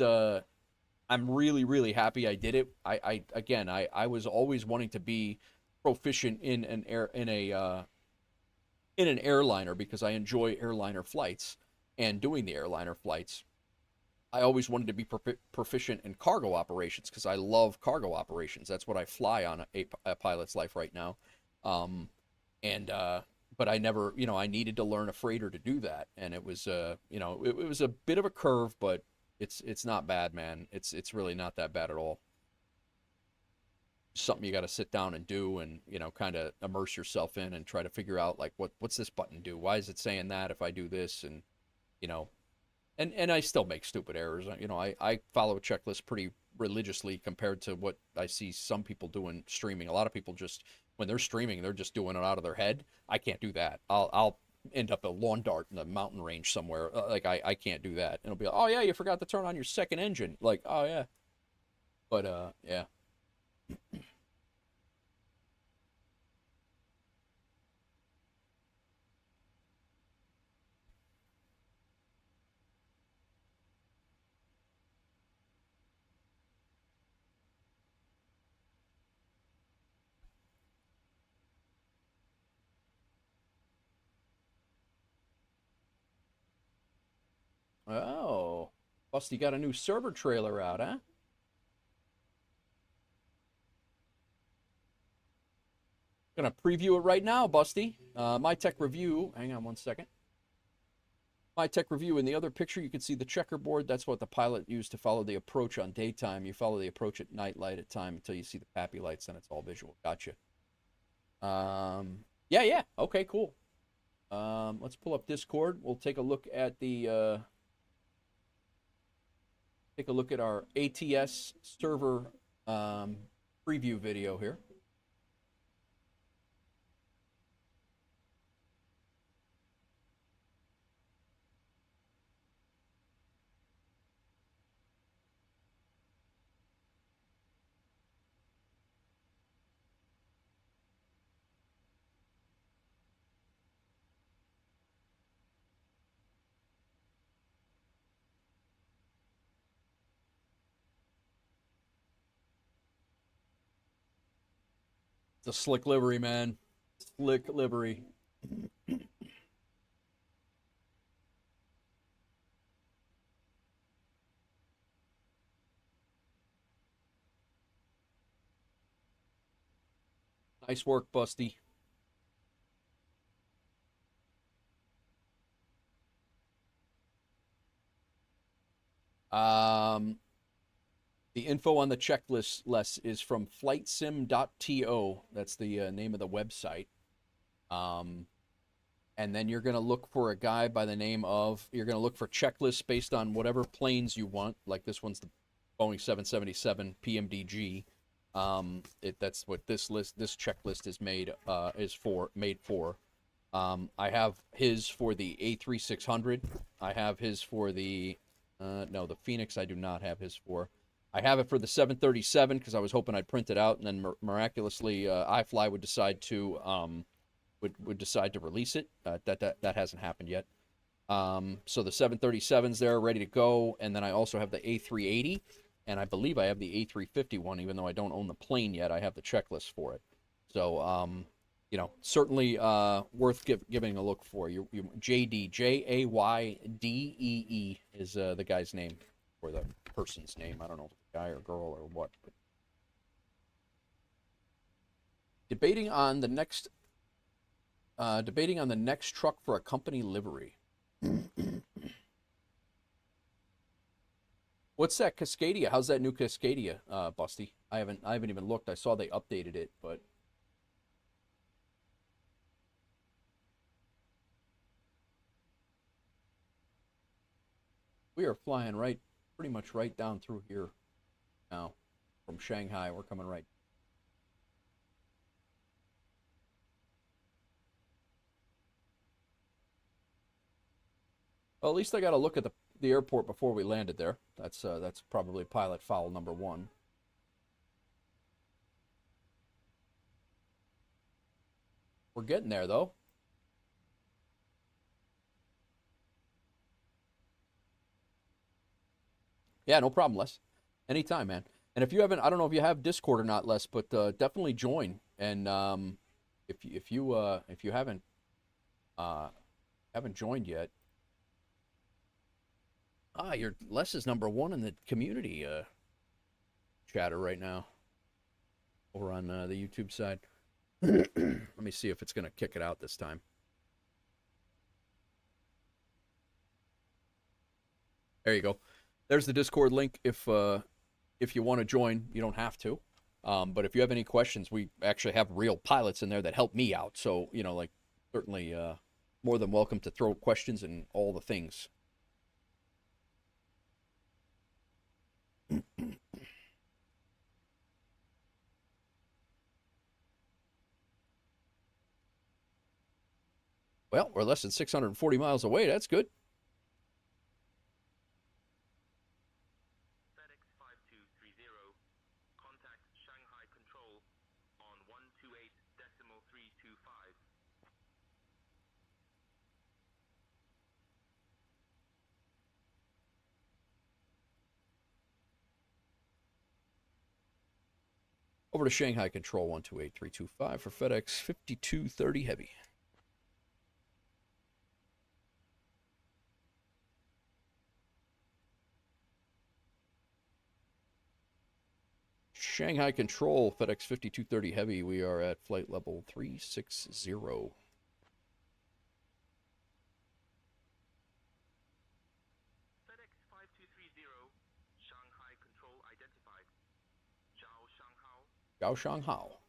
I'm really, really happy I did it. I was always wanting to be proficient in an airliner because I enjoy airliner flights and doing the airliner flights. I always wanted to be proficient in cargo operations because I love cargo operations. That's what I fly on a pilot's life right now. But I never, you know, I needed to learn a freighter to do that, and it was, you know, it was a bit of a curve, but it's not bad, man. It's really not that bad at all. Something you got to sit down and do, and, you know, kind of immerse yourself in and try to figure out like what's this button do? Why is it saying that if I do this? And, you know, and I still make stupid errors. You know, I follow a checklist pretty religiously compared to what I see some people doing streaming. A lot of people just, when they're streaming, they're just doing it out of their head. I can't do that. I'll end up a lawn dart in the mountain range somewhere. Like I can't do that. And it'll be like, oh yeah, you forgot to turn on your second engine. Like, oh yeah. But yeah. Oh, Busty got a new server trailer out, huh? Gonna preview it right now, Busty. My Tech Review. Hang on one second. My Tech Review. In the other picture, you can see the checkerboard. That's what the pilot used to follow the approach on daytime. You follow the approach at night, light at time, until you see the pappy lights, and it's all visual. Gotcha. Yeah. Okay, cool. Let's pull up Discord. We'll take a look at the take a look at our ATS server preview video here. It's a slick livery, man. Slick livery. Nice work, Busty. The info on the checklist, Les, is from flightsim.to. That's the name of the website. And then you're going to look for a guy by the name of, you're going to look for checklists based on whatever planes you want. Like this one's the Boeing 777 PMDG. That's what this checklist is made for. I have his for the A3600. I have his for the no, the Phoenix I do not have his for. I have it for the 737 because I was hoping I'd print it out, and then miraculously iFly would decide to decide to release it. That hasn't happened yet. So the 737's there, ready to go, and then I also have the A380, and I believe I have the A350 one, even though I don't own the plane yet. I have the checklist for it. So you know, certainly worth giving a look for. You JD JAYDEE is the guy's name, or the person's name. I don't know if it's a guy or girl or what. But Debating on the next truck for a company livery. What's that Cascadia? How's that new Cascadia, Busty? I haven't even looked. I saw they updated it, but we are flying pretty much right down through here now from Shanghai. We're coming right. Well, at least I got to look at the airport before we landed there. That's probably pilot foul number 1. We're getting there though. Yeah, no problem, Les. Anytime, man. And if you haven't, I don't know if you have Discord or not, Les, but definitely join. And if you haven't joined yet, your Les is number 1 in the community chatter right now over on the YouTube side. Let me see if it's gonna kick it out this time. There you go. There's the Discord link if you want to join. You don't have to. But if you have any questions, we actually have real pilots in there that help me out. So, you know, like, certainly more than welcome to throw questions and all the things. Well, we're less than 640 miles away. That's good. FedEx 5230, contact Shanghai Control on 128.325. Over to Shanghai Control 128325 for FedEx 5230 Heavy. Shanghai Control, FedEx 5230 Heavy. We are at flight level 360. FedEx 5230, Shanghai Control identified. Zhao Shanghao. Gao Shanghao.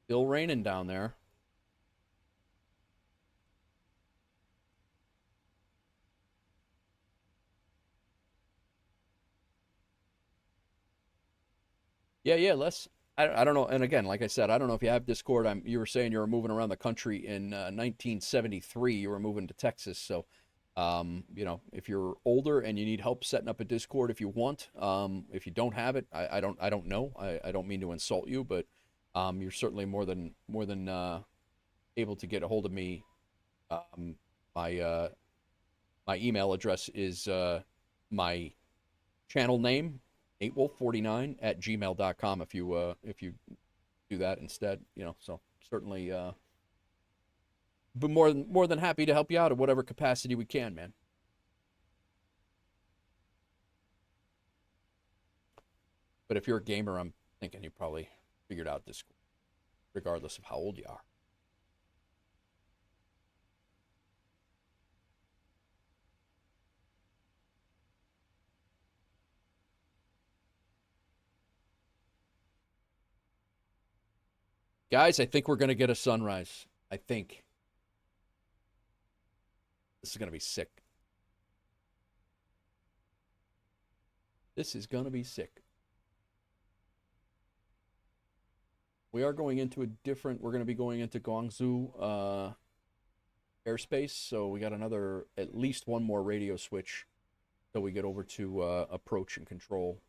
Still raining down there. Yeah, Les. I don't know. And again, like I said, I don't know if you have Discord. You were saying you were moving around the country in 1973. You were moving to Texas. So, you know, if you're older and you need help setting up a Discord, if you want, if you don't have it, I don't know. I don't mean to insult you, but you're certainly more than able to get a hold of me. My email address is my channel name, NateWolf49@gmail.com. If you do that instead, you know, so certainly but more than happy to help you out in whatever capacity we can, man. But if you're a gamer, I'm thinking you probably figured out this, regardless of how old you are. Guys, I think we're going to get a sunrise. I think. This is going to be sick. This is going to be sick. We are going into we're going to be going into Guangzhou airspace, so we got at least one more radio switch till we get over to approach and control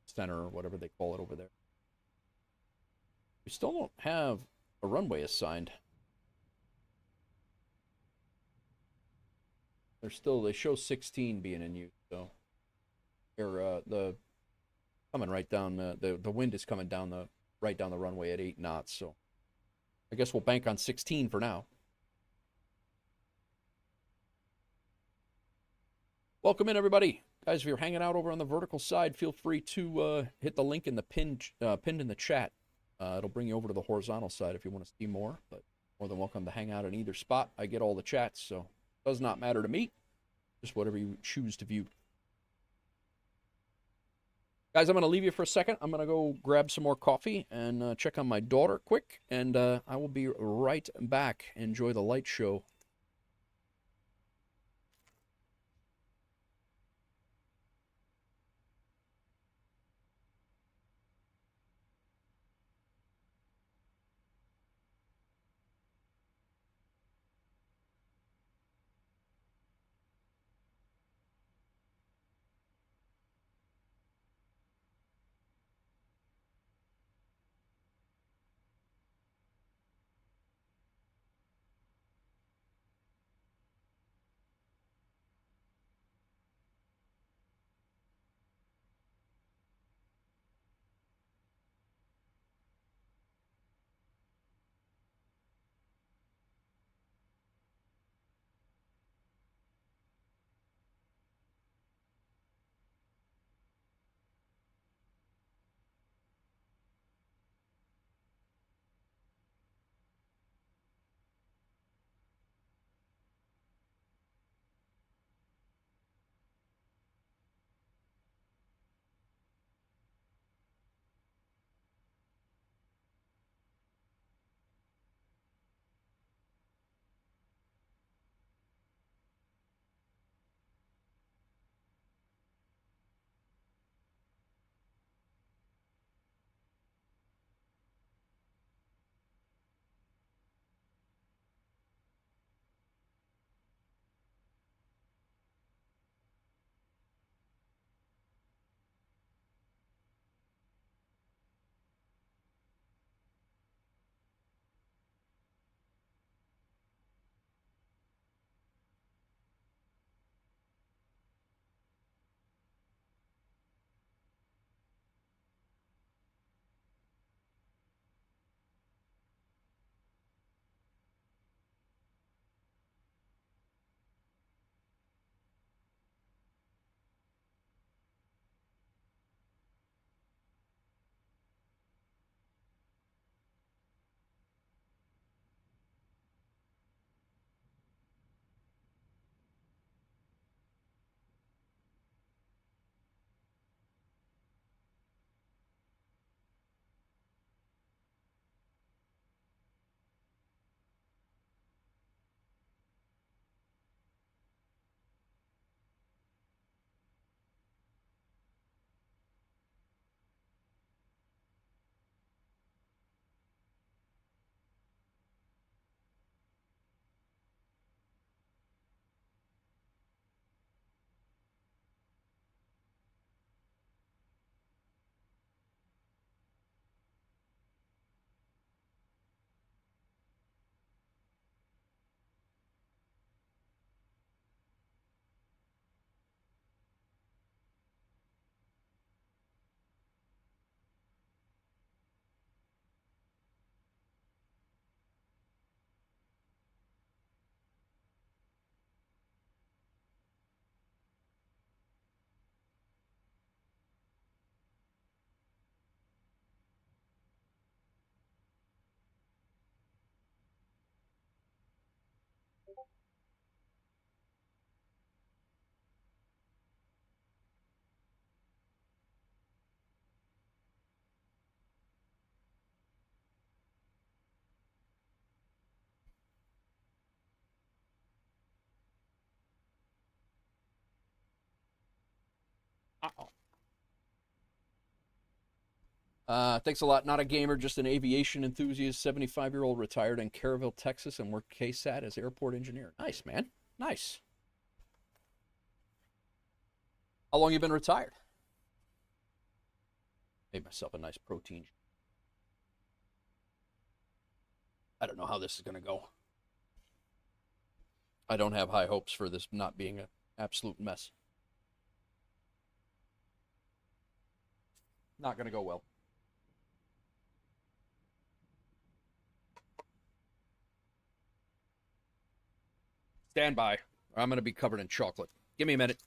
center, or whatever they call it over there. We still don't have a runway assigned. They show 16 being in use, so they're coming right down the wind is coming down right down the runway at 8 knots, so I guess we'll bank on 16 for now. Welcome in, everybody. Guys, if you're hanging out over on the vertical side, feel free to hit the link in the pinned in the chat. It'll bring you over to the horizontal side if you want to see more, but more than welcome to hang out in either spot. I get all the chats, so it does not matter to me. Just whatever you choose to view. Guys, I'm going to leave you for a second. I'm going to go grab some more coffee and check on my daughter quick, and I will be right back. Enjoy the light show. Thanks a lot. Not a gamer, just an aviation enthusiast, 75-year-old retired in Caryville, Texas, and worked KSAT as airport engineer. Nice, man. Nice. How long you been retired? Made myself a nice protein. I don't know how this is going to go. I don't have high hopes for this not being an absolute mess. Not going to go well. Stand by, or I'm going to be covered in chocolate. Give me a minute.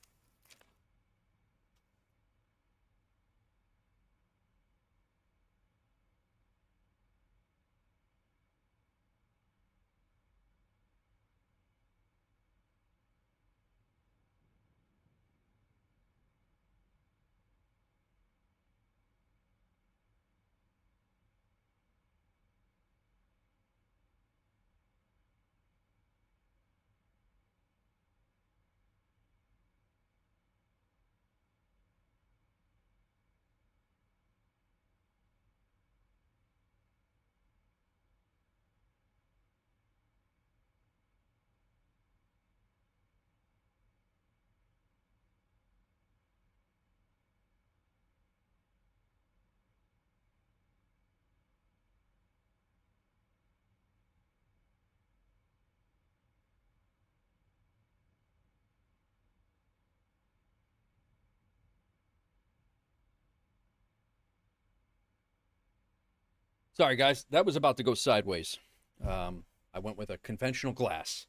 Sorry, guys. That was about to go sideways. I went with a conventional glass.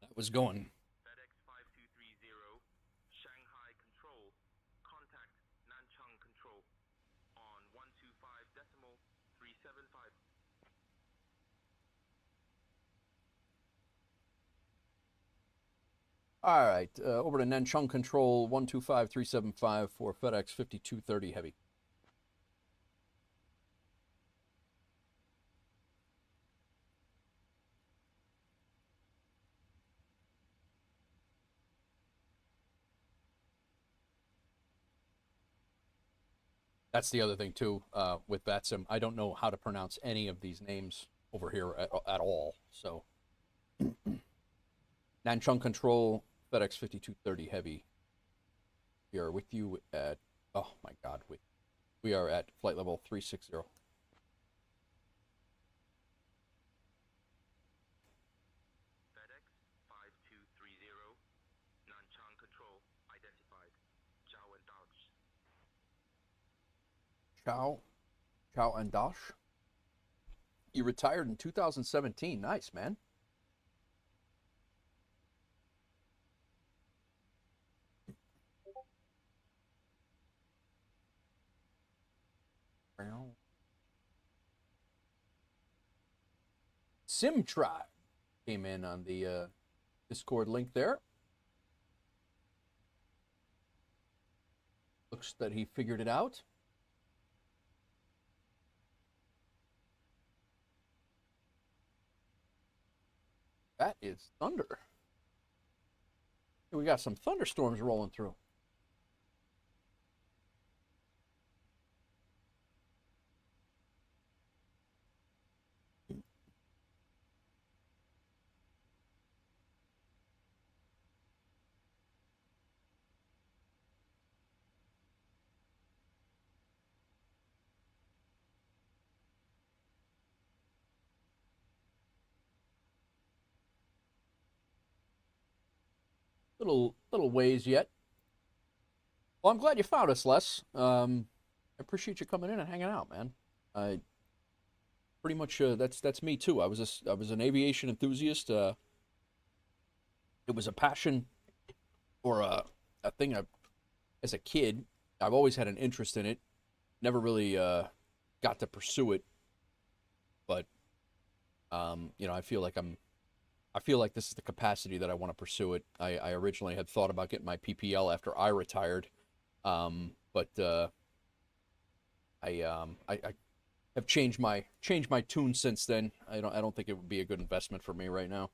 That was going. FedEx 5230, Shanghai Control. Contact Nanchang Control on 125.375. All right. Over to Nanchang Control 125375 for FedEx 5230 Heavy. That's the other thing, too, with VATSIM. I don't know how to pronounce any of these names over here at all. So, Nanchang Control, FedEx 5230 Heavy. We are with you at, oh my God, we are at flight level 360. FedEx 5230, Nanchang Control identified. Zhao and Dodge. Chow and Dosh. You retired in 2017. Nice, man. Sim Tribe came in on the Discord link there. Looks that he figured it out. That is thunder. We got some thunderstorms rolling through. Little ways yet. Well, I'm glad you found us, Les. I appreciate you coming in and hanging out, man. I pretty much that's me too. I was an aviation enthusiast. It was a passion or a thing as a kid. I've always had an interest in it. Never really got to pursue it, but I feel like this is the capacity that I want to pursue it. I originally had thought about getting my PPL after I retired, but I have changed my tune since then. I don't think it would be a good investment for me right now.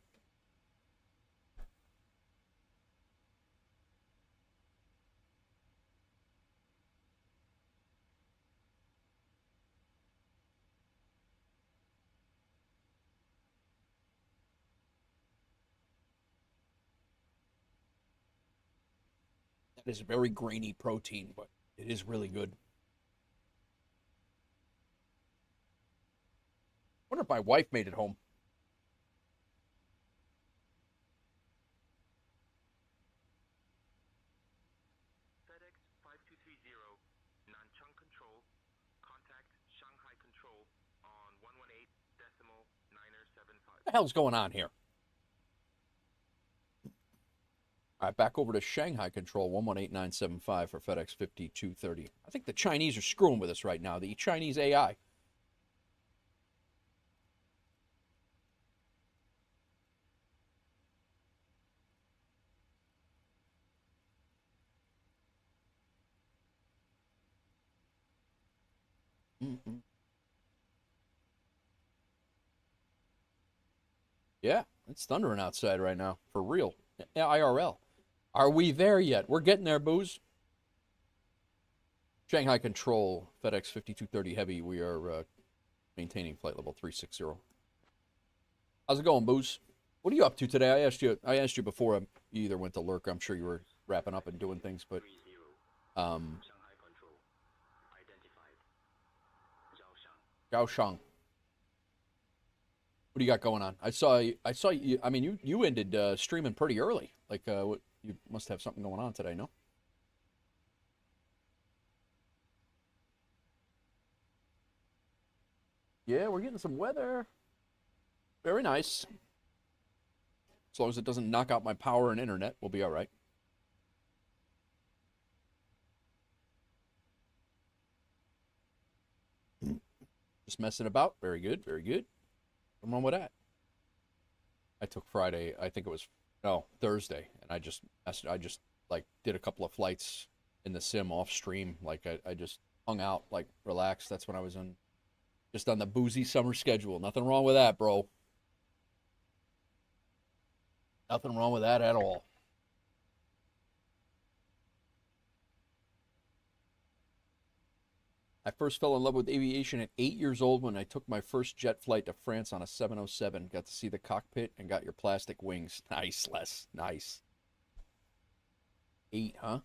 That is very grainy protein, but it is really good. I wonder if my wife made it home. FedEx 5230, Nanchang Control. Contact Shanghai Control on 118.975. What the hell's going on here? All right, back over to Shanghai Control 118975 for FedEx 5230. I think the Chinese are screwing with us right now. The Chinese AI. Yeah, it's thundering outside right now. For real. IRL. Are we there yet? We're getting there, Booze. Shanghai Control, FedEx 5230 Heavy. We are maintaining flight level 360. How's it going, Booze? What are you up to today? I asked you before. You either went to lurk. I'm sure you were wrapping up and doing things, but Shanghai Control identified. Gaoshang. What do you got going on? I saw you. I mean, you ended streaming pretty early., like, you must have something going on today, no? Shanghai Control identified. Zhao Shang. What do you got going on? I saw you. I mean, you ended streaming pretty early. Like, you must have something going on today, no? Yeah, we're getting some weather. Very nice. As long as it doesn't knock out my power and internet, we'll be all right. Just messing about. Very good, very good. What's wrong with that? I took Friday, I think it was, no, Thursday, and I just like did a couple of flights in the sim off stream. Like I just hung out, like relaxed. That's when I was just on the boozy summer schedule. Nothing wrong with that, bro. Nothing wrong with that at all. I first fell in love with aviation at 8 years old when I took my first jet flight to France on a 707. Got to see the cockpit and got your plastic wings. Nice, Les. Nice. 8, huh?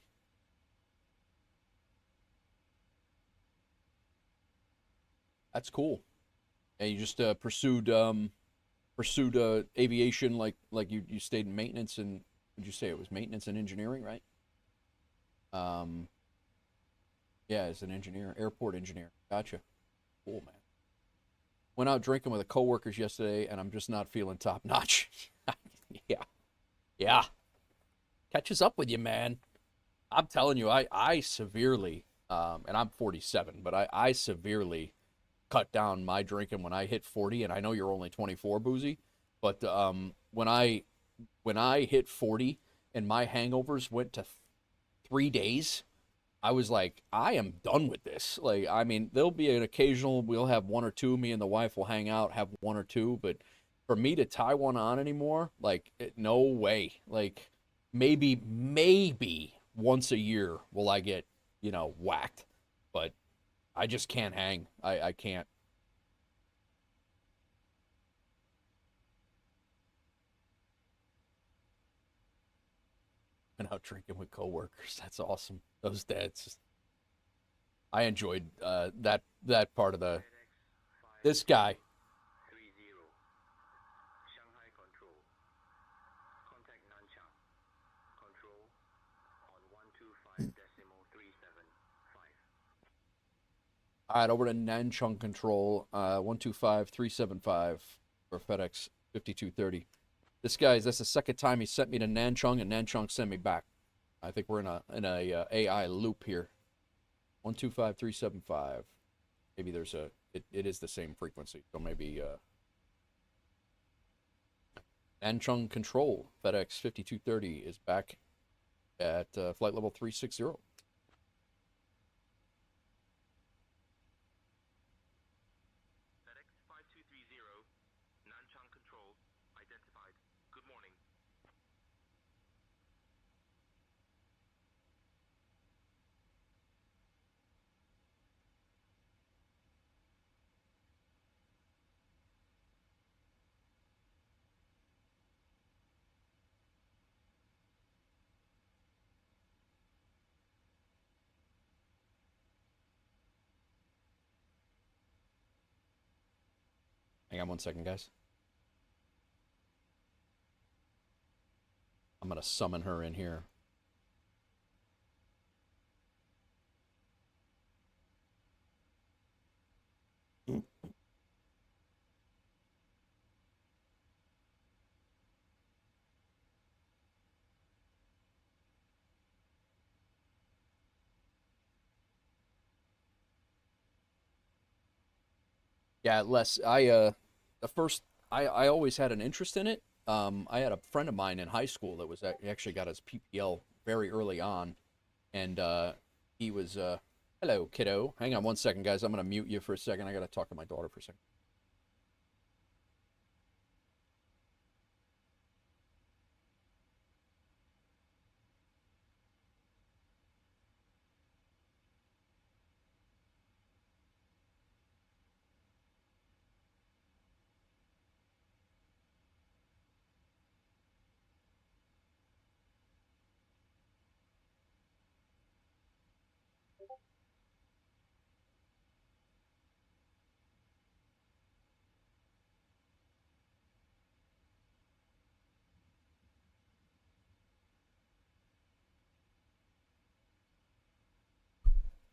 That's cool. And you just pursued aviation like you stayed in maintenance and would you say it was maintenance and engineering, right? Um, yeah, as an engineer, airport engineer. Gotcha. Cool, man. Went out drinking with the coworkers yesterday, and I'm just not feeling top notch. Yeah, yeah. Catches up with you, man. I'm telling you, I severely, and I'm 47, but I severely cut down my drinking when I hit 40, and I know you're only 24, Boozy, but when I hit 40 and my hangovers went to 3 days, I was like, I am done with this. Like, I mean, there'll be an occasional, we'll have one or two, me and the wife will hang out, have one or two, but for me to tie one on anymore, like, no way. Like, maybe once a year will I get, whacked, but I just can't hang. I can't. And out drinking with coworkers. That's awesome. Those dads. I enjoyed that part of the. This guy. 30 Shanghai Control. Contact Nanchang. Control on 125.375. All right, over to Nanchang Control, 125.375 for FedEx 5230. This guy's that's the second time he sent me to Nanchang, and Nanchang sent me back. I think we're in a AI loop here. 125.375. Maybe there's it is the same frequency, so maybe Nanchang Control FedEx 5230 is back at flight level 360. FedEx 5230, Nanchang Control, identified. Good morning. Hang on one second, guys. I'm gonna summon her in here. Yeah, Les, I always had an interest in it. I had a friend of mine in high school that was actually got his PPL very early on, and he was hello, kiddo. Hang on one second, guys. I'm gonna mute you for a second. I gotta talk to my daughter for a second.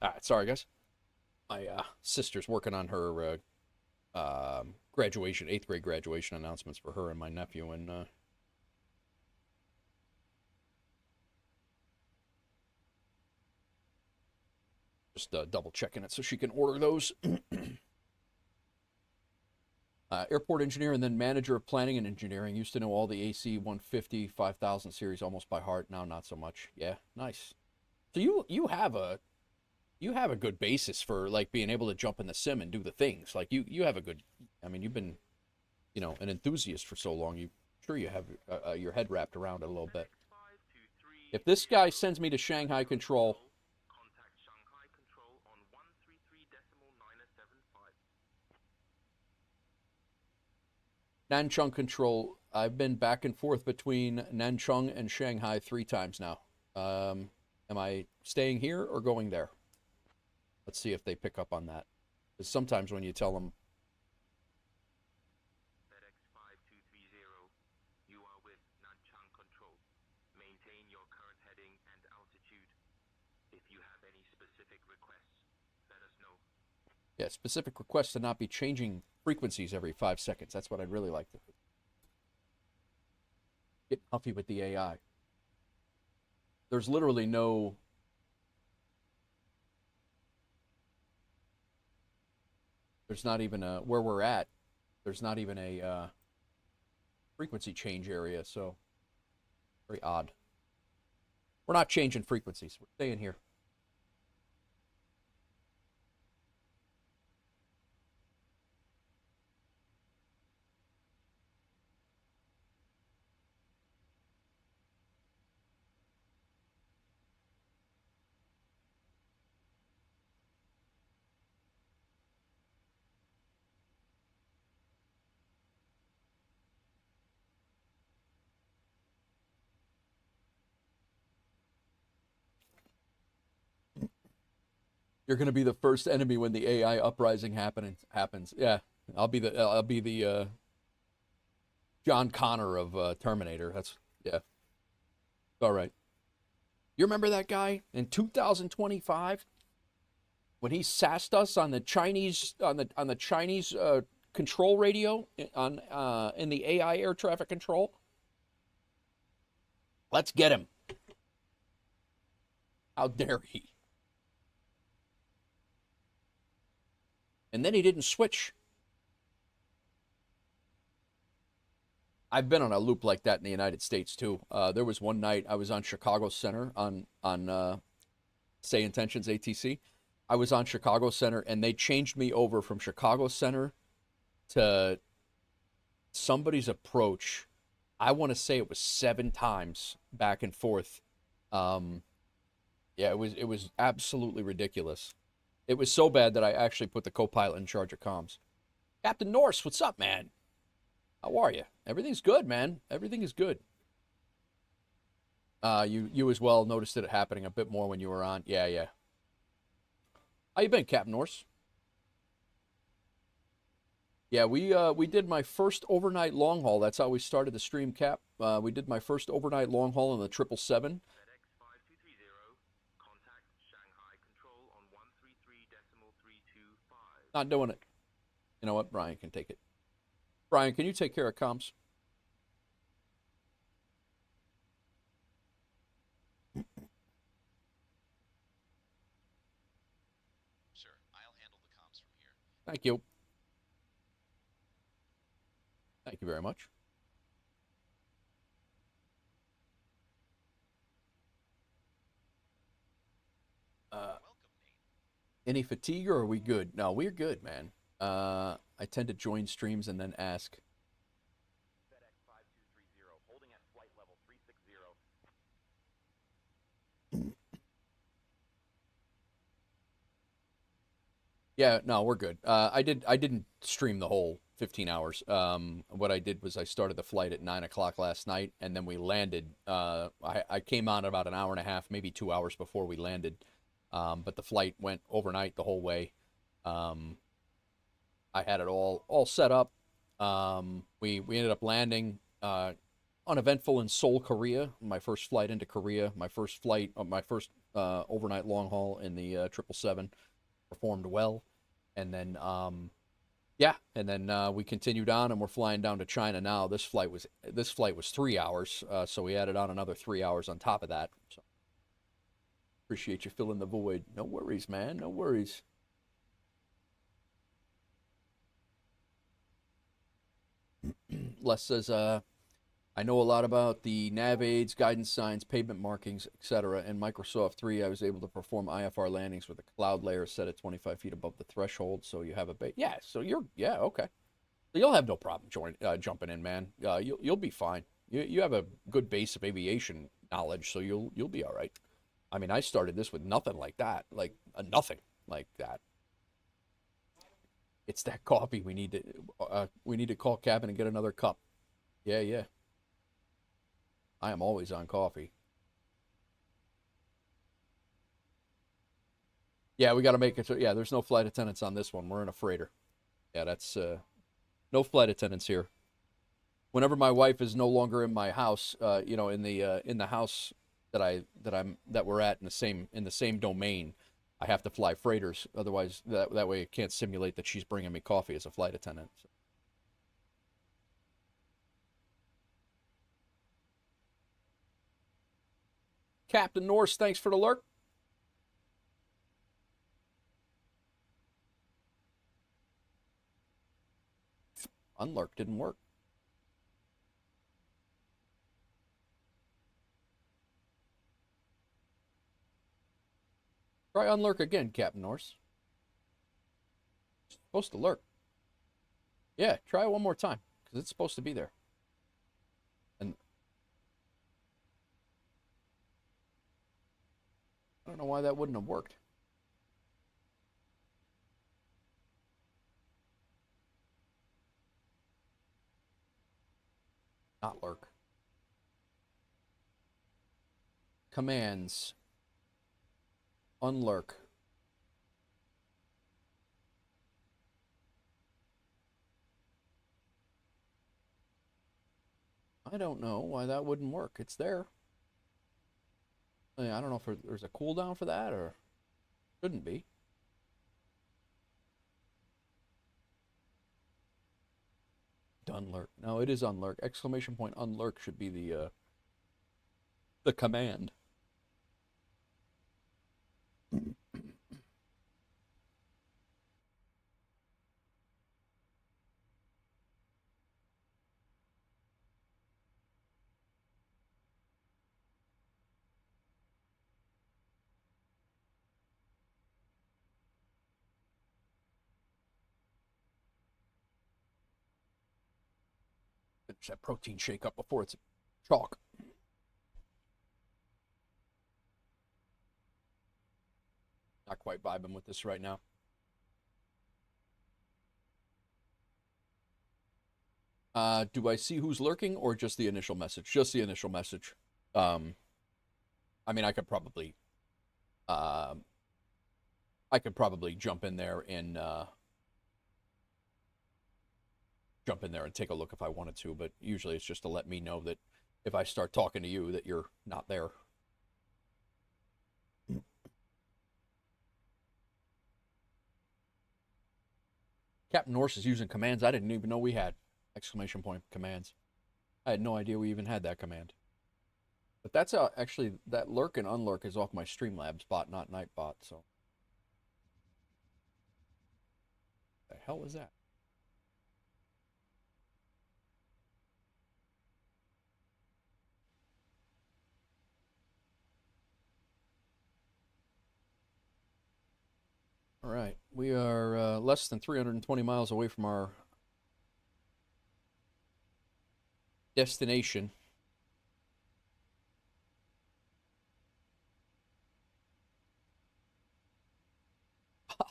All right, sorry, guys. My sister's working on her graduation, 8th grade graduation announcements for her and my nephew, and just double checking it so she can order those. Airport engineer and then manager of planning and engineering. Used to know all the AC 150 5000 series almost by heart. Now not so much. Yeah, nice. So you have a good basis for like being able to jump in the sim and do the things. Like you have a good. I mean, you've been, an enthusiast for so long. You have your head wrapped around it a little bit. If this guy sends me to Shanghai Control. Contact Shanghai Control on 133.975. Nanchung Control. I've been back and forth between Nanchung and Shanghai 3 times now. Am I staying here or going there? Let's see if they pick up on that. Because sometimes when you tell them, FedEx 5230, you are with Nanchang Control. Maintain your current heading and altitude. If you have any specific requests, let us know. yeah, specific requests to not be changing frequencies every 5 seconds. That's what I'd really like to get huffy with the AI. There's literally no... There's not even a... Where we're at, there's not even a frequency change area, so... Very odd. We're not changing frequencies. We're staying here. You're going to be the first enemy when the AI uprising happens. Yeah, I'll be the John Connor of Terminator. That's yeah. All right. You remember that guy in 2025 when he sassed us on the Chinese Chinese control radio in the AI air traffic control? Let's get him. How dare he? And then he didn't switch. I've been on a loop like that in the United States too. There was one night I was on Chicago Center on SayIntentions ATC. I was on Chicago Center and they changed me over from Chicago Center to somebody's approach. I want to say it was 7 times back and forth. Yeah, it was absolutely ridiculous. It was so bad that I actually put the co-pilot in charge of comms. Captain Norse, what's up, man? How are you? Everything's good, man. Everything is good. You as well noticed it happening a bit more when you were on. Yeah. How you been, Captain Norse? Yeah, we did my first overnight long haul. That's how we started the stream, Cap. We did my first overnight long haul in the 777. FedEx 5230, contact Shanghai Control on 133.325. Not doing it. You know what? Brian can take it. Brian, can you take care of comms? Sure, I'll handle the comms from here. Thank you. Thank you very much. Welcome, Nate. Any fatigue or are we good? No, we're good, man. I tend to join streams and then ask. FedEx 5230, holding at flight level 360. Yeah, no, we're good. I didn't stream the whole 15 hours. What I did was I started the flight at 9 o'clock last night, and then we landed. I came on about an hour and a half, maybe 2 hours before we landed. But the flight went overnight the whole way. I had it all set up. We ended up landing uneventful in Seoul, Korea. My first flight into Korea. My first overnight long haul in the 777 performed well. And then Yeah, and then we continued on, and we're flying down to China now. This flight was 3 hours, so we added on another 3 hours on top of that. So appreciate you filling the void. No worries, man. No worries. Les says, I know a lot about the nav aids, guidance signs, pavement markings, etc. In Microsoft 3, I was able to perform IFR landings with a cloud layer set at 25 feet above the threshold, so you have a base. Yeah, so yeah, okay. So you'll have no problem jumping in, man. You'll be fine. You have a good base of aviation knowledge, so you'll be all right. I mean, I started this with nothing like that, like nothing like that. It's that coffee. We need to call cabin and get another cup. Yeah. I am always on coffee. Yeah, we got to make it. Yeah, there's no flight attendants on this one. We're in a freighter. Yeah, that's no flight attendants here. Whenever my wife is no longer in my house, in the house that we're at in the same domain, I have to fly freighters. Otherwise, that way it can't simulate that she's bringing me coffee as a flight attendant. So. Captain Norse, thanks for the lurk. Unlurk didn't work. Try unlurk again, Captain Norse. It's supposed to lurk. Yeah, try it one more time, because it's supposed to be there. And I don't know why that wouldn't have worked. Not lurk. Commands. Unlurk. I don't know why that wouldn't work. It's there. I don't know if there's a cooldown for that, or shouldn't be. Unlurk. No, it is unlurk. Exclamation point unlurk should be the command. Finish that protein shake up before it's chalk. Not quite vibing with this right now. Do I see who's lurking or just the initial message? Just the initial message. I mean, I could probably jump in there and take a look if I wanted to, but usually it's just to let me know that if I start talking to you that you're not there. Captain Norse is using commands I didn't even know we had. Exclamation point commands. I had no idea we even had that command. But that's actually, that lurk and unlurk is off my Streamlabs bot, not Nightbot, so. The hell was that? All right, we are less than 320 miles away from our destination.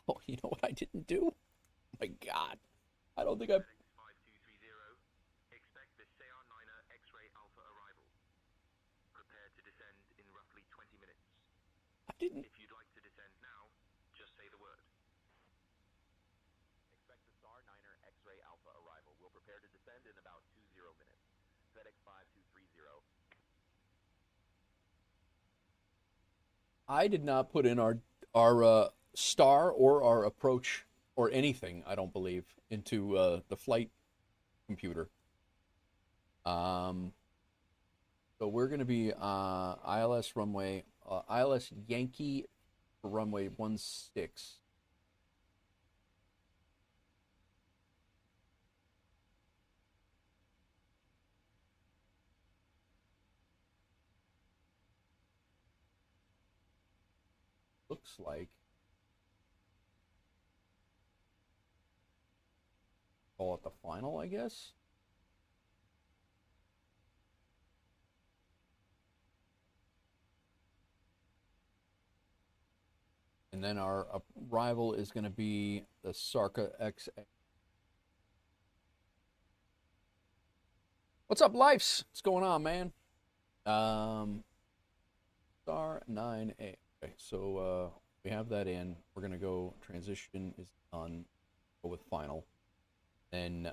Oh, you know what I didn't do? Oh my God. I don't think I... 5230, expect the SayIntentions X-ray Alpha arrival. Prepare to descend in roughly 20 minutes. I didn't... If you'd like to descend now, just say the word. Expect the SayIntentions X-ray Alpha arrival. We'll prepare to descend in about 20 minutes. FedEx 5230. I did not put in our star or our approach or anything, I don't believe, into the flight computer. So we're going to be ILS runway, ILS Yankee for runway 16. Looks like call it the final, I guess. And then our arrival is going to be the Sarka X. What's up, Lifes? What's going on, man? Star 9A. Okay, so we have that in. We're going to go, transition is done. Go with final. Then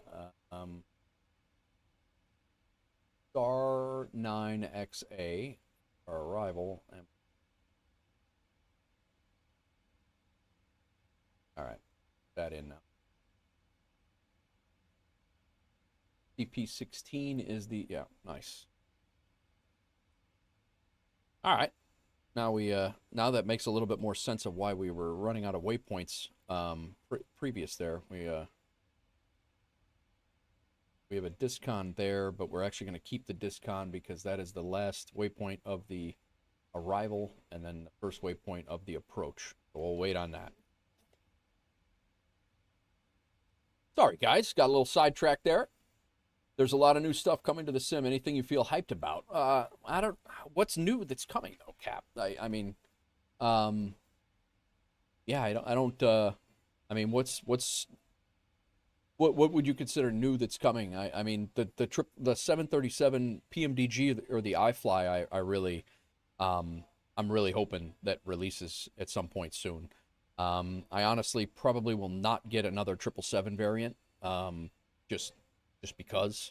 Star 9XA, our arrival. And all right, that in now. CP16 is the, yeah, nice. All right. Now now that makes a little bit more sense of why we were running out of waypoints previous there. We have a discon there, but we're actually going to keep the discon because that is the last waypoint of the arrival and then the first waypoint of the approach. So we'll wait on that. Sorry, guys. Got a little sidetracked there. There's a lot of new stuff coming to the sim. Anything you feel hyped about? I don't. What's new that's coming though, Cap? I mean, yeah. I don't. I mean, what would you consider new that's coming? I mean, the 737 PMDG or the iFly. I really, I'm really hoping that releases at some point soon. I honestly probably will not get another 777 variant. Just because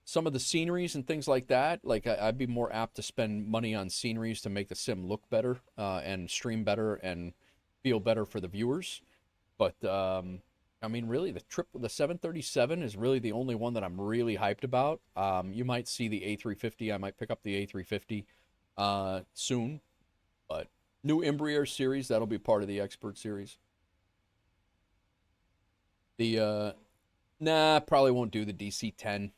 some of the sceneries and things like that, like I'd be more apt to spend money on sceneries to make the sim look better and stream better and feel better for the viewers. But I mean, really, the 737 is really the only one that I'm really hyped about. You might see the A350. I might pick up the A350 soon. But new Embraer series, that'll be part of the Expert series. The nah, probably won't do the DC-10.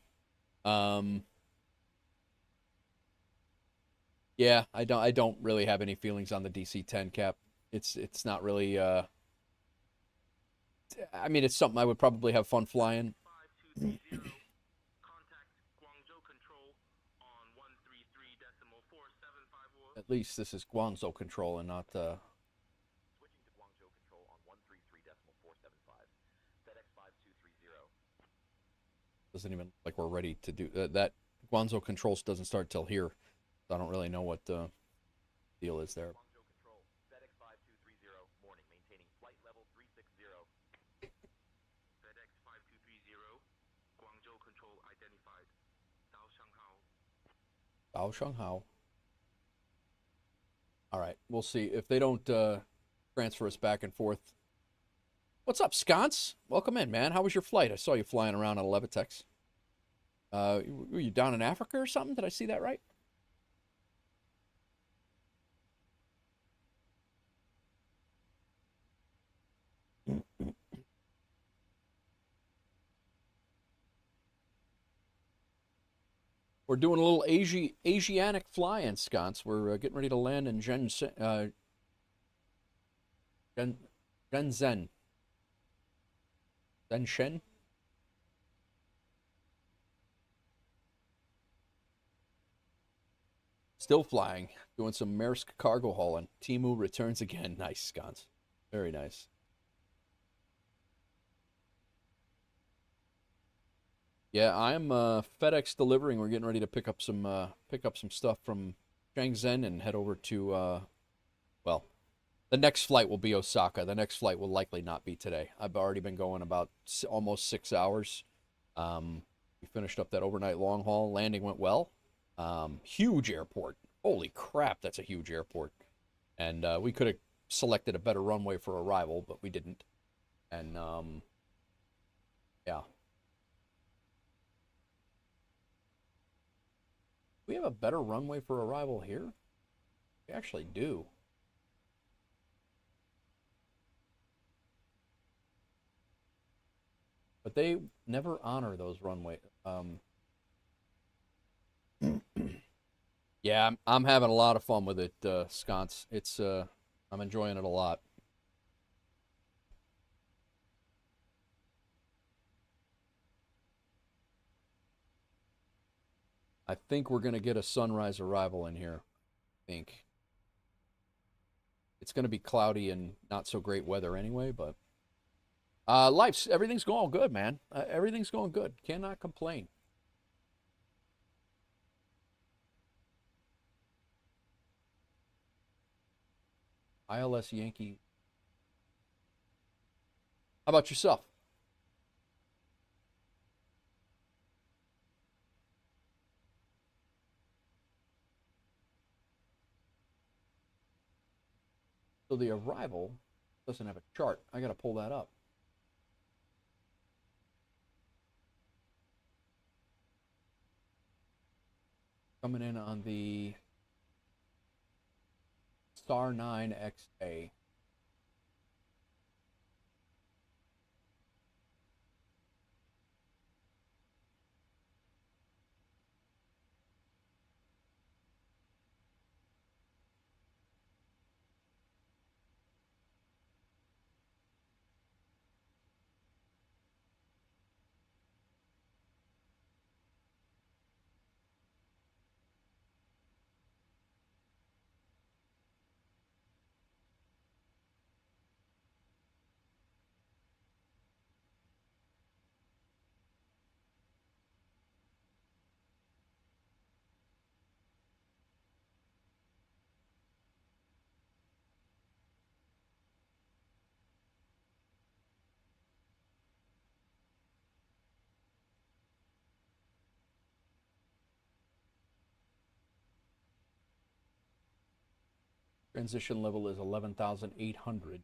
Yeah, I don't really have any feelings on the DC-10, Cap. It's not really I mean, it's something I would probably have fun flying. At least this is Guangzhou control and not Switching to Guangzhou control on 133.475. FedEx 5230. doesn't even look like we're ready to do that. Guangzhou controls doesn't start till here. So I don't really know what the deal is there. Guangzhou control. FedEx 5230. Morning. Maintaining flight level 360. FedEx 5230. Guangzhou control identified. Dao Shanghao. Bao Shanghao. All right, we'll see if they don't transfer us back and forth. What's up, Sconce? Welcome in, man. How was your flight? I saw you flying around on a Levitex. Were you down in Africa or something? Did I see that right? We're doing a little Asiatic fly-in, Sconce. We're getting ready to land in Shenzhen. Shenzhen? Still flying. Doing some Maersk cargo hauling. Timu returns again. Nice, Sconce. Very nice. Yeah, I'm FedEx delivering. We're getting ready to pick up some stuff from Shenzhen and head over to well, the next flight will be Osaka. The next flight will likely not be today. I've already been going about almost 6 hours. We finished up that overnight long haul. Landing went well. Huge airport. Holy crap, that's a huge airport. And we could have selected a better runway for arrival, but we didn't. And yeah. We have a better runway for arrival here? We actually do. But they never honor those runway. Yeah, I'm having a lot of fun with it, Sconce. It's I'm enjoying it a lot. I think we're gonna get a sunrise arrival in here. I think it's gonna be cloudy and not so great weather anyway, but life's everything's going good, man. Everything's going good. Cannot complain. ILS Yankee. How about yourself? So the arrival doesn't have a chart. I got to pull that up. Coming in on the Star 9XA. Transition level is 11,800.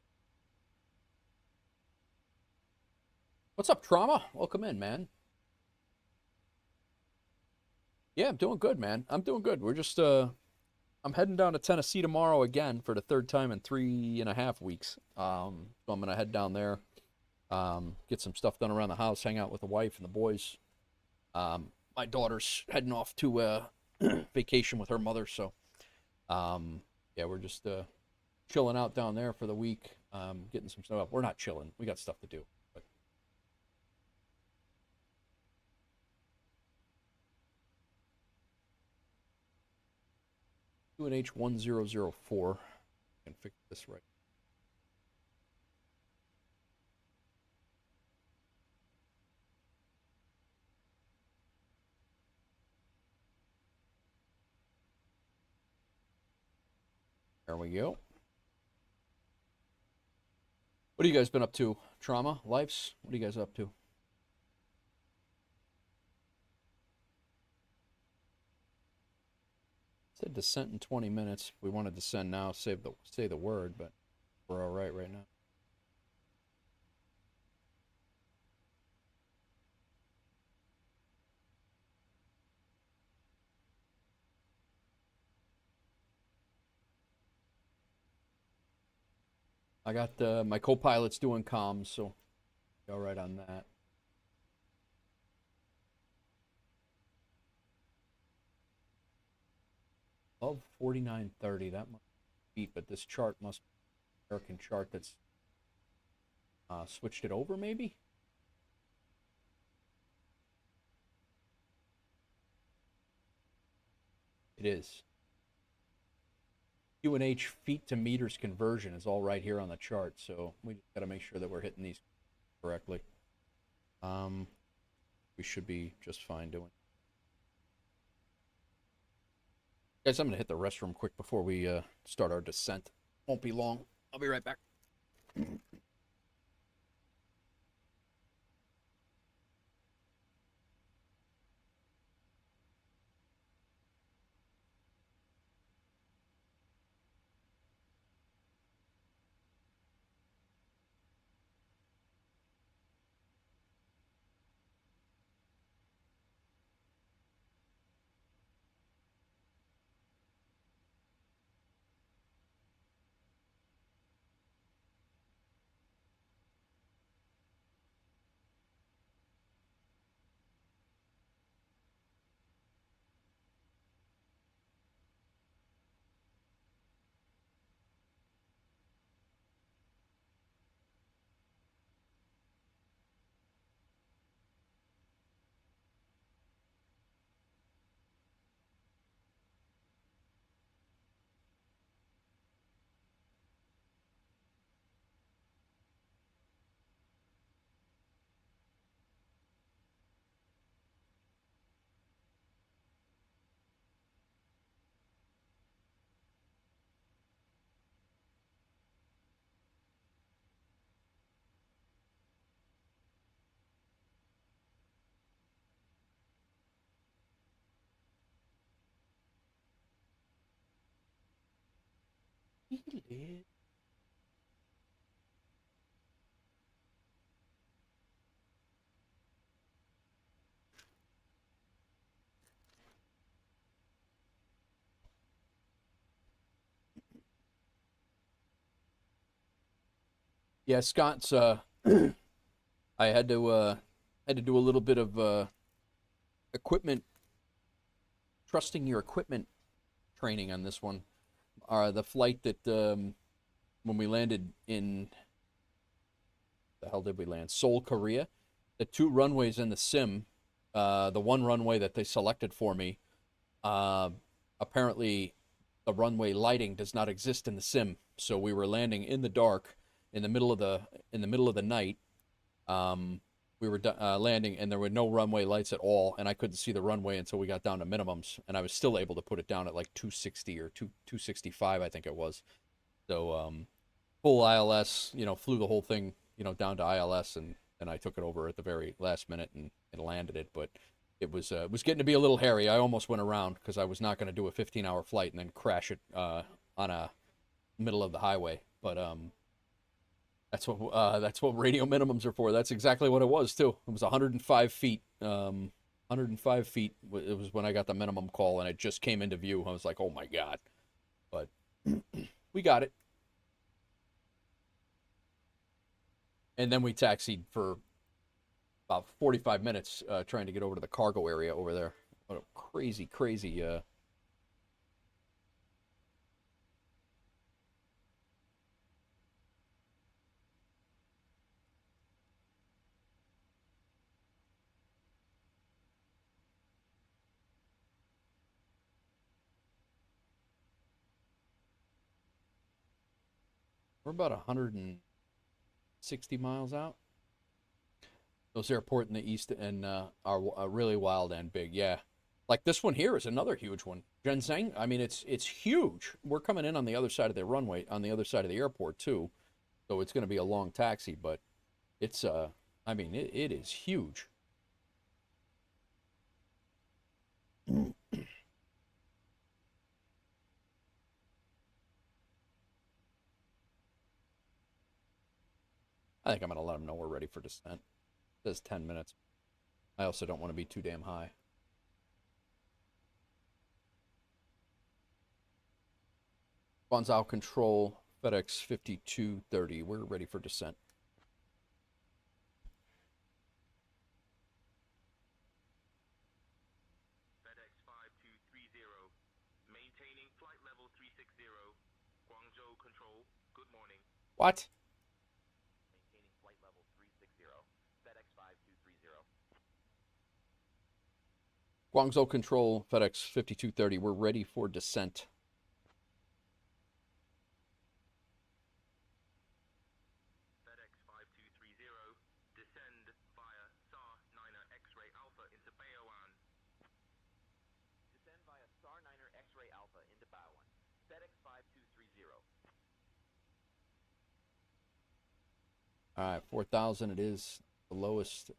What's up, Trauma? Welcome in, man. Yeah, I'm doing good, man. I'm doing good. We're just, I'm heading down to Tennessee tomorrow again for the third time in 3.5 weeks. So I'm gonna head down there, get some stuff done around the house, hang out with the wife and the boys. My daughter's heading off to vacation with her mother, so yeah, we're just chilling out down there for the week, getting some stuff up. We're not chilling. We got stuff to do. But UNH 1004. I can fix this right. There we go. What have you guys been up to? Trauma? Lifes? What are you guys up to? It said descent in 20 minutes. If we want to descend now, say the word, but we're all right now. I got my co-pilot's doing comms, so all right on that. Above 4930, that must beat, but this chart must be an American chart that's switched it over, maybe? It is. UNH feet to meters conversion is all right here on the chart, so we just got to make sure that we're hitting these correctly. We should be just fine doing. Guys, I'm going to hit the restroom quick before we start our descent. Won't be long. I'll be right back. Yeah, Scott's I had to do a little bit of equipment trusting your equipment training on this one. The flight that when we landed in the hell did we land? Seoul, Korea. The two runways in the sim, the one runway that they selected for me, apparently the runway lighting does not exist in the sim. So we were landing in the dark in the middle of the night. We were landing and there were no runway lights at all, and I couldn't see the runway until we got down to minimums, and I was still able to put it down at like 260 or 265, I think it was. So full ILS, flew the whole thing, down to ILS, and I took it over at the very last minute and landed it. But it was getting to be a little hairy. I almost went around because I was not going to do a 15-hour flight and then crash it on a middle of the highway. But that's what radio minimums are for. That's exactly what it was too. It was 105 feet. 105 feet. It was when I got the minimum call, and it just came into view. I was like, oh my god. But we got it. And then we taxied for about 45 minutes trying to get over to the cargo area over there. What a crazy. We're about 160 miles out. Those airports in the east and are really wild and big. Yeah, like this one here is another huge one. Shenzhen. I mean, it's huge. We're coming in on the other side of the runway, on the other side of the airport too, so it's going to be a long taxi. But it's I mean, it is huge. I think I'm going to let them know we're ready for descent. It says 10 minutes. I also don't want to be too damn high. Bonzal Control, FedEx 5230. We're ready for descent. FedEx 5230, maintaining flight level 360, Guangzhou Control, good morning. What? Maintaining flight level 360, FedEx 5230. Guangzhou Control, FedEx 5230. We're ready for descent. FedEx 5230, descend via SAR 9er X-ray Alpha into Baoan. Descend via Star 9er X-ray Alpha into Baoan. FedEx 5230. All right, 4,000 it is. The lowest.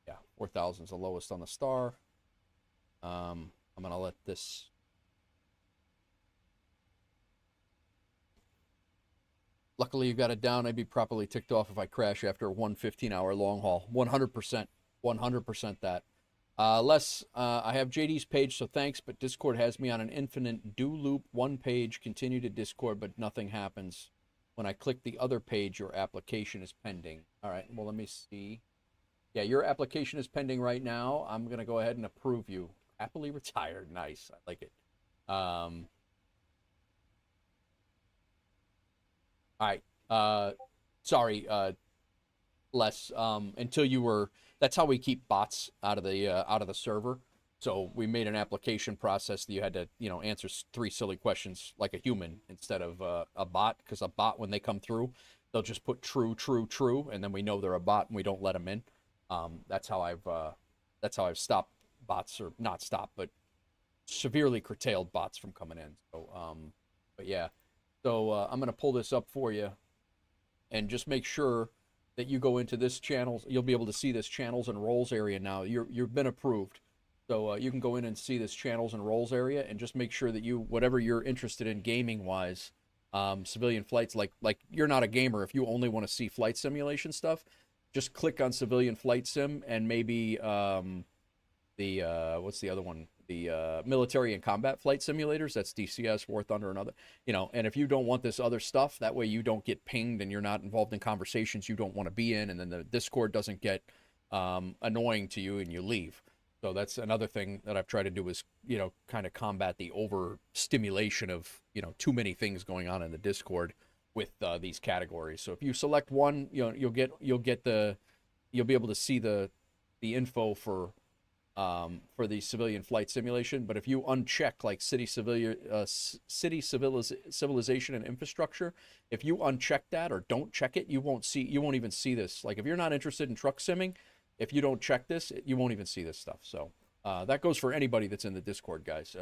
Yeah, 4,000 is the lowest on the star. I'm going to let this... Luckily, you got it down. I'd be properly ticked off if I crash after one 15-hour long haul. 100%. 100% that. Les, I have JD's page, so thanks, but Discord has me on an infinite do loop. One page, continue to Discord, but nothing happens. When I click the other page, your application is pending. All right, well, let me see. Yeah, your application is pending right now. I'm going to go ahead and approve you. Happily retired. Nice. I like it. All right. Sorry, Les. Until you were... That's how we keep bots out of the server. So we made an application process that you had to, answer 3 silly questions like a human instead of a bot. Because a bot, when they come through, they'll just put true, true, true, and then we know they're a bot and we don't let them in. That's how I've stopped bots, or not stopped, but severely curtailed bots from coming in. So, but yeah. So I'm gonna pull this up for you, and just make sure that you go into this channel. You'll be able to see this channels and roles area now. You've been approved. So you can go in and see this channels and roles area, and just make sure that you, whatever you're interested in gaming wise, civilian flights, like you're not a gamer. If you only want to see flight simulation stuff, just click on civilian flight sim, and maybe the what's the other one? The military and combat flight simulators. That's DCS, War Thunder, and other. And if you don't want this other stuff, that way you don't get pinged and you're not involved in conversations you don't want to be in, and then the Discord doesn't get annoying to you and you leave. So that's another thing that I've tried to do is, kind of combat the overstimulation of, too many things going on in the Discord with these categories. So if you select one, you'll be able to see the info for the civilian flight simulation. But if you uncheck like civilization and infrastructure, if you uncheck that or don't check it, you won't even see this. Like if you're not interested in truck simming, if you don't check this, you won't even see this stuff. So that goes for anybody that's in the Discord, guys.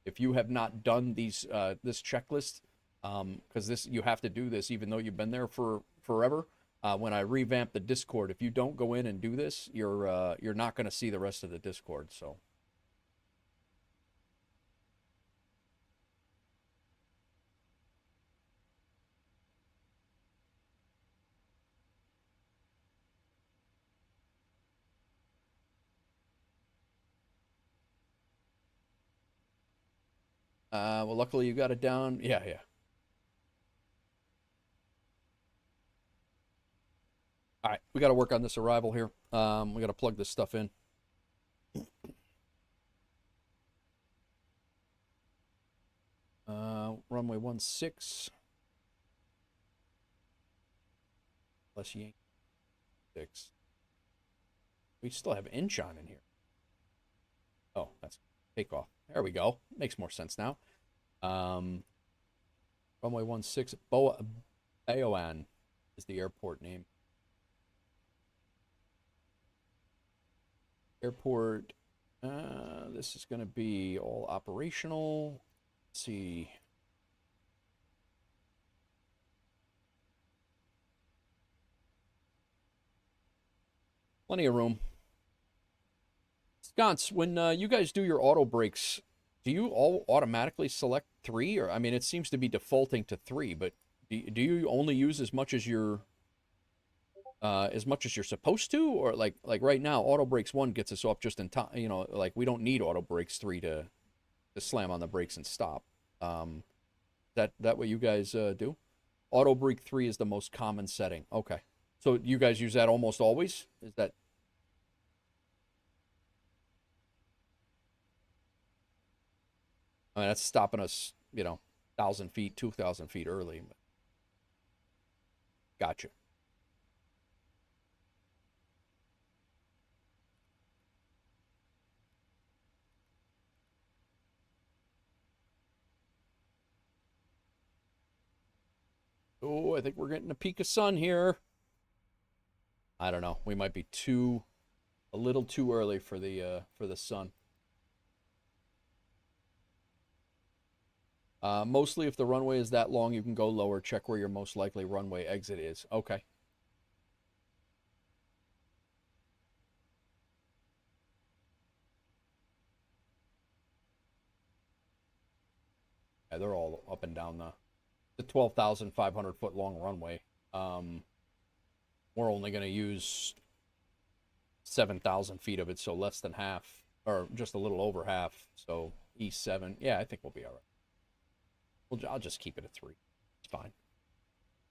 If you have not done this checklist, because you have to do this even though you've been there for forever. When I revamp the Discord, if you don't go in and do this, you're not going to see the rest of the Discord. So. Well, luckily you got it down. Yeah, yeah. All right, we got to work on this arrival here. We got to plug this stuff in. Runway 16. Plus Yankee 6. We still have Incheon in here. Oh, that's takeoff. There we go. Makes more sense now. Runway 16. Baoan is the airport name. Airport. This is going to be all operational. Let's see. Plenty of room. Sconce, when you guys do your auto brakes, do you all automatically select 3? Or I mean, it seems to be defaulting to 3, but do you only use as much as you're supposed to, or like right now, auto brakes 1 gets us off just in time. Like we don't need auto brakes 3 to slam on the brakes and stop. That what you guys do? Auto brake 3 is the most common setting. Okay, so you guys use that almost always? Is that? I mean, that's stopping us, 1,000 feet, 2,000 feet early. But... Gotcha. Oh, I think we're getting a peak of sun here. I don't know. We might be a little too early for the sun. Mostly if the runway is that long, you can go lower. Check where your most likely runway exit is. Okay. Yeah, they're all up and down the 12,500 foot long runway. We're only going to use 7,000 feet of it, so less than half, or just a little over half. So E7, yeah, I think we'll be all right. I'll just keep it at 3. It's fine.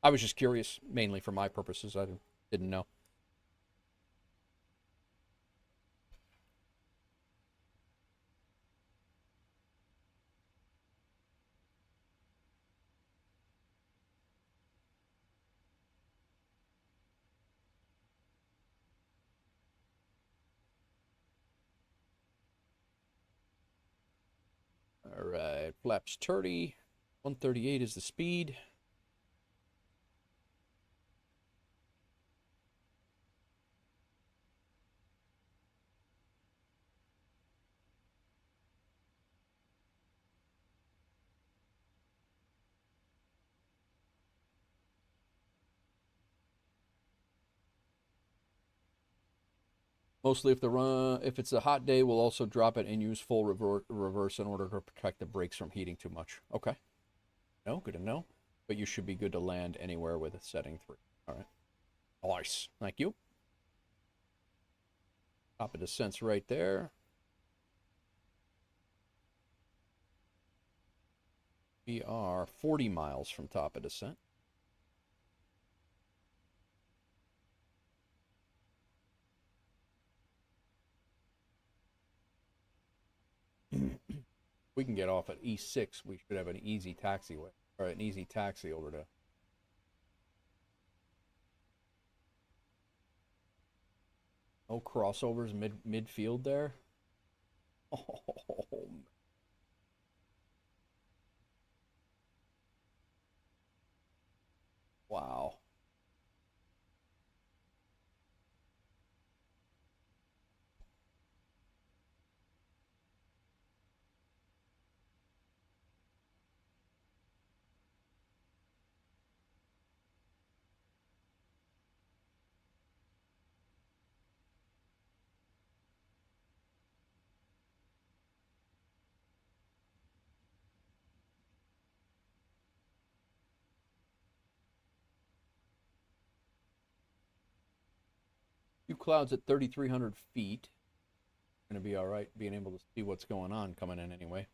I was just curious, mainly for my purposes. I didn't know. All right, flaps 30. 138 is the speed. Mostly if it's a hot day, we'll also drop it and use full reverse in order to protect the brakes from heating too much. Okay. No, good to know. But you should be good to land anywhere with a setting 3. All right. Nice. Thank you. Top of descent's right there. We are 40 miles from top of descent. We can get off at E6. We should have an easy taxiway, or an easy taxi over to. No crossovers midfield there. Oh, wow. Few clouds at 3,300 feet. Going to be all right being able to see what's going on coming in anyway.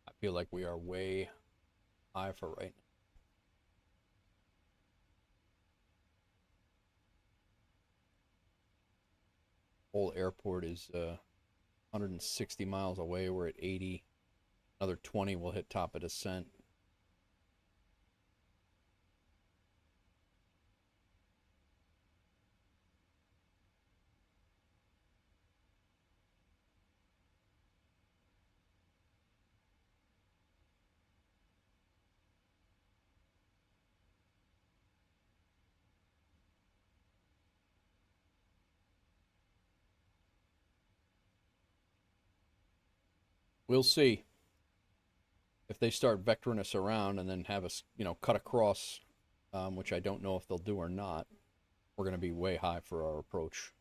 I feel like we are way high for right now. Whole airport is 160 miles away. We're at 80. Another 20 will hit top of descent. We'll see if they start vectoring us around and then have us, cut across, which I don't know if they'll do or not. We're going to be way high for our approach.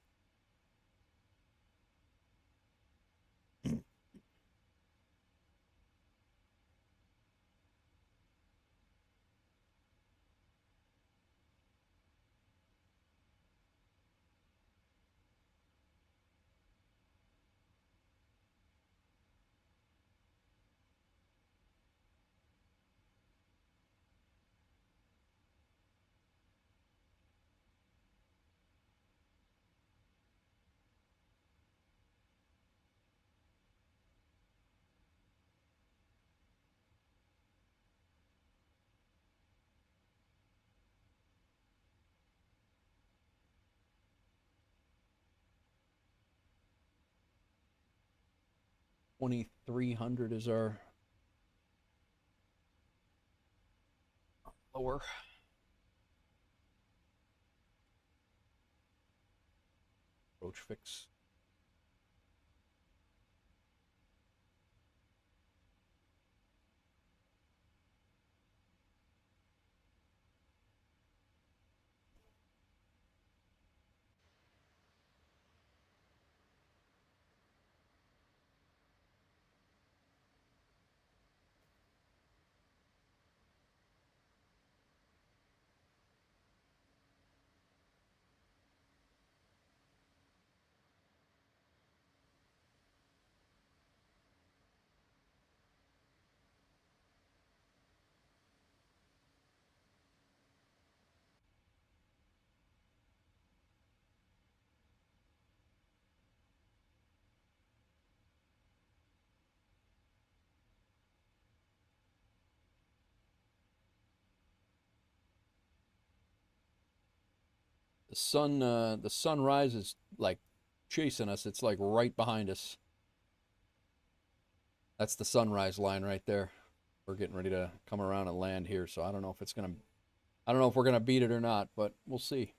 $2,300 is our lower. Approach fix. The sunrise is like chasing us. It's like right behind us. That's the sunrise line right there. We're getting ready to come around and land here, so I don't know if I don't know if we're gonna beat it or not, but we'll see.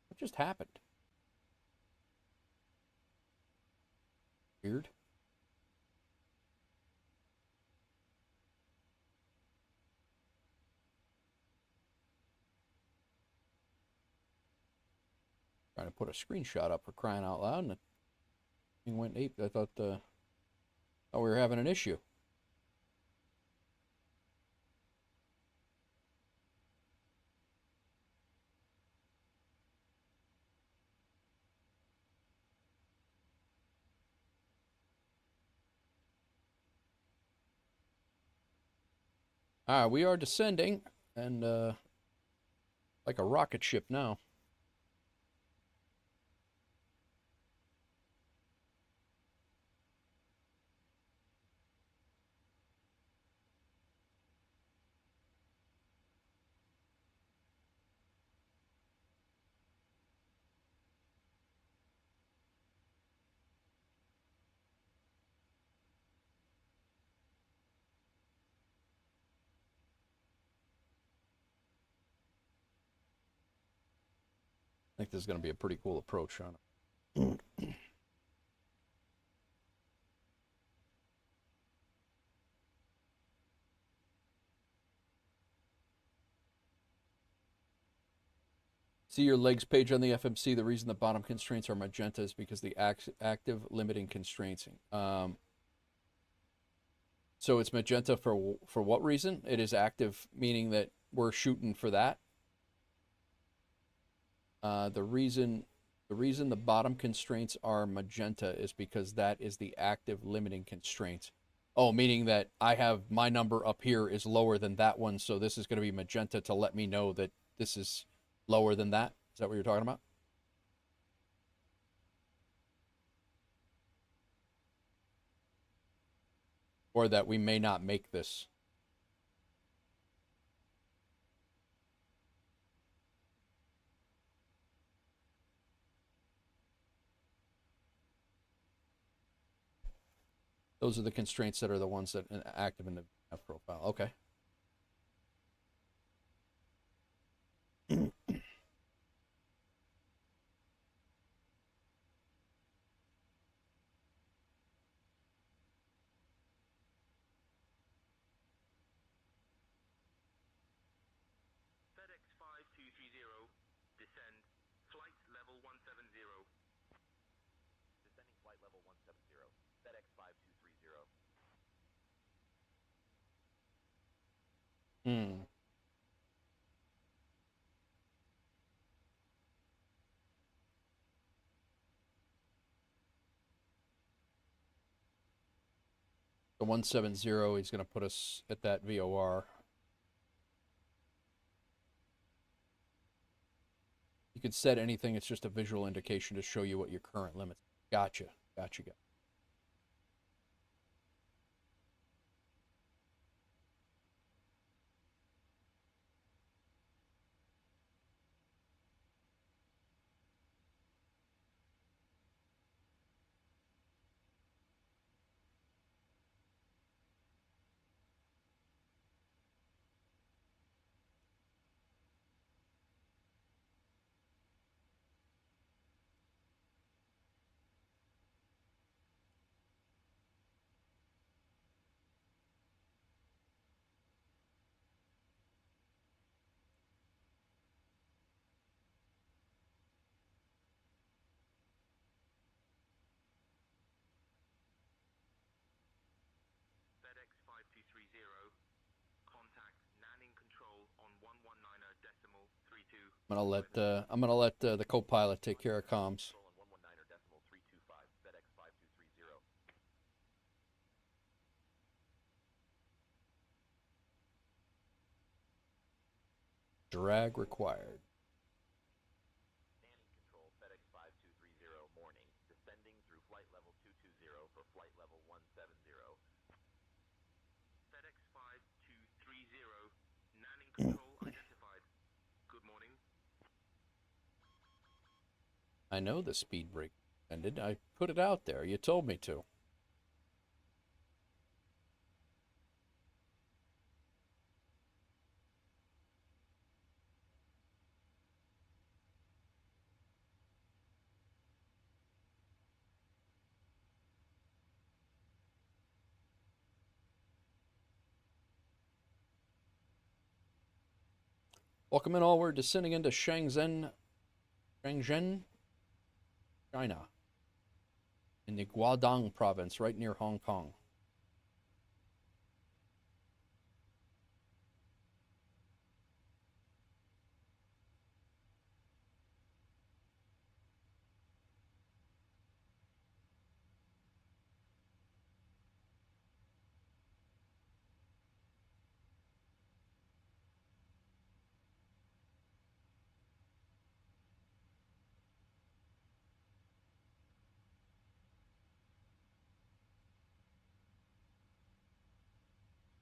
What just happened? Weird. Trying to put a screenshot up for crying out loud, and the thing went ape. I thought we were having an issue. All right, we are descending, and like a rocket ship now. I think this is going to be a pretty cool approach on it. See your legs page on the FMC. The reason the bottom constraints are magenta is because the active limiting constraints. So it's magenta for what reason? It is active, meaning that we're shooting for that. The reason the bottom constraints are magenta is because that is the active limiting constraint. Oh, meaning that I have my number up here is lower than that one, so this is going to be magenta to let me know that this is lower than that. Is that what you're talking about? Or that we may not make this. Those are the constraints that are the ones that are active in the profile. Okay. FedEx 5230, descend, flight level 170. Descending flight level 170. FedEx 5230. Hmm. The 170 is going to put us at that VOR. You could set anything. It's just a visual indication to show you what your current limits. Gotcha. Gotcha. FedEx 5230, contact Nanning Control on 119.32. I'm gonna let the co-pilot take care of comms. On 119.325. FedEx 5230. Drag required. Nanning Control, FedEx 5230, morning. Descending through flight level 220 for flight level 170. I know the speed brake ended. I put it out there. You told me to. Welcome in all. We're descending into Shenzhen, China, in the Guangdong province, right near Hong Kong.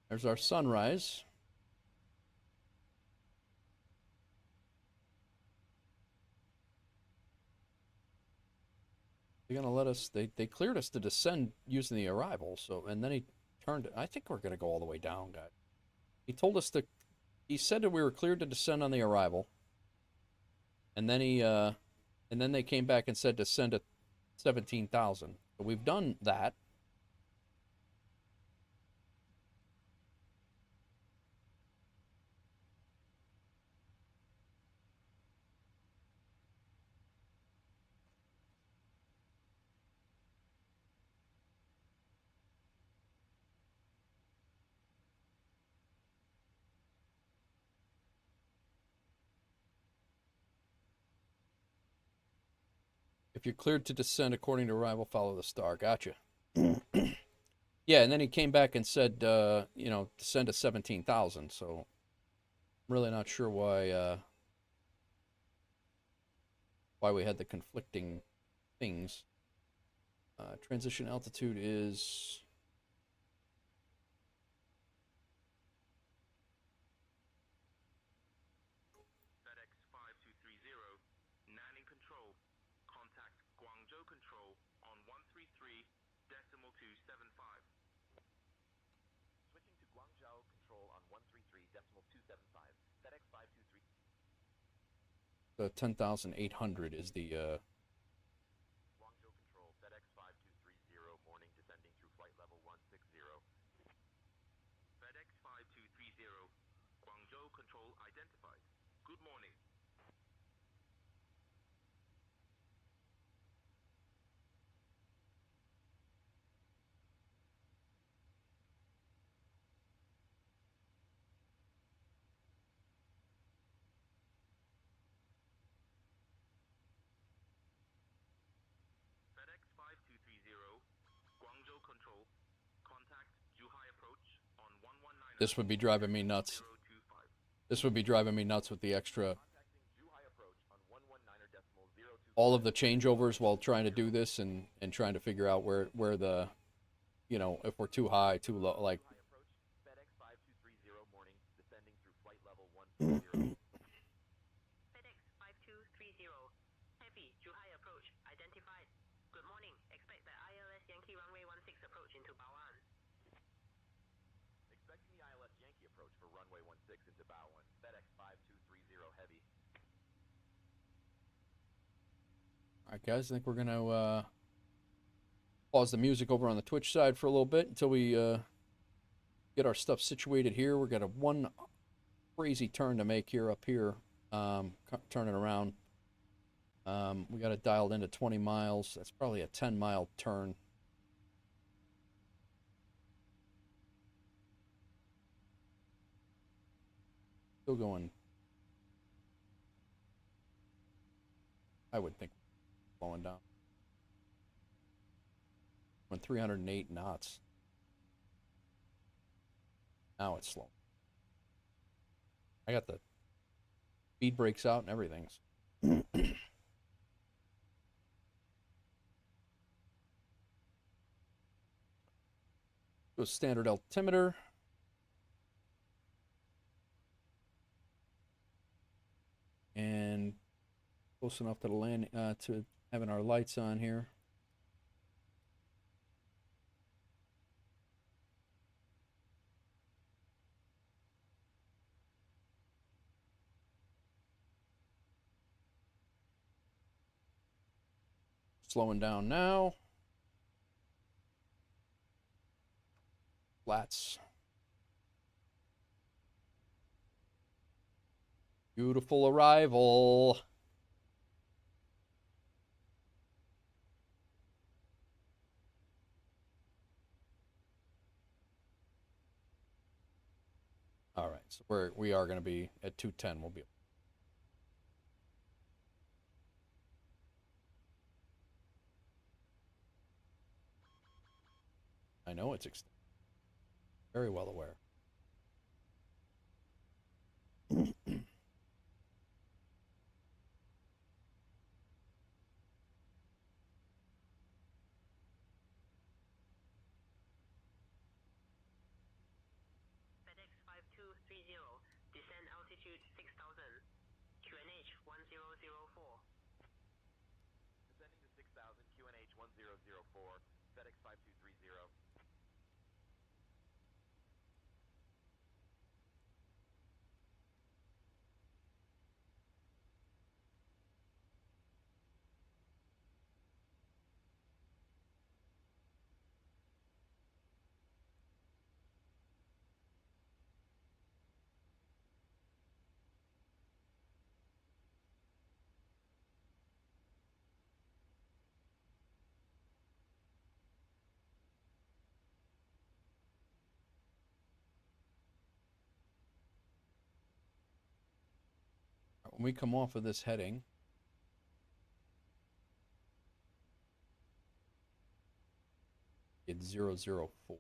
There's our sunrise. They're gonna let us. They cleared us to descend using the arrival. So and then he turned. I think we're gonna go all the way down, guys. He told us to. He said that we were cleared to descend on the arrival. And then and then they came back and said descend at 17,000. So we've done that. If you're cleared to descend according to arrival, follow the star. Gotcha. Yeah, and then he came back and said, you know, descend to 17,000. So I'm really not sure why we had the conflicting things. Transition altitude is FedEx 5230, Nanning Control. Contact Guangzhou Control on 133.275. Switching to Guangzhou Control on 133.275. FedEx 523. 10,800 is the Guangzhou Control, FedEx 5230, morning descending through flight level 160. FedEx 5230, Guangzhou Control identified. Good morning. FedEx 5230, Guangzhou Control. Contact Zhuhai approach on 119. This would be driving me nuts. 025. This would be driving me nuts with the extra Contacting Zhuhai approach on 119.025. all of the changeovers while trying to do this and trying to figure out where the, you know, if we're too high, too low, like Zhuhai approach, FedEx 5230, morning descending through flight level 160. FedEx 5230, heavy Zhuhai approach identified. Good morning. Expect the ILS Yankee runway 16 approach into Baoan. Expecting the ILS Yankee approach for runway 16 into Bowen. FedEx 5230, heavy. All right, guys, I think we're gonna pause the music over on the Twitch side for a little bit until we get our stuff situated here. We've got one crazy turn to make here up here, turning around. We got it dialed into 20 miles. That's probably a 10-mile turn. Still going. I would think slowing down. Went 308 knots. Now it's slow. I got the speed brakes out and everything. Go standard altimeter. And close enough to the land to Having our lights on here. Slowing down now. Flats. Beautiful arrival. All right, so we are going to be at 210. We'll be. I know it's very well aware. FedEx 5230, descend altitude 6000, QNH 1004. Descending to 6,000, QNH 1004, FedEx 5230. When we come off of this heading, it's 004.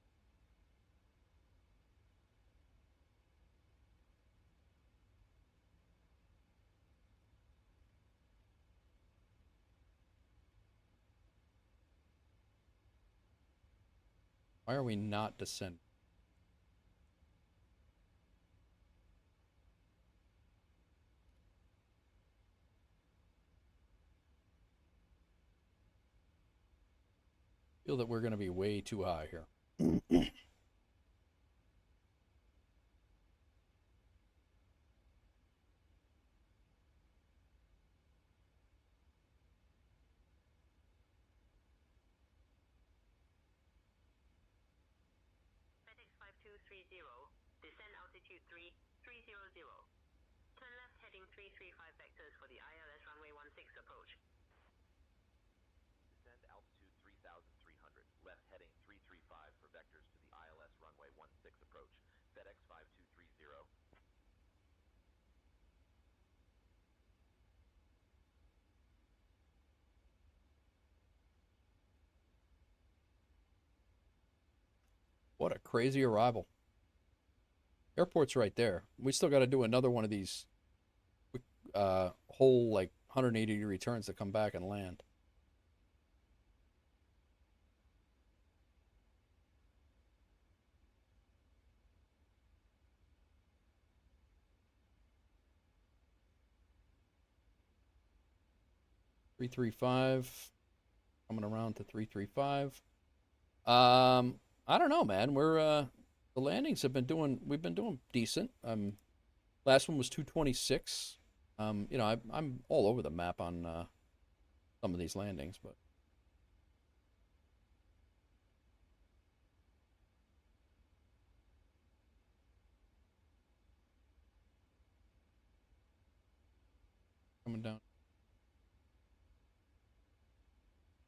Why are we not descending? Feel that we're going to be way too high here. FedEx 5230, descend altitude 3300. Turn left heading 335 vectors for the ILS runway 16 approach. Descend altitude 3,300, left heading 335 for vectors to the ILS runway 16 approach. FedEx 5230. What a crazy arrival. Airport's right there. We still got to do another one of these whole like 180-degree turns to come back and land. Three, 335. Coming around to 335. I don't know, man. We're the landings have been doing. We've been doing decent. Last one was 226. You know, I'm all over the map on some of these landings, but coming down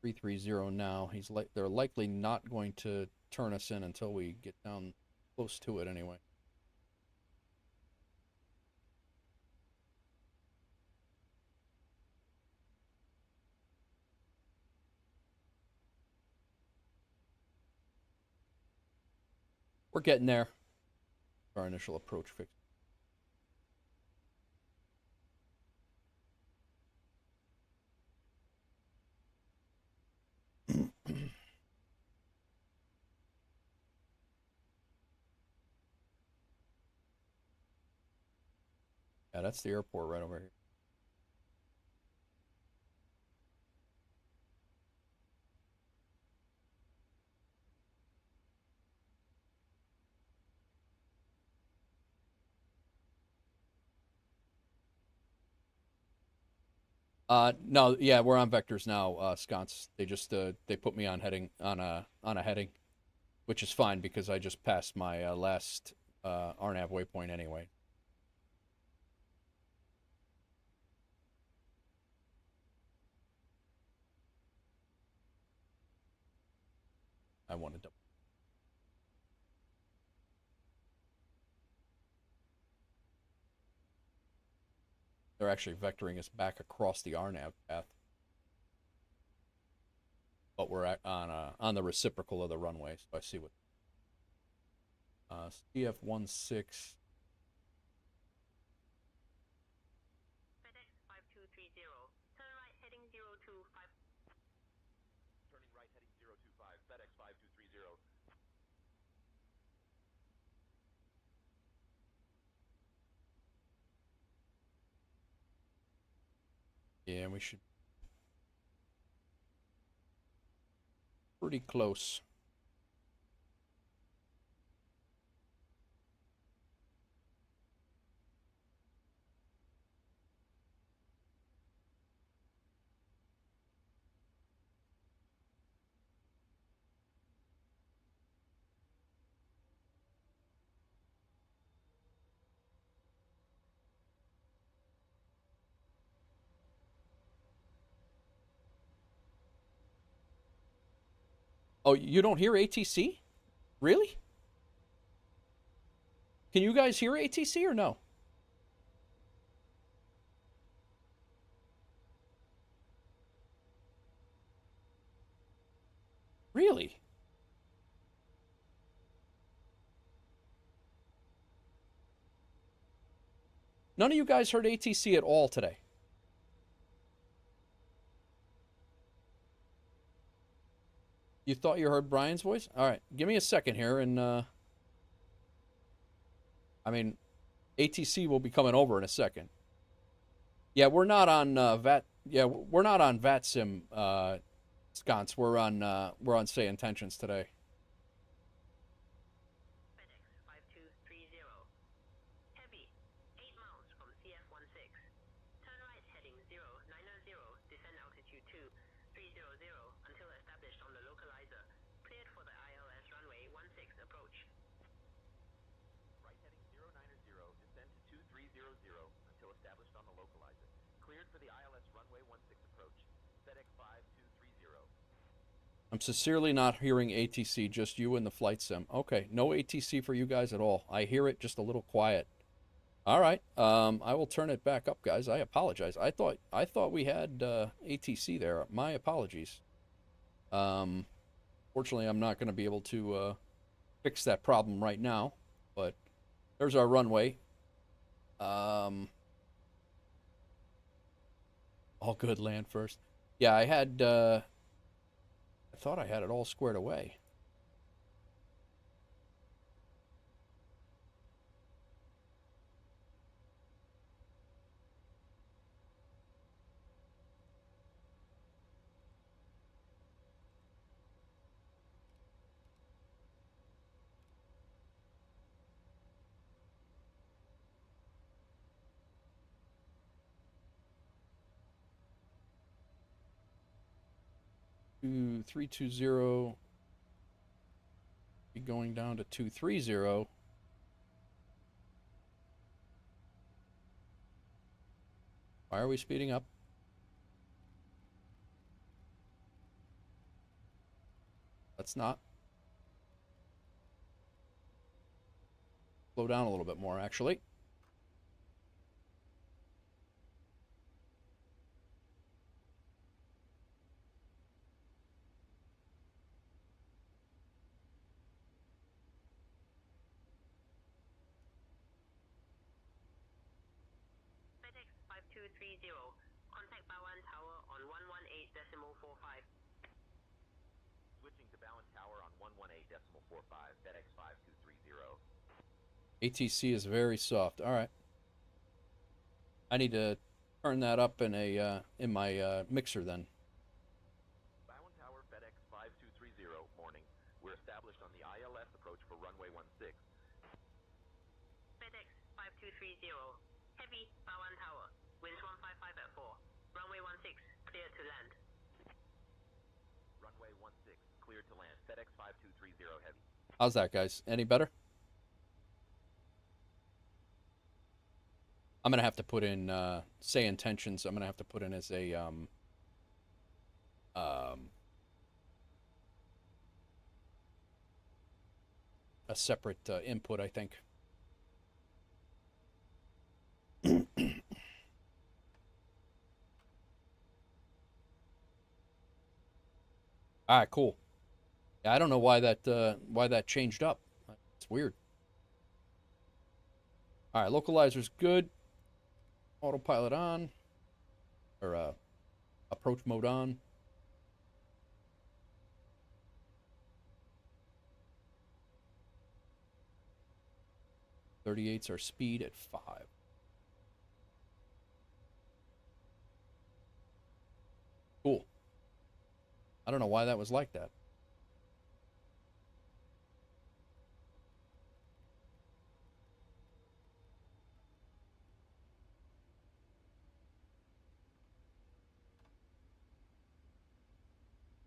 330 now. They're likely not going to turn us in until we get down close to it anyway. We're getting there. Our initial approach fix. Yeah, that's the airport right over here. No, yeah, we're on vectors now, Sconce. They just they put me on heading on a heading, which is fine because I just passed my last RNAV waypoint anyway. I wanted to. They're actually vectoring us back across the RNAV path, but we're on the reciprocal of the runway. So I see what CF16. FedEx 5230. Turn right heading 025. Turning right heading 025, FedEx 5230. Yeah, we should. Pretty close. Oh, you don't hear ATC? Really? Can you guys hear ATC or no? Really? None of you guys heard ATC at all today. You thought you heard Brian's voice? All right, give me a second here, and I mean, ATC will be coming over in a second. Yeah, we're not on VAT. Yeah, we're not on VATSIM, Sconce. We're on SayIntentions today. FedEx 5230. Heavy, 8 miles from CF16. Turn right heading 090, descend altitude 2300 until established on the localizer. Cleared for the ILS runway 16 approach. Right heading 090, descend to 2300 until established on the localizer. Cleared for the ILS runway 16 approach. FedEx 5230. I'm sincerely not hearing ATC, just you and the flight sim. Okay, no ATC for you guys at all. I hear it just a little quiet. All right, I will turn it back up, guys. I apologize. I thought we had ATC there. My apologies. Fortunately, I'm not going to be able to fix that problem right now. But there's our runway. All good, land first. Yeah, I had. I thought I had it all squared away. Two 320. Be going down to 230. Why are we speeding up? Let's not. Slow down a little bit more, actually. FedEx 5230. Contact Bowen Tower on 118.45. Switching to Bowen Tower on 118.45, FedEx 5230. ATC is very soft. All right. I need to turn that up in my mixer then. Bowen Tower, FedEx 5230, morning. We're established on the ILS approach for runway 16. FedEx 5230. Heavy, Bowen Tower. Winds 155 at 4. Runway 16 clear to land. Runway 16, cleared to land. FedEx 5230 heavy. How's that, guys? Any better? I'm gonna have to put in SayIntentions. I'm gonna have to put in as a separate input, I think. All right, cool. Yeah, I don't know why that changed up. It's weird. All right, localizer's good. Autopilot on, or approach mode on. 38's our speed at 5. Cool. I don't know why that was like that.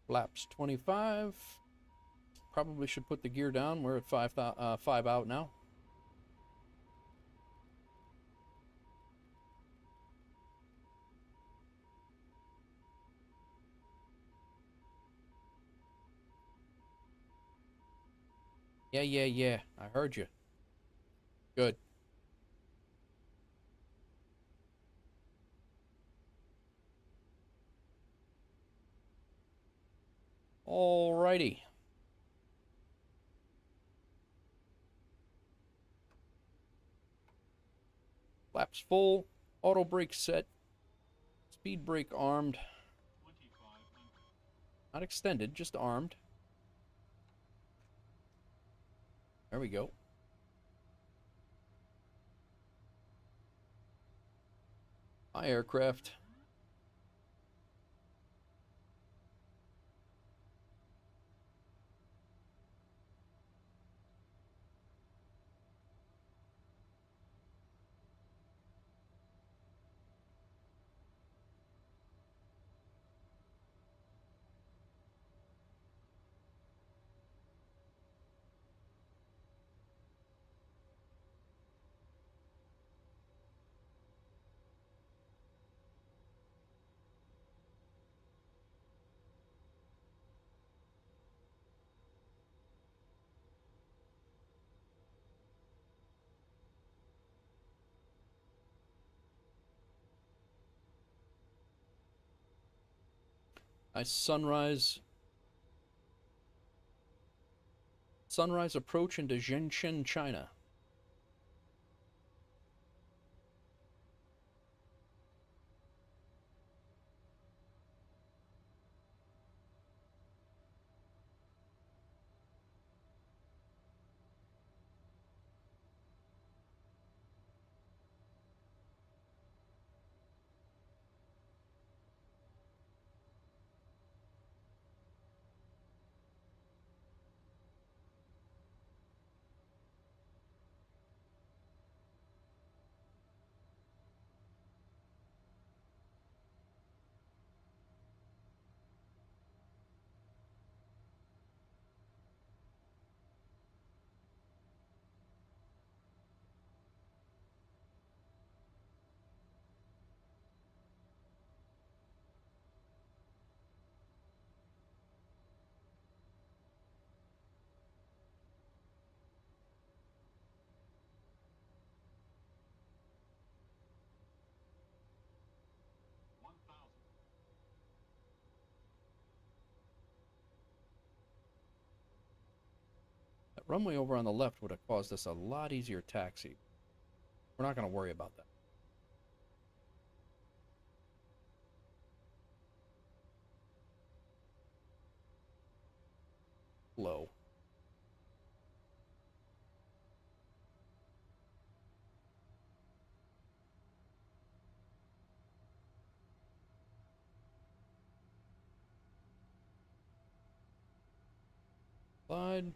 Flaps 25. Probably should put the gear down. We're at 5 out now. Yeah. I heard you. Good. Alrighty. Flaps full. Auto brake set. Speed brake armed. 2500. Not extended, just armed. There we go. My aircraft. Nice sunrise. Sunrise approach into Shenzhen, China. That runway over on the left would have caused us a lot easier taxi. We're not going to worry about that. Low. Slide. 500.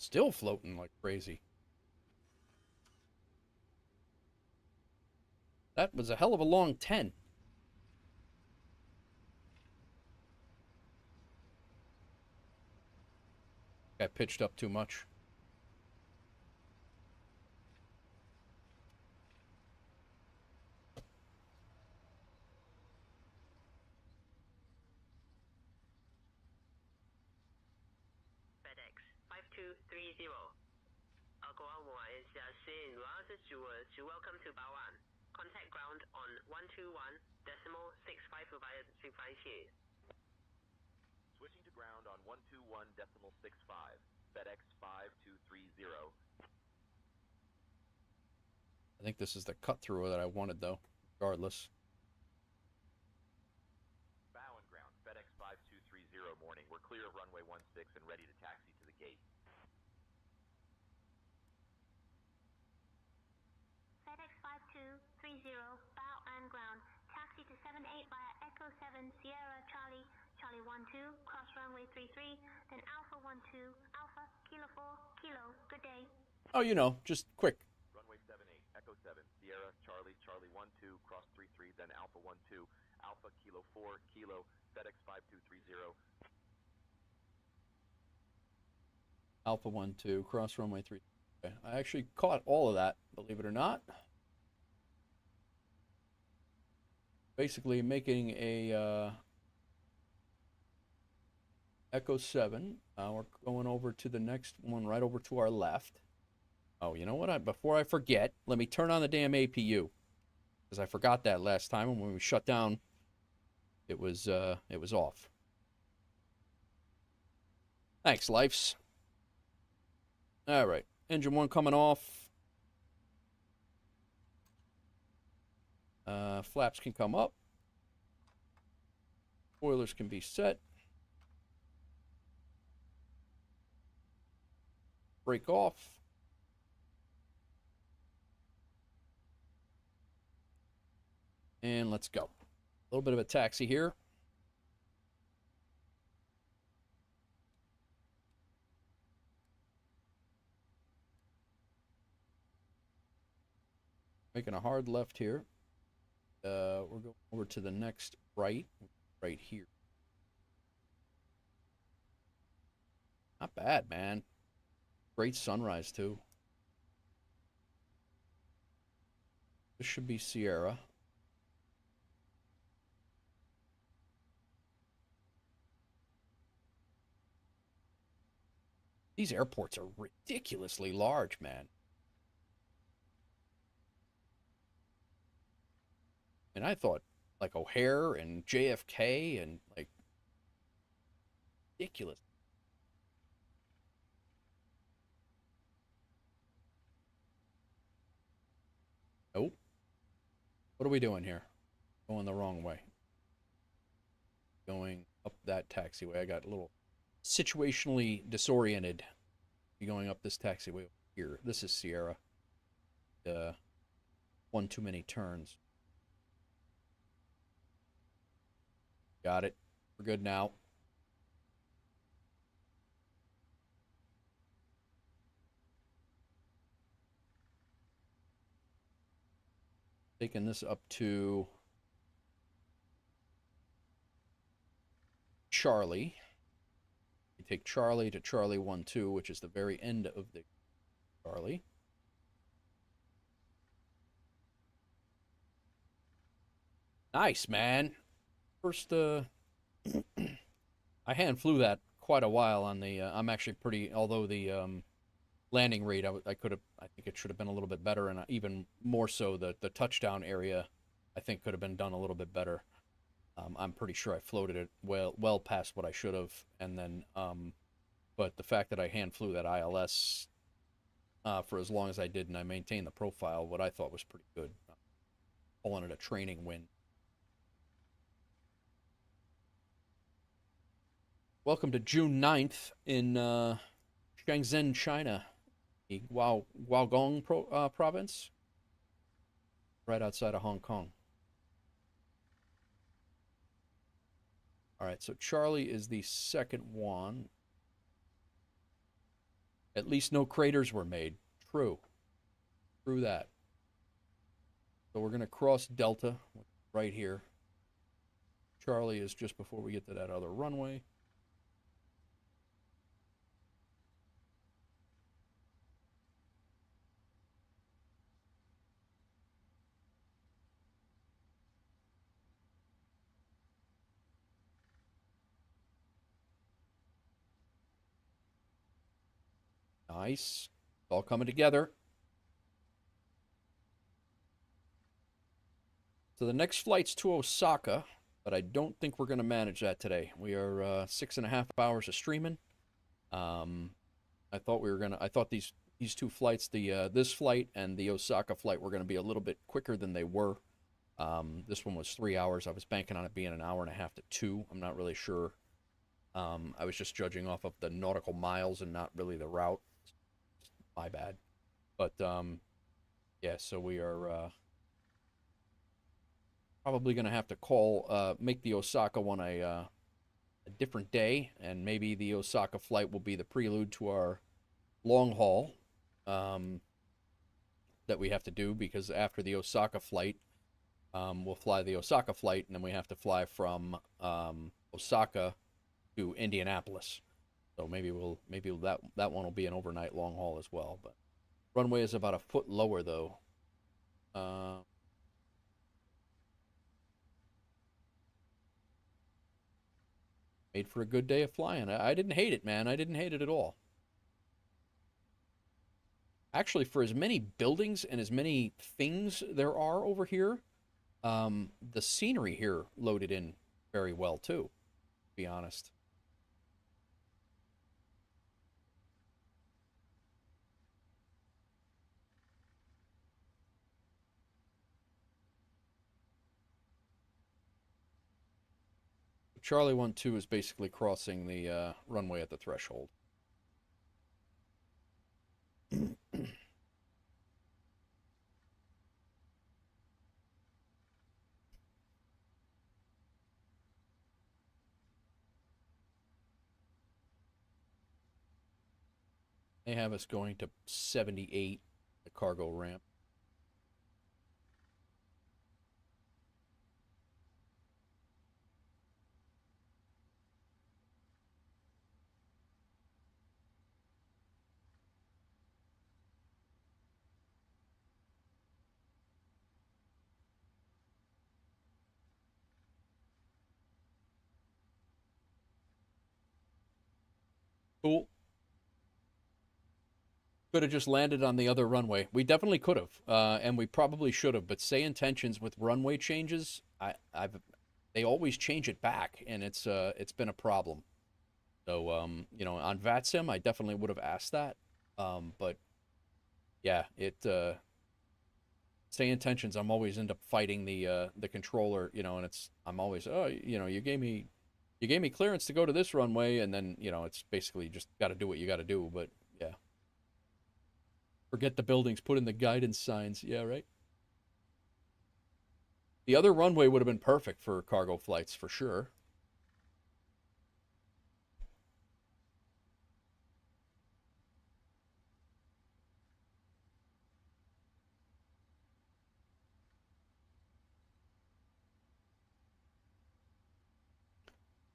Still floating like crazy. That was a hell of a long 10. Got pitched up too much. FedEx 5230. Welcome to Baoan. Contact ground on 121.65 via 356. Switching to ground on 121.65. FedEx 5230. I think this is the cut through that I wanted, though, regardless. Bow and ground. FedEx 5230 morning. We're clear of runway 16 and ready to taxi to the gate. FedEx 5230, bow and ground. Taxi to 78 via Echo 7 Sierra Charlie, Charlie 12, cross runway 33, then Alpha 12, Alpha, Kilo 4, Kilo. Good day. Oh, you know, just quick. Runway 78, Echo 7, Sierra Charlie, Charlie 12, cross 33, then Alpha 12, Alpha, Kilo 4, Kilo, FedEx 5230. Alpha 12, cross runway 3. Okay. I actually caught all of that, believe it or not. Basically making a Echo 7. We're going over to the next one right over to our left. Oh, you know what? Before I forget, let me turn on the damn APU. Because I forgot that last time, and when we shut down, it was off. Thanks, Lifes. All right. Engine 1 coming off. Flaps can come up. Spoilers can be set. Break off. And let's go. A little bit of a taxi here. Making a hard left here. We're going over to the next right here. Not bad, man. Great sunrise, too. This should be Sierra. These airports are ridiculously large, man. And I thought, like, O'Hare and JFK and, like, ridiculous. Nope. What are we doing here? Going the wrong way. Going up that taxiway. I got a little situationally disoriented. Going up this taxiway here. This is Sierra. One too many turns. Got it. We're good now. Taking this up to Charlie. We take Charlie to Charlie 12, which is the very end of the Charlie. Nice, man. First, I hand flew that quite a while on the, I'm actually pretty, although the landing rate, I think it should have been a little bit better, and even more so the touchdown area, I think could have been done a little bit better. I'm pretty sure I floated it well past what I should have, and then, but the fact that I hand flew that ILS for as long as I did, and I maintained the profile, what I thought was pretty good. Calling it a training win. Welcome to June 9th in Shenzhen, China, the Guangdong province, right outside of Hong Kong. All right, so Charlie is the second one. At least no craters were made. True. True that. So we're going to cross Delta right here. Charlie is just before we get to that other runway. Nice. It's all coming together. So the next flight's to Osaka, but I don't think we're going to manage that today. We are 6.5 hours of streaming. I thought these two flights, this flight and the Osaka flight, were going to be a little bit quicker than they were. This one was 3 hours. I was banking on it being an hour and a half to 2. I'm not really sure. I was just judging off of the nautical miles and not really the route. My bad. But yeah, so we are probably going to have to make the Osaka one a different day, and maybe the Osaka flight will be the prelude to our long haul that we have to do, because after the Osaka flight, we'll fly the Osaka flight, and then we have to fly from Osaka to Indianapolis. So maybe that one will be an overnight long haul as well. But runway is about a foot lower though. Made for a good day of flying. I didn't hate it, man. I didn't hate it at all. Actually, for as many buildings and as many things there are over here, the scenery here loaded in very well too, to be honest. Charlie 1-2 is basically crossing the runway at the threshold. They have us going to 78, the cargo ramp. Cool. Could have just landed on the other runway. We definitely could have, and we probably should have. But SayIntentions with runway changes, they always change it back, and it's been a problem. So you know, on VATSIM, I definitely would have asked that. But yeah, SayIntentions, I'm always end up fighting the controller, you know, and I'm always, oh, you know, you gave me clearance to go to this runway, and then, you know, it's basically just got to do what you got to do. But yeah. Forget the buildings, put in the guidance signs. Yeah, right. The other runway would have been perfect for cargo flights for sure.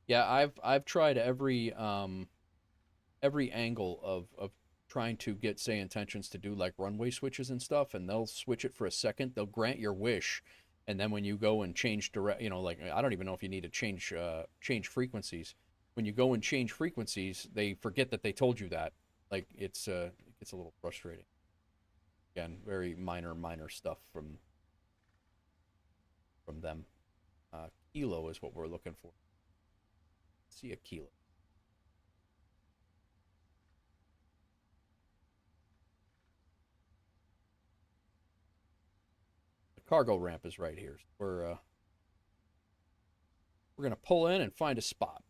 Yeah, I've tried every angle of trying to get SayIntentions to do like runway switches and stuff, and they'll switch it for a second. They'll grant your wish, and then when you go and change direct, you know, like I don't even know if you need to change frequencies. When you go and change frequencies, they forget that they told you that. Like it gets a little frustrating. Again, very minor stuff from them. Kilo is what we're looking for. See a kilo. The cargo ramp is right here. We're gonna pull in and find a spot.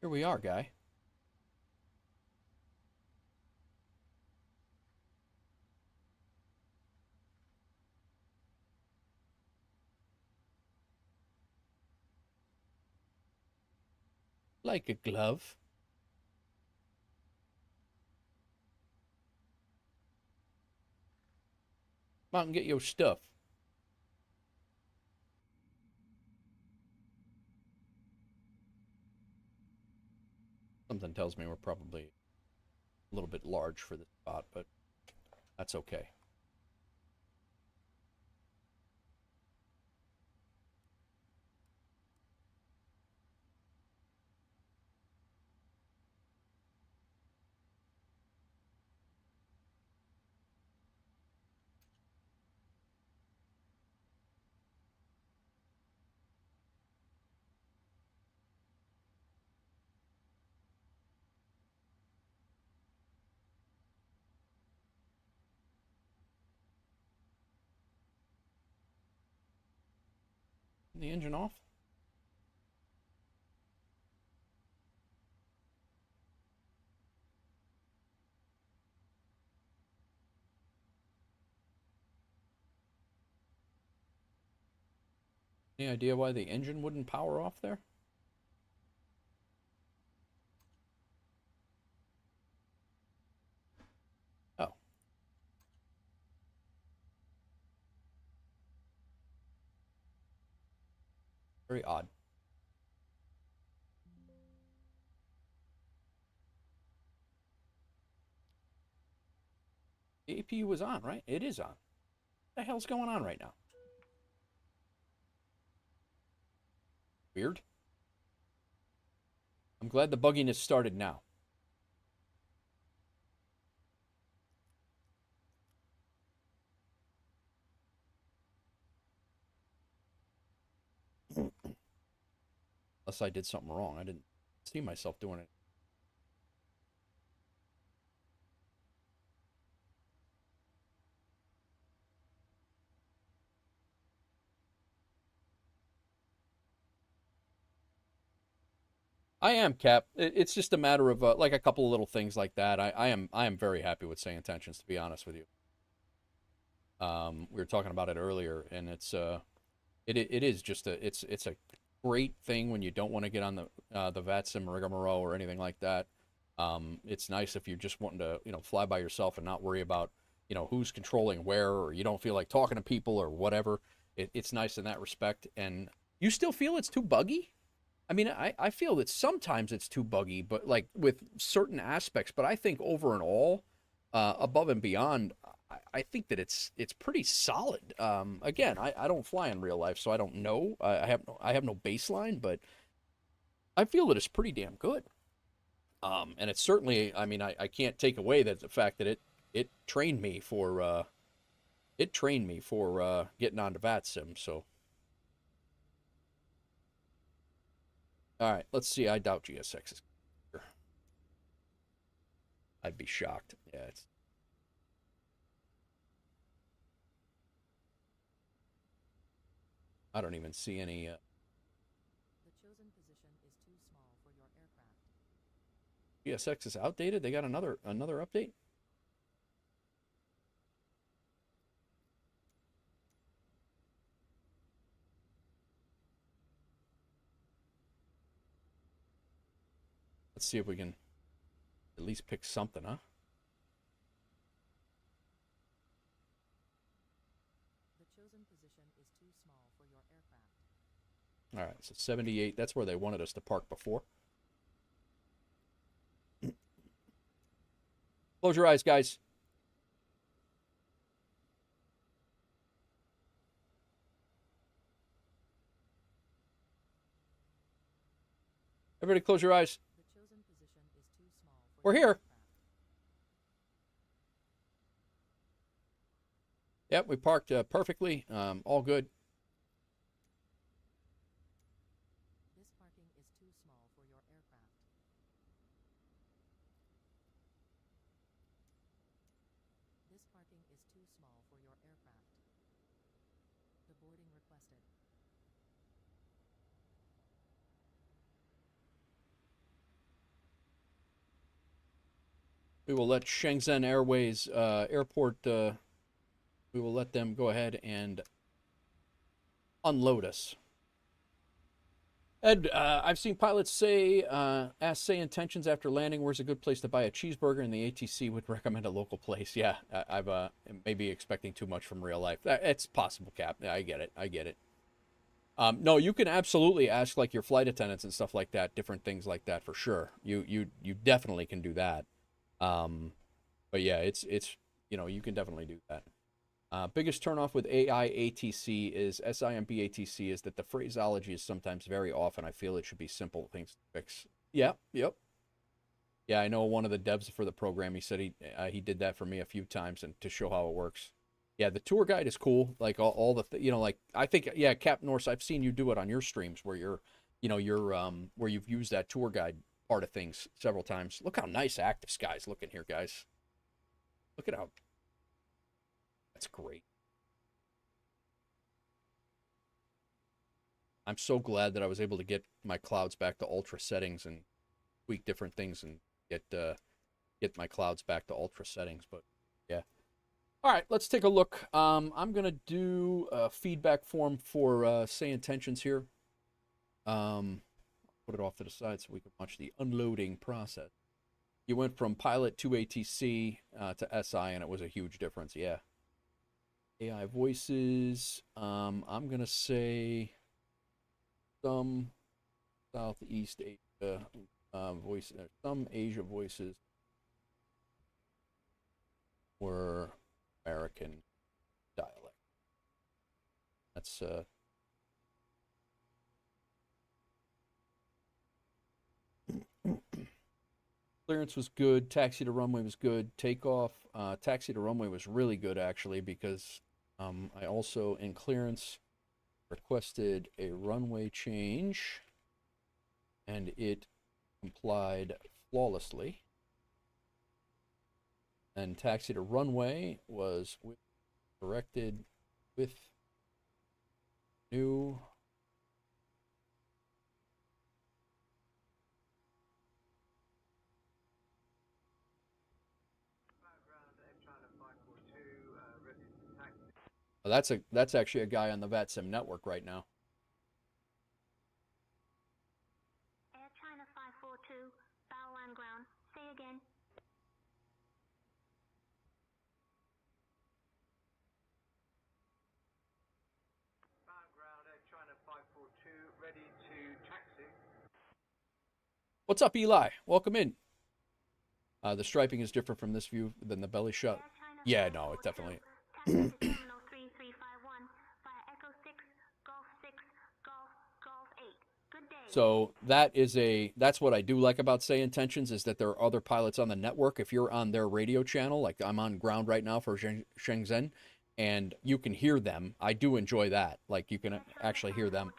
Here we are, guy. Like a glove. Come out and get your stuff. Something tells me we're probably a little bit large for this spot, but that's okay. The engine off? Any idea why the engine wouldn't power off there? Oh. Very odd. The APU was on, right? It is on. What the hell's going on right now? Weird. I'm glad the bugginess started now. Unless I did something wrong. I didn't see myself doing it. I am, Cap. It's just a matter of like a couple of little things like that. I am very happy with SayIntentions, to be honest with you. We were talking about it earlier, and it is just it's a great thing when you don't want to get on the VATSIM rigmarole or anything like that. It's nice if you're just wanting to fly by yourself and not worry about who's controlling where, or you don't feel like talking to people or whatever. It's nice in that respect. And you still feel it's too buggy? I mean, I feel that sometimes it's too buggy, but like with certain aspects. But I think over and all, above and beyond, I think that it's pretty solid. Again, I don't fly in real life, so I don't know. I have no baseline, but I feel that it's pretty damn good. And it's certainly, I mean, I can't take away that the fact that it trained me for getting onto VATSIM. So. All right, let's see. I doubt GSX is here. I'd be shocked. Yeah, it's. I don't even see any. The chosen position is too small for your aircraft. GSX is outdated. They got another update. Let's see if we can at least pick something, huh? The chosen position is too small for your aircraft. All right, so 78. That's where they wanted us to park before. Close your eyes, guys. Everybody close your eyes. The chosen position is too small for We're your here. aircraft. Yep, we parked perfectly. All good. This parking is too small for your aircraft. This parking is too small for your aircraft. The boarding requested. we will let Shenzhen Airways Airport. We will let them go ahead and unload us. Ed, I've seen pilots say, ask SayIntentions after landing, where's a good place to buy a cheeseburger, and the ATC would recommend a local place. Yeah, I've maybe expecting too much from real life. It's possible, Cap. I get it. I get it. No, you can absolutely ask like your flight attendants and stuff like that, different things like that for sure. You definitely can do that. But yeah, it's you can definitely do that. Biggest turnoff with AI ATC is SIMB ATC is that the phraseology is sometimes very off, and I feel it should be simple things to fix. Yeah, yep. Yeah, I know one of the devs for the program. He said he did that for me a few times and to show how it works. Yeah, the tour guide is cool. Like all the like I think Cap Norse, I've seen you do it on your streams where you're where you've used that tour guide part of things several times. Look how nice Active Sky's looking here, guys. Look at how. That's great. I'm so glad that I was able to get my clouds back to ultra settings and tweak different things and get my clouds back to ultra settings. But yeah. All right, let's take a look. I'm gonna do a feedback form for SayIntentions here. Put it off to the side so we can watch the unloading process. You went from pilot to ATC to SI, and it was a huge difference. Yeah. AI voices. I'm gonna say some Southeast Asia voices. Some Asia voices were American dialect. That's clearance was good. Taxi to runway was good. Takeoff. Taxi to runway was really good actually because I also in clearance requested a runway change and it complied flawlessly. And taxi to runway was corrected with new that's actually a guy on the VATSIM network right now. Air China 542, bow and ground. Say again. Ground Air China 542, ready to taxi. What's up, Eli? Welcome in. The striping is different from this view than the belly shot. Yeah, no, it definitely. So that's what I do like about SayIntentions is that there are other pilots on the network. If you're on their radio channel, like I'm on ground right now for Shenzhen, and you can hear them. I do enjoy that. Like you can actually hear them.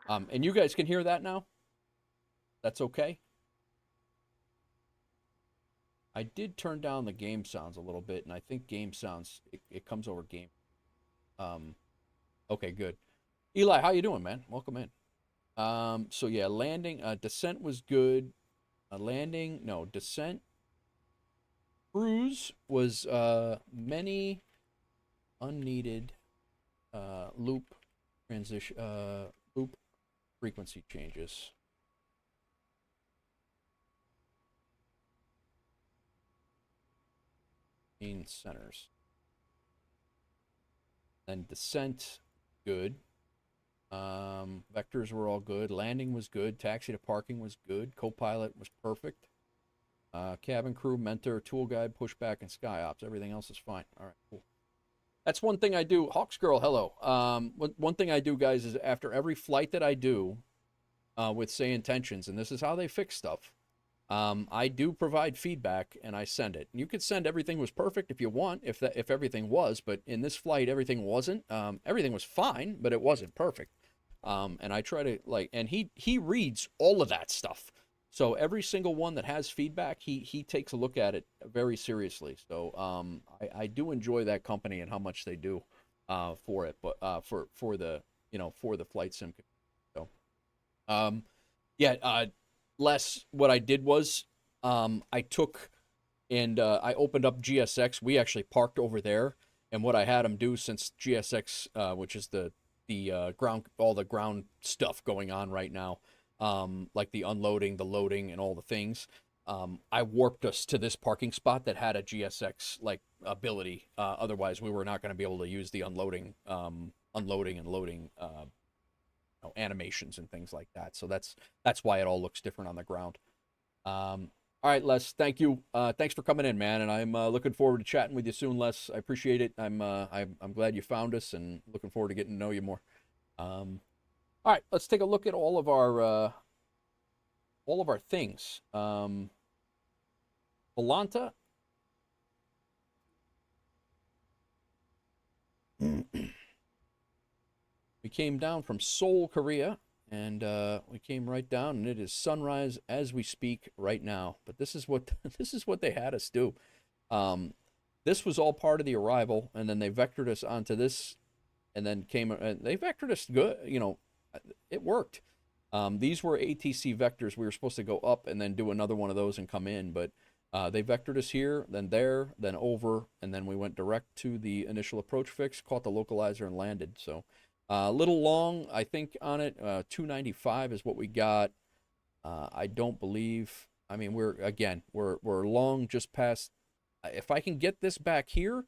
And you guys can hear that now? That's okay? I did turn down the game sounds a little bit, and I think game sounds, it comes over game. Okay, good. Eli, how you doing, man? Welcome in. So yeah, landing, descent was good. Descent. Cruise was many unneeded loop transition, loop frequency changes. In centers. Then descent, good. Vectors were all good. Landing was good. Taxi to parking was good. Co-pilot was perfect. Cabin crew, mentor, tool guide, pushback, and sky ops. Everything else is fine. All right, cool. That's one thing I do. Hawks Girl, hello. One thing I do, guys, is after every flight that I do with SayIntentions, and this is how they fix stuff, I do provide feedback and I send it. You could send everything was perfect if you want, if everything was, but in this flight everything wasn't. Everything was fine, but it wasn't perfect. And I try to and he reads all of that stuff. So every single one that has feedback, he takes a look at it very seriously. So I do enjoy that company and how much they do for it, but for the flight sim. So Les, what I did was I took and I opened up GSX. We actually parked over there, and what I had them do, since GSX, which is the ground, all the ground stuff going on right now, like the unloading, the loading, and all the things. I warped us to this parking spot that had a GSX like ability. Otherwise, we were not going to be able to use the unloading and loading animations and things like that. So that's why it all looks different on the ground. All right, Les, thank you. Thanks for coming in, man, and I'm looking forward to chatting with you soon, Les. I appreciate it. I'm glad you found us, and looking forward to getting to know you more. All right, let's take a look at all of our things. Volanta. We came down from Seoul, Korea, and we came right down, and it is sunrise as we speak right now. But this is what they had us do. This was all part of the arrival, and then they vectored us onto this, and then they vectored us good. You know, it worked. These were ATC vectors. We were supposed to go up and then do another one of those and come in, but they vectored us here, then there, then over, and then we went direct to the initial approach fix, caught the localizer, and landed. So a little long, I think, on it. 295 is what we got. I don't believe. I mean, we're long just past. If I can get this back here,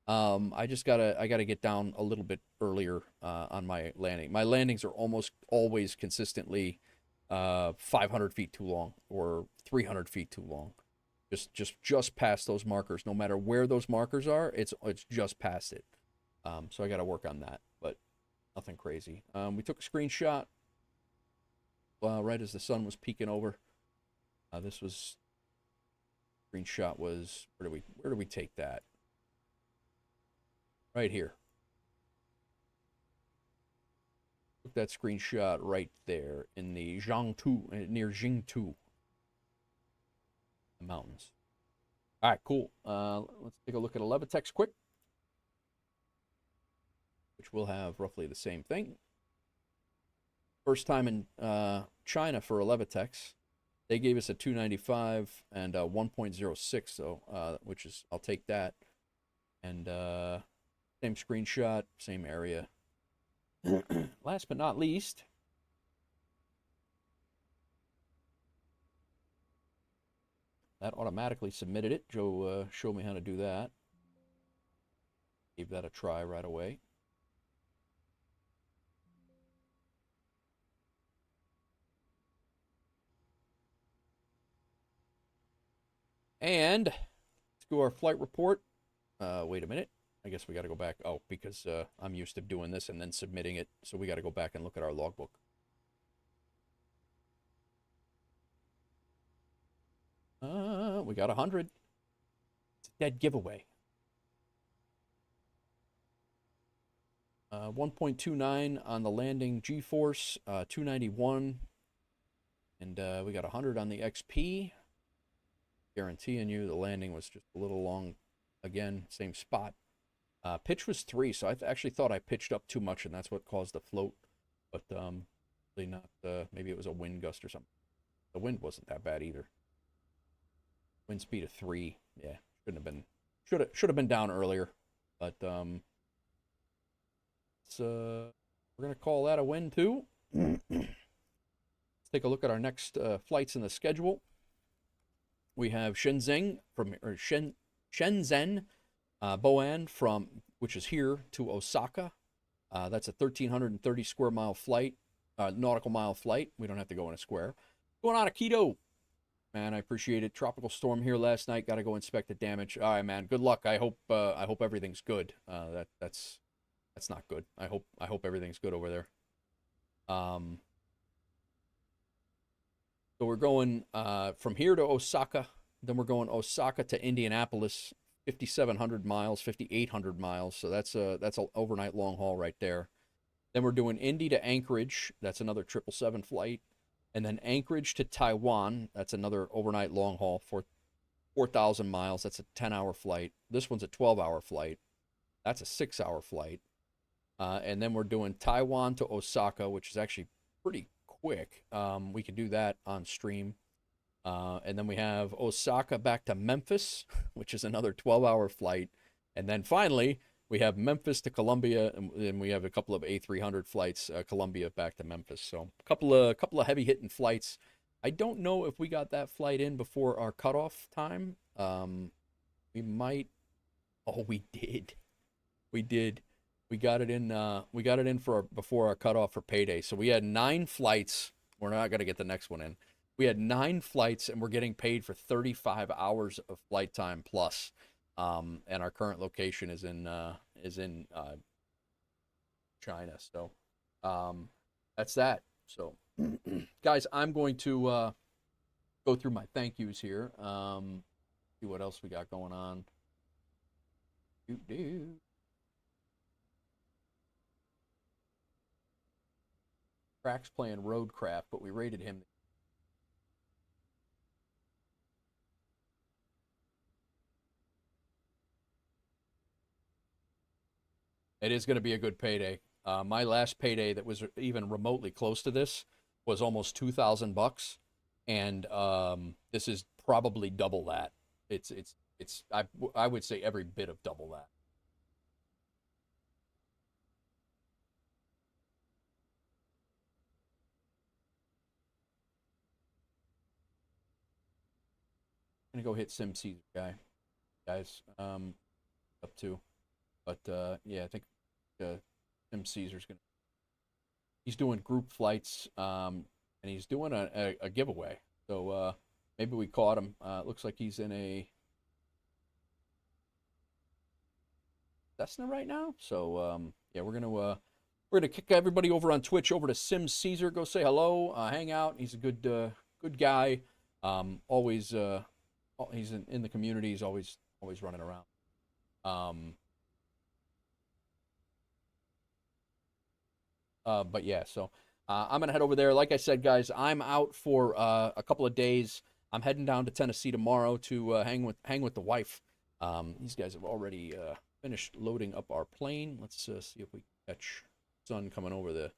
I gotta get down a little bit earlier on my landing. My landings are almost always consistently 500 feet too long or 300 feet too long. Just past those markers. No matter where those markers are, it's just past it. So I got to work on that, but nothing crazy. We took a screenshot right as the sun was peeking over. This was screenshot was where do we take that? Right here. Took that screenshot right there in the Jiangtu, near Jingtu mountains. All right, cool. Let's take a look at Levitex quick, which will have roughly the same thing. First time in China for a Levitex. They gave us a 295 and a 1.06, so which is, I'll take that. And same screenshot, same area. Last but not least, that automatically submitted it. Joe showed me how to do that. Gave that a try right away. And let's go our flight report. Wait a minute. I guess we got to go back. Oh, because I'm used to doing this and then submitting it. So we got to go back and look at our logbook. We got 100. It's a dead giveaway. 1.29 on the landing G-force, 291. And we got 100 on the XP. Guaranteeing you the landing was just a little long. Again, same spot. Pitch was 3, so I actually thought I pitched up too much, and that's what caused the float. But really not. Maybe it was a wind gust or something. The wind wasn't that bad either. Wind speed of 3. Yeah, shouldn't have been. Should have been down earlier. But we're gonna call that a win too. Let's take a look at our next flights in the schedule. We have Shenzhen Boeing from, which is here, to Osaka. That's a 1,330 square mile flight, nautical mile flight. We don't have to go in a square. Going on Aikido. Man, I appreciate it. Tropical storm here last night. Got to go inspect the damage. All right, man. Good luck. I hope everything's good. That's not good. I hope everything's good over there. So we're going from here to Osaka. Then we're going Osaka to Indianapolis, 5,700 miles, 5,800 miles. So that's an overnight long haul right there. Then we're doing Indy to Anchorage. That's another 777 flight. And then Anchorage to Taiwan. That's another overnight long haul for 4,000 miles. That's a 10-hour flight. This one's a 12-hour flight. That's a 6-hour flight. And then we're doing Taiwan to Osaka, which is actually pretty quick. We can do that on stream. And then we have Osaka back to Memphis, which is another 12-hour flight. And then finally, we have Memphis to Columbia, and then we have a couple of A300 flights, Columbia back to Memphis. So a couple of heavy-hitting flights. I don't know if we got that flight in before our cutoff time. We might. Oh, we did. We did. We got it in. We got it in before our cutoff for payday. So we had 9 flights. We're not gonna get the next one in. We had 9 flights, and we're getting paid for 35 hours of flight time plus. And our current location is in China. So that's that. So guys, I'm going to go through my thank yous here. See what else we got going on. Crack's playing Roadcraft, but we rated him. It is going to be a good payday. My last payday that was even remotely close to this was almost $2,000, and this is probably double that. I would say every bit of double that. I'm gonna go hit SimCaesar guys. Up to. But yeah, I think SimCaesar's gonna. He's doing group flights, and he's doing a giveaway. So maybe we caught him. Looks like he's in a Cessna right now. So yeah, we're gonna kick everybody over on Twitch over to SimCaesar. Go say hello, hang out. He's a good guy. Always he's in the community. He's always running around. But yeah, so I'm gonna head over there. Like I said, guys, I'm out for a couple of days. I'm heading down to Tennessee tomorrow to hang with the wife. These guys have already finished loading up our plane. Let's see if we can catch sun coming over the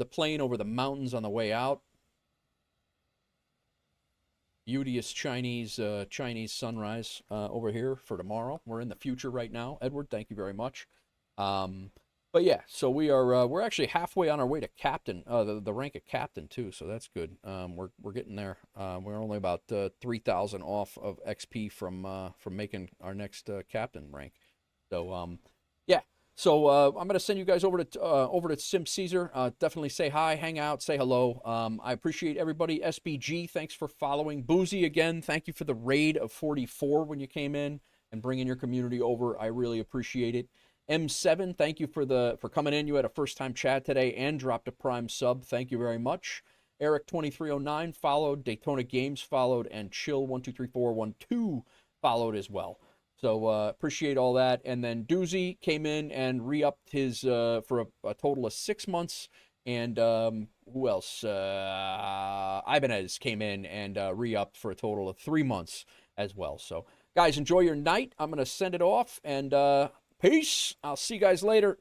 plane over the mountains on the way out. Beauteous Chinese sunrise over here for tomorrow. We're in the future right now. Edward, thank you very much. But yeah, so we're actually halfway on our way to captain, the rank of captain too, so that's good. We're getting there. We're only about 3,000 off of XP from making our next captain rank. So yeah, so I'm gonna send you guys over to SimCaesar. Definitely say hi, hang out, say hello. I appreciate everybody. SBG, thanks for following. Boozy again, thank you for the raid of 44 when you came in and bringing your community over. I really appreciate it. M7, thank you for coming in. You had a first-time chat today and dropped a Prime sub. Thank you very much. Eric2309 followed. Daytona Games followed. And Chill123412 followed as well. So appreciate all that. And then Doozy came in and re-upped his for a total of 6 months. And who else? Ibanez came in and re-upped for a total of 3 months as well. So, guys, enjoy your night. I'm going to send it off. And peace. I'll see you guys later.